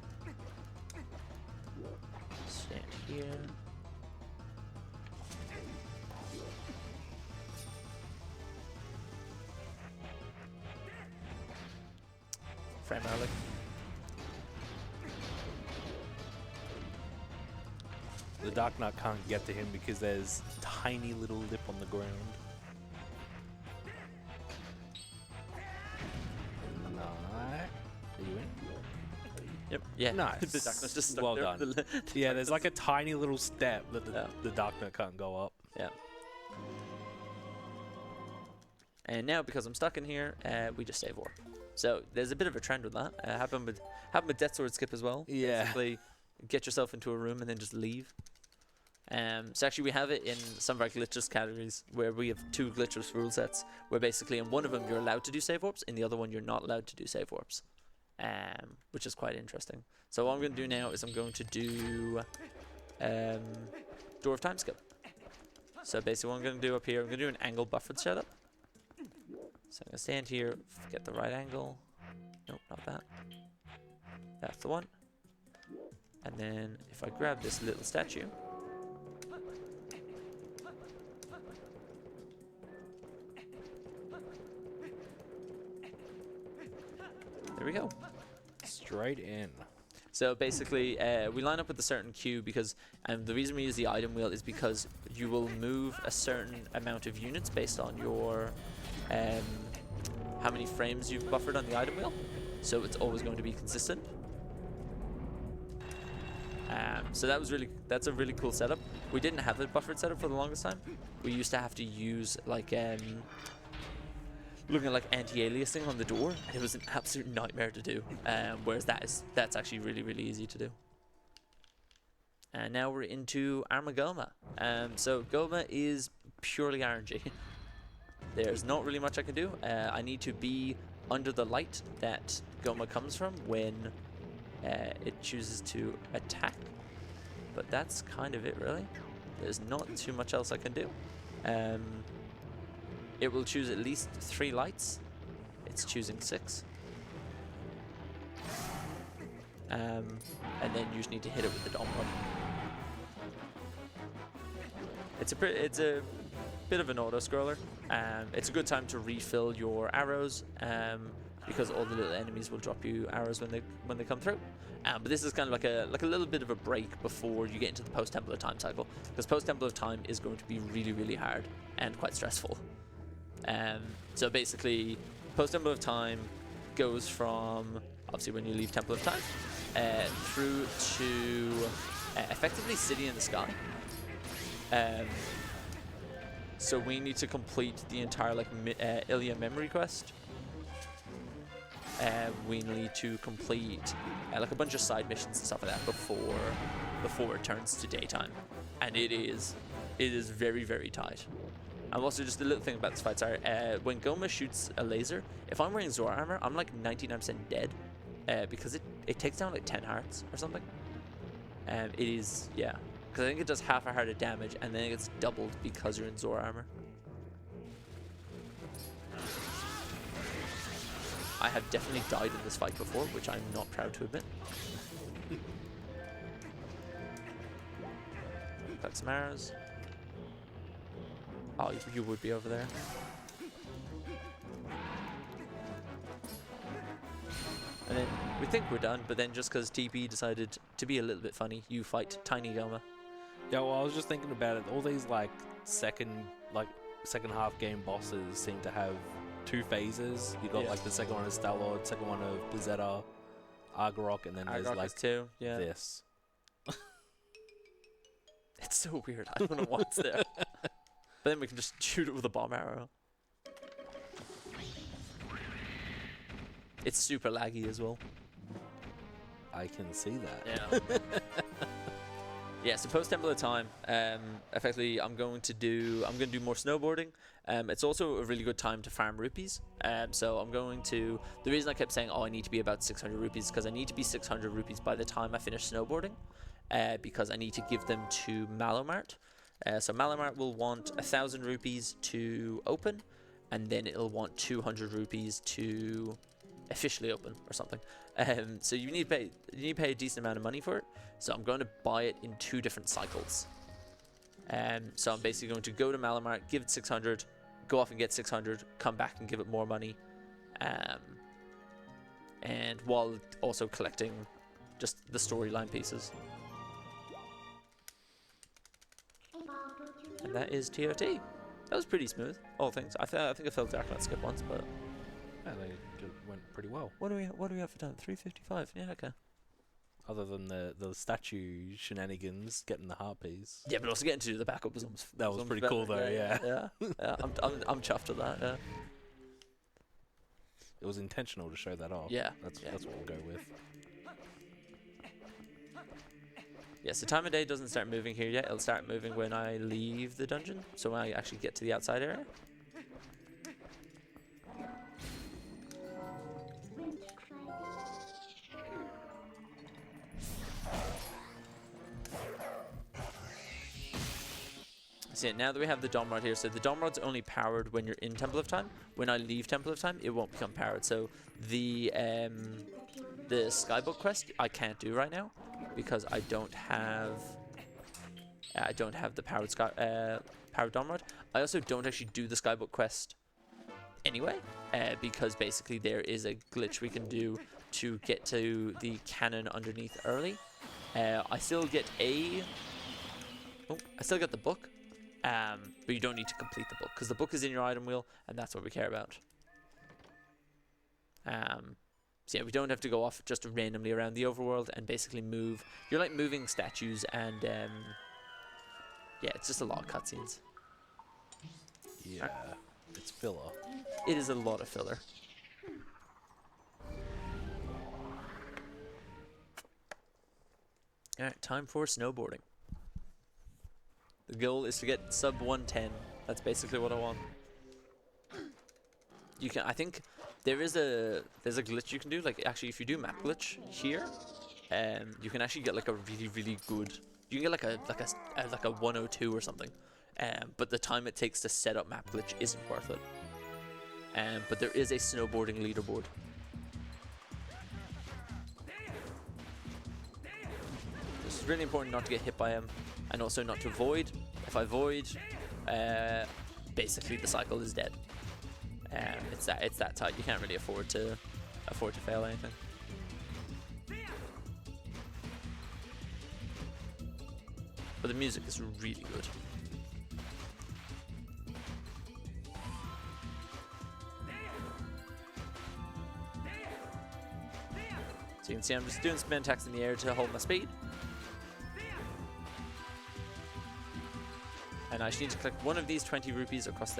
stand here. Frame early. The Dark Knight can't get to him because there's tiny little lip on the ground. Nice. Are you in? Yep. Yeah. Nice. The Dark Knight's just stuck Well there. done. Yeah, there's like a tiny little step that the Dark Knight can't go up. Yeah. And now because I'm stuck in here, we just save war. So there's a bit of a trend with that. Happened with Death Sword Skip as well. Yeah. Basically, get yourself into a room and then just leave. So actually we have it in some of our glitches categories where we have 2 glitches rule sets where basically in one of them you're allowed to do save warps, in the other one you're not allowed to do save warps, which is quite interesting. So what I'm going to do now is I'm going to do Door of Time Skip. So basically what I'm going to do up here, I'm going to do an angle buffered setup. So I'm going to stand here, get the right angle. Nope, not that. That's the one. And then if I grab this little statue, there we go. Straight in. So basically, we line up with a certain queue because the reason we use the item wheel is because you will move a certain amount of units based on your how many frames you've buffered on the item wheel. So it's always going to be consistent. So that's a really cool setup. We didn't have a buffered setup for the longest time. We used to have to use like looking at like anti-aliasing on the door, and it was an absolute nightmare to do. Whereas that's actually really easy to do. And now we're into Armagoma. So Goma is purely RNG. There's not really much I can do. I need to be under the light that Goma comes from when it chooses to attack. But that's kind of it, really. There's not too much else I can do. It will choose at least 3 lights. It's choosing 6. And then you just need to hit it with the dom button. It's a bit of an auto scroller. It's a good time to refill your arrows. because all the little enemies will drop you arrows when they come through. But this is kind of like a little bit of a break before you get into the post Temple of Time cycle, because post Temple of Time is going to be really, really hard and quite stressful. So basically, post Temple of Time goes from obviously when you leave Temple of Time through to effectively City in the Sky. So we need to complete the entire like Ilya memory quest. We need to complete like a bunch of side missions and stuff like that before it turns to daytime, and it is very, very tight. And also, just a little thing about this fight, sorry, when Goma shoots a laser, if I'm wearing Zora armor, I'm like 99% dead, because it takes down like 10 hearts or something. It is, yeah, because I think it does half a heart of damage, and then it gets doubled because you're in Zora armor. I have definitely died in this fight before, which I'm not proud to admit. Got some arrows. Oh, you would be over there. And then we think we're done, but then just because TP decided to be a little bit funny, you fight Tiny Goma. Yeah, well, I was just thinking about it. All these like second half game bosses seem to have 2 phases. You got like the second one is Star-Lord, second one of Blizzetta, Argarok, and then there's like 2, yeah. this. It's so weird. I don't know what's there. But then we can just shoot it with a bomb arrow. It's super laggy as well. I can see that. Yeah. Yeah, so post Temple of Time, effectively I'm going to do more snowboarding. It's also a really good time to farm rupees. So I'm going to, the reason I kept saying, oh, I need to be about 600 rupees, because I need to be 600 rupees by the time I finish snowboarding, because I need to give them to Malomart. So Malomart will want 1,000 rupees to open, and then it'll want 200 rupees to officially open or something. So you need to pay a decent amount of money for it. So I'm going to buy it in 2 different cycles. So I'm basically going to go to Malomart, give it 600, go off and get 600, come back and give it more money, and while also collecting just the storyline pieces. And that is TOT. That was pretty smooth, all things. I think I felt Dark Knight skip once, but Yeah, they went pretty well. what do we have for time? 355. Yeah, okay. Other than the statue shenanigans, getting the heart piece. Yeah, but also getting to do the backup was almost Pretty better. cool though. Yeah. Yeah. I'm chuffed with that. Yeah. It was intentional to show that off. Yeah. That's what we'll go with. Yeah, so time of day doesn't start moving here yet. It'll start moving when I leave the dungeon. So when I actually get to the outside area. So yeah, now that we have the Dom Rod here, so the Dom Rod's only powered when you're in Temple of Time. When I leave Temple of Time, it won't become powered. So the Skybook quest I can't do right now because I don't have the powered Dom Rod. I also don't actually do the Skybook quest anyway, because basically there is a glitch we can do to get to the cannon underneath early. I still get the book. But you don't need to complete the book because the book is in your item wheel and that's what we care about. So yeah, we don't have to go off just randomly around the overworld and basically move. You're like moving statues and yeah, it's just a lot of cutscenes. Yeah, it's filler. It is a lot of filler. Alright, time for snowboarding. The goal is to get sub 110. That's basically what I want. You can, I think there's a glitch you can do. Like actually, if you do map glitch here, you can actually get like a really, really good. You can get like a 102 or something. But the time it takes to set up map glitch isn't worth it. But there is a snowboarding leaderboard. It's really important not to get hit by him. And also not to void. If I void, basically the cycle is dead. It's that tight. You can't really afford to afford to fail anything. But the music is really good. So you can see I'm just doing spin attacks in the air to hold my speed. And I just need to collect one of these 20 rupees across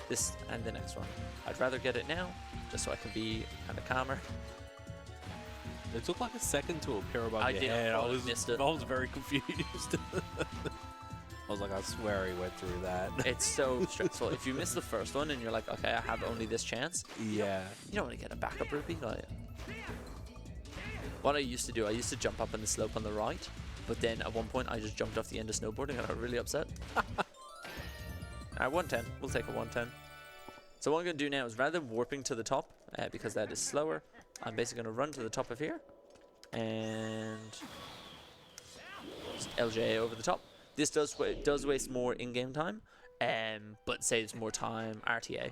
this and the next one. I'd rather get it now, just so I can be kind of calmer. It took like a second to appear above your did. head. I missed it. I was very confused. I was like, I swear he went through that. It's so stressful. If you miss the first one and you're like, okay, I have only this chance, Yeah. you don't want to get a backup rupee. Like, what I used to do, I used to jump up on the slope on the right, but then at one point I just jumped off the end of snowboarding and I got really upset. Alright, 110. We'll take a 110. So what I'm going to do now is, rather than warping to the top, because that is slower, I'm basically going to run to the top of here and just LJ over the top. This does waste more in-game time, but saves more time RTA.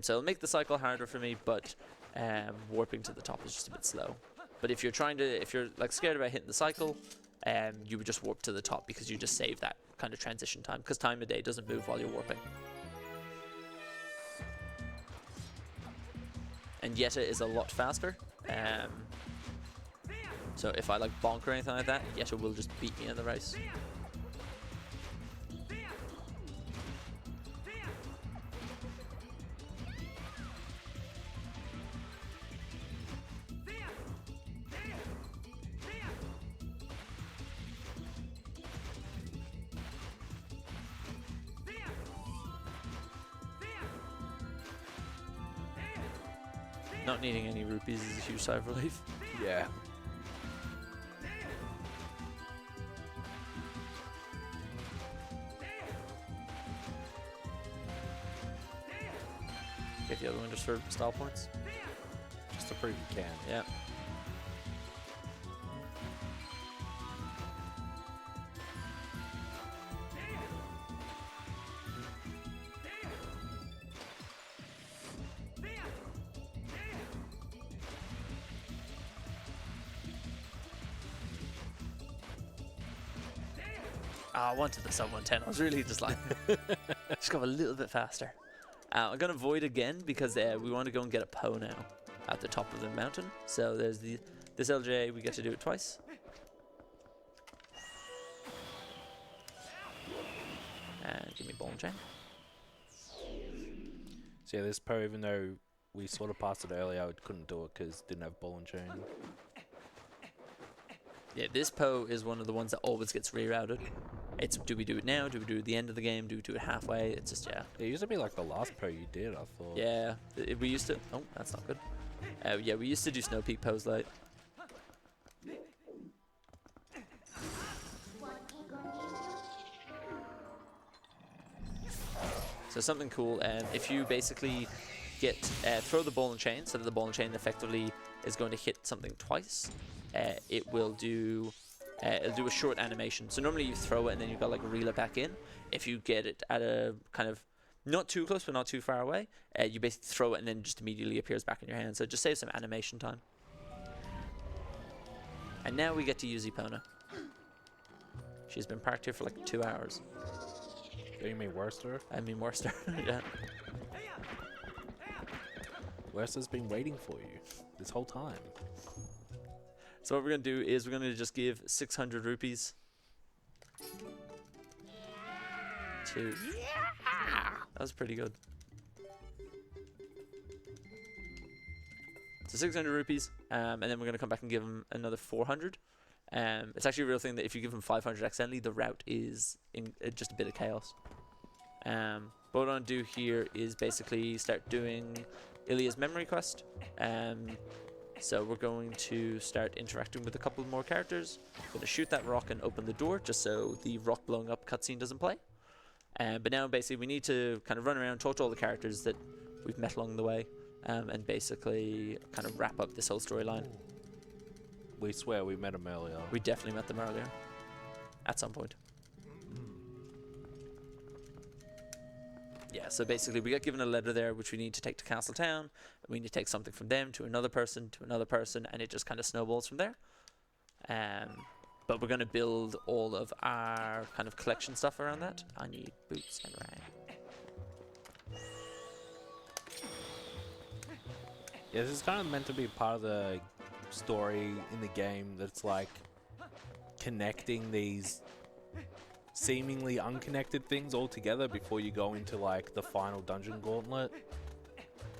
So it'll make the cycle harder for me, but warping to the top is just a bit slow. But if you're like scared about hitting the cycle, you would just warp to the top because you just save that kind of transition time, because time of day doesn't move while you're warping. And Yetta is a lot faster. So if I like bonk or anything like that, Yetta will just beat me in the race. Not needing any rupees is a huge sigh of relief. Yeah. Get the other one just for style points. Just to prove you can. Yeah. I wanted the sub 110. I was really just like, just go a little bit faster. I'm gonna void again because we want to go and get a Poe now at the top of the mountain. So there's this LJ. We get to do it twice. And give me ball and chain. So yeah, this Poe, even though we sort of passed it earlier, I couldn't do it because didn't have ball and chain. Yeah, this Poe is one of the ones that always gets rerouted. It's, do we do it now? Do we do it at the end of the game? Do we do it halfway? It's just, yeah. It used to be like the last Poe you did, I thought. Yeah, we used to... Oh, that's not good. Yeah, we used to do Snow Peak Poes late. So something cool, if you basically get throw the ball and chain, so that the ball and chain effectively is going to hit something twice, it will do... it'll do a short animation. So normally you throw it and then you've got to like reel it back in. If you get it at a kind of not too close but not too far away, you basically throw it and then just immediately appears back in your hand. So it just saves some animation time. And now we get to use Epona. She's been parked here for like 2 hours. You mean Worcester? I mean Worcester. Yeah. Worcester's been waiting for you this whole time. So what we're going to do is we're going to just give 600 rupees to... That was pretty good. So 600 rupees, and then we're going to come back and give him another 400. It's actually a real thing that if you give him 500 accidentally, the route is in just a bit of chaos. But what I want to do here is basically start doing Ilya's memory quest. So we're going to start interacting with a couple more characters. I'm going to shoot that rock and open the door just so the rock blowing up cutscene doesn't play. But now basically we need to kind of run around, talk to all the characters that we've met along the way, and basically kind of wrap up this whole storyline. We swear we met him earlier. We definitely met them earlier. At some point. Yeah, so basically we get given a letter there which we need to take to Castletown. We need to take something from them to another person, and it just kind of snowballs from there. But we're going to build all of our kind of collection stuff around that. I need boots and rag. Yeah, this is kind of meant to be part of the story in the game that's like connecting these seemingly unconnected things all together before you go into like the final dungeon gauntlet.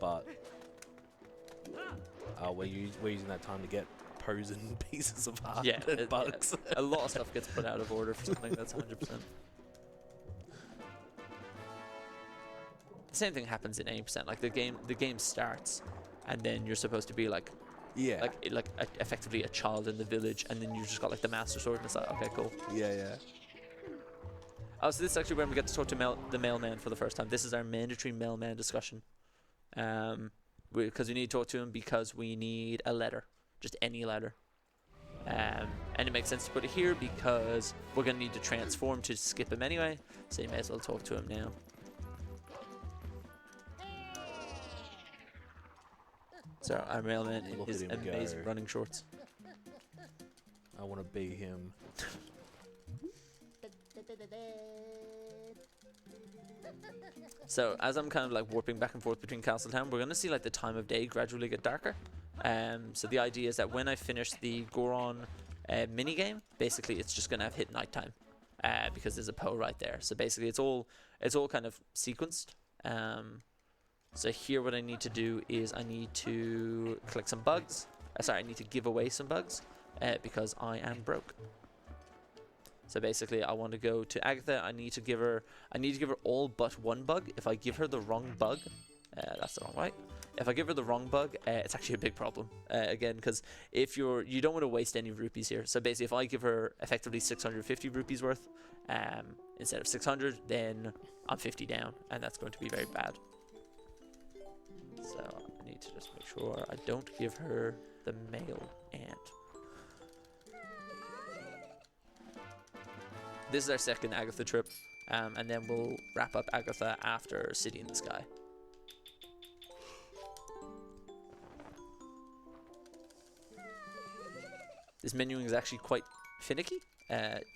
But we're using that time to get posing pieces of art and bugs. A lot of stuff gets put out of order for something that's 100%. The same thing happens in 80%. Like the game starts, and then you're supposed to be like effectively a child in the village, and then you just got like the master sword, and it's like, okay, cool. Yeah. Oh, so this is actually when we get to talk to the mailman for the first time. This is our mandatory mailman discussion. Because we need to talk to him because we need a letter. Just any letter. And it makes sense to put it here because we're going to need to transform to skip him anyway. So you may as well talk to him now. So our mailman in his amazing running shorts. I want to be him. So as I'm kind of like warping back and forth between Castletown, we're going to see like the time of day gradually get darker. So the idea is that when I finish the Goron mini game, basically it's just going to have hit nighttime because there's a Poe right there. So basically it's all kind of sequenced. So here what I need to do is I need to collect some bugs. I need to give away some bugs because I am broke. So basically, I want to go to Agatha. I need to give her all but one bug. If I give her the wrong bug, that's the wrong way. If I give her the wrong bug, it's actually a big problem. Again, because if you don't want to waste any rupees here. So basically, if I give her effectively 650 rupees worth instead of 600, then I'm 50 down, and that's going to be very bad. So I need to just make sure I don't give her the male ant. This is our second Agatha trip, and then we'll wrap up Agatha after City in the Sky. This menuing is actually quite finicky.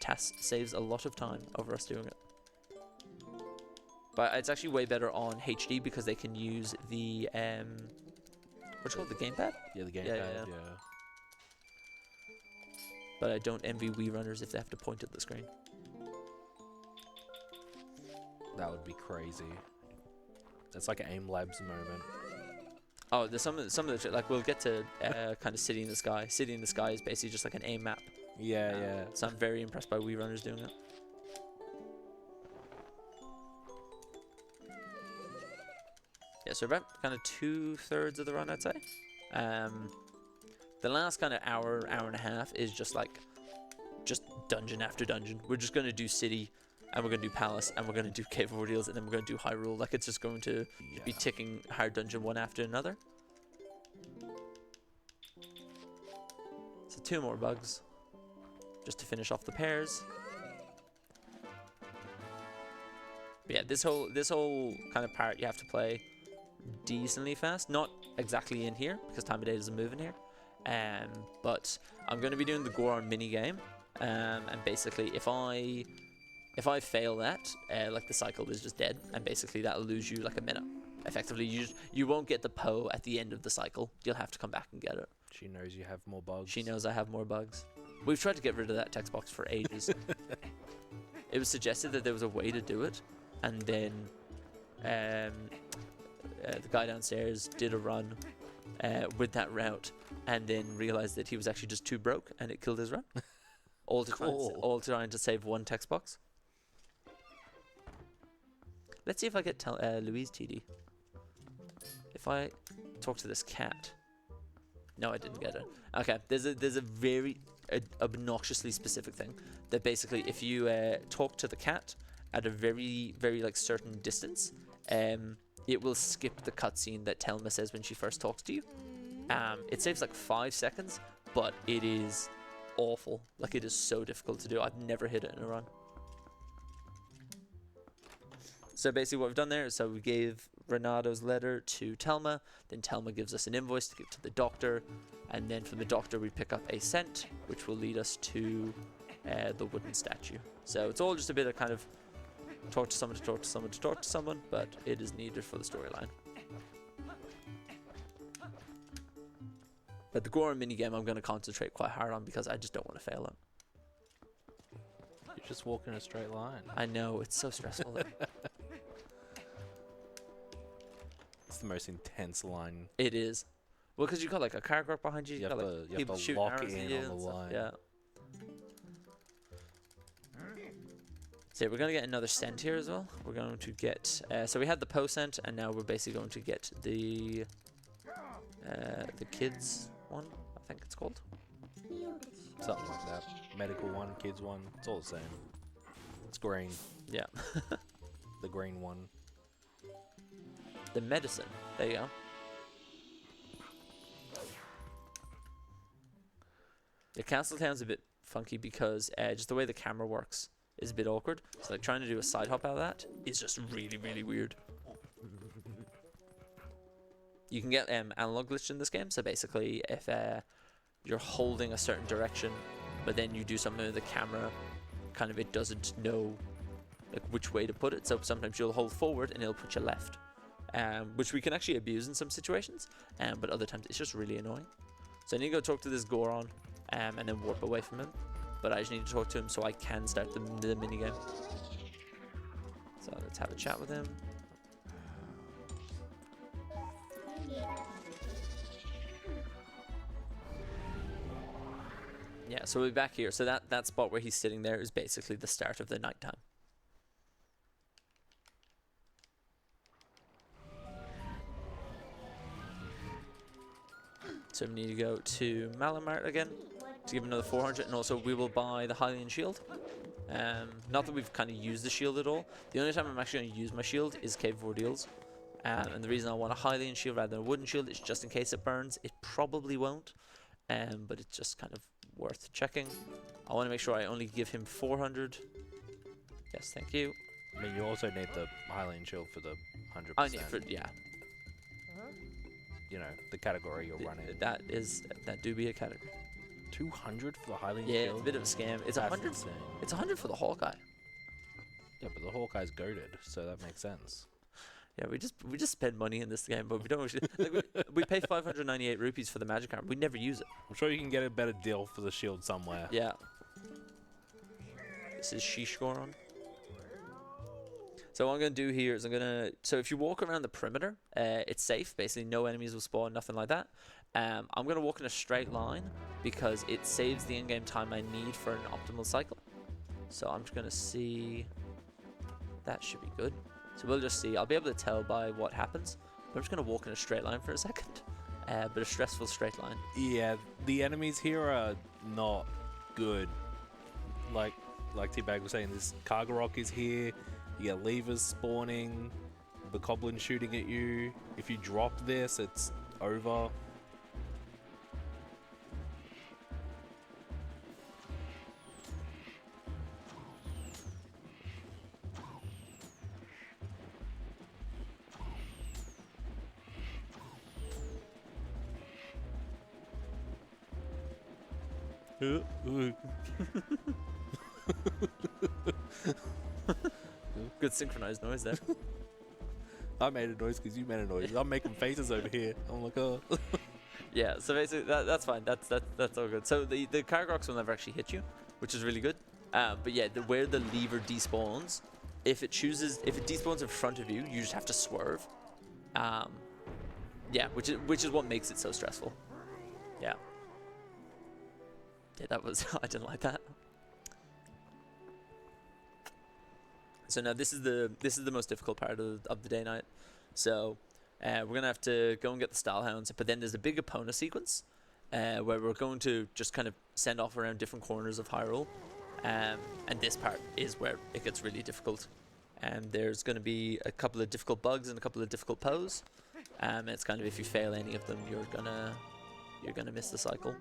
TAS saves a lot of time over us doing it. But it's actually way better on HD because they can use the, what's it called, the gamepad? Yeah, the gamepad, yeah. But I don't envy Wii runners if they have to point at the screen. That would be crazy. That's like an Aim Labs moment. Oh, there's some of the shit, like we'll get to kind of City in the Sky. City in the Sky is basically just like an aim map. Yeah. So I'm very impressed by Wii runners doing it. Yeah, so about kind of 2/3 of the run, I'd say. The last kind of hour and a half is just dungeon after dungeon. We're just going to do City, and we're going to do Palace, and we're going to do Cave of Ordeals, and then we're going to do Hyrule. Like, it's just going to be ticking hard dungeon one after another. So 2 more bugs, just to finish off the pairs. But yeah, this whole kind of part you have to play decently fast. Not exactly in here, because time of day doesn't move in here. But I'm going to be doing the Goron mini game, and basically if I fail that, like the cycle is just dead, and basically that'll lose you like a minute. Effectively, you won't get the Poe at the end of the cycle. You'll have to come back and get it. She knows you have more bugs. She knows I have more bugs. We've tried to get rid of that text box for ages. It was suggested that there was a way to do it, and then the guy downstairs did a run with that route, and then realized that he was actually just too broke, and it killed his run. All trying to save one text box. Let's see if I get Louise TD. If I talk to this cat. No, I didn't get it. Okay, there's a very obnoxiously specific thing that basically if you talk to the cat at a very, very like certain distance, it will skip the cutscene that Telma says when she first talks to you. It saves like 5 seconds, but it is awful. Like, it is so difficult to do. I've never hit it in a run. So basically what we've done there is so we gave Renato's letter to Telma, then Telma gives us an invoice to give to the doctor, and then from the doctor we pick up a cent, which will lead us to the wooden statue. So it's all just a bit of kind of talk to someone to talk to someone to talk to someone, but it is needed for the storyline. But the Goron minigame I'm going to concentrate quite hard on because I just don't want to fail it. You just walk in a straight line. I know, it's so stressful. It's the most intense line. It is. Well, because you've got like a car park behind you, You you've have got to- like you have people to shooting lock arrows at in you on and the stuff. line. Yeah. So we're going to get another cent here as well. We're going to get... so we had the Poe cent, and now we're basically going to get the kids one, I think it's called. Something like that. Medical one, kids one. It's all the same. It's green. Yeah. The green one. The medicine. There you go. The Castletown's a bit funky because just the way the camera works is a bit awkward. So like trying to do a side hop out of that is just really, really weird. You can get analog glitch in this game. So basically if you're holding a certain direction, but then you do something with the camera, kind of it doesn't know like which way to put it. So sometimes you'll hold forward and it'll put you left, which we can actually abuse in some situations, but other times it's just really annoying. So I need to go talk to this Goron and then warp away from him. But I just need to talk to him so I can start the minigame. So let's have a chat with him. Yeah, so we'll be back here. So that spot where he's sitting there is basically the start of the nighttime. So we need to go to Malamart again to give him another 400, and also we will buy the Hylian shield. Not that we've kind of used the shield at all. The only time I'm actually going to use my shield is Cave of Ordeals. And the reason I want a Hylian shield rather than a wooden shield is just in case it burns. It probably won't, but it's just kind of worth checking. I want to make sure I only give him 400. Yes, thank you. I mean, you also need the Hylian shield for the 100%. I need for, yeah. You know, the category you're running. That do be a category. 200 for the Hylian Yeah, shield? it's a bit of a scam. It's That's 100. insane. It's 100 for the Hawkeye. Yeah, but the Hawkeye's goated, so that makes sense. Yeah, we just spend money in this game, but we don't. Like we pay 598 rupees for the magic arm. We never use it. I'm sure you can get a better deal for the shield somewhere. Yeah. This is Sheesh Goron. So what I'm going to do here is so if you walk around the perimeter, it's safe. Basically, no enemies will spawn, nothing like that. I'm going to walk in a straight line because it saves the in-game time I need for an optimal cycle. So I'm just going to see. That should be good. So we'll just see. I'll be able to tell by what happens. But I'm just going to walk in a straight line for a second. But a stressful straight line. Yeah, the enemies here are not good. Like T-Bag was saying, this Kargarok is here. You get levers spawning, the Bokoblin shooting at you. If you drop this, it's over. Good synchronized noise there. I made a noise because you made a noise. I'm making faces over here. I'm like, oh. Yeah, so basically that's fine. That's all good. So the Kargroks will never actually hit you, which is really good. But yeah, where the lever despawns, if it despawns in front of you, you just have to swerve. Yeah, which is what makes it so stressful. Yeah. Yeah, that was I didn't like that. So now this is the most difficult part of the day night. So we're gonna have to go and get the Stallhounds, but then there's a big Epona sequence where we're going to just kind of send off around different corners of Hyrule, and this part is where it gets really difficult. And there's going to be a couple of difficult bugs and a couple of difficult pose. It's kind of if you fail any of them, you're gonna miss the cycle.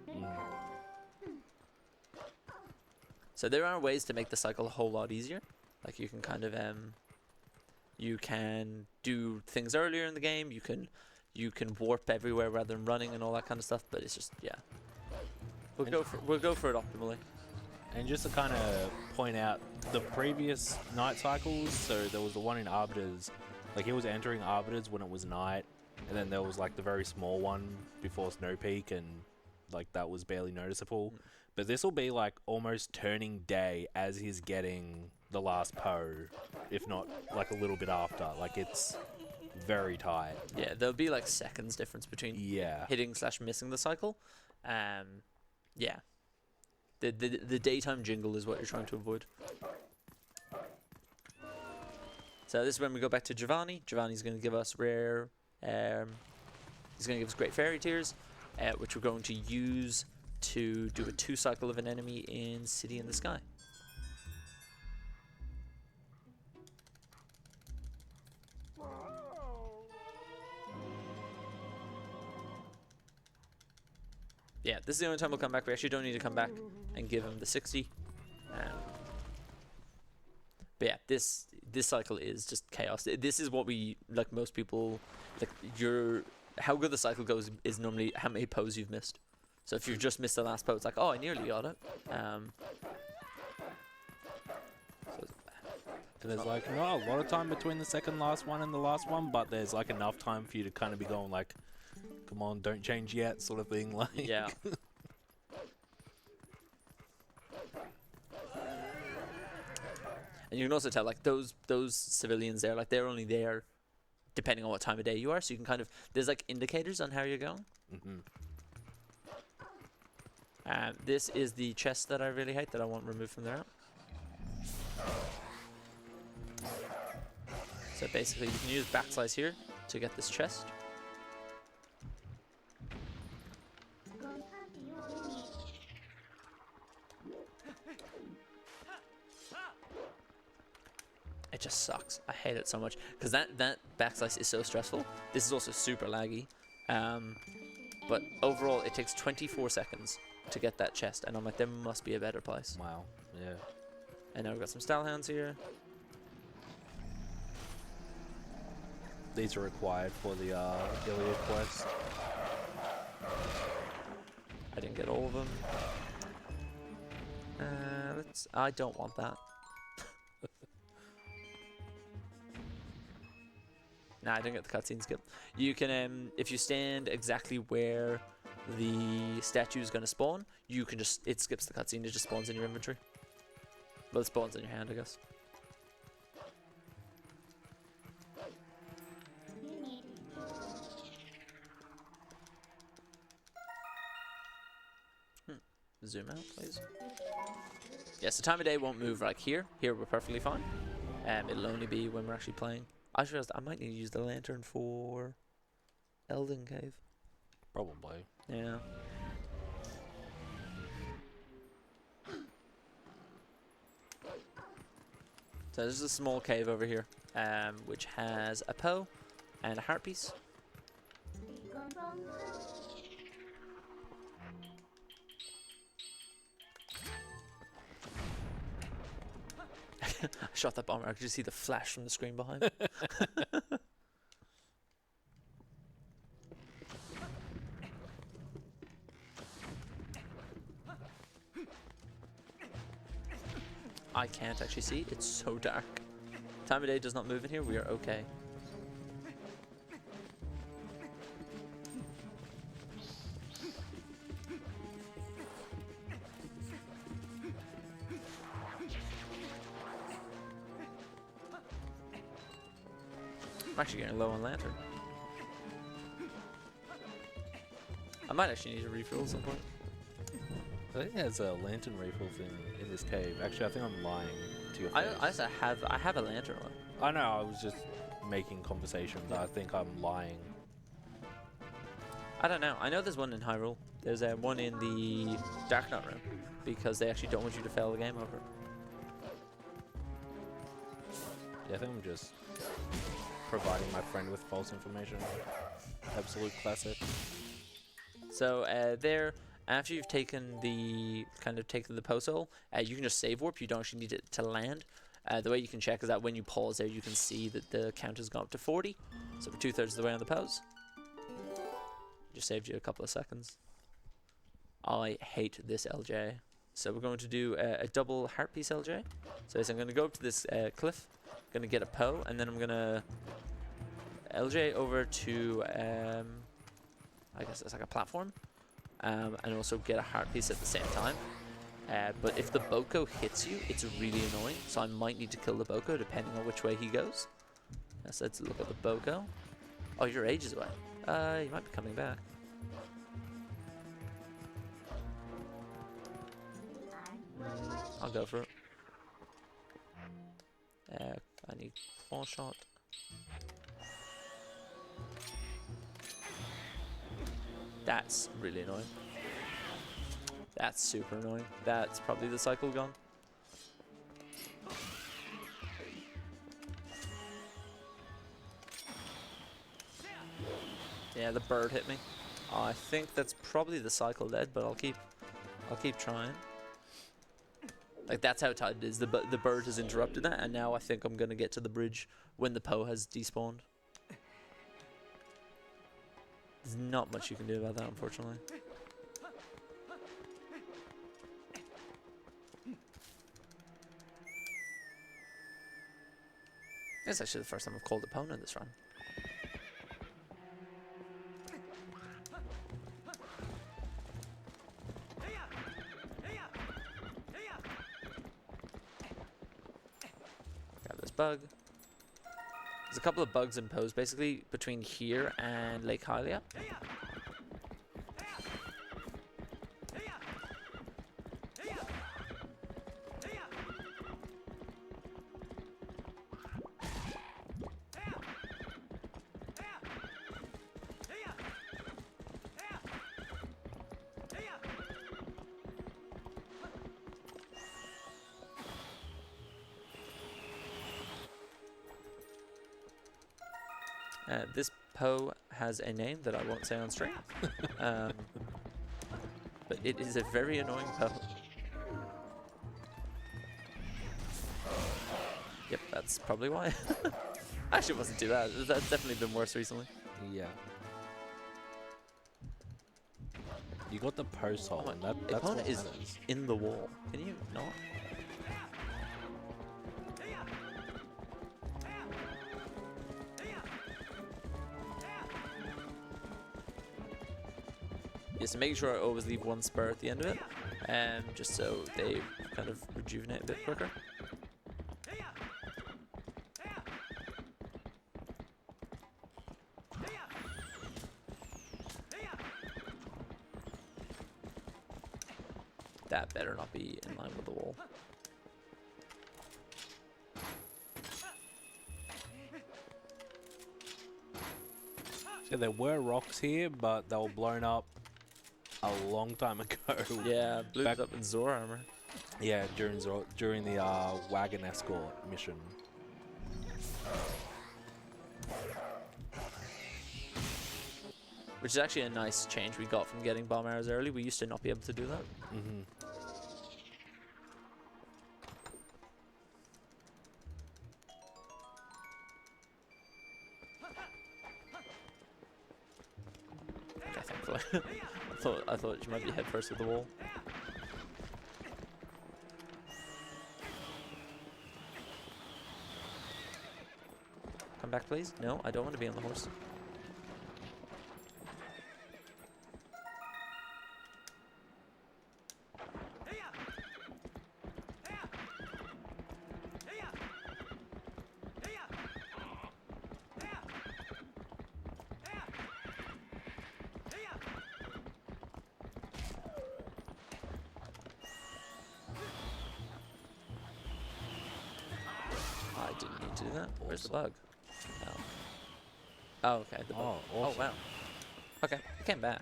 So there are ways to make the cycle a whole lot easier. Like you can kind of You can do things earlier in the game. You can warp everywhere rather than running and all that kind of stuff. But it's just we'll go for it optimally. And just to kind of point out the previous night cycles, so there was the one in Arbiters, like he was entering Arbiters when it was night, and then there was like the very small one before Snow Peak, and like that was barely noticeable. But this will be like almost turning day as he's getting the last PO, if not like a little bit after. Like it's very tight. Yeah, there'll be like seconds difference between hitting / missing the cycle. Yeah. The daytime jingle is what you're trying to avoid. So this is when we go back to Giovanni. Giovanni's going to give us rare. He's going to give us great fairy tears, which we're going to use to do a 2 cycle of an enemy in City in the Sky. Yeah, this is the only time we'll come back. We actually don't need to come back and give him the 60. But yeah, this cycle is just chaos. This is what we, like most people, like how good the cycle goes is normally how many poses you've missed. So if you've just missed the last pose, it's like, oh, I nearly got it. So there's like not a lot of time between the second last one and the last one, but there's like enough time for you to kind of be going like, come on, don't change yet, sort of thing. Like yeah. And you can also tell, like, those civilians there, like, they're only there depending on what time of day you are, so you can kind of, there's like indicators on how you're going. This is the chest that I really hate, that I want removed from there. So basically you can use backslice here to get this chest. It just sucks. I hate it so much because that backslice is so stressful. This is also super laggy. But overall it takes 24 seconds to get that chest, and I'm like, there must be a better place. Wow. Yeah. And now we've got some style hounds here. These are required for the Iliad quest. I didn't get all of them. I don't want that. Nah, I didn't get the cutscene skip. You can, if you stand exactly where the statue is going to spawn, you can just, it skips the cutscene, it just spawns in your inventory. Well, it spawns in your hand, I guess. Zoom out, please. Yeah, so time of day won't move like here. Here we're perfectly fine. It'll only be when we're actually playing. I just realized I might need to use the lantern for Elden Cave. Probably. Yeah. So there's a small cave over here, which has a Poe and a heart piece. I shot that bomber. I could just see the flash from the screen behind. I can't actually see. It's so dark. Time of day does not move in here. We are okay. I'm actually getting low on lantern. I might actually need to refill at some point. I think there's a lantern refill thing in this cave. Actually, I think I'm lying to your face. I have a lantern one. I know, I was just making conversation, but I think I'm lying. I don't know. I know there's one in Hyrule. There's one in the Dark Knight room, because they actually don't want you to fail the game over. Yeah, I think I'm just providing my friend with false information. Absolute classic. So there, after you've taken the post hole, you can just save warp. You don't actually need it to land. The way you can check is that when you pause there, you can see that the count has gone up to 40. So we're 2/3 of the way on the pose. Just saved you a couple of seconds. I hate this LJ. So we're going to do a double heart piece LJ. So I'm going to go up to this cliff, going to get a Poe, and then I'm going to LJ over to, I guess it's like a platform, and also get a heart piece at the same time. But if the Boko hits you, it's really annoying, so I might need to kill the Boko depending on which way he goes. So let's look at the Boko. Oh, you're ages away. You might be coming back. I'll go for it. I need 4 shot. That's really annoying. That's super annoying. That's probably the cycle gone. Yeah, the bird hit me. I think that's probably the cycle dead, but I'll keep trying. Like, that's how tight it is. The bird has interrupted that, and now I think I'm gonna get to the bridge when the Poe has despawned. There's not much you can do about that, unfortunately. It's actually the first time I've called a Poe in this run. Grab this bug. There's a couple of bugs in Poes, basically between here and Lake Hylia. This Poe has a name that I won't say on stream, but it is a very annoying Poe. Yep, that's probably why. Actually, it wasn't too bad. That's definitely been worse recently. Yeah. You got the post hole, and that's what opponent is matters. in the wall. Can you not? Yes, making sure I always leave one spur at the end of it, just so they kind of rejuvenate a bit quicker. That better not be in line with the wall. So there were rocks here, but they were blown up a long time ago. Yeah, blew Back- it up in Zor armor. Yeah, during the wagon escort mission. Which is actually a nice change we got from getting bomb arrows early. We used to not be able to do that. Mm-hmm. Okay, thankfully. I thought you might be head first with the wall. Come back, please. No, I don't want to be on the horse. I didn't need to do that. Where's the bug? Oh. Oh, okay. The bug. Oh, awesome. Oh, wow. Okay, I came back.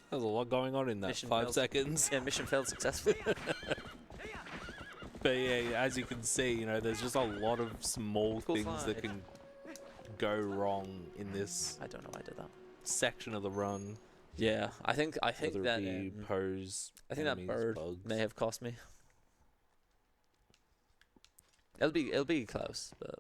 There's a lot going on in that Mission 5 failed. seconds. Yeah, mission failed successfully. But yeah, as you can see, you know, there's just a lot of small Cool things that slide. can go wrong in this I don't know why I did that. section of the run. Yeah, I think Whether that it be pose, I think that enemies, bird bugs. may have cost me. It'll be close, but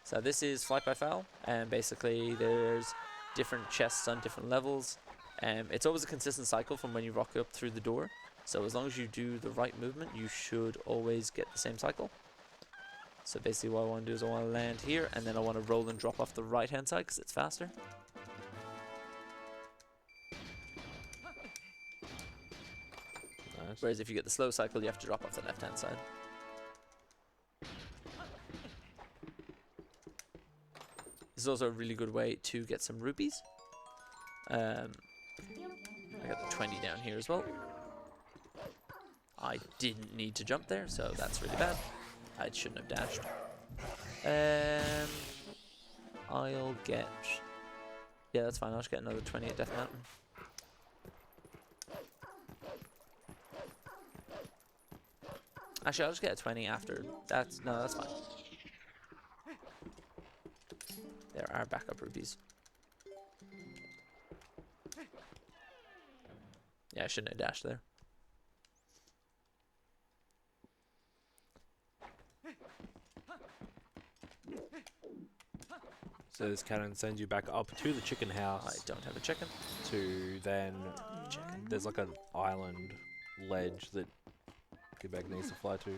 so this is Flight by Foul, and basically there's different chests on different levels. It's always a consistent cycle from when you rock up through the door. So as long as you do the right movement, you should always get the same cycle. So basically what I want to do is I want to land here, and then I want to roll and drop off the right hand side because it's faster. Nice. Whereas if you get the slow cycle, you have to drop off the left hand side. This is also a really good way to get some rupees. I got the 20 down here as well. I didn't need to jump there, so that's really bad. I shouldn't have dashed. I'll get... Yeah, that's fine. I'll just get another 20 at Death Mountain. Actually, I'll just get a 20 after. No, that's fine. There are backup rupees. Yeah, I shouldn't have dashed there. So this cannon sends you back up to the chicken house. I don't have a chicken. To then there's like an island ledge that Quebec needs to fly to.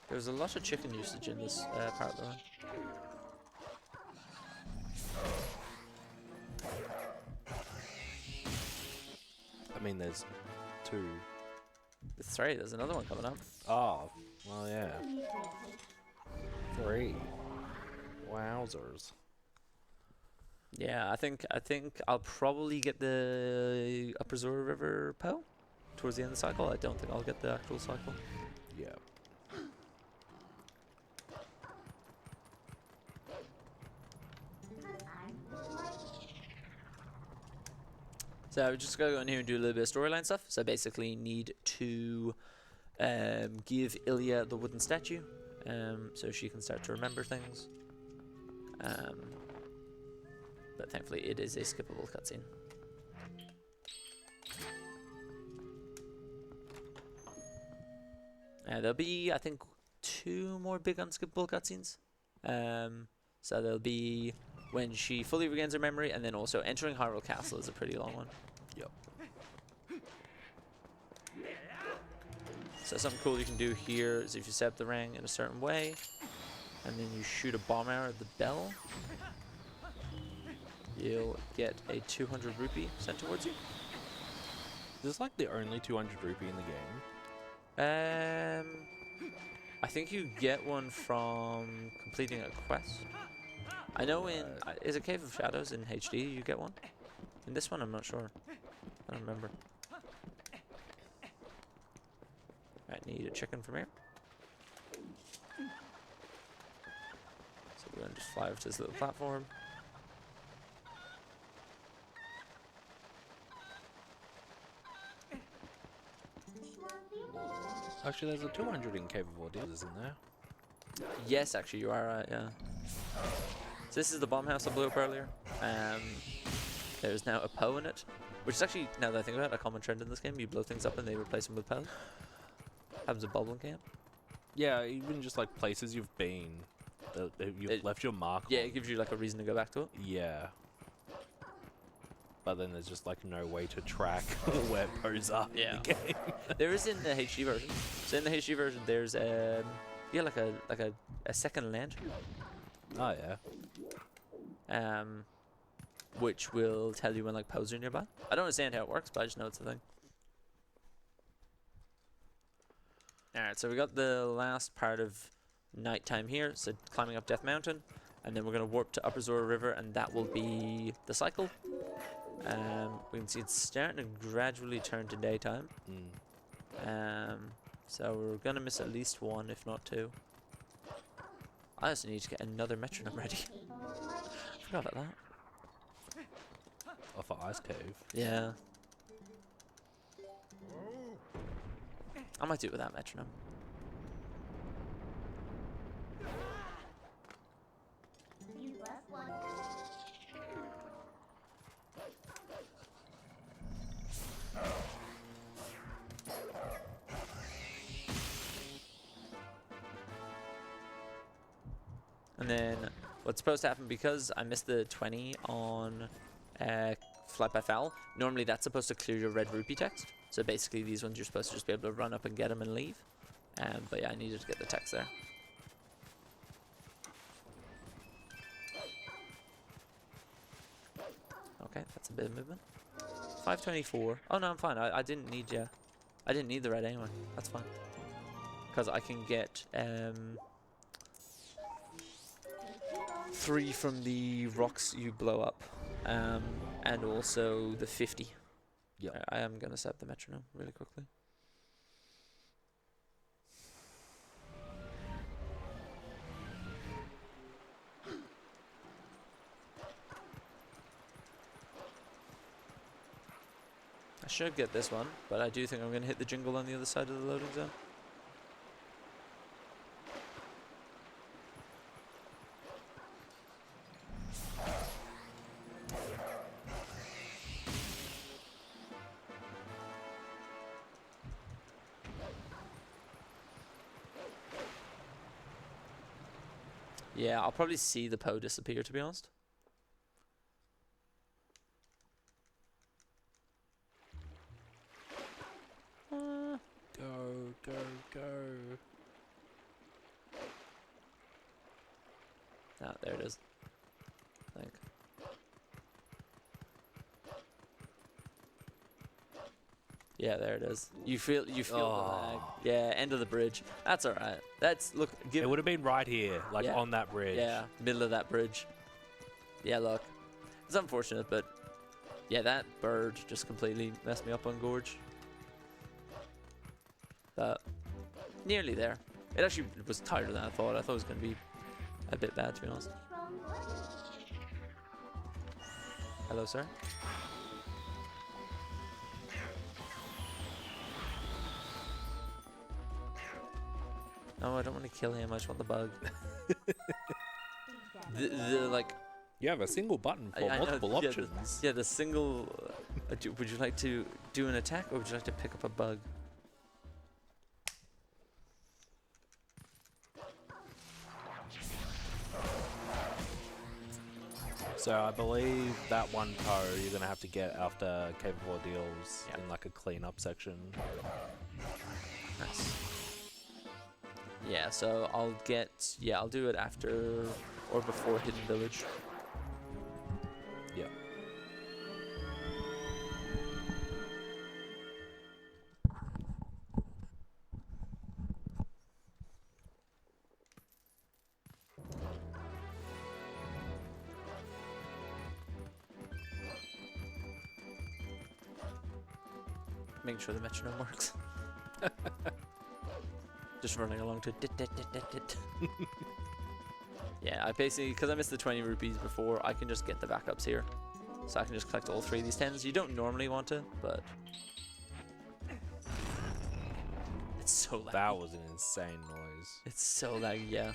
There's a lot of chicken usage in this part of the run. I mean, there's 2. There's 3. There's another one coming up. Oh, well, yeah. 3. Wowzers. Yeah, I think I'll probably get the Upper Zora River Poe towards the end of the cycle. I don't think I'll get the actual cycle. Yeah. So we just gotta go in here and do a little bit of storyline stuff. So basically need to give Ilya the wooden statue so she can start to remember things. But thankfully it is a skippable cutscene. There'll be, I think, 2 more big unskippable cutscenes. So there'll be when she fully regains her memory, and then also entering Hyrule Castle is a pretty long one. Yep. So something cool you can do here is if you set up the ring in a certain way, and then you shoot a bomb arrow at the bell, you'll get a 200 rupee sent towards you. Is this like the only 200 rupee in the game? I think you get one from completing a quest. I know in is it Cave of Shadows in HD you get one? In this one I'm not sure. I don't remember. I need a chicken from here. So we're going to just fly over to this little platform. Actually, there's a 200 in Cave of Ordeals, isn't there? Yes, actually you are right, yeah. So this is the bomb house I blew up earlier. There's now a Poe in it, which is actually, now that I think about it, a common trend in this game. You blow things up and they replace them with Poe. Happens at Boblin Camp. Yeah, even just like places you've been, you've left your mark. Yeah, on. it gives you like a reason to go back to it. Yeah. But then there's just like no way to track where Poes are in the game. There is in the HD version. So in the HD version, there's yeah, like a second lantern. Oh yeah. Which will tell you when like Poes are nearby. I don't understand how it works, but I just know it's a thing. Alright, so we got the last part of nighttime here, so climbing up Death Mountain, and then we're going to warp to Upper Zora River, and that will be the cycle. We can see it's starting to gradually turn to daytime. So we're going to miss at least 1, if not 2. I also need to get another metronome ready. Forgot about that. off an ice cave. Yeah. I might do it without metronome. And then what's supposed to happen, because I missed the 20 on Flight by Foul, normally that's supposed to clear your red rupee text. So basically these ones you're supposed to just be able to run up and get them and leave. But yeah, I needed to get the text there. Okay, that's a bit of movement. 524. Oh no, I'm fine. I didn't need I didn't need the red anyway. That's fine. Because I can get 3 from the rocks you blow up, and also the 50. Yep. I am gonna set the metronome really quickly. I should get this one, but I do think I'm gonna hit the jingle on the other side of the loading zone. Yeah, I'll probably see the Poe disappear, to be honest. Go, go. Ah, there it is. I think. Yeah, there it is. You feel the lag. Yeah, end of the bridge. That's alright. That's look. It would have been right here, like on that bridge. Yeah, middle of that bridge. Yeah, look. It's unfortunate, but yeah, that bird just completely messed me up on Gorge. Nearly there. It actually was tighter than I thought. I thought it was going to be a bit bad, to be honest. Hello, sir. No, I don't want to kill him. I just want the bug. the like. You have a single button for multiple options. Yeah, the single. Would you like to do an attack, or would you like to pick up a bug? So I believe that one Poe you're going to have to get after Cave of Ordeals in like a clean-up section. Nice. Yeah, so I'll do it after or before Hidden Village. Yeah. Making sure the metronome works. Just running along to dit dit dit dit dit. Yeah, I basically, because I missed the 20 rupees before, I can just get the backups here. So I can just collect all 3 of these 10s. You don't normally want to, but it's so laggy. That was an insane noise. It's so laggy, yeah.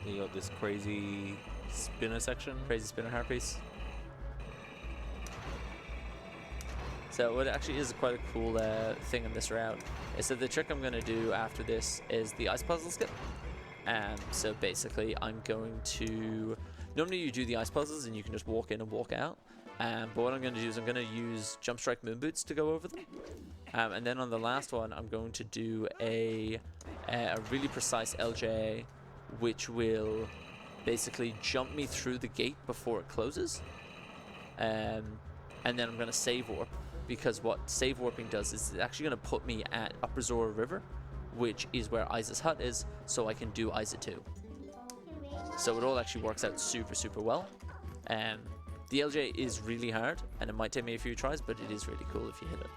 You got this crazy spinner section. Crazy spinner harpies. So what actually is quite a cool thing in this route is that the trick I'm going to do after this is the ice puzzle skip. So basically I'm going to... Normally you do the ice puzzles and you can just walk in and walk out. But what I'm going to do is I'm going to use Jump Strike Moon Boots to go over them. And then on the last one I'm going to do a really precise LJ, which will basically jump me through the gate before it closes. And then I'm going to save warp. Because what save warping does is it's actually going to put me at Upper Zora River, which is where Isa's hut is, so I can do Isa 2. So it all actually works out super, super well. The LJ is really hard, and it might take me a few tries, but it is really cool if you hit it.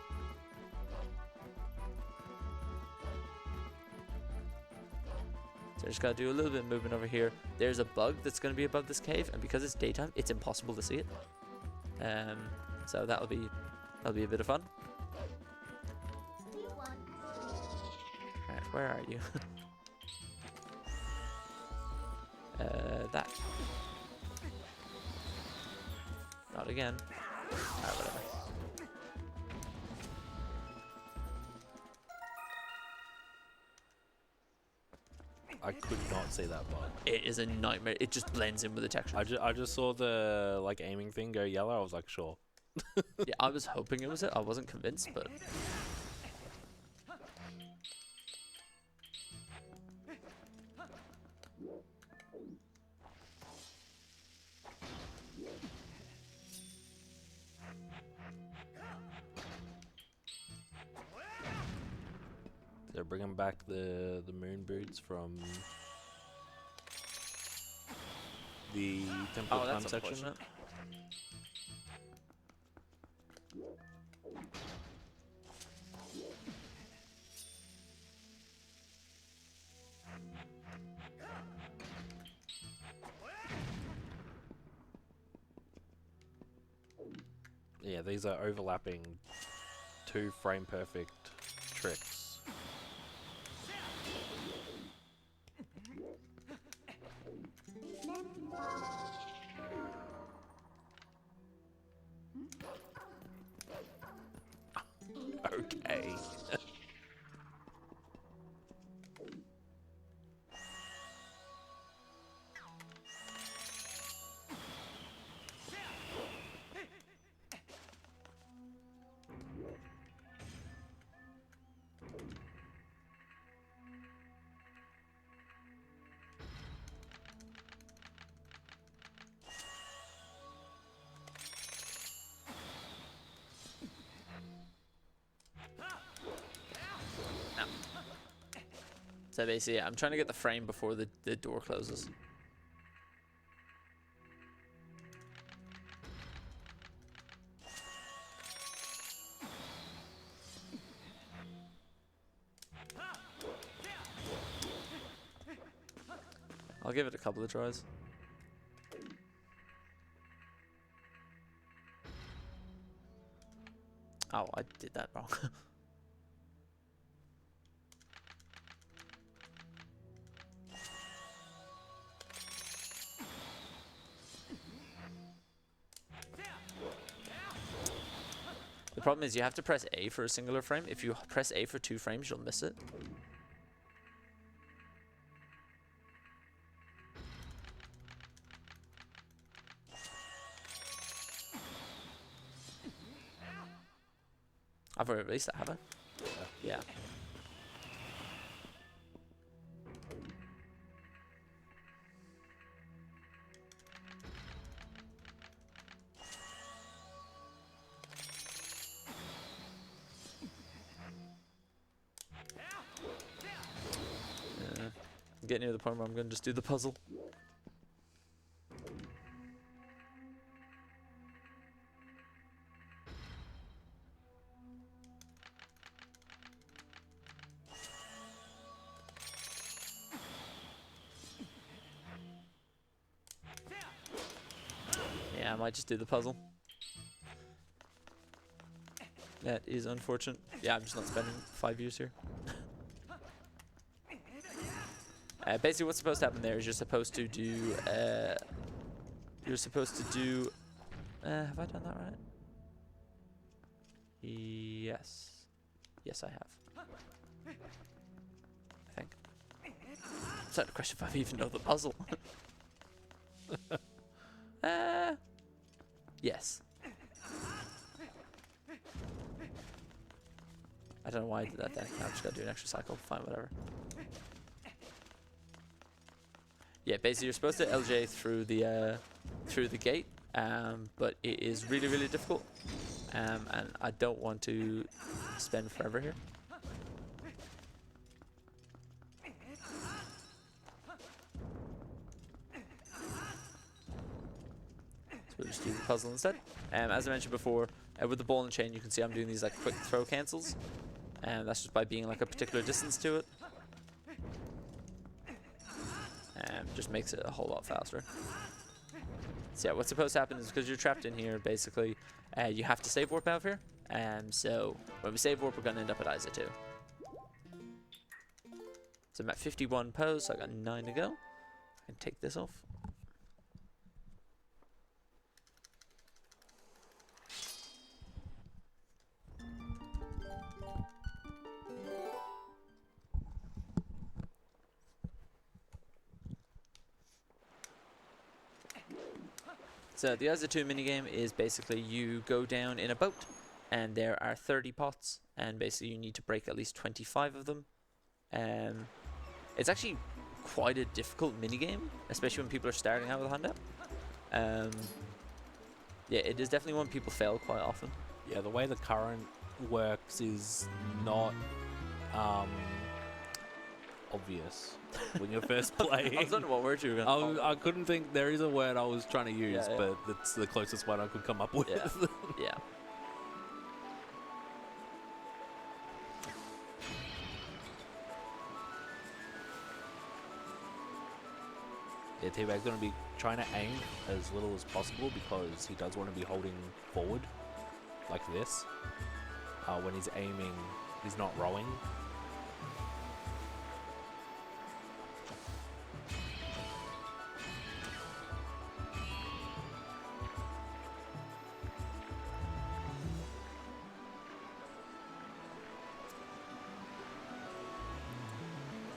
So I just gotta do a little bit of movement over here. There's a bug that's gonna be above this cave, and because it's daytime, it's impossible to see it. So that'll be a bit of fun. Alright, where are you? That. Not again. Alright, whatever. I could not see that bug. It is a nightmare. It just blends in with the texture. I just saw the like aiming thing go yellow. I was like, sure. Yeah, I was hoping it was it. I wasn't convinced, but They're bringing back the moon boots from the Temple of Time section. unfortunate. Yeah, these are overlapping 2 frame perfect tricks. Okay. So basically, I'm trying to get the frame before the door closes. I'll give it a couple of tries. Oh, I did that wrong. The problem is you have to press A for a singular frame. If you press A for 2 frames, you'll miss it. I've already released that, have I? Yeah. I'm getting near the point where I'm going to just do the puzzle. Yeah, I might just do the puzzle. That is unfortunate. Yeah, I'm just not spending 5 years here. Basically, what's supposed to happen there is you're supposed to do. Have I done that right? Yes. Yes, I have. I think. It's not a question if I even know the puzzle. Yes. I don't know why I did that then. I'm just gonna do an extra cycle. Fine, whatever. Yeah, basically you're supposed to LJ through the gate, but it is really, really difficult, and I don't want to spend forever here. So we'll just do the puzzle instead. As I mentioned before, with the ball and chain, you can see I'm doing these like quick throw cancels, and that's just by being like a particular distance to it. Just makes it a whole lot faster. So yeah, what's supposed to happen is because you're trapped in here, basically, you have to save warp out of here. So when we save warp, we're going to end up at ISA 2. So I'm at 51 pose, so I got 9 to go. I can take this off. So the ISA 2 minigame is basically you go down in a boat and there are 30 pots and basically you need to break at least 25 of them. It's actually quite a difficult minigame, especially when people are starting out with a handout. Yeah, it is definitely one people fail quite often. Yeah, the way the current works is not obvious when you're first playing. I was wondering what word you were going to I couldn't think. There is a word I was trying to use, yeah. but it's the closest one I could come up with. Yeah. Yeah. Yeah, T-Bag's going to be trying to aim as little as possible because he does want to be holding forward like this. When he's aiming, he's not rowing.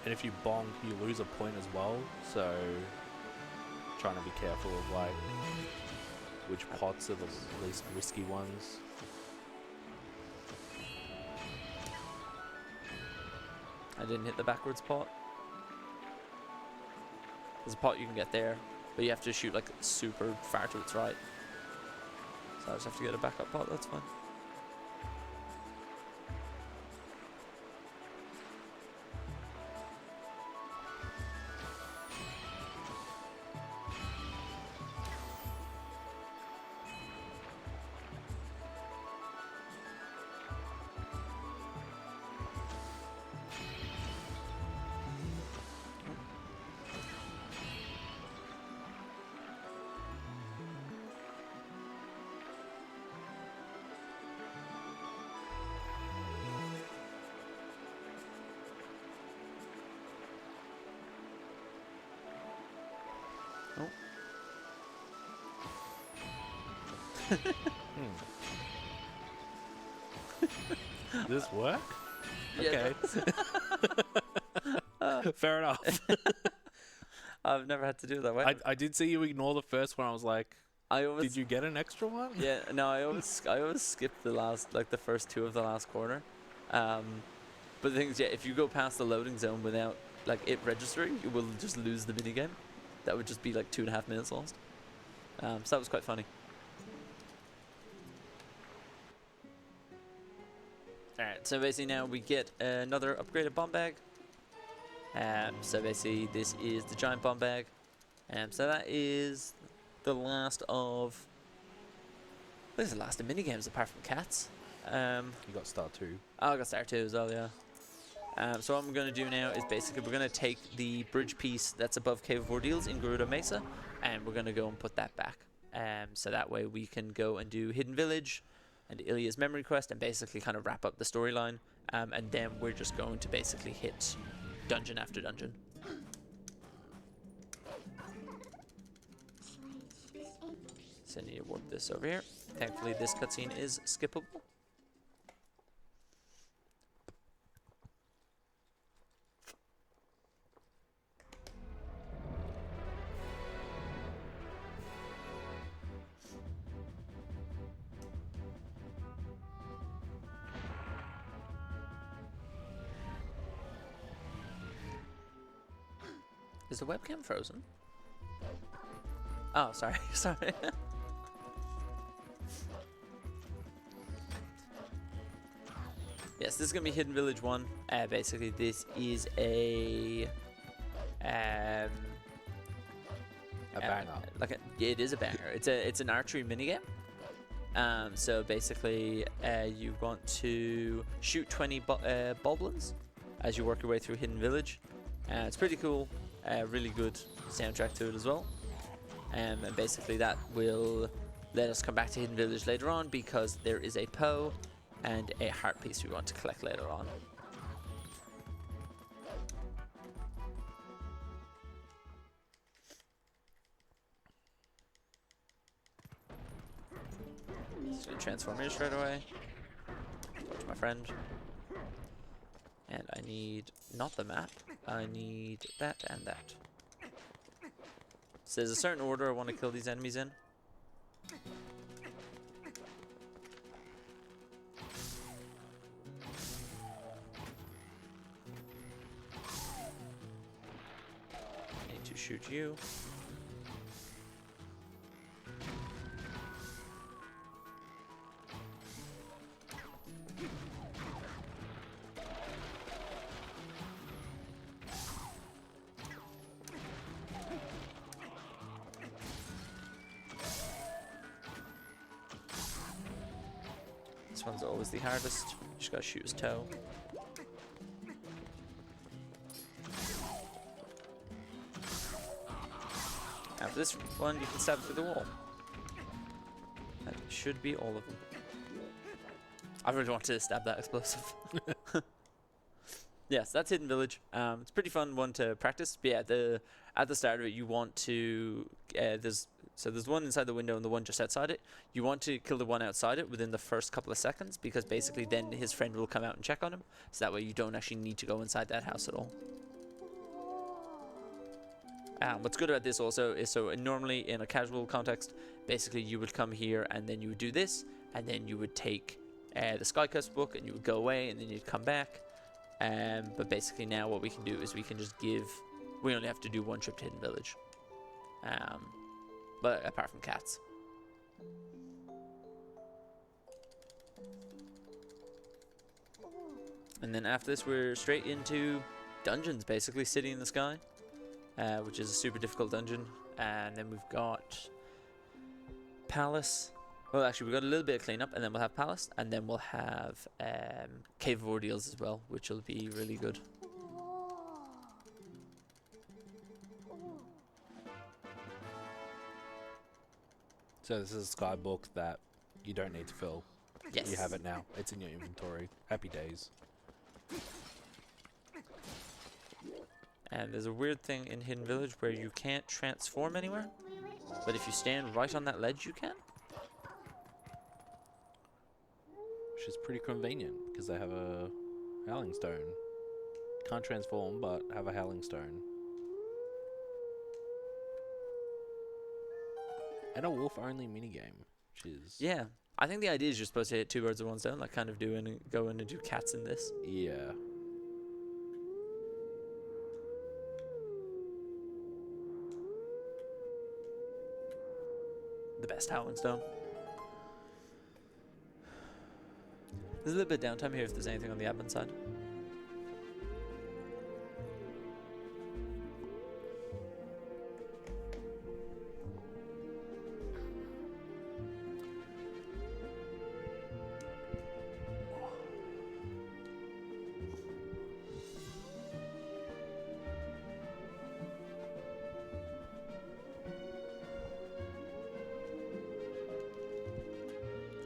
And if you bonk, you lose a point as well, so trying to be careful of like which pots are the least risky ones. I didn't hit the backwards pot. There's a pot you can get there, but you have to shoot like super far to its right. So I just have to get a backup pot, that's fine. Does this work? Yeah, Okay. Fair enough. I've never had to do it that way. I did see you ignore the first one. I was like, I always, did you get an extra one? Yeah, no, I always skip the last, like the first two of the last corner. But the thing is, yeah, if you go past the loading zone without like it registering, you will just lose the minigame. That would just be like 2.5 minutes lost. So that was quite funny. Alright, so basically now we get another upgraded bomb bag. So basically this is the giant bomb bag. So that is the last of... What is the last of minigames apart from cats? You got star 2. Oh, I got star 2 as well, yeah. So what I'm going to do now is basically we're going to take the bridge piece that's above Cave of Ordeals in Gerudo Mesa, and we're going to go and put that back. So that way we can go and do Hidden Village and Ilya's Memory Quest and basically kind of wrap up the storyline. And then we're just going to basically hit dungeon after dungeon. So I need to warp this over here. Thankfully this cutscene is skippable. Is the webcam frozen? Oh, sorry, sorry. Yes, this is gonna be Hidden Village 1. Basically, this is a A banger. Yeah, it is a banger. It's an archery minigame. So basically, you want to shoot 20 boblins as you work your way through Hidden Village. It's pretty cool. Really good soundtrack to it as well. And basically that will let us come back to Hidden Village later on, because there is a Poe and a heart piece we want to collect later on. Just gonna transform here straight away. Talk to my friend. And I need not the map, I need that and that. So there's a certain order I want to kill these enemies in. Need to shoot you. This one's always the hardest. Just gotta shoot his toe. After this one, you can stab through the wall. That should be all of them. I really want to stab that explosive. Yes, that's Hidden Village. It's a pretty fun one to practice. But yeah, at the start of it, you want to there's one inside the window and the one just outside it. You want to kill the one outside it within the first couple of seconds, because basically then his friend will come out and check on him. So that way you don't actually need to go inside that house at all. What's good about this also is, so normally in a casual context, basically you would come here and then you would do this, and then you would take the Skyquest book and you would go away and then you'd come back. But basically now what we can do is we can just we only have to do one trip to Hidden Village. But apart from cats. And then after this we're straight into dungeons, basically City in the Sky, which is a super difficult dungeon. And then we've got Palace. Well, actually, we've got a little bit of cleanup, and then we'll have Palace, and then we'll have Cave of Ordeals as well, which will be really good. So this is a skybook that you don't need to fill. Yes. You have it now. It's in your inventory. Happy days. And there's a weird thing in Hidden Village where you can't transform anywhere, but if you stand right on that ledge, you can. Which is pretty convenient, because they have a Howling Stone. Can't transform, but have a Howling Stone. And a wolf-only minigame, which is... Yeah. I think the idea is you're supposed to hit two birds with one stone, like kind of go in and do cats in this. Yeah. The best Howling Stone. There's a little bit of downtime here if there's anything on the admin side.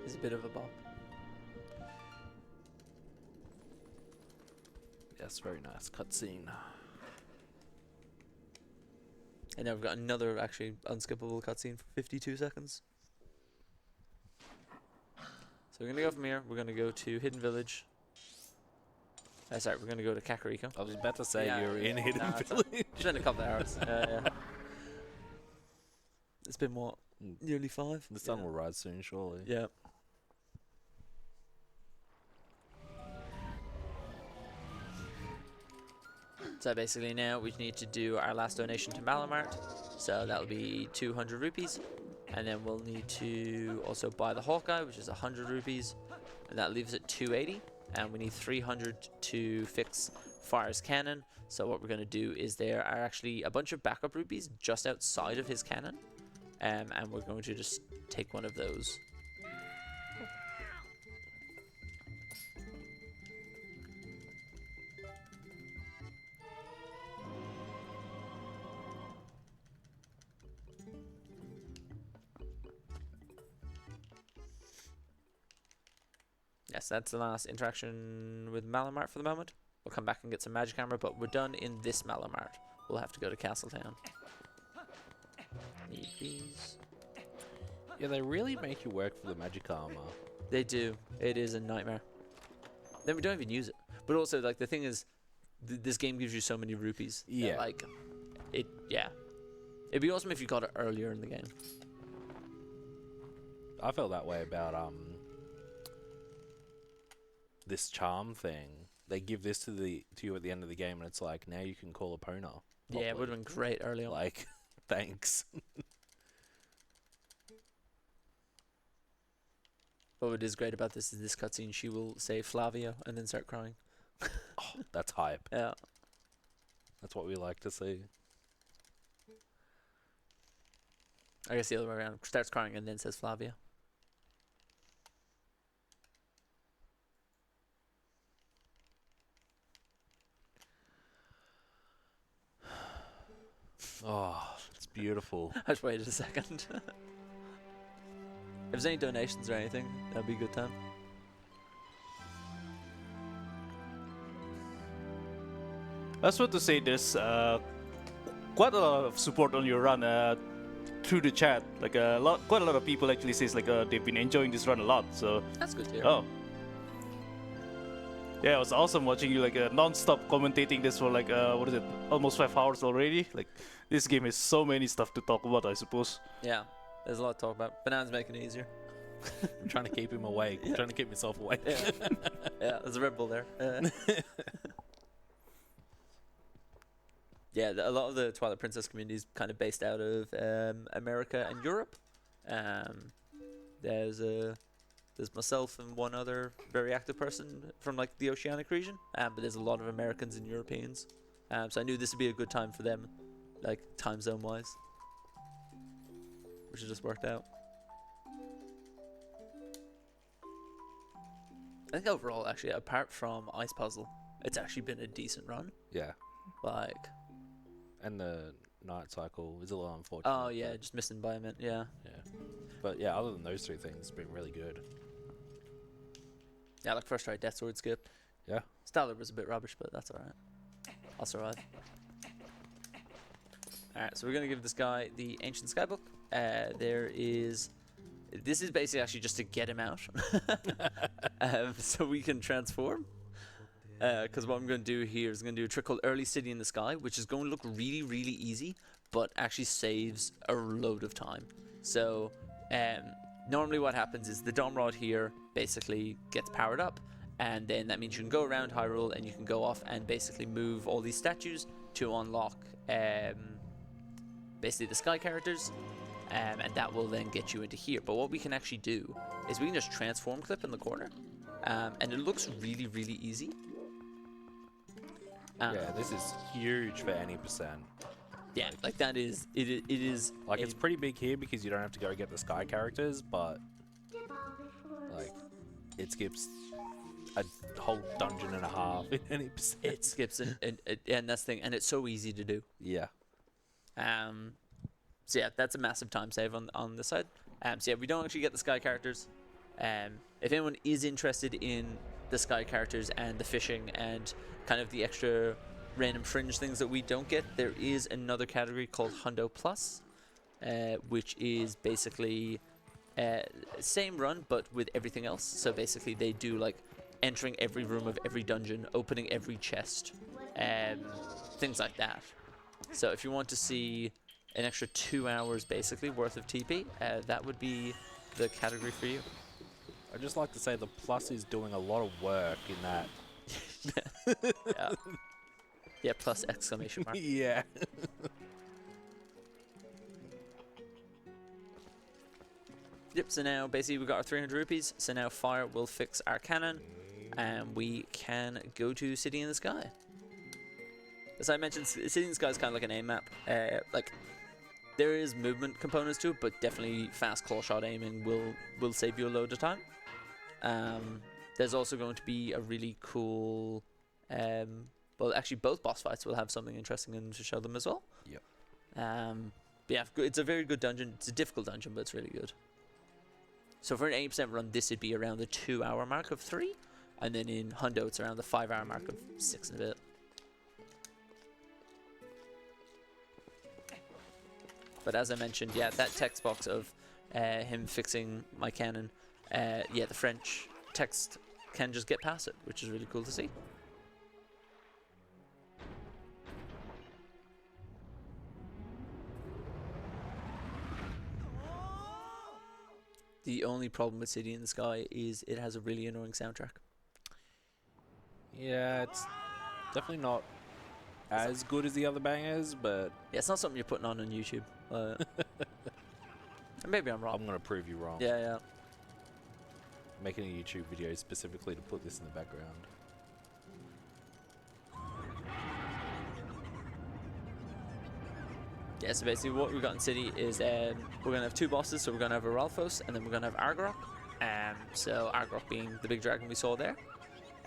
It's a bit of a bop. Yes, very nice cutscene. And now we've got another actually unskippable cutscene for 52 seconds. So we're gonna go from here. We're gonna go to Hidden Village. Sorry, we're gonna go to Kakariko. I was about to say Yeah, you're in Hidden nah, it's Village. It's been a couple of hours. Yeah. It's been what? Mm. Nearly 5? The sun will rise soon, surely. Yeah. So basically now we need to do our last donation to Malamart. So that'll be 200 rupees. And then we'll need to also buy the Hawkeye, which is 100 rupees. And that leaves it 280. And we need 300 to fix Fire's cannon. So what we're going to do is there are actually a bunch of backup rupees just outside of his cannon. And we're going to just take one of those. Yes, that's the last interaction with Malamart for the moment. We'll come back and get some magic armor, but we're done in this Malamart. We'll have to go to Castletown. Need these. Yeah, they really make you work for the magic armor. They do. It is a nightmare. Then we don't even use it. But also, like, the thing is, this game gives you so many rupees. that, Yeah. like, yeah. It'd be awesome if you got it earlier in the game. I felt that way about this charm thing. They give this to you at the end of the game, and it's like, now you can call Epona. Yeah, it would have been great early on. Like, thanks. But what is great about this is this cutscene, she will say Flavio and then start crying. Oh, that's hype. Yeah. That's what we like to see. I guess the other way around. Starts crying and then says Flavio. Oh, it's beautiful. I just waited a second. If there's any donations or anything, that'd be a good time. I just want to say this. Quite a lot of support on your run through the chat. Like quite a lot of people actually says like they've been enjoying this run a lot. So That's good to hear. oh, yeah, it was awesome watching you like non-stop commentating this for like what is it, almost 5 hours already. Like this game has so many stuff to talk about, I suppose. Yeah, there's a lot to talk about. Banana's making it easier. I'm trying to keep him awake. I'm trying to keep myself awake. Yeah, yeah, there's a Red Bull there. Yeah, a lot of the Twilight Princess community is kind of based out of America and Europe. There's myself and one other very active person from like the Oceanic region, but there's a lot of Americans and Europeans. So I knew this would be a good time for them, like time zone wise, which has just worked out. I think overall, actually, apart from Ice Puzzle, it's actually been a decent run. Yeah. Like, And the night cycle is a little unfortunate. oh yeah, but- just missing by a minute. Yeah, Yeah. But yeah, other than those three things, it's been really good. yeah. Like first try Death Sword skip. Yeah. Stellar was a bit rubbish, but that's alright. I'll survive. Alright, so we're gonna give this guy the Ancient Skybook. This is basically actually just to get him out, so we can transform. Because what I'm going to do here is going to do a trick called Early City in the Sky, which is going to look really, really easy, but actually saves a load of time. So normally what happens is the Dom Rod here basically gets powered up, and then that means you can go around Hyrule and you can go off and basically move all these statues to unlock basically the Sky characters, and that will then get you into here. But what we can actually do is we can just transform clip in the corner, and it looks really, really easy. Yeah, this is huge for any percent. Yeah, like that is it is Like it's pretty big here because you don't have to go get the Sky characters, but like it skips a whole dungeon and a half in any percent. it skips and that's the thing, and it's so easy to do. Yeah. So yeah, that's a massive time save on this side. So yeah, we don't actually get the Sky characters. If anyone is interested in the Sky characters and the fishing and kind of the extra random fringe things that we don't get, there is another category called Hundo Plus, which is basically same run but with everything else. So basically they do like entering every room of every dungeon, opening every chest, things like that. So if you want to see an extra 2 hours basically worth of TP, that would be the category for you. I'd just like to say the Plus is doing a lot of work in that. Yeah. Yeah, plus exclamation mark. Yeah. Yep, so now basically we got our 300 rupees, so now Fire will fix our cannon, and we can go to City in the Sky. As I mentioned, City in the Sky is kind of like an aim map. Like, there is movement components to it, but definitely fast claw shot aiming will save you a load of time. There's also going to be a really cool... well, actually, both boss fights will have something interesting in to show them as well. Yep. But yeah, it's a very good dungeon. It's a difficult dungeon, but it's really good. So for an 80% run, this would be around the 2-hour mark of 3. And then in Hundo, it's around the 5-hour mark of 6 and a bit. But as I mentioned, yeah, that text box of him fixing my cannon, yeah, the French text can just get past it, which is really cool to see. The only problem with City in the Sky is it has a really annoying soundtrack. Yeah, it's definitely not as good as the other bangers, but Yeah, it's not something you're putting on YouTube. Maybe I'm wrong. I'm gonna prove you wrong. Yeah, yeah. Making a YouTube video specifically to put this in the background. Yeah, so basically what we've got in City is we're going to have 2 bosses. So we're going to have Aralfos, and then we're going to have Argorok. So Argorok being the big dragon we saw there.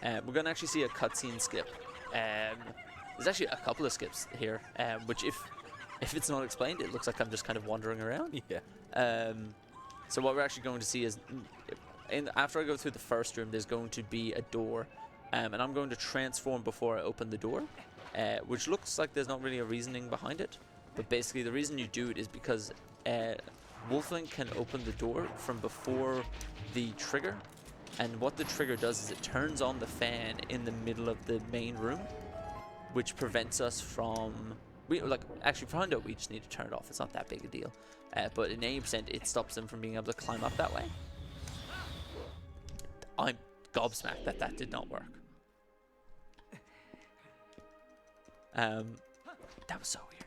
We're going to actually see a cutscene skip. There's actually a couple of skips here, which if it's not explained, it looks like I'm just kind of wandering around. Yeah. So what we're actually going to see is, after I go through the first room, there's going to be a door. And I'm going to transform before I open the door, which looks like there's not really a reasoning behind it. But basically the reason you do it is because Wolfling can open the door from before the trigger. And what the trigger does is it turns on the fan in the middle of the main room, which prevents us from... actually for Hundo, we just need to turn it off. It's not that big a deal. But in 80%, it stops them from being able to climb up that way. I'm gobsmacked that did not work. That was so weird.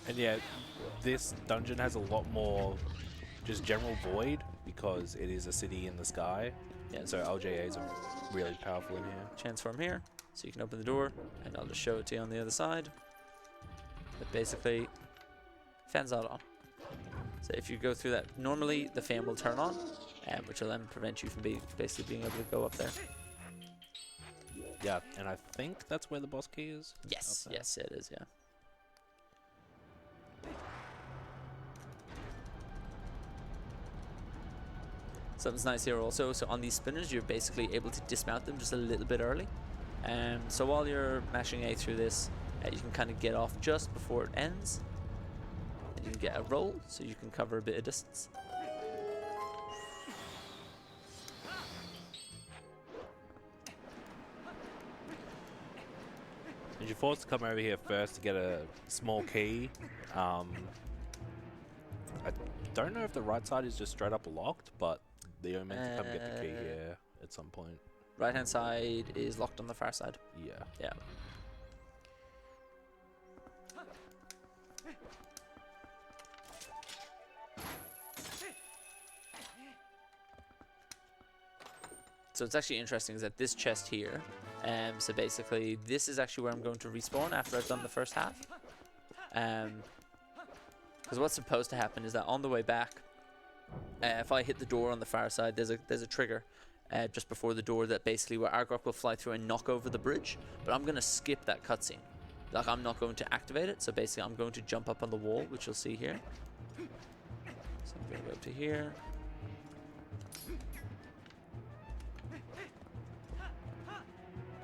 And yeah, this dungeon has a lot more just general void because it is a city in the sky. Yeah, So LJAs are really powerful in here. transform here, so you can open the door, and I'll just show it to you on the other side. But basically, fan's not on. So if you go through that, normally the fan will turn on, which will then prevent you from basically being able to go up there. Yeah, and I think that's where the boss key is. Yes, Up there. yes, it is, yeah. Something's nice here also, so on these spinners you're basically able to dismount them just a little bit early. So while you're mashing A through this, you can kind of get off just before it ends. And you can get a roll, so you can cover a bit of distance. And you're forced to come over here first to get a small key. I don't know if the right side is just straight up locked, but you're meant to come get the key here at some point. Right hand side is locked on the far side. Yeah. Yeah. So it's actually interesting is that this chest here, so basically this is actually where I'm going to respawn after I've done the first half. Because what's supposed to happen is that on the way back, if I hit the door on the far side, there's a trigger just before the door that basically where Argorok will fly through and knock over the bridge. But I'm going to skip that cutscene. Like, I'm not going to activate it. So basically I'm going to jump up on the wall, which you'll see here. So I'm going to go up to here.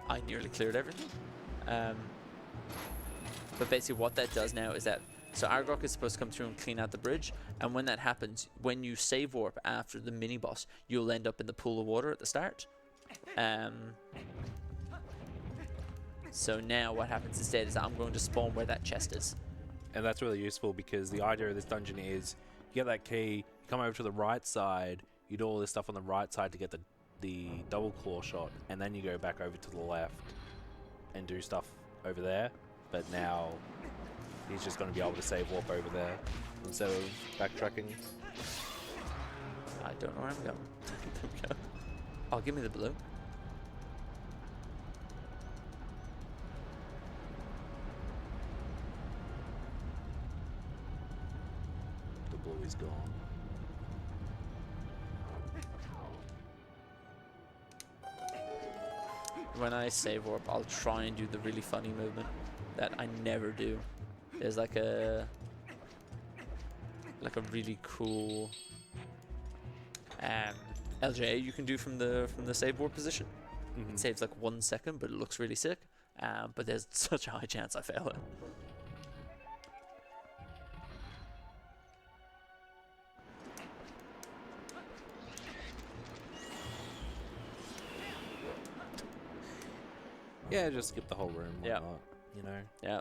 I nearly cleared everything. But basically what that does now is that, so Argorok is supposed to come through and clean out the bridge, and when that happens, when you save warp after the mini boss, you'll end up in the pool of water at the start. So now what happens instead is that I'm going to spawn where that chest is. And that's really useful because the idea of this dungeon is you get that key, you come over to the right side, you do all this stuff on the right side to get the double claw shot, and then you go back over to the left and do stuff over there. But now he's just going to be able to save warp over there instead of backtracking. I don't know where I'm going. There we go. Oh, give me the blue. The blue is gone. When I save warp, I'll try and do the really funny movement that I never do. There's like a like a really cool LJ you can do from the save board position. It saves like 1 second, but it looks really sick. But there's such a high chance I fail it. Yeah, just skip the whole room. Why Yeah. not, you know. Yeah.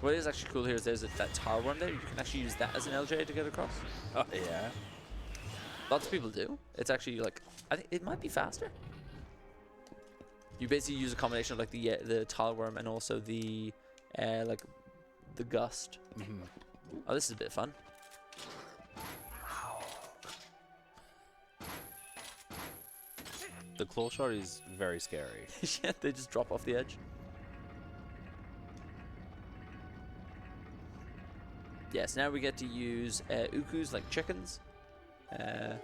What is actually cool here is there's that tile worm there. You can actually use that as an LJ to get across. Oh yeah. Lots of people do. It's actually like, I think it might be faster. You basically use a combination of like the tile worm and also the like the gust. Oh, this is a bit fun. The claw shot is very scary. Yeah, they just drop off the edge. Yes, now we get to use ukus like chickens. Yeah,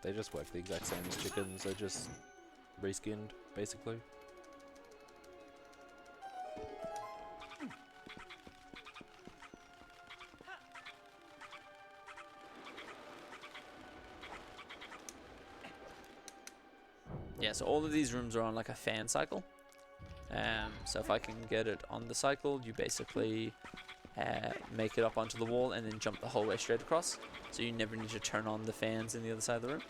they just work the exact same as chickens. They're just reskinned, basically. Yeah, so all of these rooms are on like a fan cycle. So if I can get it on the cycle, you basically make it up onto the wall and then jump the whole way straight across. So you never need to turn on the fans in the other side of the room.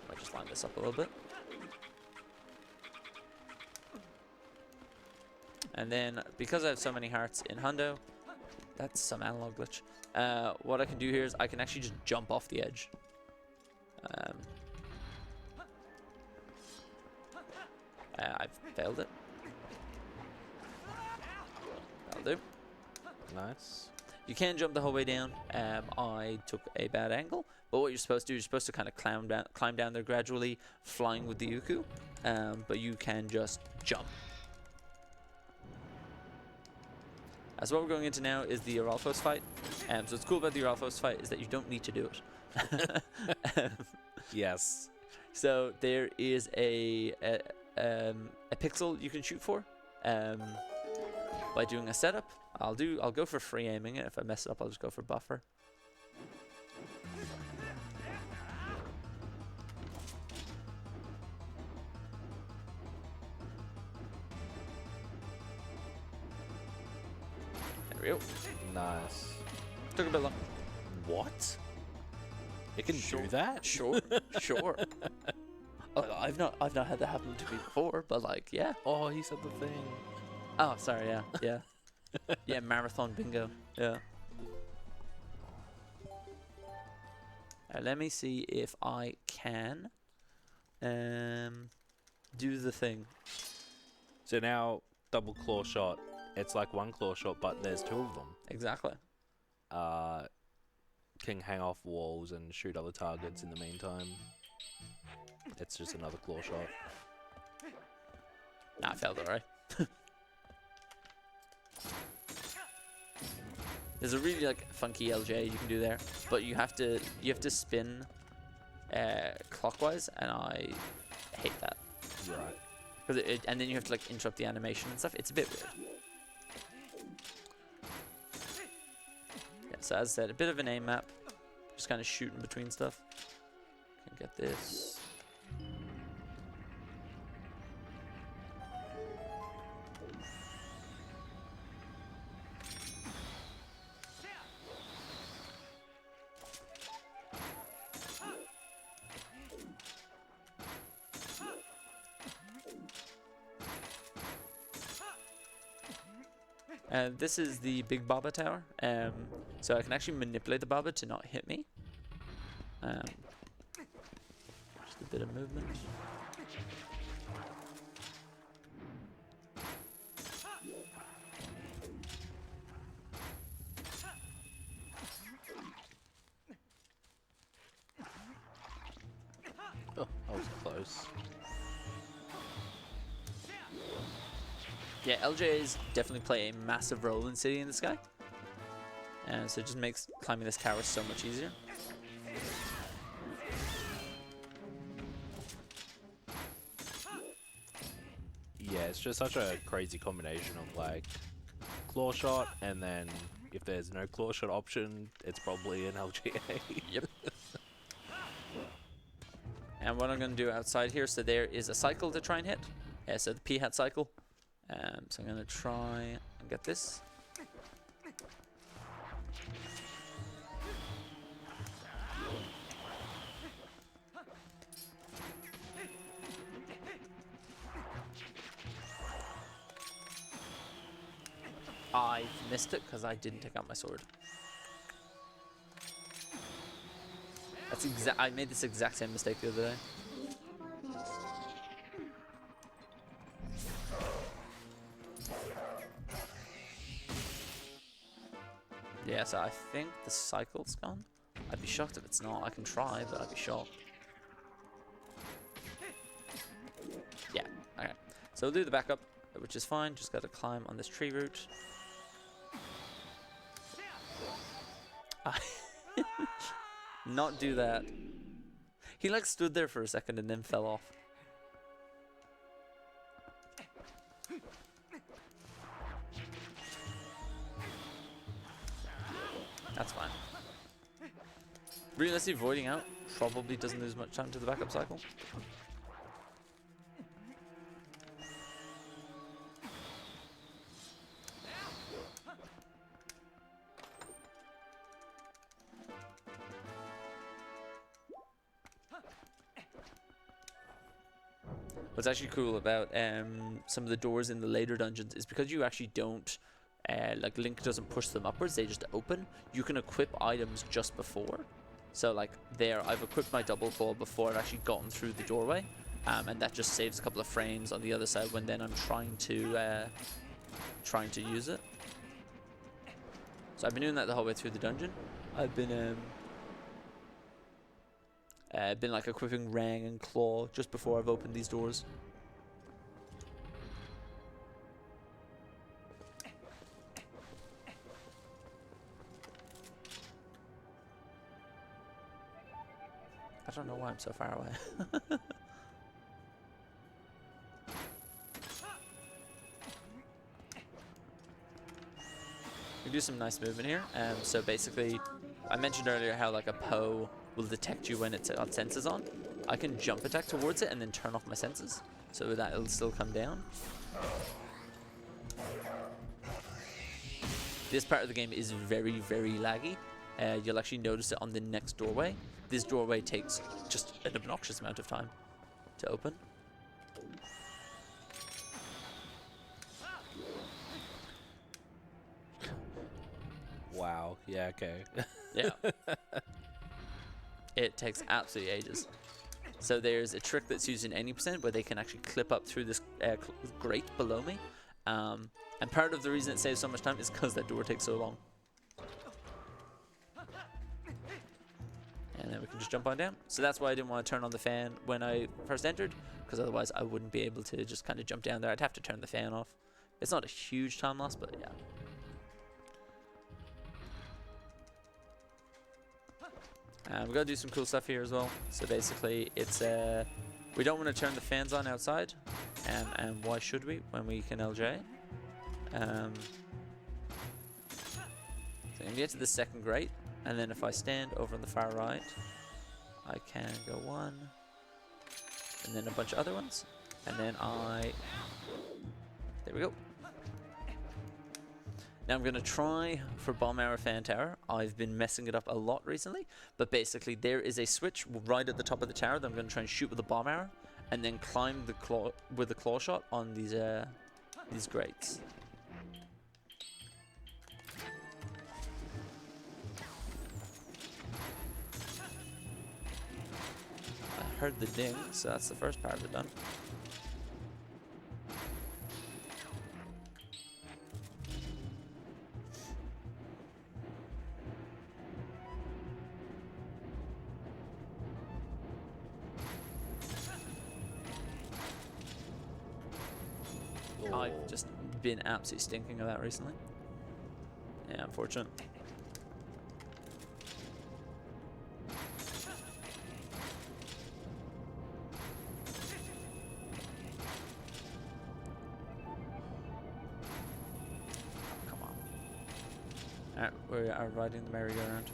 Might just line this up a little bit. And then, because I have so many hearts in Hundo, that's some analog glitch. What I can do here is I can actually just jump off the edge. I've failed it. That'll do. Nice. You can jump the whole way down. I took a bad angle, but what you're supposed to do, you're supposed to kind of climb down there gradually, flying with the Uku. But you can just jump. So what we're going into now is the Aralfos fight. So what's cool about the Aralfos fight is that you don't need to do it. Yes. So there is a pixel you can shoot for by doing a setup. I'll go for free aiming it. If I mess it up, I'll just go for buffer. There we go. Nice. Took a bit long. What? It can Sure. do that? Sure, sure. I've not had that happen to me before, but like, yeah. Oh, he said the thing. Oh, sorry, yeah. Yeah, marathon bingo. Yeah. Let me see if I can do the thing. So now, double claw shot. It's like one claw shot, but there's two of them. Exactly. Can hang off walls and shoot other targets in the meantime. It's just another claw shot. Nah, I failed it, right? There's a really like funky LJ you can do there, but you have to spin clockwise, and I hate that. Right. Because and then you have to like interrupt the animation and stuff. It's a bit weird. Yeah, so as I said, a bit of an aim map, just kind of shooting between stuff. Can get this. This is the big Baba tower, so I can actually manipulate the Baba to not hit me. Just a bit of movement. Oh, that was close. Yeah, LJs definitely play a massive role in City in the Sky. And so it just makes climbing this tower so much easier. Yeah, it's just such a crazy combination of like claw shot, and then if there's no claw shot option, it's probably an LGA. Yep. And what I'm going to do outside here, so there is a cycle to try and hit. So the P-hat cycle. So I'm going to try and get this. I missed it because I didn't take out my sword. That's I made this exact same mistake the other day. Yeah, so I think the cycle's gone. I'd be shocked if it's not. I can try, but I'd be shocked. Yeah, okay. So we'll do the backup, which is fine. Just got to climb on this tree root. Not do that. He like stood there for a second and then fell off. That's fine. Realistically, voiding out probably doesn't lose much time to the backup cycle. What's actually cool about some of the doors in the later dungeons is because you actually don't, like Link doesn't push them upwards, they just open. You can equip items just before. So like there, I've equipped my double claw before I've actually gotten through the doorway. And that just saves a couple of frames on the other side when then I'm trying to use it. So I've been doing that the whole way through the dungeon. I've been like equipping Rang and Claw just before I've opened these doors. I don't know why I'm so far away. We do some nice movement here. So basically, I mentioned earlier how like a Poe will detect you when it's got senses on. I can jump attack towards it and then turn off my senses, so that it'll still come down. This part of the game is very, very laggy. You'll actually notice it on the next doorway. This doorway takes just an obnoxious amount of time to open. Wow. Yeah. Okay. Yeah. It takes absolutely ages. So there's a trick that's used in 80% where they can actually clip up through this grate below me. And part of the reason it saves so much time is because that door takes so long. And then we can just jump on down. So that's why I didn't want to turn on the fan when I first entered, because otherwise I wouldn't be able to just kind of jump down there. I'd have to turn the fan off. It's not a huge time loss, but yeah. We've got to do some cool stuff here as well. So basically, it's we don't want to turn the fans on outside, and why should we when we can LJ? So I'm gonna get to the second grate, and then if I stand over on the far right, I can go one, and then a bunch of other ones, and then there we go. Now I'm going to try for Bomb Arrow Fan Tower. I've been messing it up a lot recently, but basically there is a switch right at the top of the tower that I'm going to try and shoot with a Bomb Arrow, and then climb the claw with a claw shot on these grates. I heard the ding, so that's the first part of it done. I've just been absolutely stinking of that recently. Yeah, unfortunate. We are riding the merry-go-round.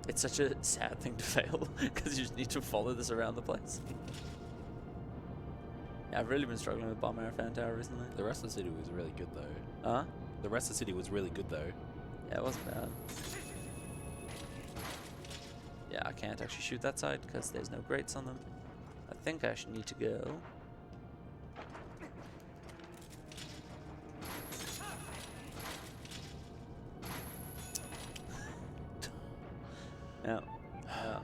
It's such a sad thing to fail because you just need to follow this around the place. Yeah, I've really been struggling with Bomb Air Fan Tower recently. The rest of the city was really good though. Huh? The rest of the city was really good though. Yeah, it wasn't bad. Yeah, I can't actually shoot that side because there's no grates on them. I think I actually need to go. No. No.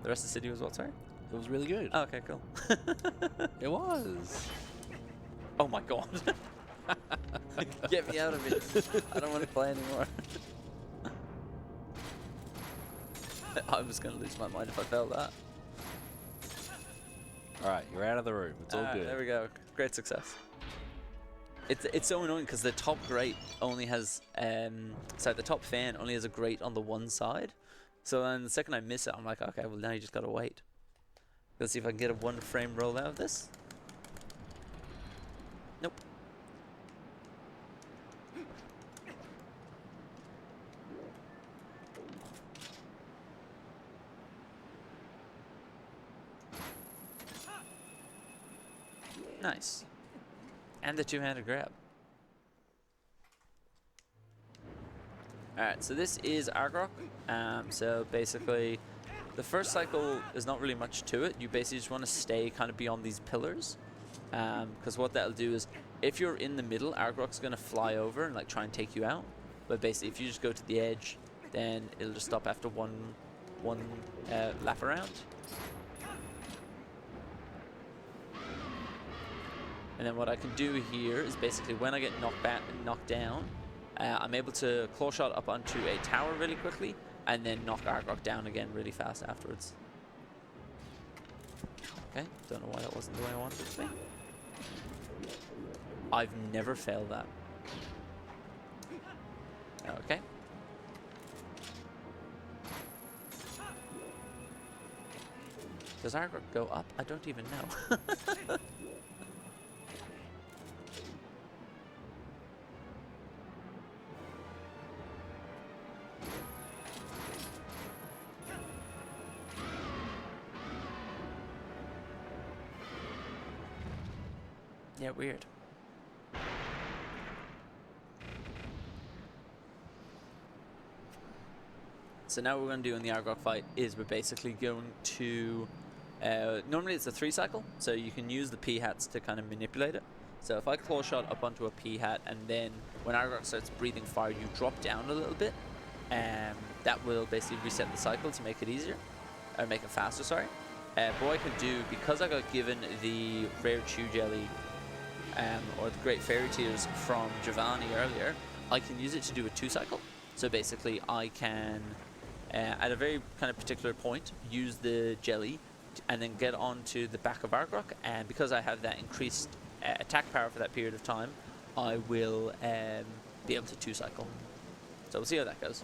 The rest of the city was what, sorry? It was really good. Oh, okay, cool. It was. Oh my god. Get me out of it. I don't want to play anymore. I was going to lose my mind if I failed that. Alright, you're out of the room. It's all good. There we go. Great success. It's so annoying because the top grate only has sorry, the top fan only has a grate on the one side. So then the second I miss it, I'm like, okay, well now you just gotta wait. Let's see if I can get a one frame roll out of this. Nope. Nice. And the two-handed grab. Alright, so this is Argrok. So basically, the first cycle is not really much to it. You basically just want to stay kind of beyond these pillars. Because what that'll do is, if you're in the middle, Argrok's going to fly over and like try and take you out. But basically, if you just go to the edge, then it'll just stop after one lap around. And then what I can do here is basically when I get knocked down, I'm able to claw shot up onto a tower really quickly and then knock Argrok down again really fast afterwards. Okay, don't know why that wasn't the way I wanted it to be. I've never failed that. Okay. Does Argrok go up? I don't even know. Yeah, weird. So now what we're going to do in the Argrok fight is we're basically going to... normally it's a 3 cycle, so you can use the P-hats to kind of manipulate it. So if I claw shot up onto a P-hat and then when Argrok starts breathing fire, you drop down a little bit, that will basically reset the cycle to make it easier, or make it faster, sorry. But what I could do, because I got given the rare chew jelly or the great fairy tears from Giovanni earlier, I can use it to do a 2 cycle. So basically I can, at a very kind of particular point, use the jelly and then get onto the back of Argrok, and because I have that increased attack power for that period of time, I will be able to 2 cycle. So we'll see how that goes.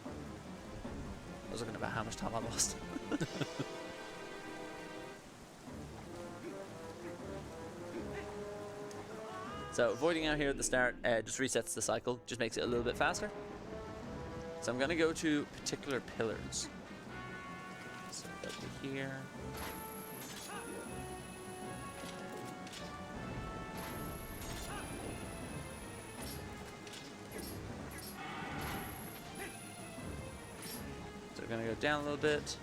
I was looking about how much time I lost. So avoiding out here at the start just resets the cycle, just makes it a little bit faster. So I'm going to go to particular pillars. So go to here. So we're going to go down a little bit.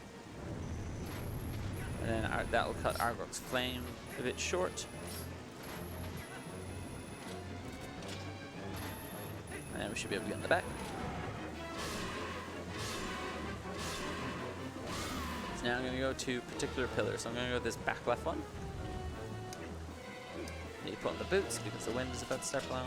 And then that will cut Argrok's flame a bit short. And we should be able to get in the back. So now I'm going to go to particular pillars. So I'm going to go to this back left one. Need to put on the boots because the wind is about to start blowing.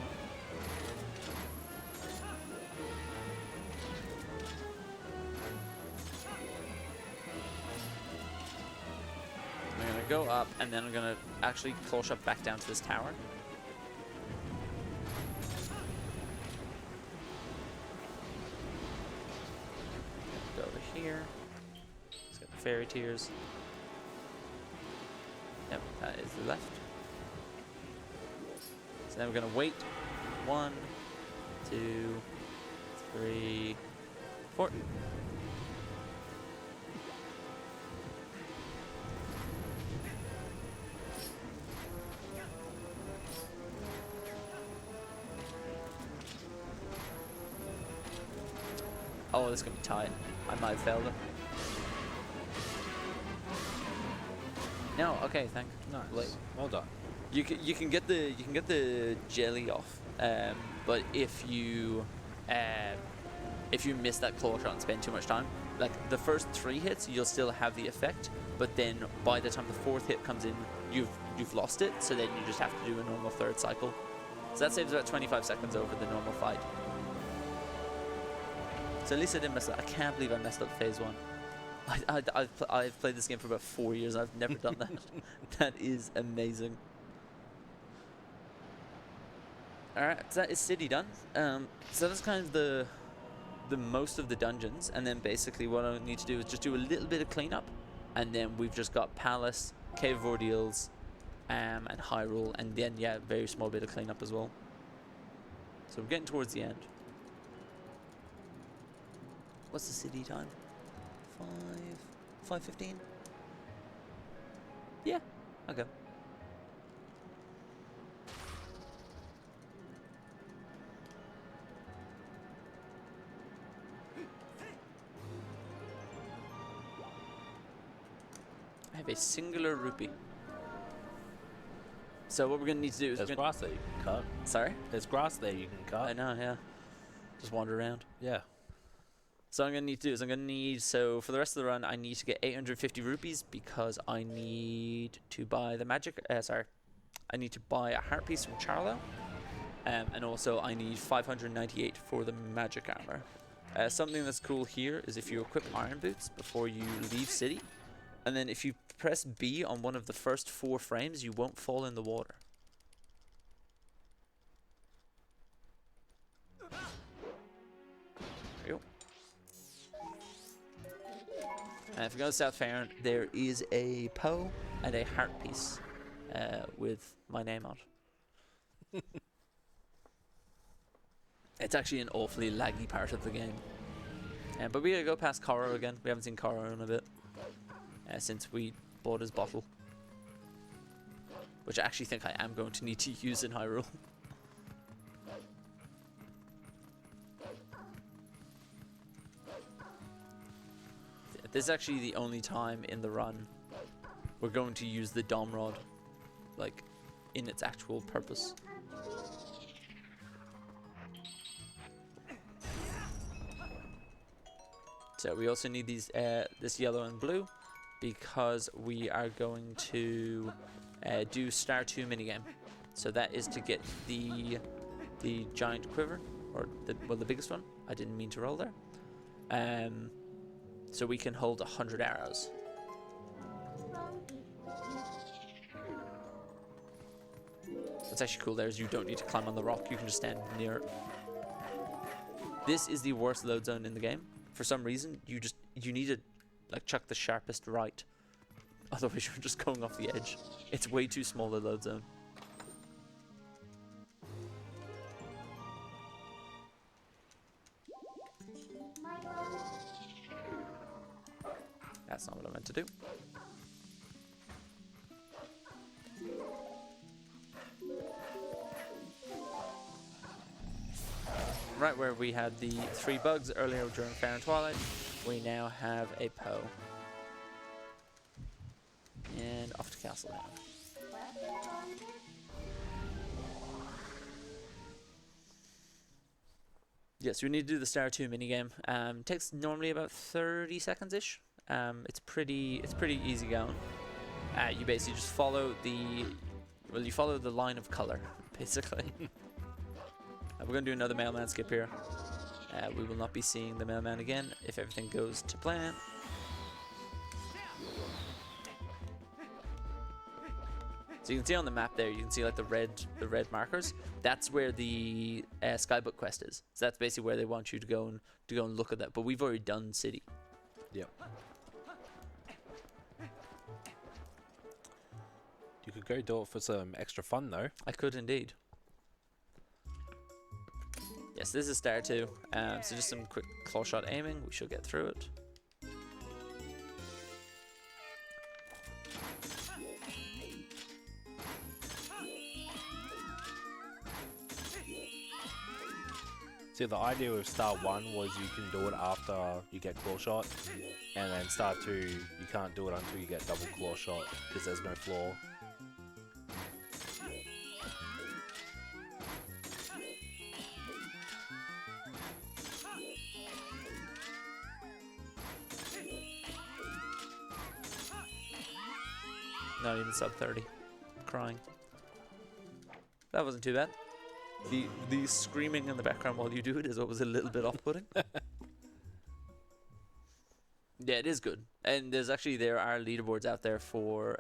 I'm going to go up and then I'm going to actually claw shot back down to this tower. Here. Let's get the fairy tears. Yep, that is the left. So then we're going to wait 1, 2, 3, 4. Oh, this is gonna be tight. I might have failed it. No, okay, thank. Nice. Like, Well done. you can get the jelly off, but if you miss that claw shot and spend too much time, like the first 3 hits, you'll still have the effect, but then by the time the 4th hit comes in, you've lost it. So then you just have to do a normal 3rd cycle. So that saves about 25 seconds over the normal fight. So at least I didn't mess up. I can't believe I messed up phase 1. I've played this game for about 4 years and I've never done that. That is amazing. Alright, so that is city done. So that's kind of the most of the dungeons, and then basically what I need to do is just do a little bit of cleanup, and then we've just got Palace, Cave of Ordeals, and Hyrule, and then yeah, very small bit of cleanup as well. So we're getting towards the end. What's the city time? 5:15? Yeah, okay. I have a singular rupee. So what we're gonna need to do is There's grass there you can cut. Sorry? There's grass there you can cut. I know, yeah. Just wander around. Yeah. So what I'm going to need to do is so for the rest of the run, I need to get 850 rupees because I need to buy the magic, I need to buy a heart piece from Charlo. And also I need 598 for the magic armor. Something that's cool here is if you equip iron boots before you leave city, and then if you press B on one of the first 4 frames, you won't fall in the water. There you go. And if you go to South Fairn, there is a Poe and a heart piece with my name on it. It's actually an awfully laggy part of the game. But we gotta go past Koro again. We haven't seen Koro in a bit since we bought his bottle, which I actually think I am going to need to use in Hyrule. This is actually the only time in the run we're going to use the Dom Rod, like, in its actual purpose. So we also need these, this yellow and blue, because we are going to do Star 2 minigame. So that is to get the giant quiver, or the biggest one. I didn't mean to roll there. So we can hold 100 arrows. What's actually cool there is you don't need to climb on the rock, you can just stand near it. This is the worst load zone in the game. For some reason, you need to like chuck the sharpest right. Otherwise you're just going off the edge. It's way too small a load zone. That's not what I meant to do. Right where we had the 3 bugs earlier during Fair and Twilight, we now have a Poe. And off to Castle now. Yes, we need to do the Star 2 minigame. Takes normally about 30 seconds-ish. It's pretty easy going. You basically just follow the line of color, basically. We're going to do another mailman skip here. We will not be seeing the mailman again if everything goes to plan. So you can see on the map there, you can see like the red markers. That's where the Skybook quest is. So that's basically where they want you to go and look at that. But we've already done city. Yep. You could go do it for some extra fun though. I could indeed. Yes, this is star 2. So just some quick claw shot aiming. We should get through it. See, the idea with Star 1 was you can do it after you get claw shot, and then Star 2, you can't do it until you get double claw shot, because there's no floor. Not even sub 30. Crying. That wasn't too bad. The screaming in the background while you do it is always a little bit off-putting. Yeah, it is good. And there are leaderboards out there for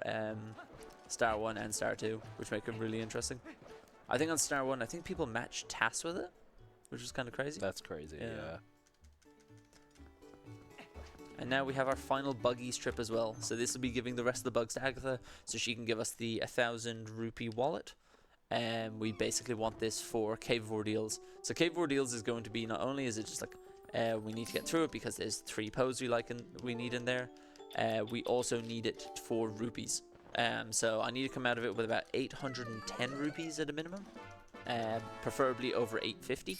Star 1 and Star 2, which make them really interesting. I think on Star 1, I think people match tasks with it, which is kind of crazy. That's crazy, yeah. And now we have our final buggy strip as well. So this will be giving the rest of the bugs to Agatha, so she can give us the 1,000 rupee wallet. And we basically want this for Cave of Ordeals. So Cave of Ordeals is going to be, not only is it just like we need to get through it because there's 3 poses we need in there, we also need it for rupees. So I need to come out of it with about 810 rupees at a minimum, preferably over 850.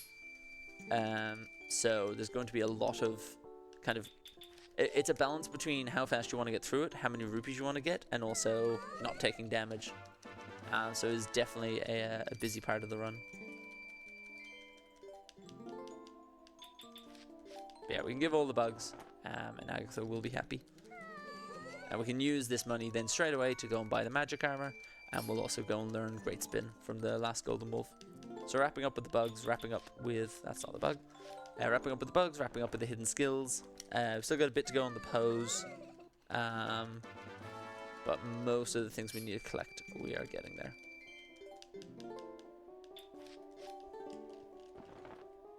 So there's going to be a lot of kind of, it's a balance between how fast you want to get through it, how many rupees you want to get, and also not taking damage. So it's definitely a busy part of the run. But yeah, we can give all the bugs, and Agatha will be happy. And we can use this money then straight away to go and buy the magic armor, and we'll also go and learn Great Spin from the last Golden Wolf. So wrapping up with the bugs, wrapping up with, that's not the bug, wrapping up with the bugs, wrapping up with the hidden skills. We've still got a bit to go on the pose. But most of the things we need to collect, we are getting there.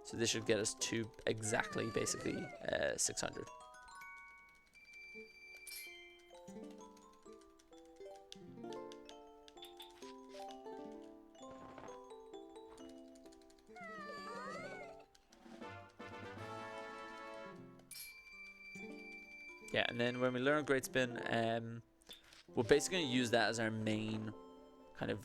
So this should get us to exactly, basically, 600. Yeah, and then when we learn Great Spin, we're basically going to use that as our main kind of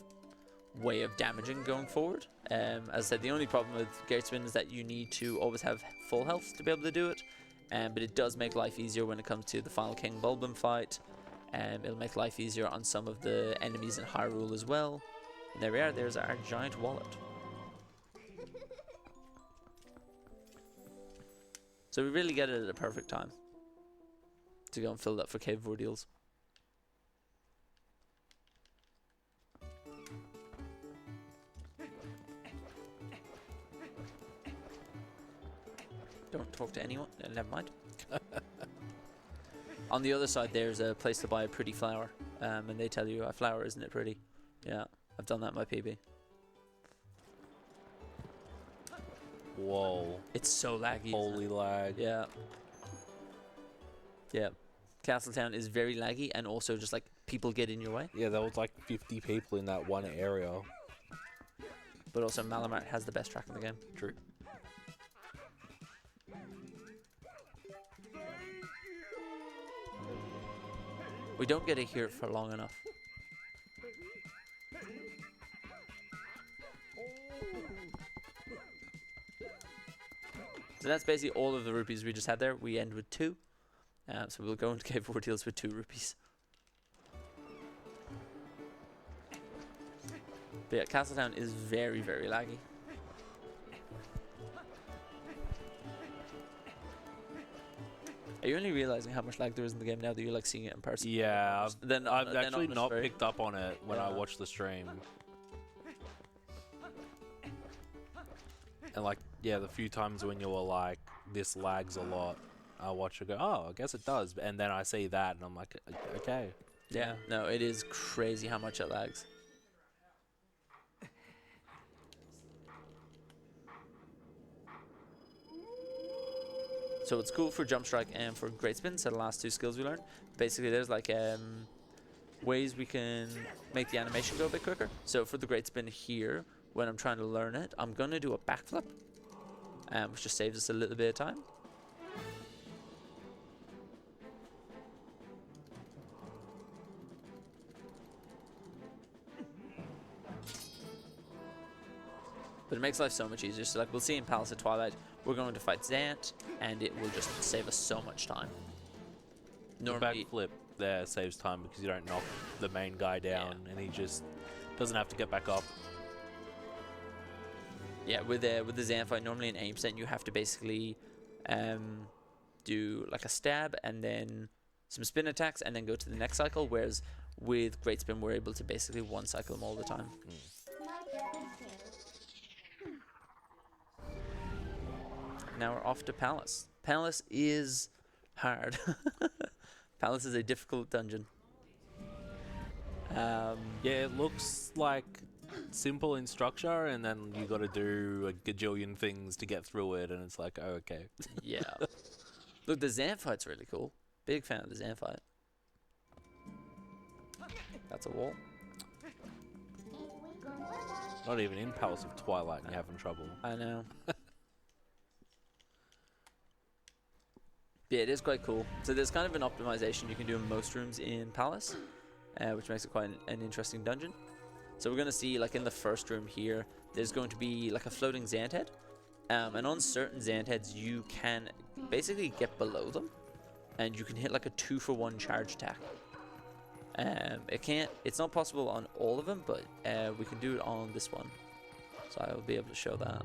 way of damaging going forward. As I said, the only problem with Great Spin is that you need to always have full health to be able to do it. But it does make life easier when it comes to the final King Bulbin fight. It'll make life easier on some of the enemies in Hyrule as well. And there we are, there's our giant wallet. So we really get it at a perfect time to go and fill that for Cave of Ordeals. Don't talk to anyone. Never mind. On the other side, there's a place to buy a pretty flower, and they tell you a flower, isn't it pretty? Yeah, I've done that in my PB. Whoa. It's so laggy. Holy lag. Yeah. Yeah. Castletown is very laggy, and also just like people get in your way. Yeah, there was like 50 people in that one area. But also Malamart has the best track in the game. True. We don't get to hear it for long enough. So that's basically all of the rupees we just had there. We end with 2. So we'll go into Cave of Ordeals with 2 rupees. But yeah, Castletown is very, very laggy. Are you only realizing how much lag there is in the game now that you're like seeing it in person? Yeah, I've actually not very... picked up on it when I watched the stream. And like, yeah, the few times when you were like, this lags a lot, I watch it go, oh, I guess it does. And then I see that and I'm like, okay. Yeah, no, it is crazy how much it lags. So it's cool for Jump Strike and for Great Spin, so the last 2 skills we learned. Basically, there's like ways we can make the animation go a bit quicker. So for the Great Spin here, when I'm trying to learn it, I'm going to do a backflip. which just saves us a little bit of time. But it makes life so much easier. So like we'll see in Palace of Twilight, we're going to fight Zant, and it will just save us so much time. Normally, the backflip there saves time because you don't knock the main guy down, and he just doesn't have to get back up. Yeah, with the Zant fight, normally in aim set, you have to basically do like a stab and then some spin attacks and then go to the next cycle. Whereas with Great Spin, we're able to basically one cycle them all the time. Now we're off to Palace. Palace is hard. Palace is a difficult dungeon. Yeah, it looks like simple in structure, and then you got to do a gajillion things to get through it, and it's like, oh, okay. Yeah. Look, the Zant fight's really cool. Big fan of the Zant fight. That's a wall. Not even in Palace of Twilight, and you're having trouble. I know. Yeah, it is quite cool. So there's kind of an optimization you can do in most rooms in Palace, which makes it quite an interesting dungeon. So we're going to see, like in the first room here, there's going to be like a floating Zant head. And on certain Zant heads, you can basically get below them, and you can hit like a 2-for-1 charge attack. It's not possible on all of them, but we can do it on this one. So I will be able to show that.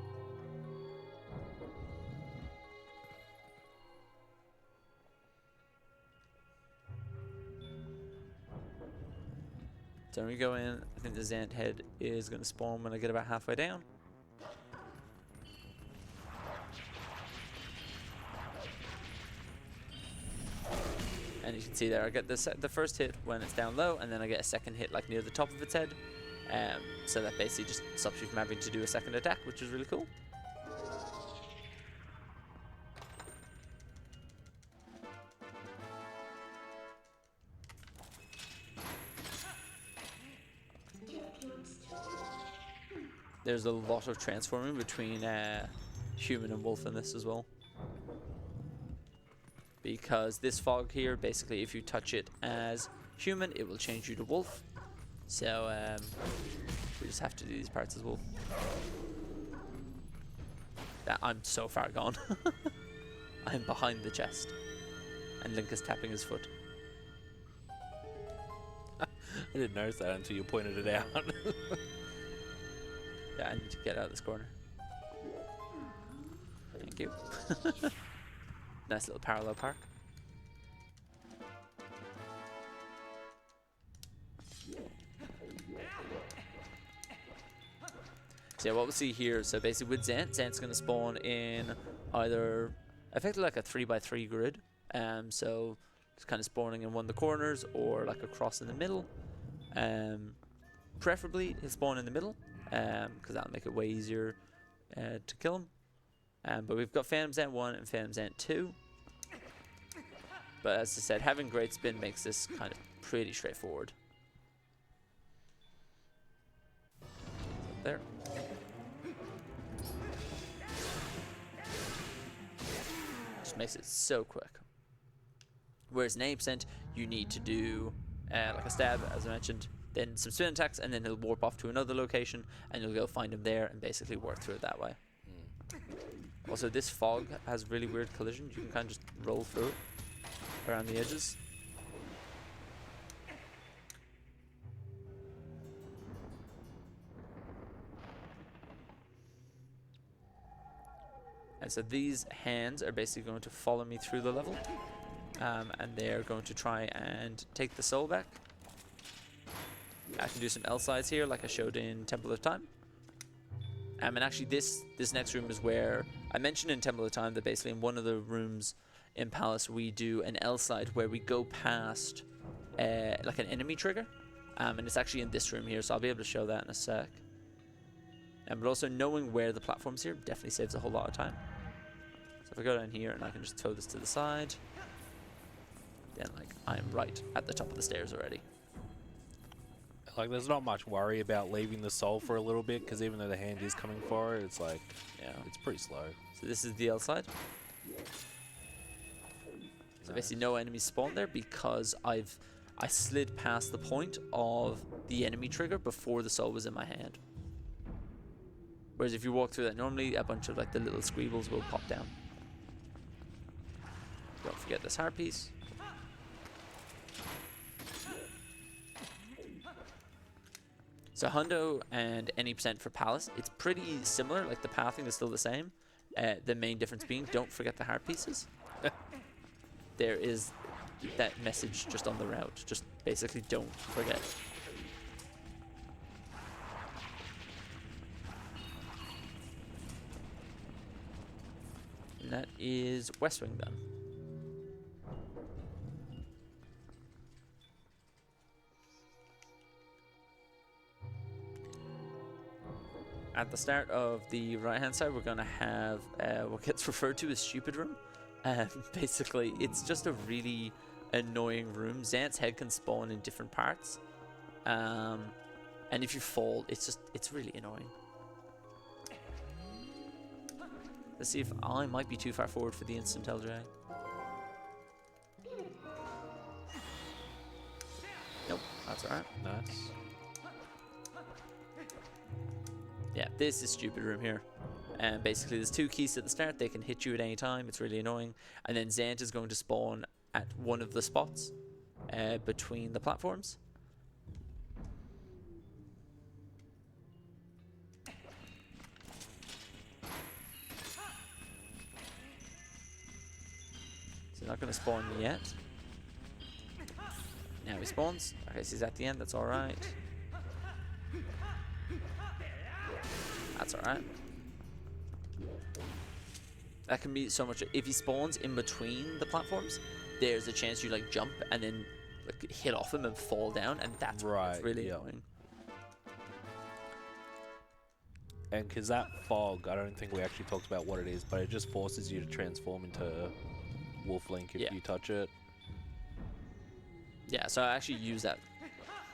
So when we go in, I think the Zant head is going to spawn when I get about halfway down. And you can see there, I get the first hit when it's down low, and then I get a second hit like near the top of its head. So that basically just stops you from having to do a second attack, which is really cool. There's a lot of transforming between human and wolf in this as well. Because this fog here, basically if you touch it as human, it will change you to wolf. So we just have to do these parts as wolf. I'm so far gone. I'm behind the chest. And Link is tapping his foot. I didn't notice that until you pointed it out. Yeah, I need to get out of this corner. Thank you. Nice little parallel park. So yeah, what we'll see here, so basically with Zant's going to spawn in either effectively like a 3x3 grid. So it's kind of spawning in one of the corners or like across in the middle. Preferably he'll spawn in the middle, because that'll make it way easier to kill him. But we've got Phantom Zant 1 and Phantom Zant 2. But as I said, having Great Spin makes this kind of pretty straightforward. There. Just makes it so quick. Whereas in 8%, you need to do like a stab, as I mentioned, then some spin attacks, and then he'll warp off to another location, and you'll go find him there and basically work through it that way. Also, this fog has really weird collisions. You can kind of just roll through it around the edges. And so these hands are basically going to follow me through the level, and they're going to try and take the soul back. I can do some L sides here like I showed in Temple of Time. And actually this next room is where I mentioned in Temple of Time that basically in one of the rooms in Palace we do an L slide where we go past like an enemy trigger. And it's actually in this room here, so I'll be able to show that in a sec. But also knowing where the platform's here definitely saves a whole lot of time. So if I go down here and I can just throw this to the side, then like I'm right at the top of the stairs already. Like, there's not much worry about leaving the soul for a little bit, because even though the hand is coming for it, it's like, yeah, it's pretty slow. So So this is the L side. So basically no enemies spawn there because I slid past the point of the enemy trigger before the soul was in my hand. Whereas if you walk through that normally, a bunch of like the little squeebles will pop down. Don't forget this heart piece. So Hundo and any percent for Palace, it's pretty similar, like the pathing is still the same. The main difference being, don't forget the heart pieces. There is that message just on the route. Just basically don't forget. And that is West Wing done. At the start of the right hand side, we're going to have what gets referred to as Stupid Room. Basically, it's just a really annoying room. Xant's head can spawn in different parts. And if you fall, it's really annoying. Let's see if I might be too far forward for the instant LJ. Nope, that's alright. Nice. Yeah, this is Stupid Room here. And basically there's two keys at the start. They can hit you at any time. It's really annoying. And then Xant is going to spawn at one of the spots between the platforms. So not going to spawn yet. Now he spawns. Okay, so he's at the end. That's alright. That's alright. That can be so much. If he spawns in between the platforms, there's a chance you like jump and then like hit off him and fall down, and that's right. Really Yeah. annoying. And because that fog, I don't think we actually talked about what it is, but it just forces you to transform into Wolf Link if you touch it. Yeah, so I actually use that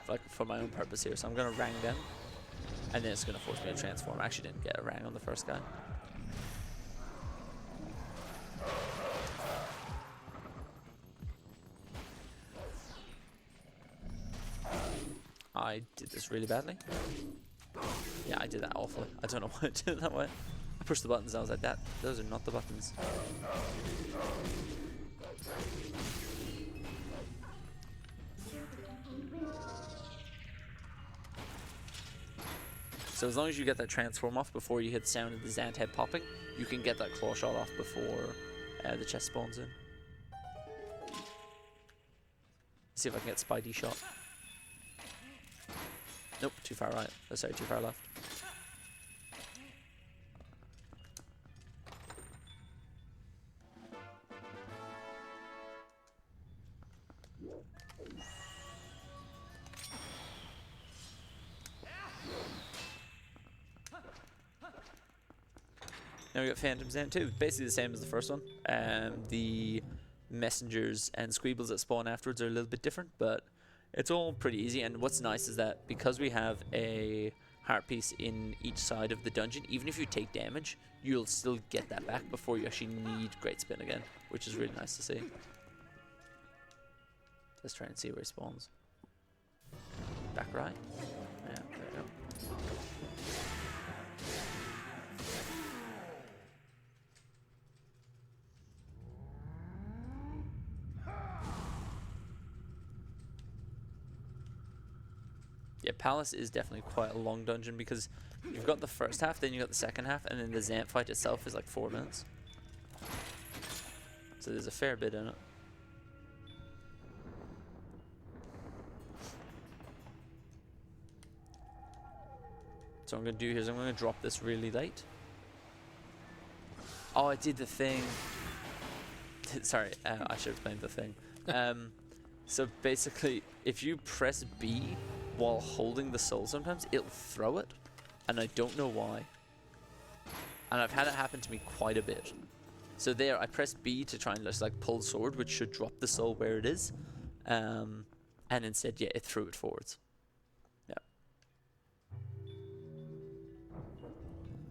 like for my own purpose here. So I'm gonna rang them, and then it's gonna force me to transform. I actually didn't get a rang on the first guy. I did this really badly. Yeah, I did that awfully. I don't know why I did it that way. I pushed the buttons and I was like, those are not the buttons. So as long as you get that transform off before you hit the sound of the Xant head popping, you can get that claw shot off before the chest spawns in. Let's see if I can get Spidey shot. Nope, too far right. Oh, sorry, too far left. Now we got Phantom Xant too. Basically the same as the first one. The messengers and squeebles that spawn afterwards are a little bit different, but it's all pretty easy. And what's nice is that because we have a heart piece in each side of the dungeon, even if you take damage, you'll still get that back before you actually need Great Spin again, which is really nice to see. Let's try and see where he spawns. Back right. Yeah, there we go. Yeah, Palace is definitely quite a long dungeon because you've got the first half, then you've got the second half, and then the Xant fight itself is like 4 minutes. So there's a fair bit in it. So what I'm going to do here is I'm going to drop this really late. Oh, I did the thing. Sorry, I should explain the thing. So basically, if you press B while holding the soul sometimes, it'll throw it, and I don't know why. And I've had it happen to me quite a bit. So there, I pressed B to try and just like pull sword, which should drop the soul where it is, and instead, yeah, it threw it forwards. Yeah.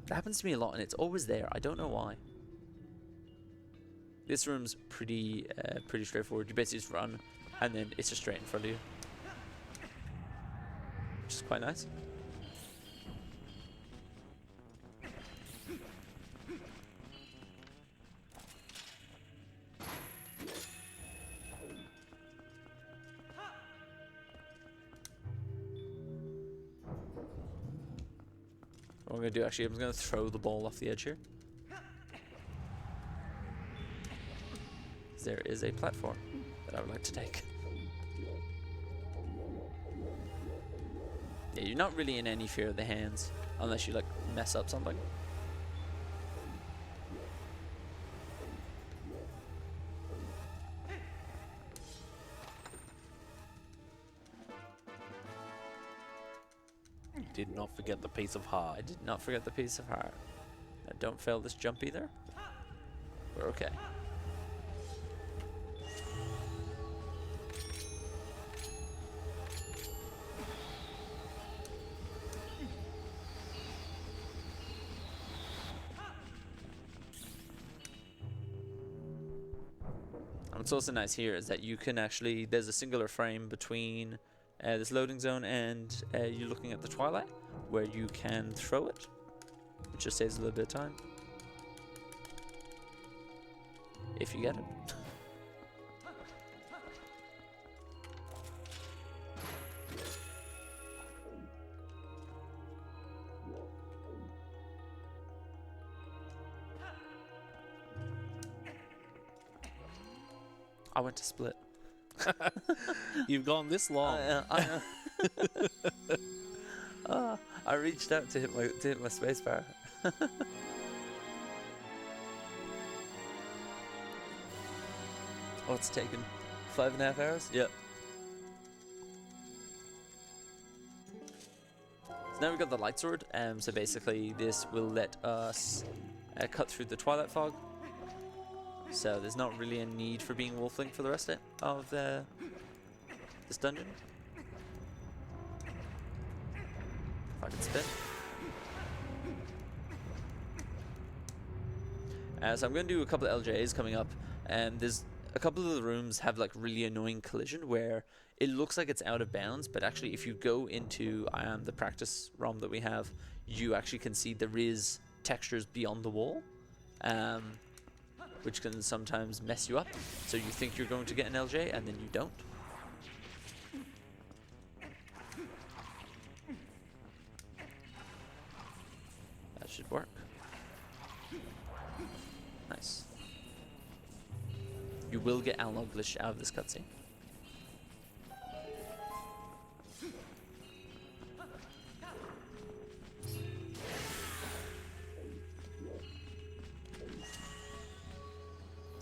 That happens to me a lot, and it's always there. I don't know why. This room's pretty straightforward. You basically just run, and then it's just straight in front of you, which is quite nice. What I'm going to do, actually, I'm going to throw the ball off the edge here. There is a platform that I would like to take. Yeah, you're not really in any fear of the hands, unless you, like, mess up something. Did not forget the piece of I heart. did not forget the piece of heart. Now, don't fail this jump either. We're okay. What's also nice here is that you can actually, there's a singular frame between this loading zone and you looking at the Twilight, where you can throw it. It just saves a little bit of time. If you get it. I went to split. You've gone this long. I reached out to hit my space bar. Oh, it's taken 5.5 hours? Yep. So now we've got the light sword, so basically this will let us cut through the Twilight fog. So there's not really a need for being Wolfling for the rest of this dungeon. If I can spin. So I'm going to do a couple of LJs coming up, and there's a couple of the rooms have like really annoying collision where it looks like it's out of bounds, but actually if you go into the practice ROM that we have, you actually can see there is textures beyond the wall, which can sometimes mess you up. So you think you're going to get an LJ and then you don't. That should work. Nice. You will get analog glitch out of this cutscene.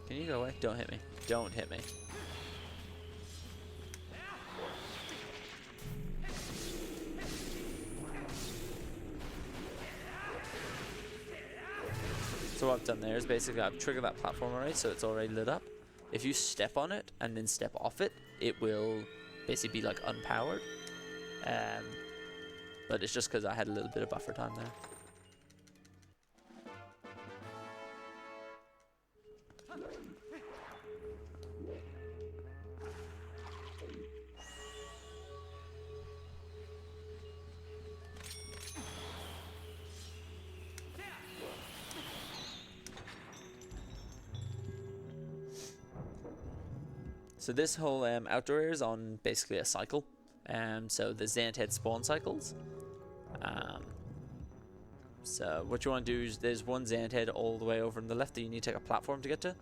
Can you go away? Don't hit me. Don't hit me. So what I've done there is basically I've triggered that platform array, so it's already lit up. If you step on it and then step off it, it will basically be like unpowered. But it's just because I had a little bit of buffer time there. So this whole outdoor area is on basically a cycle. So the Xant head spawn cycles. So what you want to do is there's one Xant head all the way over on the left that you need to take a platform to get to.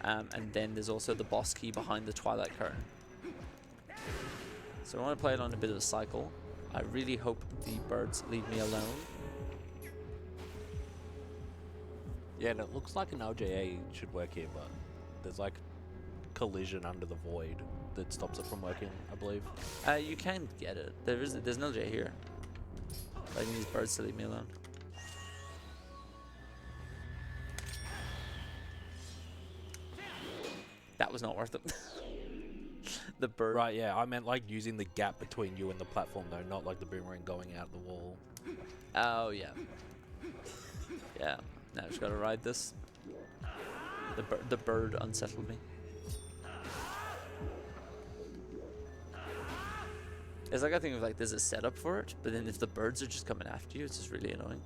And then there's also the boss key behind the Twilight curtain. So I want to play it on a bit of a cycle. I really hope the birds leave me alone. Yeah, and it looks like an LJA should work here, but there's like collision under the void that stops it from working, I believe. You can get it. There's an LJ here. I need these birds to leave me alone. That was not worth it. The bird. Right, yeah, I meant like using the gap between you and the platform though, not like the boomerang going out the wall. Oh, yeah. Yeah. Now I just gotta ride this. The bird unsettled me. It's like I think of like there's a setup for it, but then if the birds are just coming after you, it's just really annoying.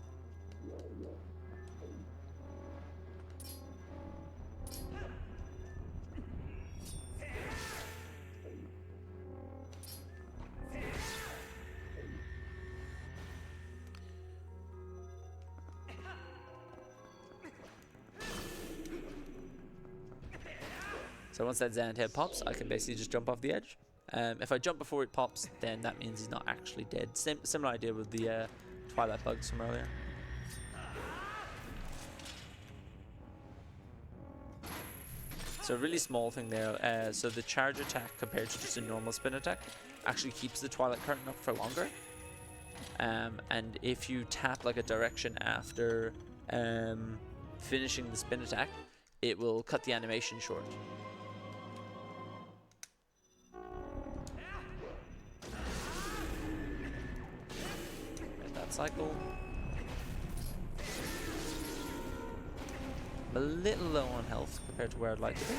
So once that Xant head pops, I can basically just jump off the edge. If I jump before it pops, then that means he's not actually dead. Similar idea with the Twilight bugs from earlier. So a really small thing there. So the charge attack compared to just a normal spin attack actually keeps the Twilight curtain up for longer. And if you tap like a direction after finishing the spin attack, it will cut the animation short. Cycle. I'm a little low on health compared to where I'd like to be,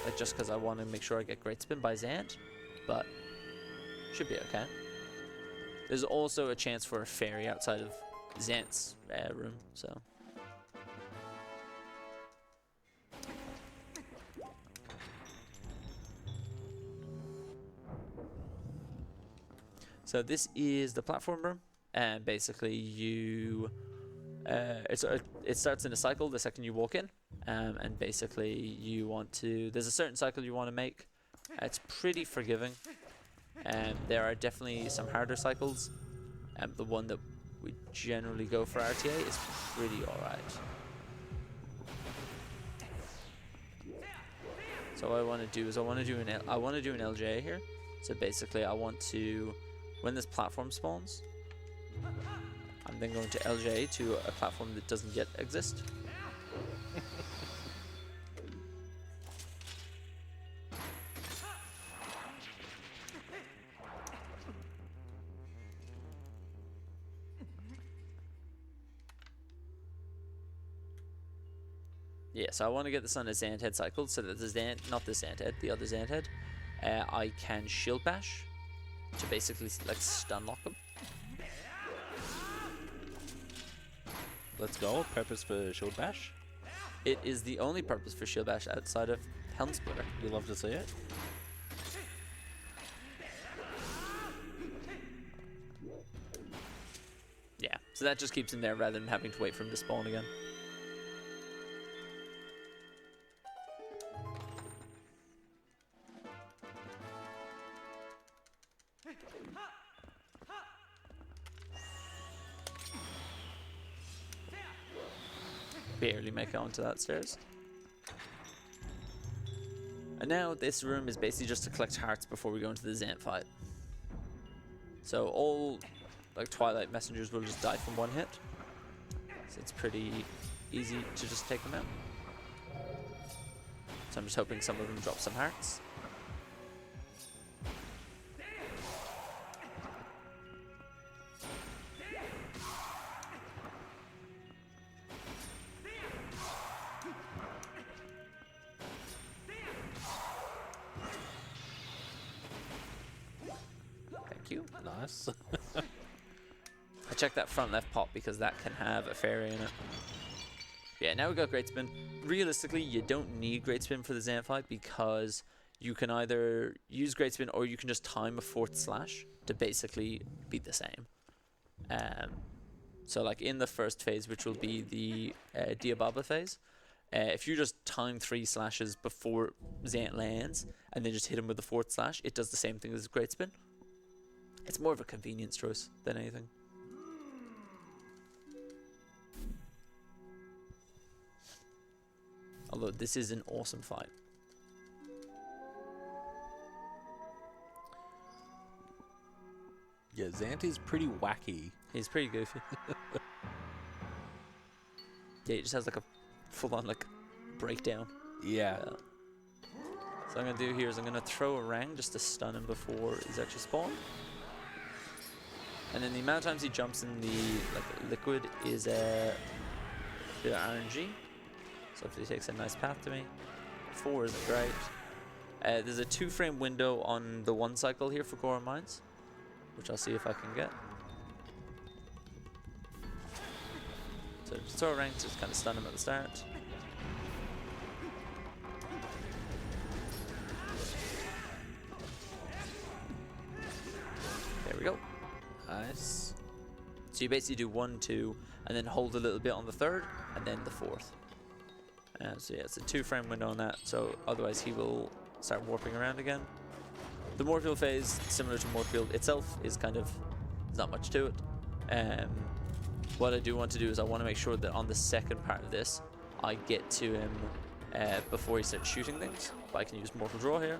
like just because I want to make sure I get Great Spin by Xant, but should be okay. There's also a chance for a fairy outside of Xant's room, so. So this is the platform room. And basically you it starts in a cycle the second you walk in, and basically you want to, there's a certain cycle you want to make. It's pretty forgiving, and there are definitely some harder cycles, and the one that we generally go for RTA is pretty alright. So what I want to do is I want to do an LJ here. So basically I want to, when this platform spawns, I'm then going to LJ to a platform that doesn't yet exist. Yeah, so I want to get this on a Xant head cycle so that the Xant, not the Xant head, the other Xant head, I can shield bash to basically like stun lock them. Let's go. Purpose for Shield Bash. It is the only purpose for Shield Bash outside of Helm Splitter. You love to see it. Yeah, so that just keeps him there rather than having to wait for him to spawn again. Barely make it onto that stairs. And now this room is basically just to collect hearts before we go into the Xant fight. So all like Twilight messengers will just die from one hit. So it's pretty easy to just take them out. So I'm just hoping some of them drop some hearts. Nice. I checked that front left pop because that can have a fairy in it. Yeah, now we got Great Spin. Realistically, you don't need Great Spin for the Xant fight because you can either use Great Spin or you can just time a fourth slash to basically be the same. So like in the first phase, which will be the Diababa phase, if you just time 3 slashes before Xant lands and then just hit him with the fourth slash, it does the same thing as Great Spin. It's more of a convenience choice than anything. Although this is an awesome fight. Yeah, Xant is pretty wacky. He's pretty goofy. Yeah, he just has like a full-on like breakdown. Yeah. So what I'm gonna do here is I'm gonna throw a Rang just to stun him before he's actually spawned. And then the amount of times he jumps in the like liquid is a bit of RNG. So hopefully he takes a nice path to me. 4 isn't great. There's a 2-frame window on the 1 cycle here for Goron Mines, which I'll see if I can get. So just throw ranks, just kind of stun him at the start. There we go. Nice. So you basically do 1, 2, and then hold a little bit on the 3rd, and then the 4th. So yeah, it's a 2-frame window on that, so otherwise he will start warping around again. The Morfield phase, similar to Morfield itself, is kind of, there's not much to it. What I do want to do is I want to make sure that on the second part of this, I get to him before he starts shooting things. But I can use Mortal Draw here.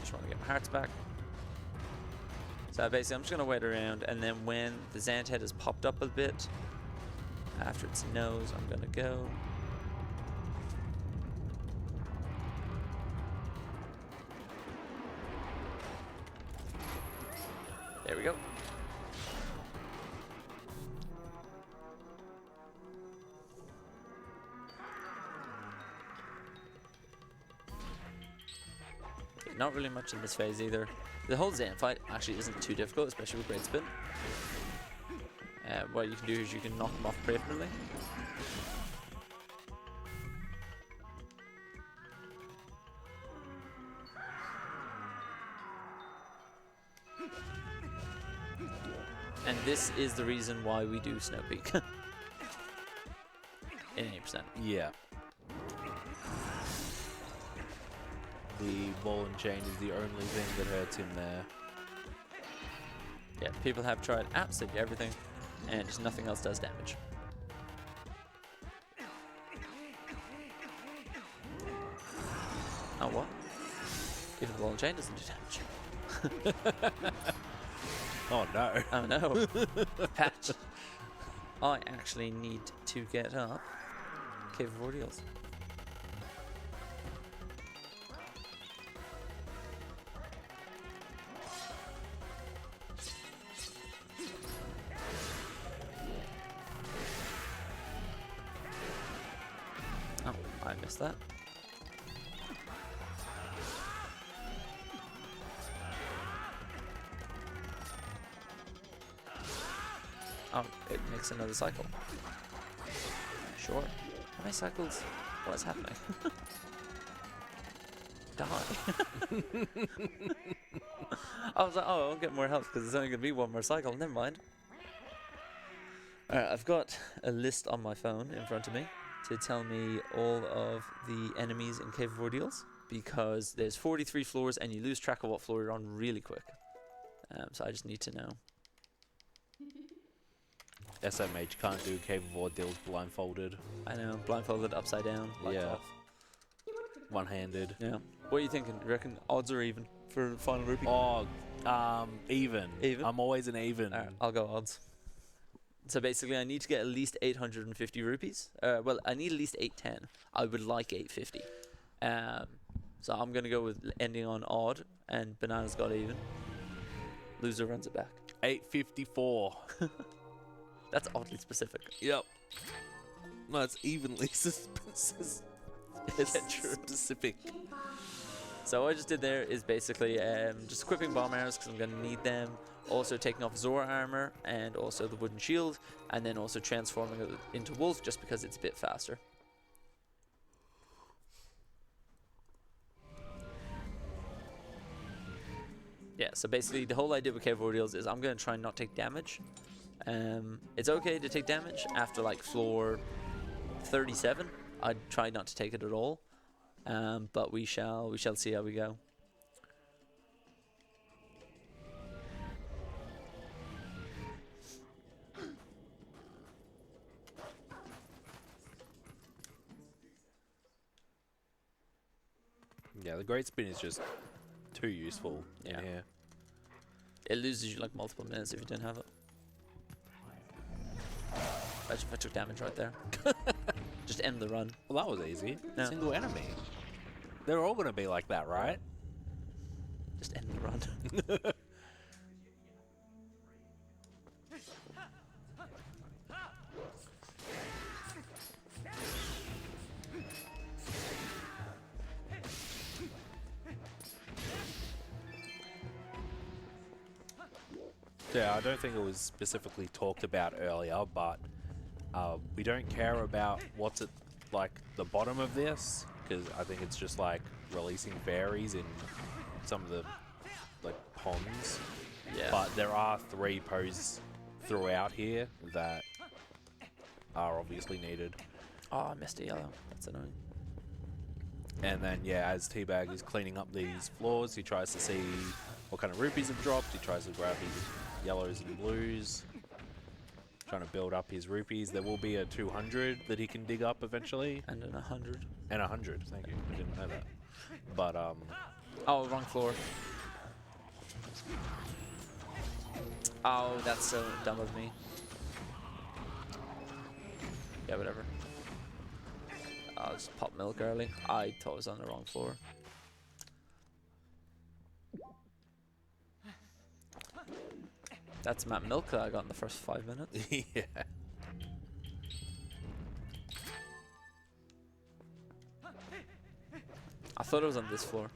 Just want to get my hearts back. So basically I'm just going to wait around, and then when the Zant head has popped up a bit, after its nose, I'm going to go. There we go. Okay, not really much in this phase either. The whole Zant fight actually isn't too difficult, especially with Great Spin. What you can do is you can knock them off preemptively. And this is the reason why we do Snow Peak. In 80%. Yeah. The ball and chain is the only thing that hurts him there. Yeah, people have tried absolutely everything, and just nothing else does damage. Oh, what? Even the ball and chain doesn't do damage. Oh no. Oh no. Patch. I actually need to get up Cave of Ordeals. Oh, I missed that. Oh, it makes another cycle. Sure. How many cycles? What is happening? Die. I was like, oh, I'll get more health because there's only going to be one more cycle. Never mind. Alright, I've got a list on my phone in front of me to tell me all of the enemies in Cave of Ordeals, because there's 43 floors and you lose track of what floor you're on really quick. So I just need to know. SMH can't do Cave of Ordeals blindfolded. I know, blindfolded, upside down, lights Yeah. off. One-handed. Yeah. What are you thinking? You reckon odds are even for the final rupee? Oh, even. Even? I'm always an even. Alright, I'll go odds. So basically I need to get at least 850 rupees. Well, I need at least 810. I would like 850. So I'm going to go with ending on odd, and Banana's got even. Loser runs it back. 854. That's oddly specific. Yep. No, it's evenly Is that true? specific. So what I just did there is basically just equipping bomb arrows because I'm going to need them. Also taking off Zora armor and also the wooden shield, and then also transforming it into wolf just because it's a bit faster. Yeah, so basically the whole idea with Cave of Ordeals is I'm going to try and not take damage. It's okay to take damage after like floor 37. I'd try not to take it at all. But we shall see how we go. Yeah, the great spin is just too useful. Yeah. Yeah. It loses you like multiple minutes if you didn't have it. Imagine if I took damage right there. Just end the run. Well, that was easy. Yeah. Single enemy. They're all going to be like that, right? Just end the run. Yeah, I don't think it was specifically talked about earlier, but we don't care about what's at like the bottom of this, because I think it's just like releasing fairies in some of the like ponds. Yeah. But there are 3 poses throughout here that are obviously needed. Oh, I missed a yellow. That's annoying. And then, yeah, as Teabag is cleaning up these floors, he tries to see what kind of rupees have dropped. He tries to grab his yellows and blues, trying to build up his rupees. There will be a 200 that he can dig up eventually. And then 100. And 100, thank you. I didn't know that. But, Oh, wrong floor. Oh, that's so dumb of me. Yeah, whatever. I'll just pop milk early. I thought it was on the wrong floor. That's Matt Milk that I got in the first 5 minutes. yeah. I thought it was on this floor.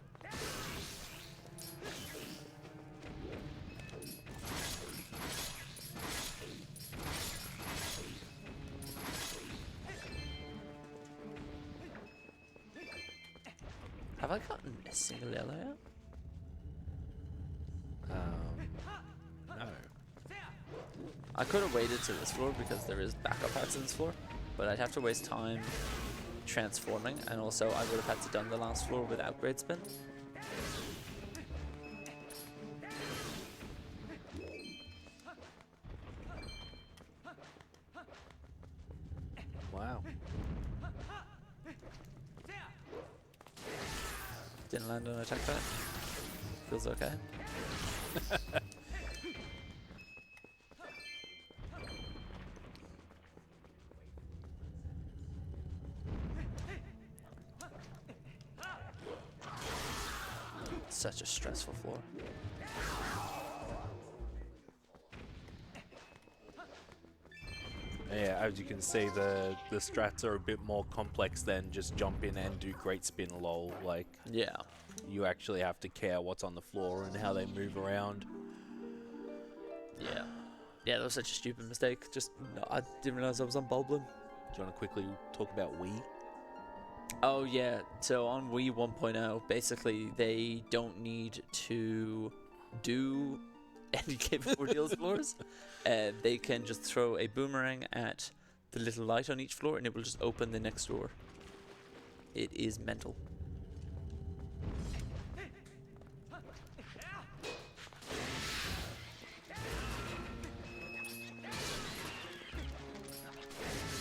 Have I gotten a single yellow yet? No. I could have waited to this floor because there is backup parts in this floor, but I'd have to waste time transforming, and also I would have had to done the last floor without great spin. Wow. Didn't land on an attack pad. Feels okay. Such a stressful floor. Yeah, as you can see, the strats are a bit more complex than just jump in and do great spin lol. Like, Yeah. you actually have to care what's on the floor and how they move around. Yeah. Yeah, that was such a stupid mistake. Just, no, I didn't realize I was on Bulblin. Do you want to quickly talk about Wii? Oh yeah, so on Wii 1.0, basically they don't need to do any capable deals floors. They can just throw a boomerang at the little light on each floor and it will just open the next door. It is mental.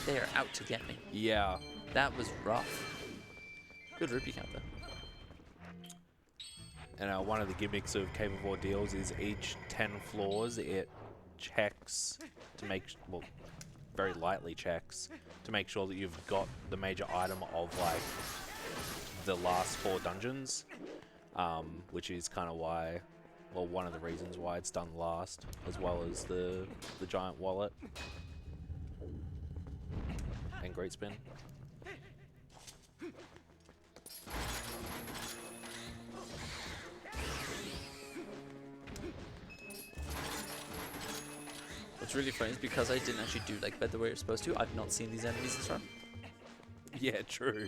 They are out to get me. Yeah. That was rough. Good rupee count though. And one of the gimmicks of capable deals is each 10 floors it checks to make, well, very lightly checks to make sure that you've got the major item of like the last 4 dungeons, which is kind of why, well, one of the reasons why it's done last, as well as the giant wallet and great spin. What's really funny is because I didn't actually do like bed the way you're supposed to, I've not seen these enemies this run. Yeah, true.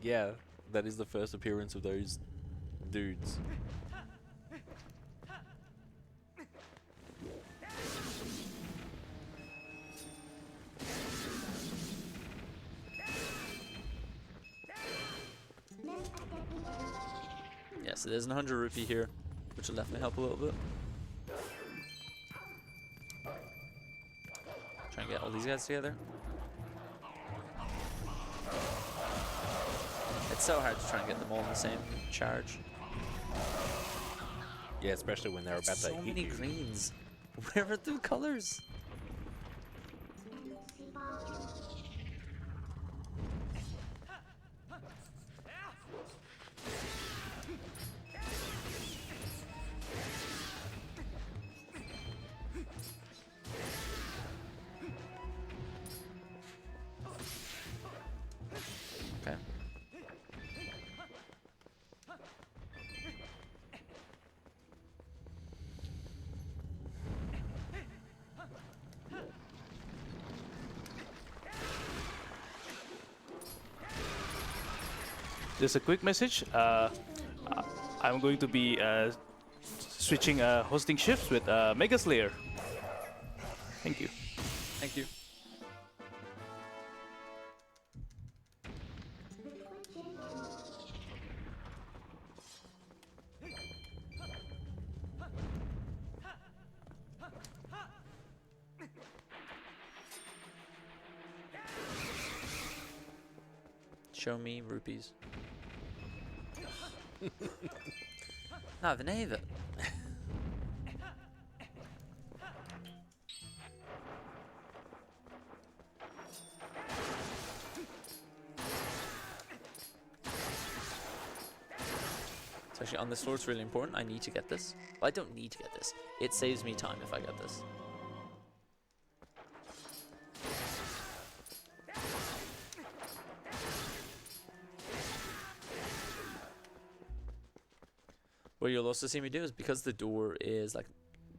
Yeah, that is the first appearance of those dudes. Yeah, so there's an 100 rupee here, which will definitely help a little bit. Try and get all these guys together. It's so hard to try and get them all in the same charge. Yeah, especially when they're about to So hit many you. greens. Where are the colors? Okay. Just a quick message. I'm going to be switching hosting shifts with Mega Slayer. Thank you. Thank you. Show me rupees. Not even even. So actually on this floor it's really important. I need to get this. Well, I don't need to get this. It saves me time if I get this. What you'll also see me do is, because the door is like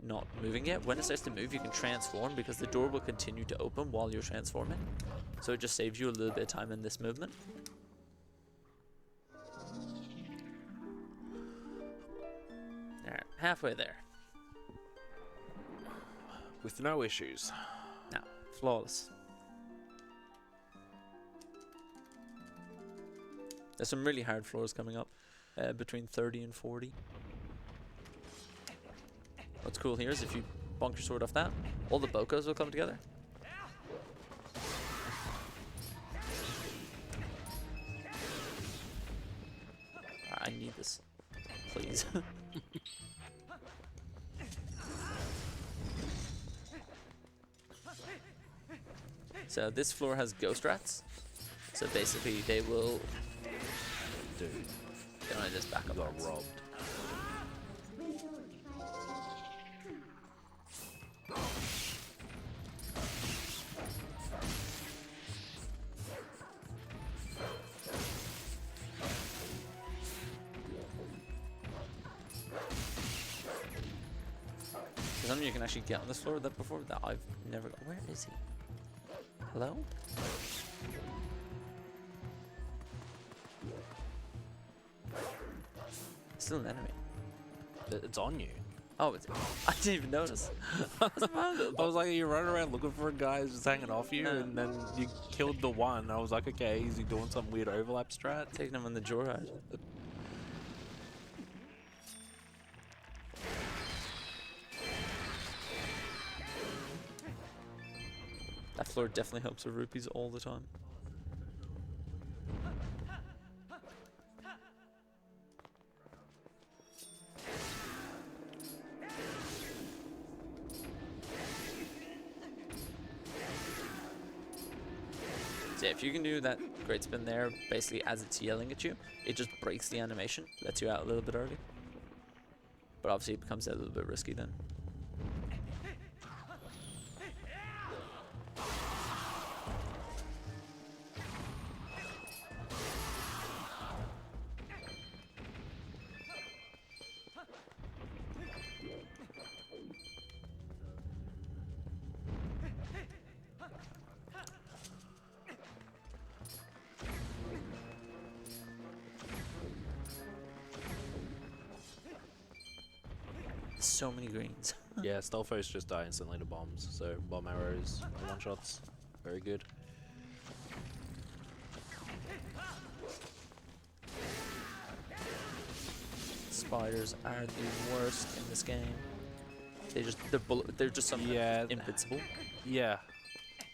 not moving yet, when it starts to move you can transform, because the door will continue to open while you're transforming. So it just saves you a little bit of time in this movement. Alright, halfway there. With no issues. Now, flawless. There's some really hard floors coming up, between 30 and 40. What's cool here is if you bonk your sword off that, all the bokos will come together. I need this, please. So this floor has ghost rats. So basically they will... Dude, They want to just back up. got robbed. There's something you can actually get on this floor that before that I've never got. Where is he? Hello? Still an enemy. It's on you. Oh, it's, I didn't even notice. I was like, you're running around looking for a guy who's just hanging off you, and then you killed the one. I was like, okay, is he doing some weird overlap strat? Taking him on the joyride. That floor definitely helps with rupees all the time. So yeah, if you can do that great spin there, basically as it's yelling at you, it just breaks the animation, lets you out a little bit early. But obviously it becomes a little bit risky then. So many greens. Yeah, Stealthos just die instantly to bombs, so bomb arrows, one shots, very good. Spiders are the worst in this game. They're just somehow Yeah. invincible. Yeah,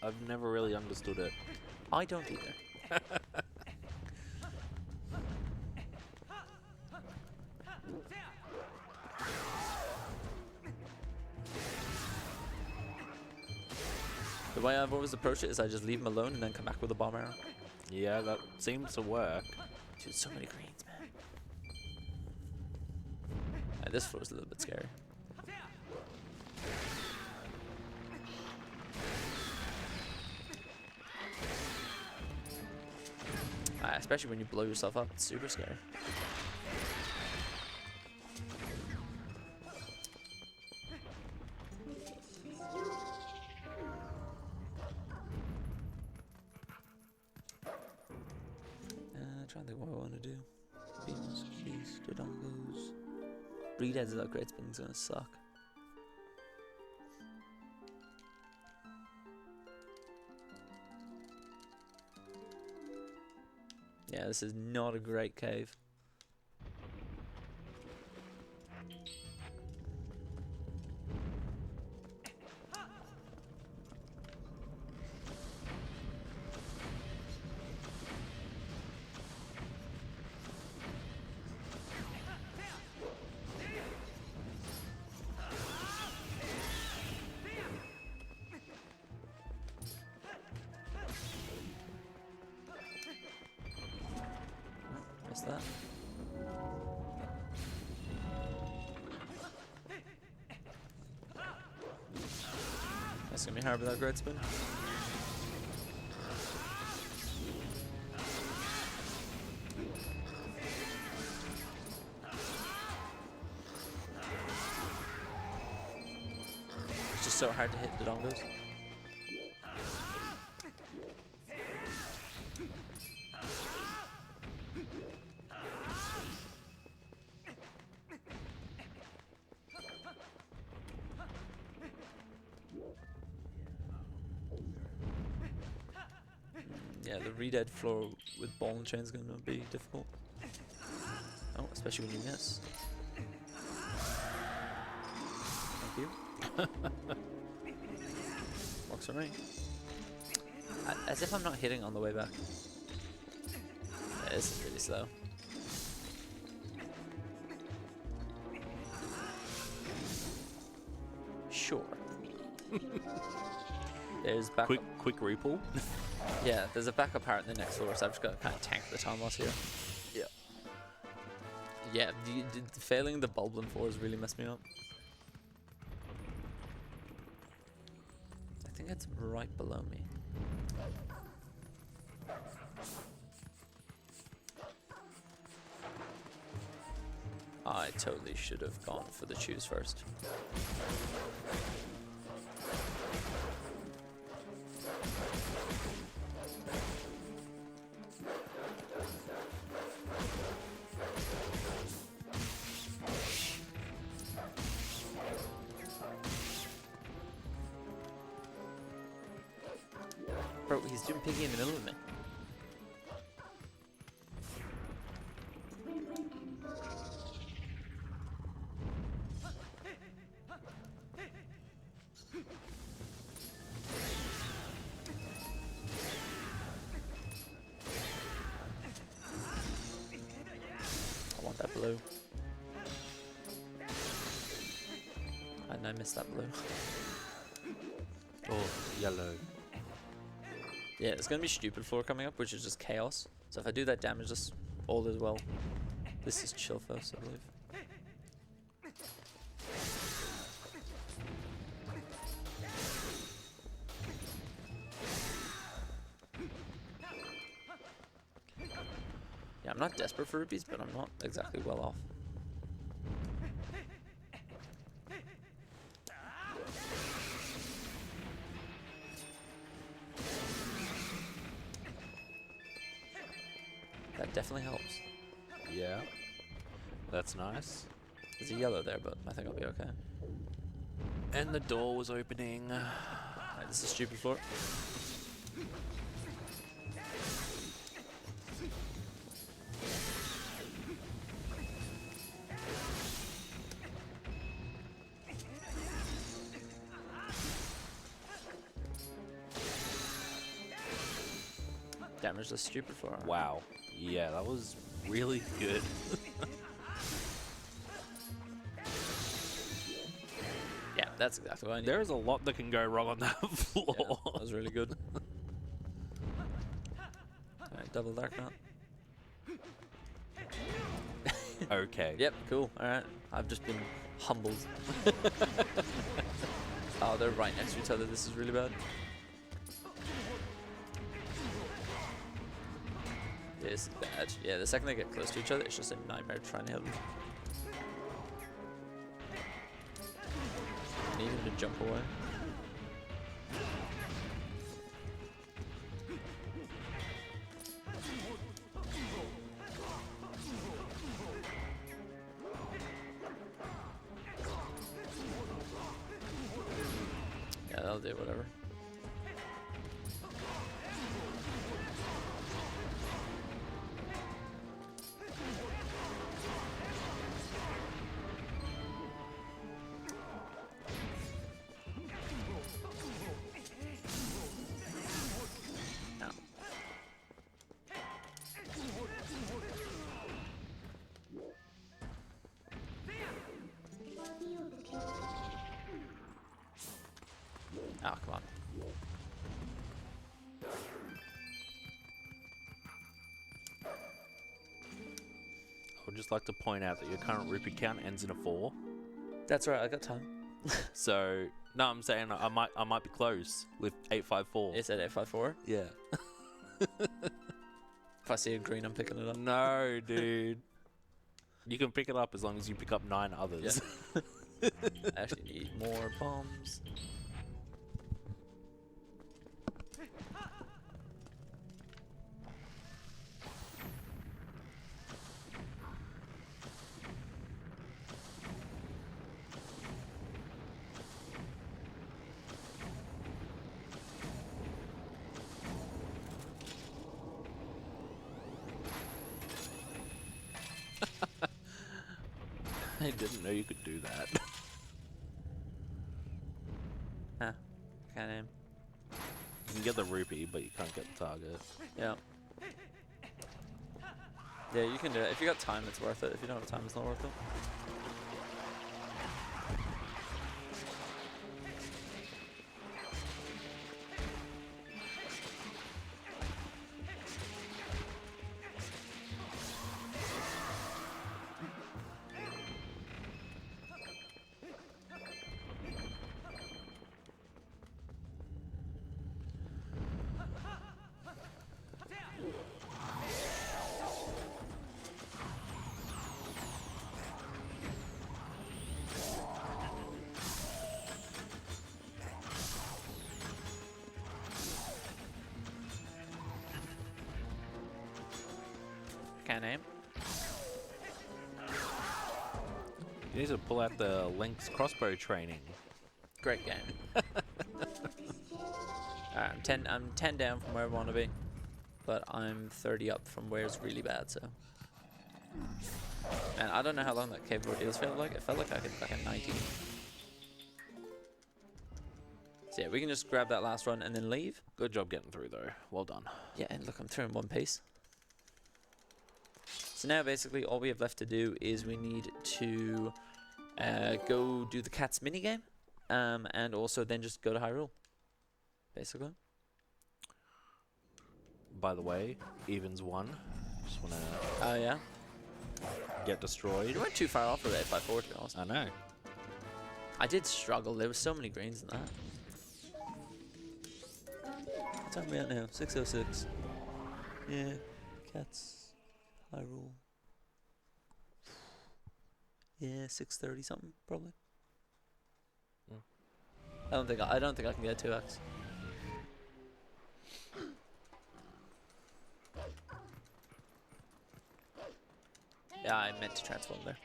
I've never really understood it. I don't either. The way I've always approached it is I just leave him alone and then come back with a bomb arrow. Yeah, that seems to work. Dude, so many greens, man. This floor's a little bit scary. Especially when you blow yourself up, it's super scary. trying to think what I want to do. Beans, cheese, dodongos. Redeads without great spin's gonna suck. Yeah, this is not a great cave. Missed that. That's gonna be hard without great spin. It's just so hard to hit the dongos. Yeah, the redead floor with ball and chain is going to be difficult. Oh, especially when you miss. Thank you. Works for me. As if I'm not hitting on the way back. Yeah, this is really slow. Sure. There's backup. Quick repull. Yeah, there's a backup part in the next floor, so I've just got to kind of tank the time loss here. Yeah. Yeah, failing the Bulblin fours really messed me up. I think it's right below me. I totally should have gone for the choose first. Bro, he's doing piggy in the middle of me. I want that blue. And I missed that blue. Oh, yellow. Yeah, it's gonna be stupid floor coming up, which is just chaos. So if I do that damage, just all is well. This is Chilfos, I believe. Yeah, I'm not desperate for rupees, but I'm not exactly well off. That definitely helps. Yeah. That's nice. There's a yellow there, but I think I'll be okay. And the door was opening. Alright, this is stupid floor. Damage the stupid floor. Wow. Yeah, that was really good. Yeah, that's exactly what I need. There's a lot that can go wrong on that floor. Yeah, that was really good. Alright, double dark knot. Okay. Yep, cool. Alright. I've just been humbled. Oh, they're right next to each other. This is really bad. This is bad. Yeah, the second they get close to each other, it's just a nightmare trying to hit them. I need him to jump away. it, whatever. Oh, come on. I would just like to point out that your current rupee count ends in a 4. That's right, I got time. So no, I'm saying I might be close with 854. It's at 854. Yeah. If I see a green, I'm picking it up. No, dude. You can pick it up as long as you pick up 9 others. I actually need more bombs. I didn't know you could do that. Huh. Can't aim. You can get the rupee, but you can't get the target. Yeah. Yeah, you can do it. If you got time, it's worth it. If you don't have time, it's not worth it. Can't aim. You need to pull out the Link's crossbow training. Great game. Alright, I'm 10 down from where I want to be. But I'm 30 up from where it's really bad, so. Man, I don't know how long that cave ordeals felt like. It felt like I could back at 19. So yeah, we can just grab that last run and then leave. Good job getting through, though. Well done. Yeah, and look, I'm through in one piece. So now basically all we have left to do is we need to go do the cat's minigame. And also then just go to Hyrule. Basically. By the way, evens 1. Just want to Oh, yeah? get destroyed. You weren't too far off of 8x4, to be honest. I know. I did struggle. There were so many greens in that. What time are we at now? 6:06. Yeah. Cats. Hyrule. Yeah, 6:30 something probably. Mm. I don't think I can get 2x. Yeah, I meant to transform there.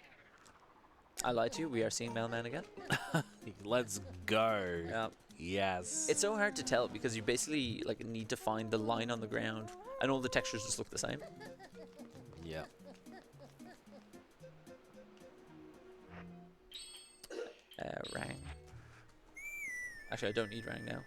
I lied to you. We are seeing Mailman again. Let's go. Yeah. Yes. It's so hard to tell because you basically like need to find the line on the ground, and all the textures just look the same. Yeah. Rang. Actually, I don't need Rang now.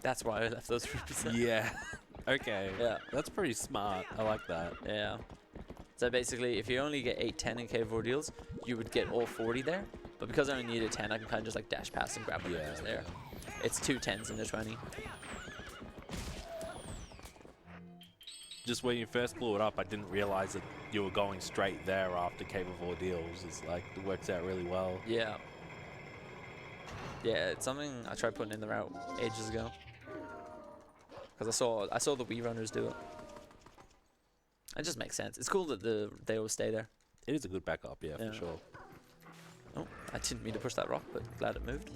That's why I left those rupees there. Yeah. Okay. Yeah. That's pretty smart. I like that. Yeah. So basically, if you only get 8, 10 in Cave Ordeals, you would get all 40 there. But because I only needed 10, I can kind of just like dash past and grab whatever's there. It's 2 10s and a 20. Just when you first blew it up, I didn't realize that you were going straight there after Cave of Ordeals. It's like, it works out really well. Yeah. Yeah, it's something I tried putting in the route ages ago. Because I saw the Wii runners do it. It just makes sense. It's cool that they always stay there. It is a good backup, yeah, Yeah. for sure. Oh, I didn't mean to push that rock, but glad it moved.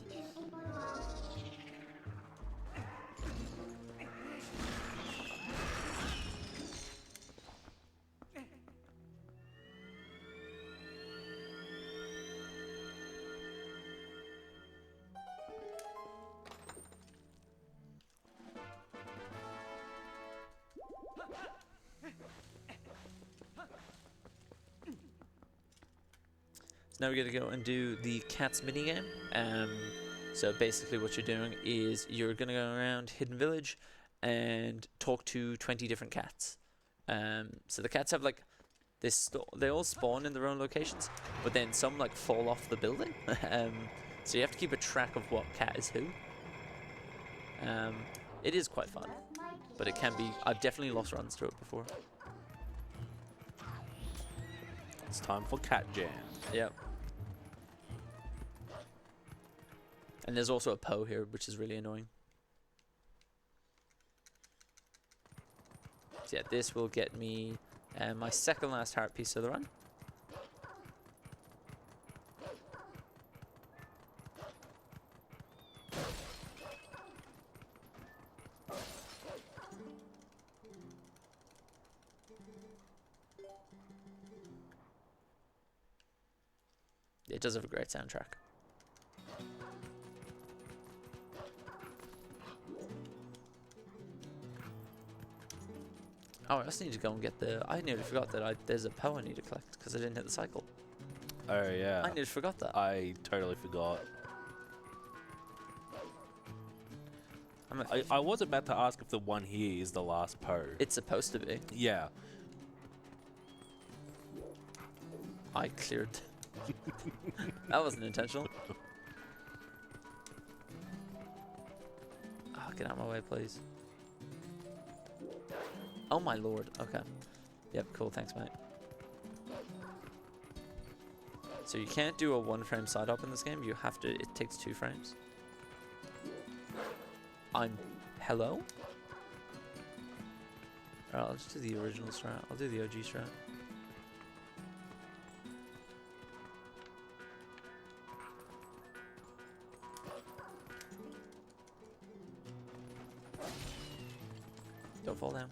So now we're going to go and do the cats minigame. So basically what you're doing is you're going to go around Hidden Village and talk to 20 different cats. So the cats have like this, they all spawn in their own locations, but then some like fall off the building. So you have to keep a track of what cat is who. It is quite fun, but it can be, I've definitely lost runs to it before. It's time for Cat Jam. Yep. And there's also a Poe here, which is really annoying. So yeah, this will get me my second last heart piece of the run. It does have a great soundtrack. Oh, I also need to go and get the... I nearly forgot that there's a Poe I need to collect because I didn't hit the cycle. Oh yeah. I nearly forgot that. I totally forgot. I'm I was about to ask if the one here is the last Poe. It's supposed to be. Yeah. I cleared. That wasn't intentional. Oh, get out of my way, please. Oh my lord. Okay. Yep, cool. Thanks, mate. So you can't do a 1-frame side hop in this game. You have to. It takes 2 frames. Hello? Alright, I'll just do the original strat. I'll do the OG strat. Don't fall down.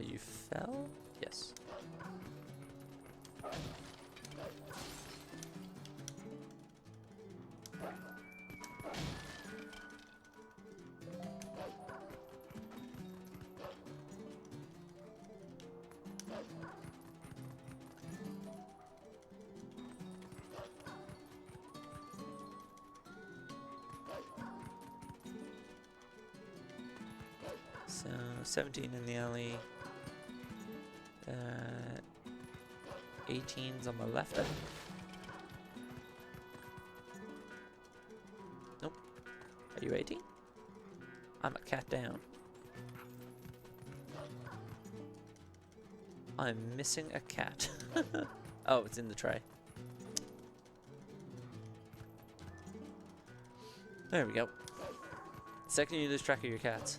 You fell? Yes. So 17 in the alley. 18's on the left, I think. Nope. Are you 18? I'm a cat down. I'm missing a cat. Oh, it's in the tray. There we go. Second you lose track of your cats.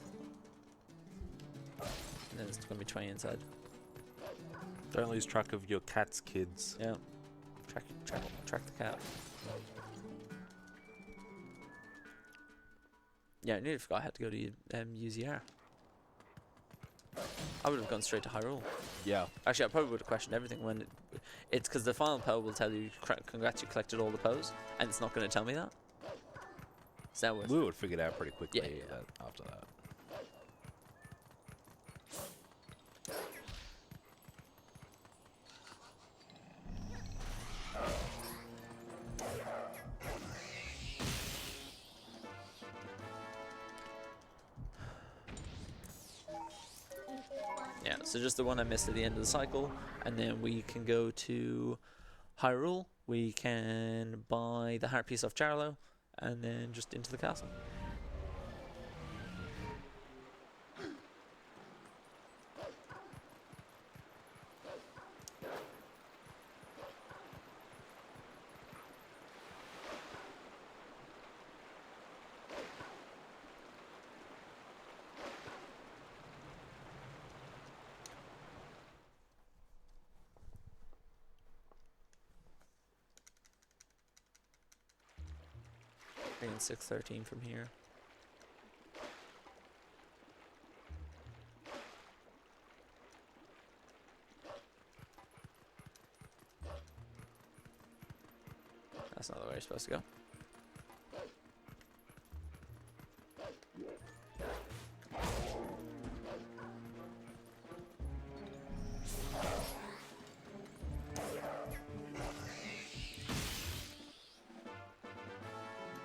And then it's going to be 20 inside. Don't lose track of your cat's kids. Yeah. Track the cat. Yeah, I nearly forgot I had to go to UZR. I would have gone straight to Hyrule. Yeah. Actually, I probably would have questioned everything when it's because the final Poe will tell you, congrats, you collected all the Poes, and it's not going to tell me that. Is that worth? We would figure it out pretty quickly Yeah. after that. Yeah, so just the one I missed at the end of the cycle, and then we can go to Hyrule. We can buy the heart piece off Charlo, and then just into the castle. 3 and 613 from here. That's not the way you're supposed to go.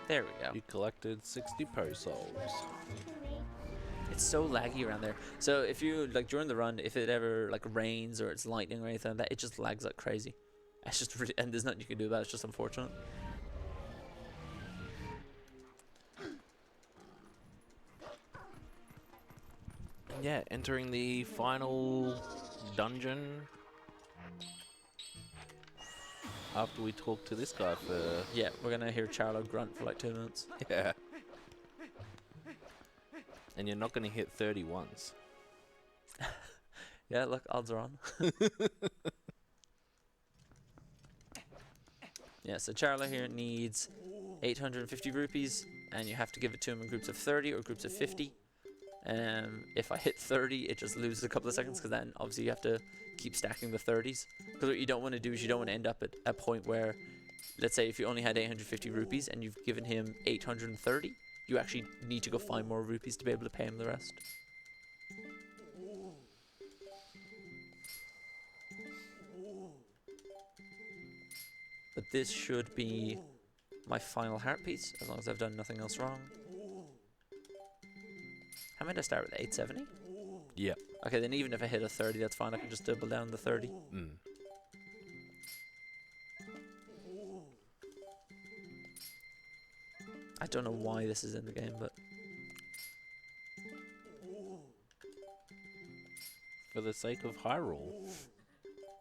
There we go. You collected 60 souls. It's so laggy around there. So if you like during the run, if it ever like rains or it's lightning or anything like that, it just lags like crazy. It's just really, and there's nothing you can do about it. It's just unfortunate. Yeah, entering the final dungeon. After we talk to this guy for... Yeah, we're gonna hear Charlo grunt for like 2 minutes. Yeah. And you're not going to hit 30 once. Yeah, look, odds are on. Yeah, so Charlo here needs 850 rupees, and you have to give it to him in groups of 30 or groups of 50. If I hit 30, it just loses a couple of seconds, because then obviously you have to keep stacking the 30s. Because what you don't want to do is you don't want to end up at a point where, let's say if you only had 850 rupees and you've given him 830, you actually need to go find more rupees to be able to pay him the rest. But this should be my final heart piece, as long as I've done nothing else wrong. How many did I start with? 870? Yep. Okay, then even if I hit a 30, that's fine. I can just double down the 30. Mm. I don't know why this is in the game, but... For the sake of Hyrule.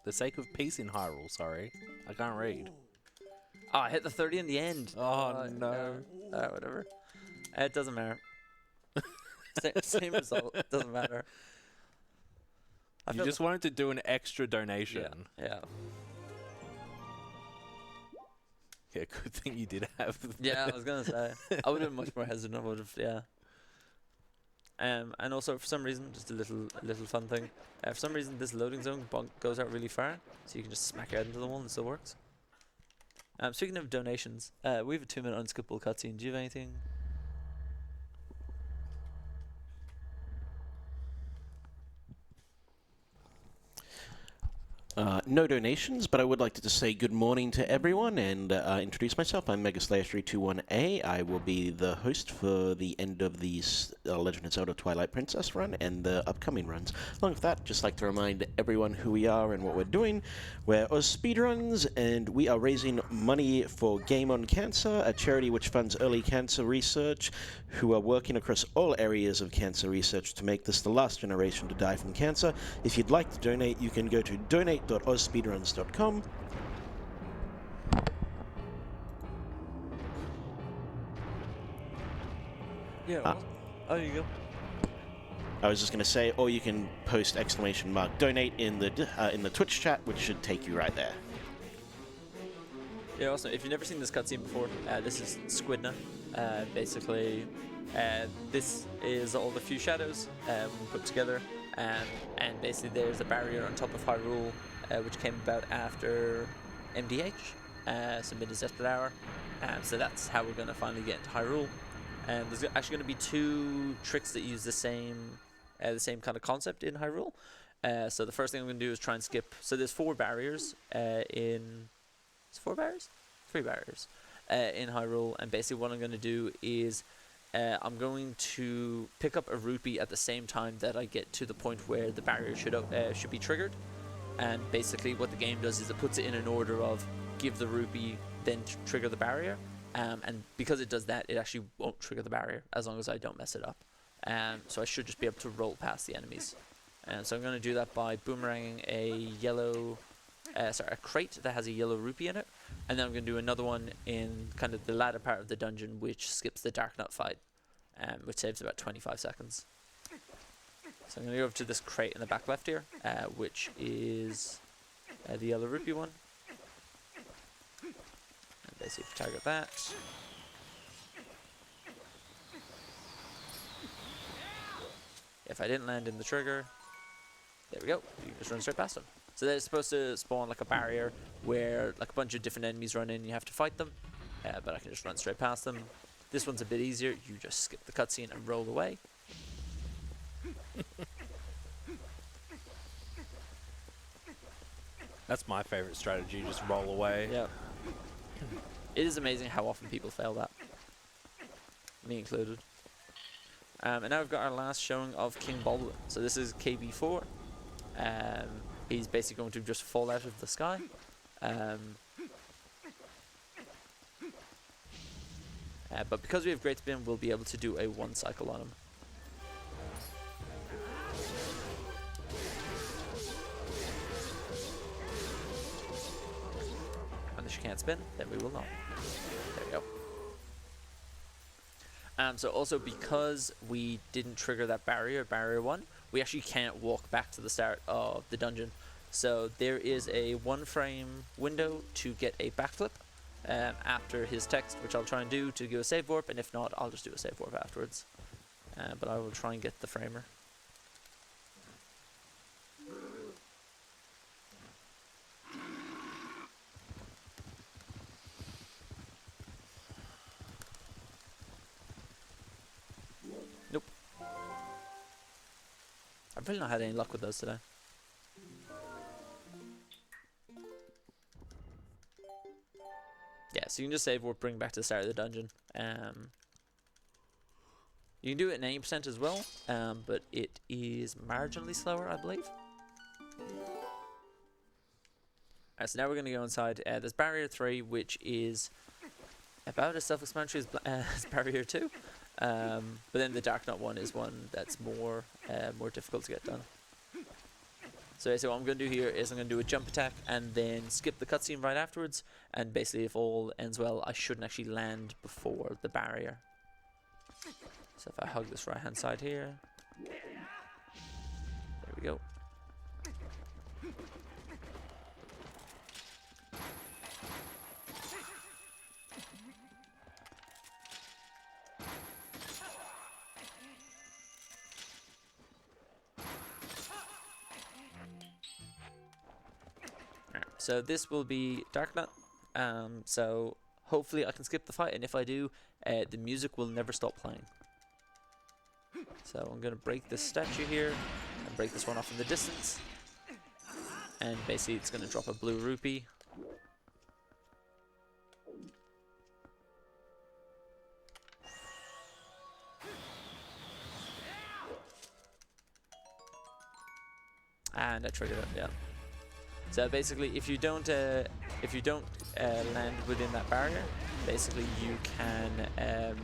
The sake of peace in Hyrule, sorry. I can't read. Oh, I hit the 30 in the end. Oh, no. Whatever. It doesn't matter. Same result. Doesn't matter. You just wanted to do an extra donation. Yeah. Yeah, good thing you did have. Yeah, I was gonna say. I would have been much more hesitant. I would have, yeah. And also for some reason, just a little fun thing. For some reason, this loading zone goes out really far, so you can just smack out into the wall and it still works. Speaking of donations, we have a 2-minute unskippable cutscene. Do you have anything? No donations, but I would like to just say good morning to everyone and introduce myself. I'm Megaslayer321A. I will be the host for the end of the Legend of Zelda Twilight Princess run and the upcoming runs. Along with that, just like to remind everyone who we are and what we're doing. We're AusSpeedruns, and we are raising money for Game on Cancer, a charity which funds early cancer research, who are working across all areas of cancer research to make this the last generation to die from cancer. If you'd like to donate, you can go to donate.ausspeedruns.com. Yeah. Oh, you go. I was just going to say, or you can post ! donate in the Twitch chat, which should take you right there. Yeah, also, if you've never seen this cutscene before, this is Squidna. Basically, this is all the few shadows put together, and basically there's a barrier on top of Hyrule, which came about after MDH, so Midnight's Desperate Hour. So that's how we're going to finally get into Hyrule. And there's actually going to be 2 tricks that use the same kind of concept in Hyrule. So the first thing I'm going to do is try and skip. So there's 4 barriers in... Is it 4 barriers? 3 barriers in Hyrule. And basically what I'm going to do is I'm going to pick up a rupee at the same time that I get to the point where the barrier should be triggered. And basically what the game does is it puts it in an order of give the rupee, then trigger the barrier. And because it does that, it actually won't trigger the barrier as long as I don't mess it up. So I should just be able to roll past the enemies. And so I'm going to do that by boomeranging a crate that has a yellow rupee in it. And then I'm going to do another one in kind of the latter part of the dungeon, which skips the Dark Nut fight, which saves about 25 seconds. So I'm going to go over to this crate in the back left here, which is the yellow rupee one. And basically target that. If I didn't land in the trigger, there we go. You can just run straight past them. So they're supposed to spawn like a barrier where like a bunch of different enemies run in. You have to fight them, but I can just run straight past them. This one's a bit easier. You just skip the cutscene and roll away. That's my favorite strategy, just roll away. Yeah. It is amazing how often people fail that. Me included. And now we've got our last showing of King Baldwin. So this is KB4. He's basically going to just fall out of the sky. But because we have Great Spin, we'll be able to do a 1 cycle on him. Unless you can't spin, then we will not. There we go. So also because we didn't trigger that barrier, barrier 1, we actually can't walk back to the start of the dungeon. So there is a 1 frame window to get a backflip after his text, which I'll try and do to do a save warp, and if not, I'll just do a save warp afterwards. But I will try and get the framer. Nope. I've really not had any luck with those today. Yeah, so you can just save warp, bring back to the start of the dungeon. You can do it in 80% as well, but it is marginally slower, I believe. Alright, so now we're going to go inside. There's Barrier 3, which is about as self-explanatory as Barrier 2. But then the Dark Knot one is one that's more difficult to get done. So basically what I'm going to do here is I'm going to do a jump attack and then skip the cutscene right afterwards, and basically if all ends well I shouldn't actually land before the barrier. So if I hug this right hand side here, there we go. So this will be Dark Knot, so hopefully I can skip the fight, and if I do, the music will never stop playing. So I'm going to break this statue here, and break this one off in the distance, and basically it's going to drop a blue rupee. And I triggered it, yeah. So basically, if you don't land within that barrier, basically you can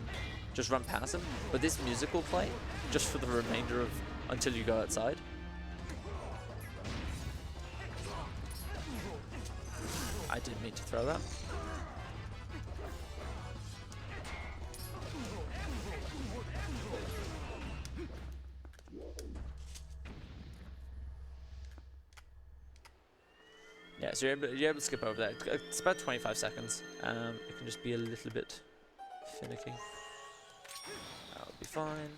just run past them. But this music will play just for the remainder of until you go outside. I didn't mean to throw that. Yeah, so you're able to skip over that. It's about 25 seconds. It can just be a little bit finicky. That'll be fine.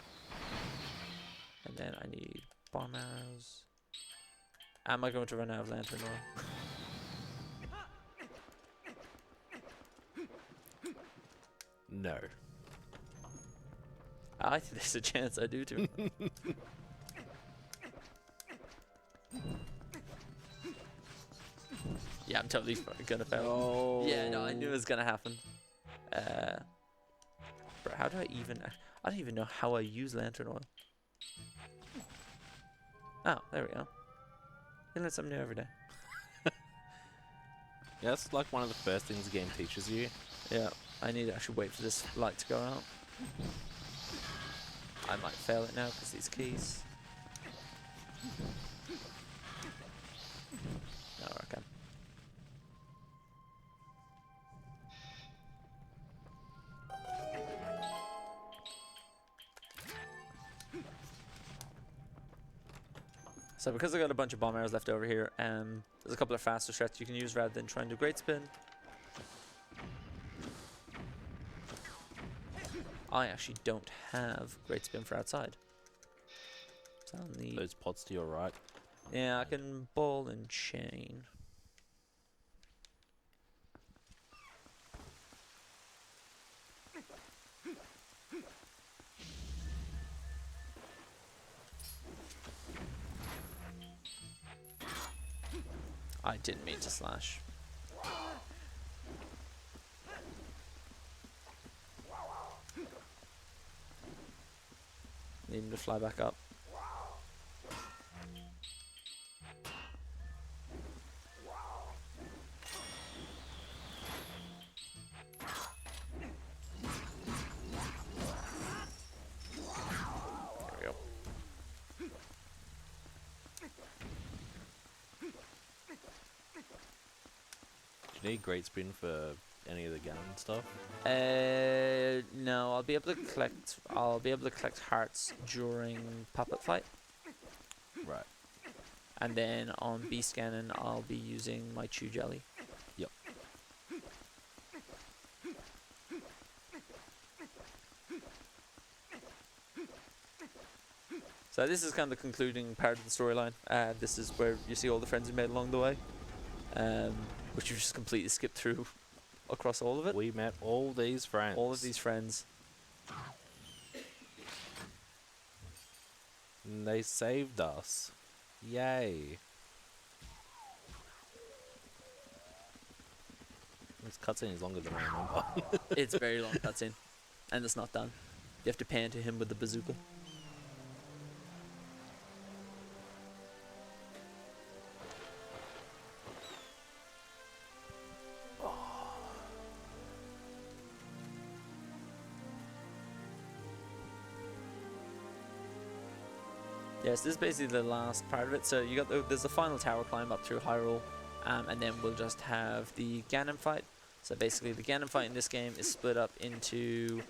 And then I need bomb arrows. Am I going to run out of lantern oil? No. I think there's a chance I do too. Yeah, I'm totally gonna fail. Oh. Yeah, no, I knew it was gonna happen. Bro, how do I even... I don't even know how I use lantern oil. Oh, there we go. You learn something new every day. Yeah, that's like one of the first things the game teaches you. Yeah, I need to actually wait for this light to go out. I might fail it now because these keys. No, okay. So because I got a bunch of bomb arrows left over here, there's a couple of faster strats you can use rather than trying to great spin. I actually don't have great spin for outside. found the... Those pots to your right. Yeah, I can ball and chain. I didn't mean to slash. Need him to fly back up. There we go. Do you need great spin for any of the gun stuff? No, I'll be able to collect. I'll be able to collect hearts during puppet fight, Right. and then on beast cannon, I'll be using my chew jelly. Yep. So this is kind of the concluding part of the storyline. This is where you see all the friends you made along the way, which you just completely skipped through across all of it. We met all these friends. All of these friends. And they saved us. Yay. This cutscene is longer than I remember. It's a very long cutscene, and it's not done. You have to pan to him with the bazooka. Yes, this is basically the last part of it. So you got there's a final tower climb up through Hyrule, and then we'll just have the Ganon fight. So basically, the Ganon fight in this game is split up into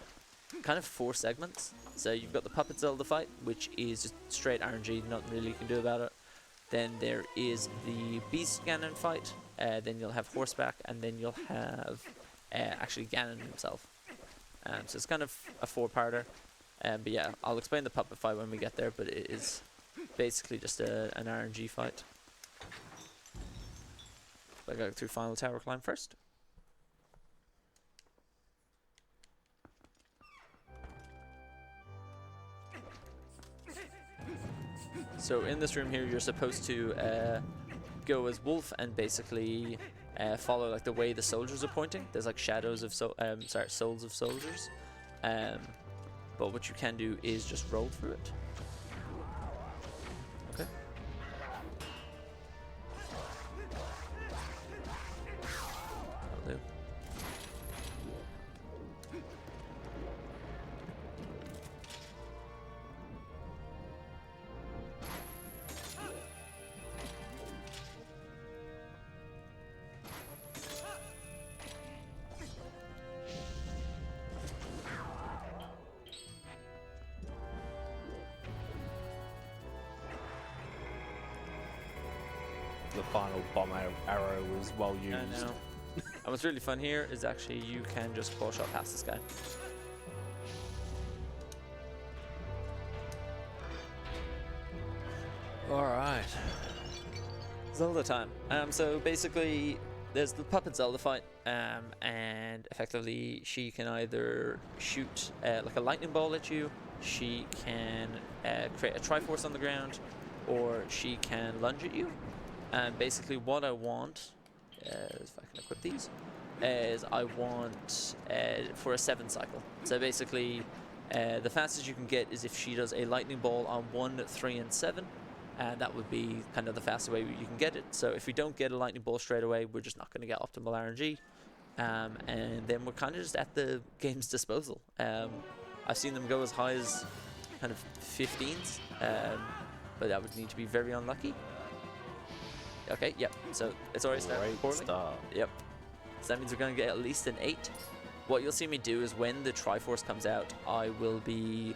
kind of 4 segments. So you've got the Puppet Zelda fight, which is just straight RNG, nothing really you can do about it. Then there is the Beast Ganon fight. Then you'll have Horseback, and then you'll have actually Ganon himself. So it's kind of a 4-parter. But yeah, I'll explain the puppet fight when we get there, but it is basically just an RNG fight. So I gotta go through final tower climb first. So in this room here, you're supposed to go as Wolf and basically follow like the way the soldiers are pointing. There's like shadows of souls of soldiers. But what you can do is just roll through it. Okay. That'll do. The final bomb arrow was well used. I know. And what's really fun here is actually you can just ball shot past this guy. Alright. Zelda time. So basically, there's the Puppet Zelda fight, and effectively she can either shoot like a lightning ball at you, she can create a Triforce on the ground, or she can lunge at you. And basically what I want, if I can equip these, is I want for a 7 cycle. So basically the fastest you can get is if she does a lightning ball on 1, 3, and 7. And that would be kind of the fastest way you can get it. So if we don't get a lightning ball straight away, we're just not going to get optimal RNG. And then we're kind of just at the game's disposal. I've seen them go as high as kind of 15s, but that would need to be very unlucky. Okay, yep, so it's already started poorly. Start. Yep. So that means we're going to get at least an 8. What you'll see me do is when the Triforce comes out, I will be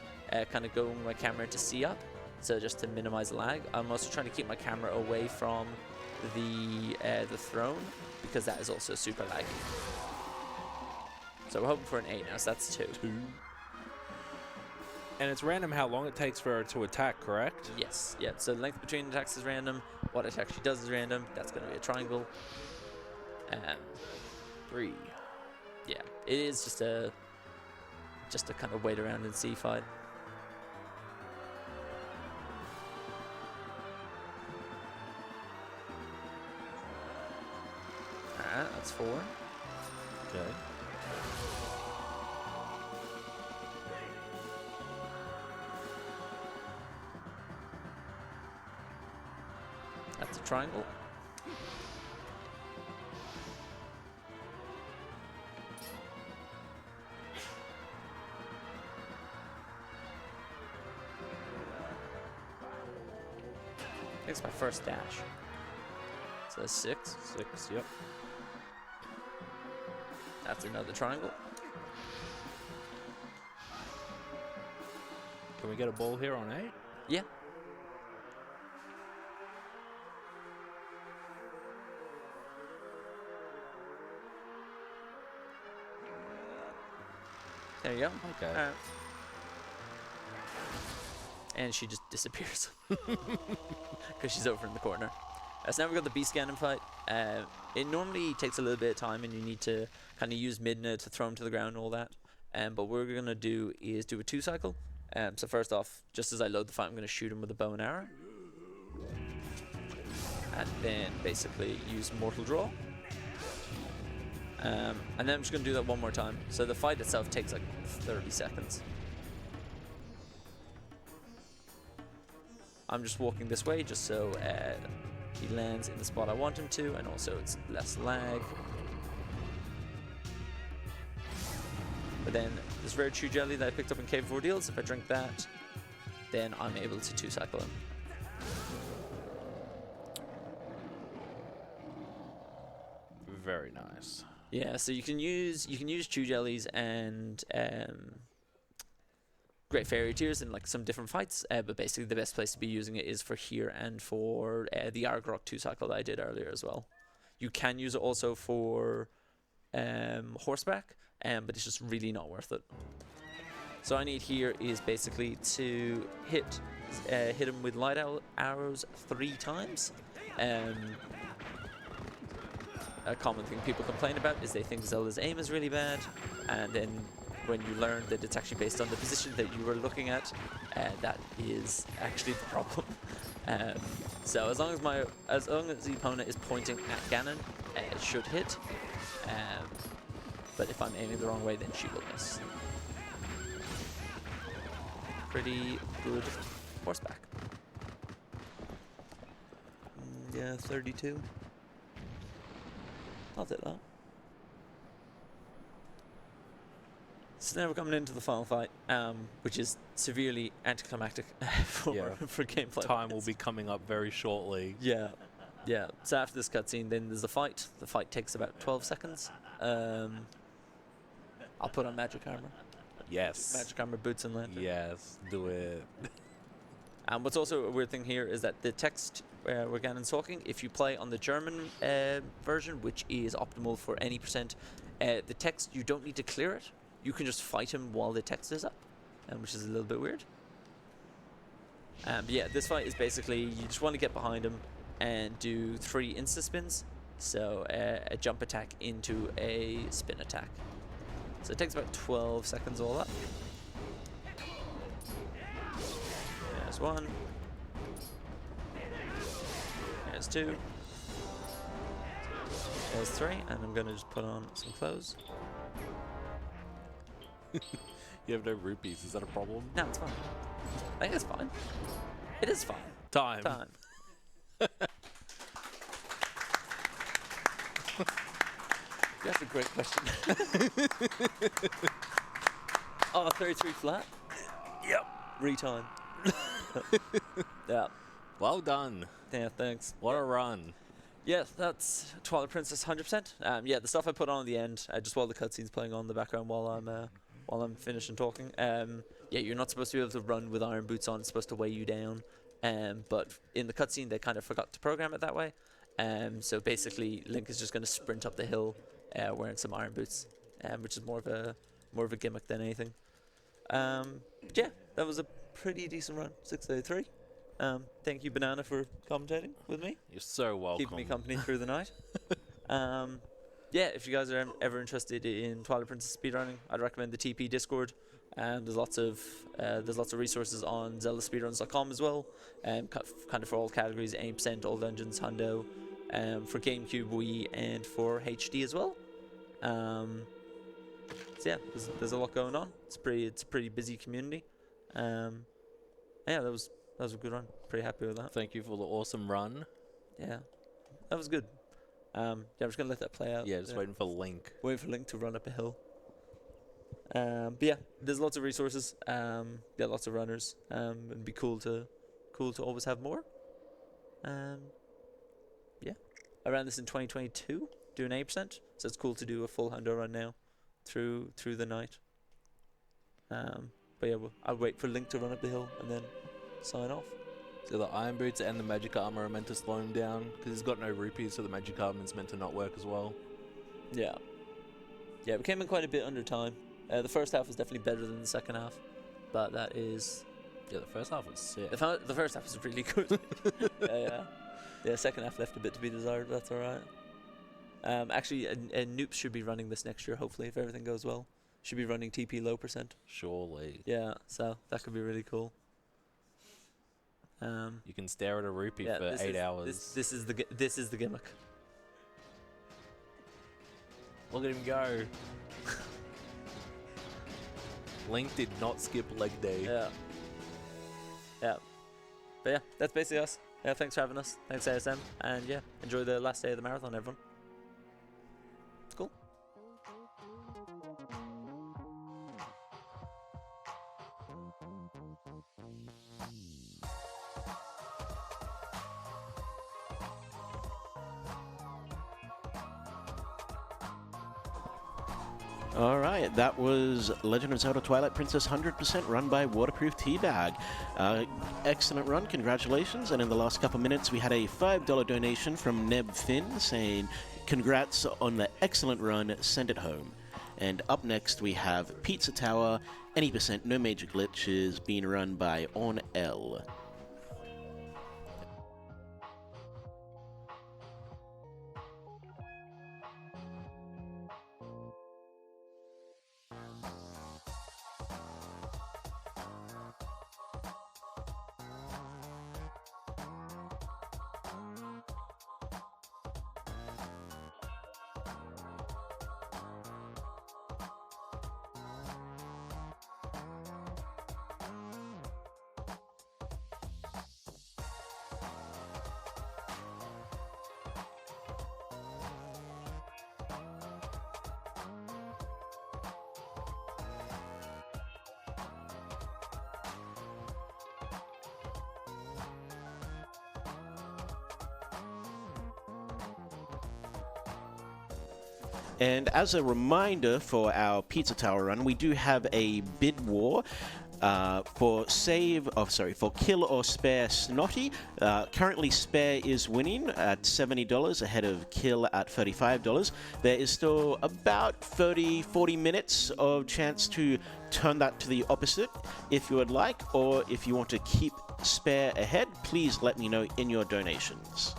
kind of going my camera to C up, so just to minimize lag. I'm also trying to keep my camera away from the throne, because that is also super laggy. So we're hoping for an 8 now, so that's 2. And it's random how long it takes for her to attack, correct? Yes, yeah. So the length between attacks is random. What attack she does is random. That's going to be a triangle. 3. Yeah, it is just a kind of wait around and see fight. Alright, that's 4. Okay. That's a triangle. It's my first dash. So that's 6. 6, yep. That's another triangle. Can we get a ball here on 8? Yeah. There you go. Okay. Alright. And she just disappears. Because she's over in the corner. So now we've got the beast cannon fight. It normally takes a little bit of time and you need to kind of use Midna to throw him to the ground and all that. But what we're going to do is do a 2 cycle. So first off, just as I load the fight, I'm going to shoot him with a bow and arrow. And then basically use Mortal Draw. And then I'm just going to do that one more time. So the fight itself takes like 30 seconds. I'm just walking this way just so he lands in the spot I want him to, and also it's less lag. But then this rare chew jelly that I picked up in Cave of Ordeals, if I drink that, then I'm able to 2 cycle him. Very nice. Yeah, so you can use chew jellies and Great Fairy Tears in like some different fights, but basically the best place to be using it is for here and for the Argrok 2 cycle that I did earlier as well. You can use it also for horseback, but it's just really not worth it. So I need here is basically to hit him with light arrows 3 times. A common thing people complain about is they think Zelda's aim is really bad, and then when you learn that it's actually based on the position that you were looking at, that is actually the problem. So as long as the opponent is pointing at Ganon, it should hit. But if I'm aiming the wrong way, then she will miss. Pretty good horseback. Yeah, 32. I'll take that. So now we're coming into the final fight, which is severely anticlimactic for gameplay. Time will be coming up very shortly. Yeah. So after this cutscene, then there's the fight. The fight takes about 12 seconds. I'll put on magic armor. Yes. Magic armor, boots, and lantern. Yes, do it. And what's also a weird thing here is that the text where Ganon's talking, if you play on the German version, which is optimal for any percent, the text, you don't need to clear it. You can just fight him while the text is up, which is a little bit weird. But yeah, this fight is basically, you just want to get behind him and do 3 insta-spins. So a jump attack into a spin attack. So it takes about 12 seconds all up. There's 1. There's 2. There's 3, and I'm going to just put on some clothes. You have no rupees, is that a problem? No, it's fine. I think it's fine. It is fine. Time. That's a great question. Oh, 33 flat? Yep. Retime. Yeah. Well done. Yeah, thanks. What a run. Yeah, that's Twilight Princess 100%. Yeah, the stuff I put on at the end, just while the cutscene's playing on in the background while I'm finishing talking. Yeah, you're not supposed to be able to run with iron boots on. It's supposed to weigh you down. But in the cutscene, they kind of forgot to program it that way. So basically, Link is just going to sprint up the hill wearing some iron boots, which is more of a gimmick than anything. Yeah, that was a pretty decent run. 6:33. Thank you, Banana, for commentating with me, You're so welcome. keeping me company through the night. Yeah, if you guys are ever interested in Twilight Princess speedrunning, I'd recommend the TP Discord. There's lots of resources on ZeldaSpeedruns.com as well. Kind of for all categories: 80%, all dungeons, hundo, for GameCube, Wii, and for HD as well. So yeah, there's a lot going on. It's a pretty busy community. Yeah, that was a good run. Pretty happy with that. Thank you for the awesome run. Yeah, that was good. Yeah, I'm just gonna let that play out. Yeah, just waiting for Link. Waiting for Link to run up a hill. But yeah, there's lots of resources. Yeah, lots of runners. It'd be cool to always have more. Yeah, I ran this in 2022, doing 8%. So it's cool to do a full hundo run now, through the night. But yeah, I'll wait for Link to run up the hill and then sign off. So the Iron Boots and the Magic Armor are meant to slow him down because he's got no rupees, so the Magic Armor is meant to not work as well. Yeah. Yeah, we came in quite a bit under time. The first half was definitely better than the second half, but that is... Yeah, the first half was sick. The first half was really good. Yeah, second half left a bit to be desired, but that's alright. Actually, Noops should be running this next year, hopefully, if everything goes well. Should be running TP low %. Surely. Yeah, so that could be really cool. You can stare at a rupee for 8 hours. This is the gimmick. Look at him go. Link did not skip leg day. Yeah. But yeah, that's basically us. Yeah, thanks for having us. Thanks ASM, and yeah, enjoy the last day of the marathon, everyone. Cool. Alright, that was Legend of Zelda Twilight Princess 100% run by Waterproof Teabag. Excellent run, congratulations. And in the last couple minutes, we had a $5 donation from Neb Finn saying, congrats on the excellent run, send it home. And up next, we have Pizza Tower, any percent, no major glitches, being run by On L. And as a reminder for our Pizza Tower run, we do have a bid war for Kill or Spare Snotty. Currently Spare is winning at $70 ahead of Kill at $35. There is still about 40 minutes of chance to turn that to the opposite if you would like, or if you want to keep Spare ahead, please let me know in your donations.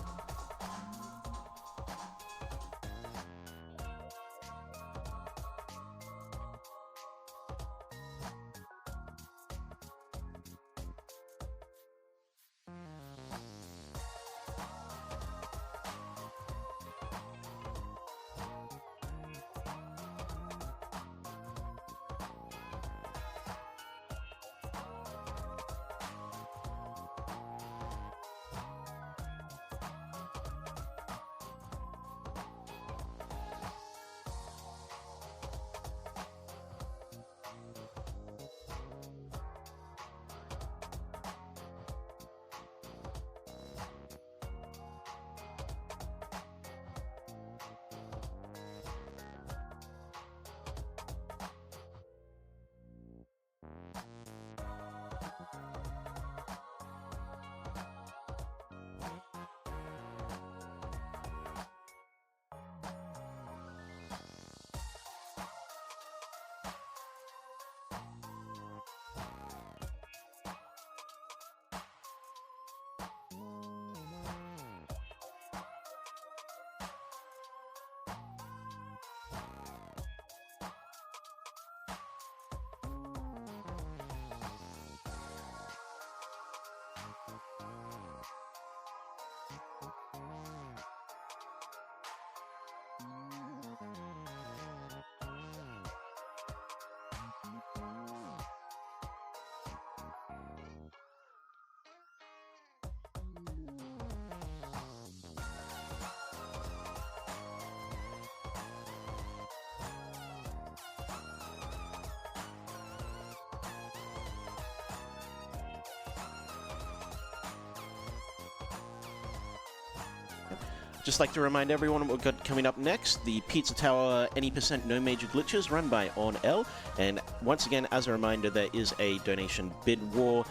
Just like to remind everyone what we've got coming up next, the Pizza Tower Any Percent No Major Glitches run by On L. And once again, as a reminder, there is a donation bid war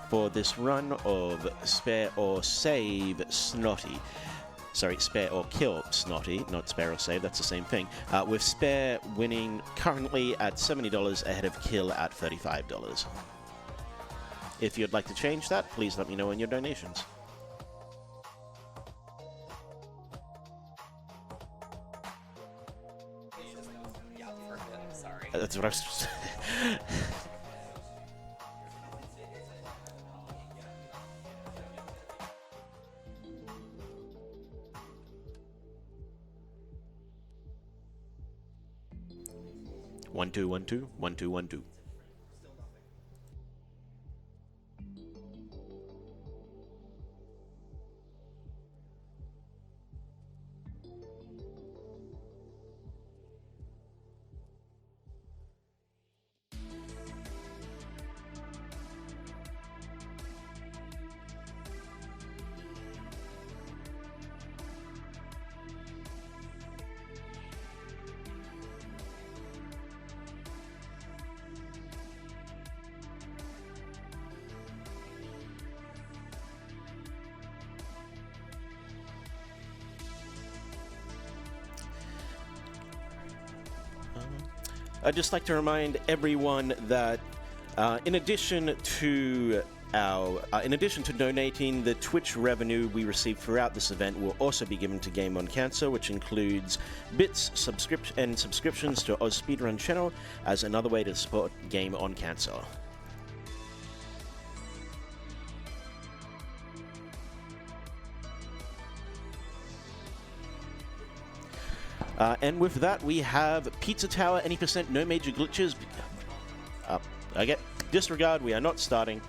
for this run of Spare or Save Snotty. Sorry, Spare or Kill Snotty, not Spare or Save, that's the same thing. With Spare winning currently at $70 ahead of Kill at $35. If you'd like to change that, please let me know in your donations. That's what I was... One, two, 1, 2, 1, 2, 1, 2. I'd just like to remind everyone that in addition to donating, the Twitch revenue we receive throughout this event will also be given to Game on Cancer, which includes bits, subscriptions to AusSpeedruns channel as another way to support Game on Cancer. And with that, we have Pizza Tower, Any Percent No Major Glitches. Disregard, we are not starting.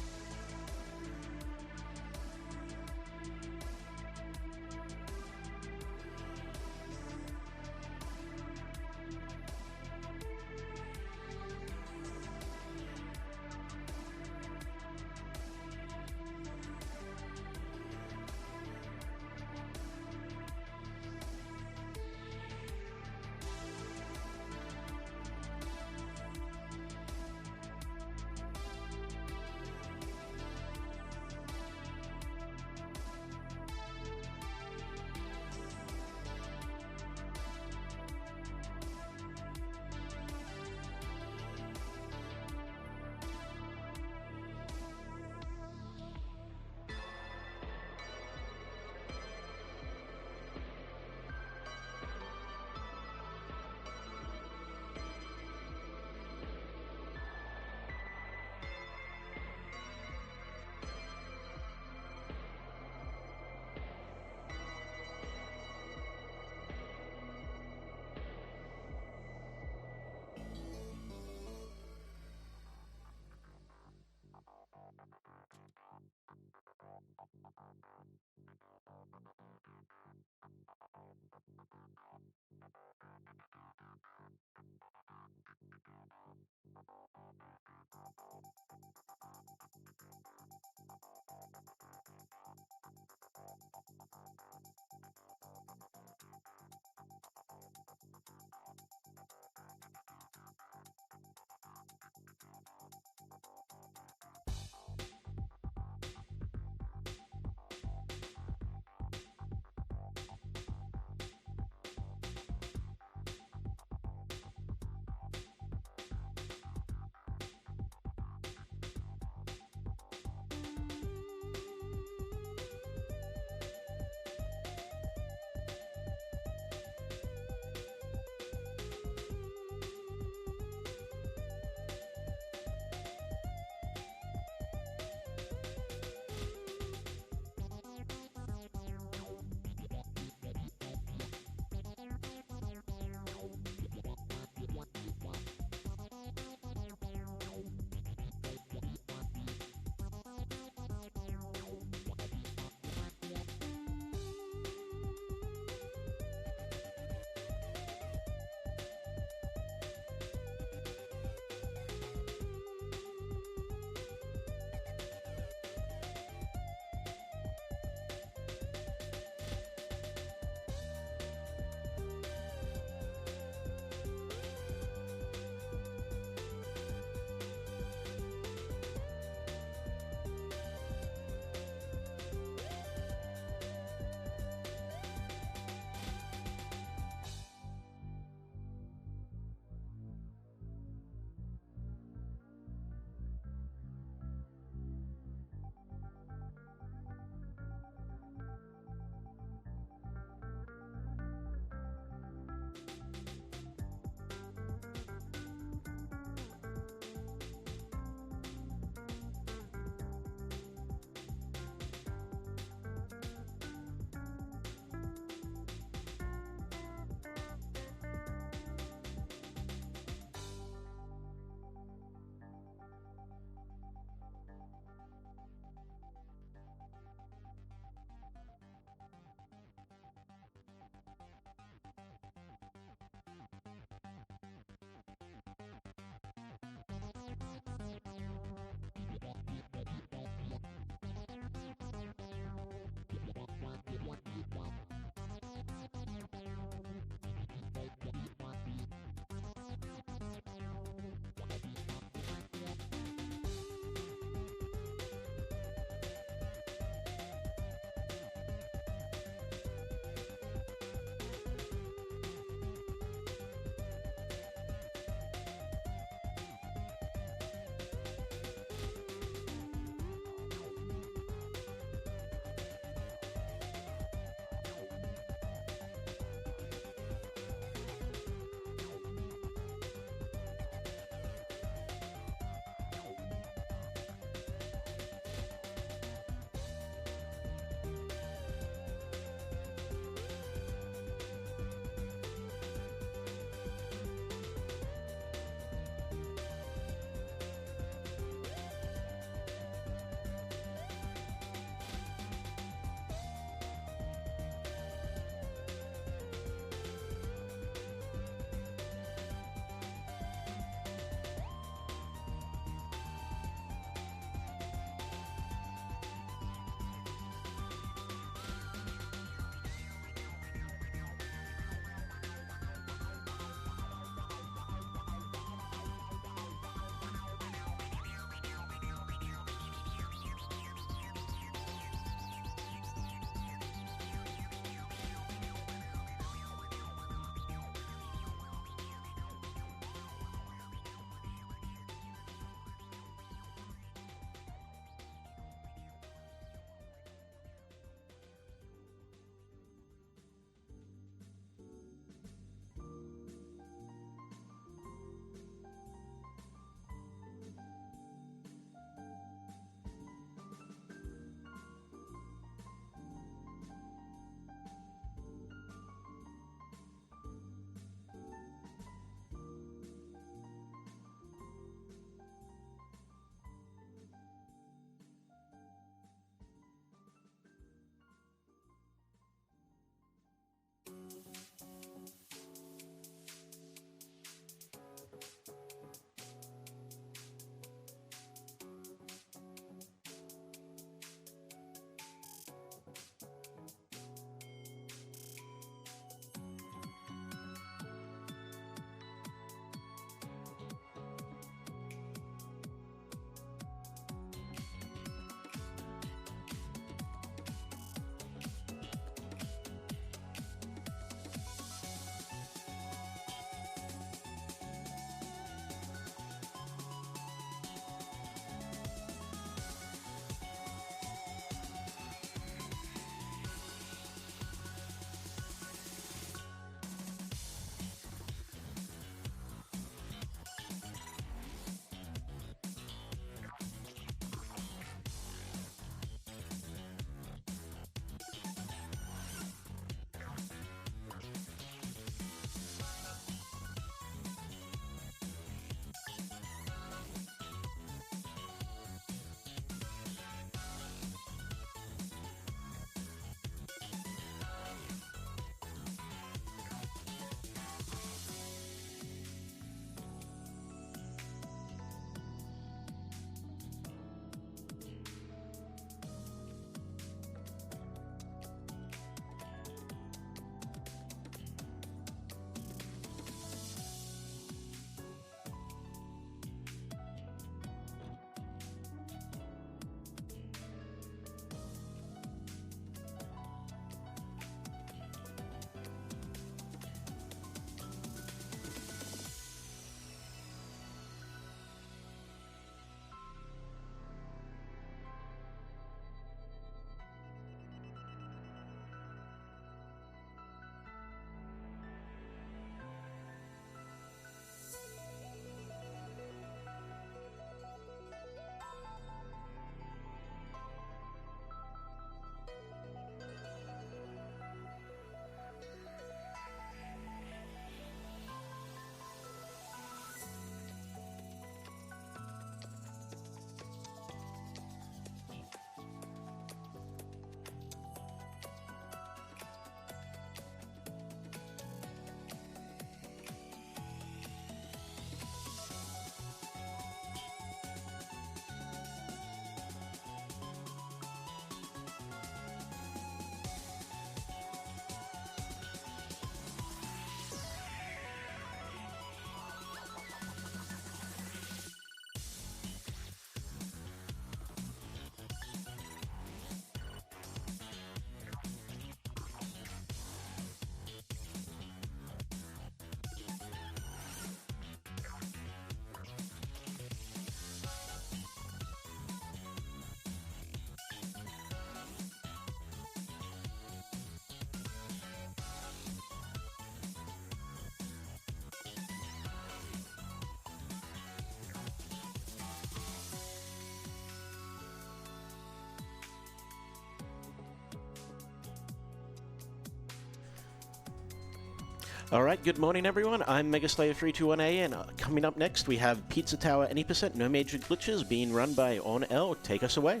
All right, good morning, everyone. I'm Megaslayer321A, and coming up next, we have Pizza Tower Any Percent No Major Glitches being run by On L. Take us away.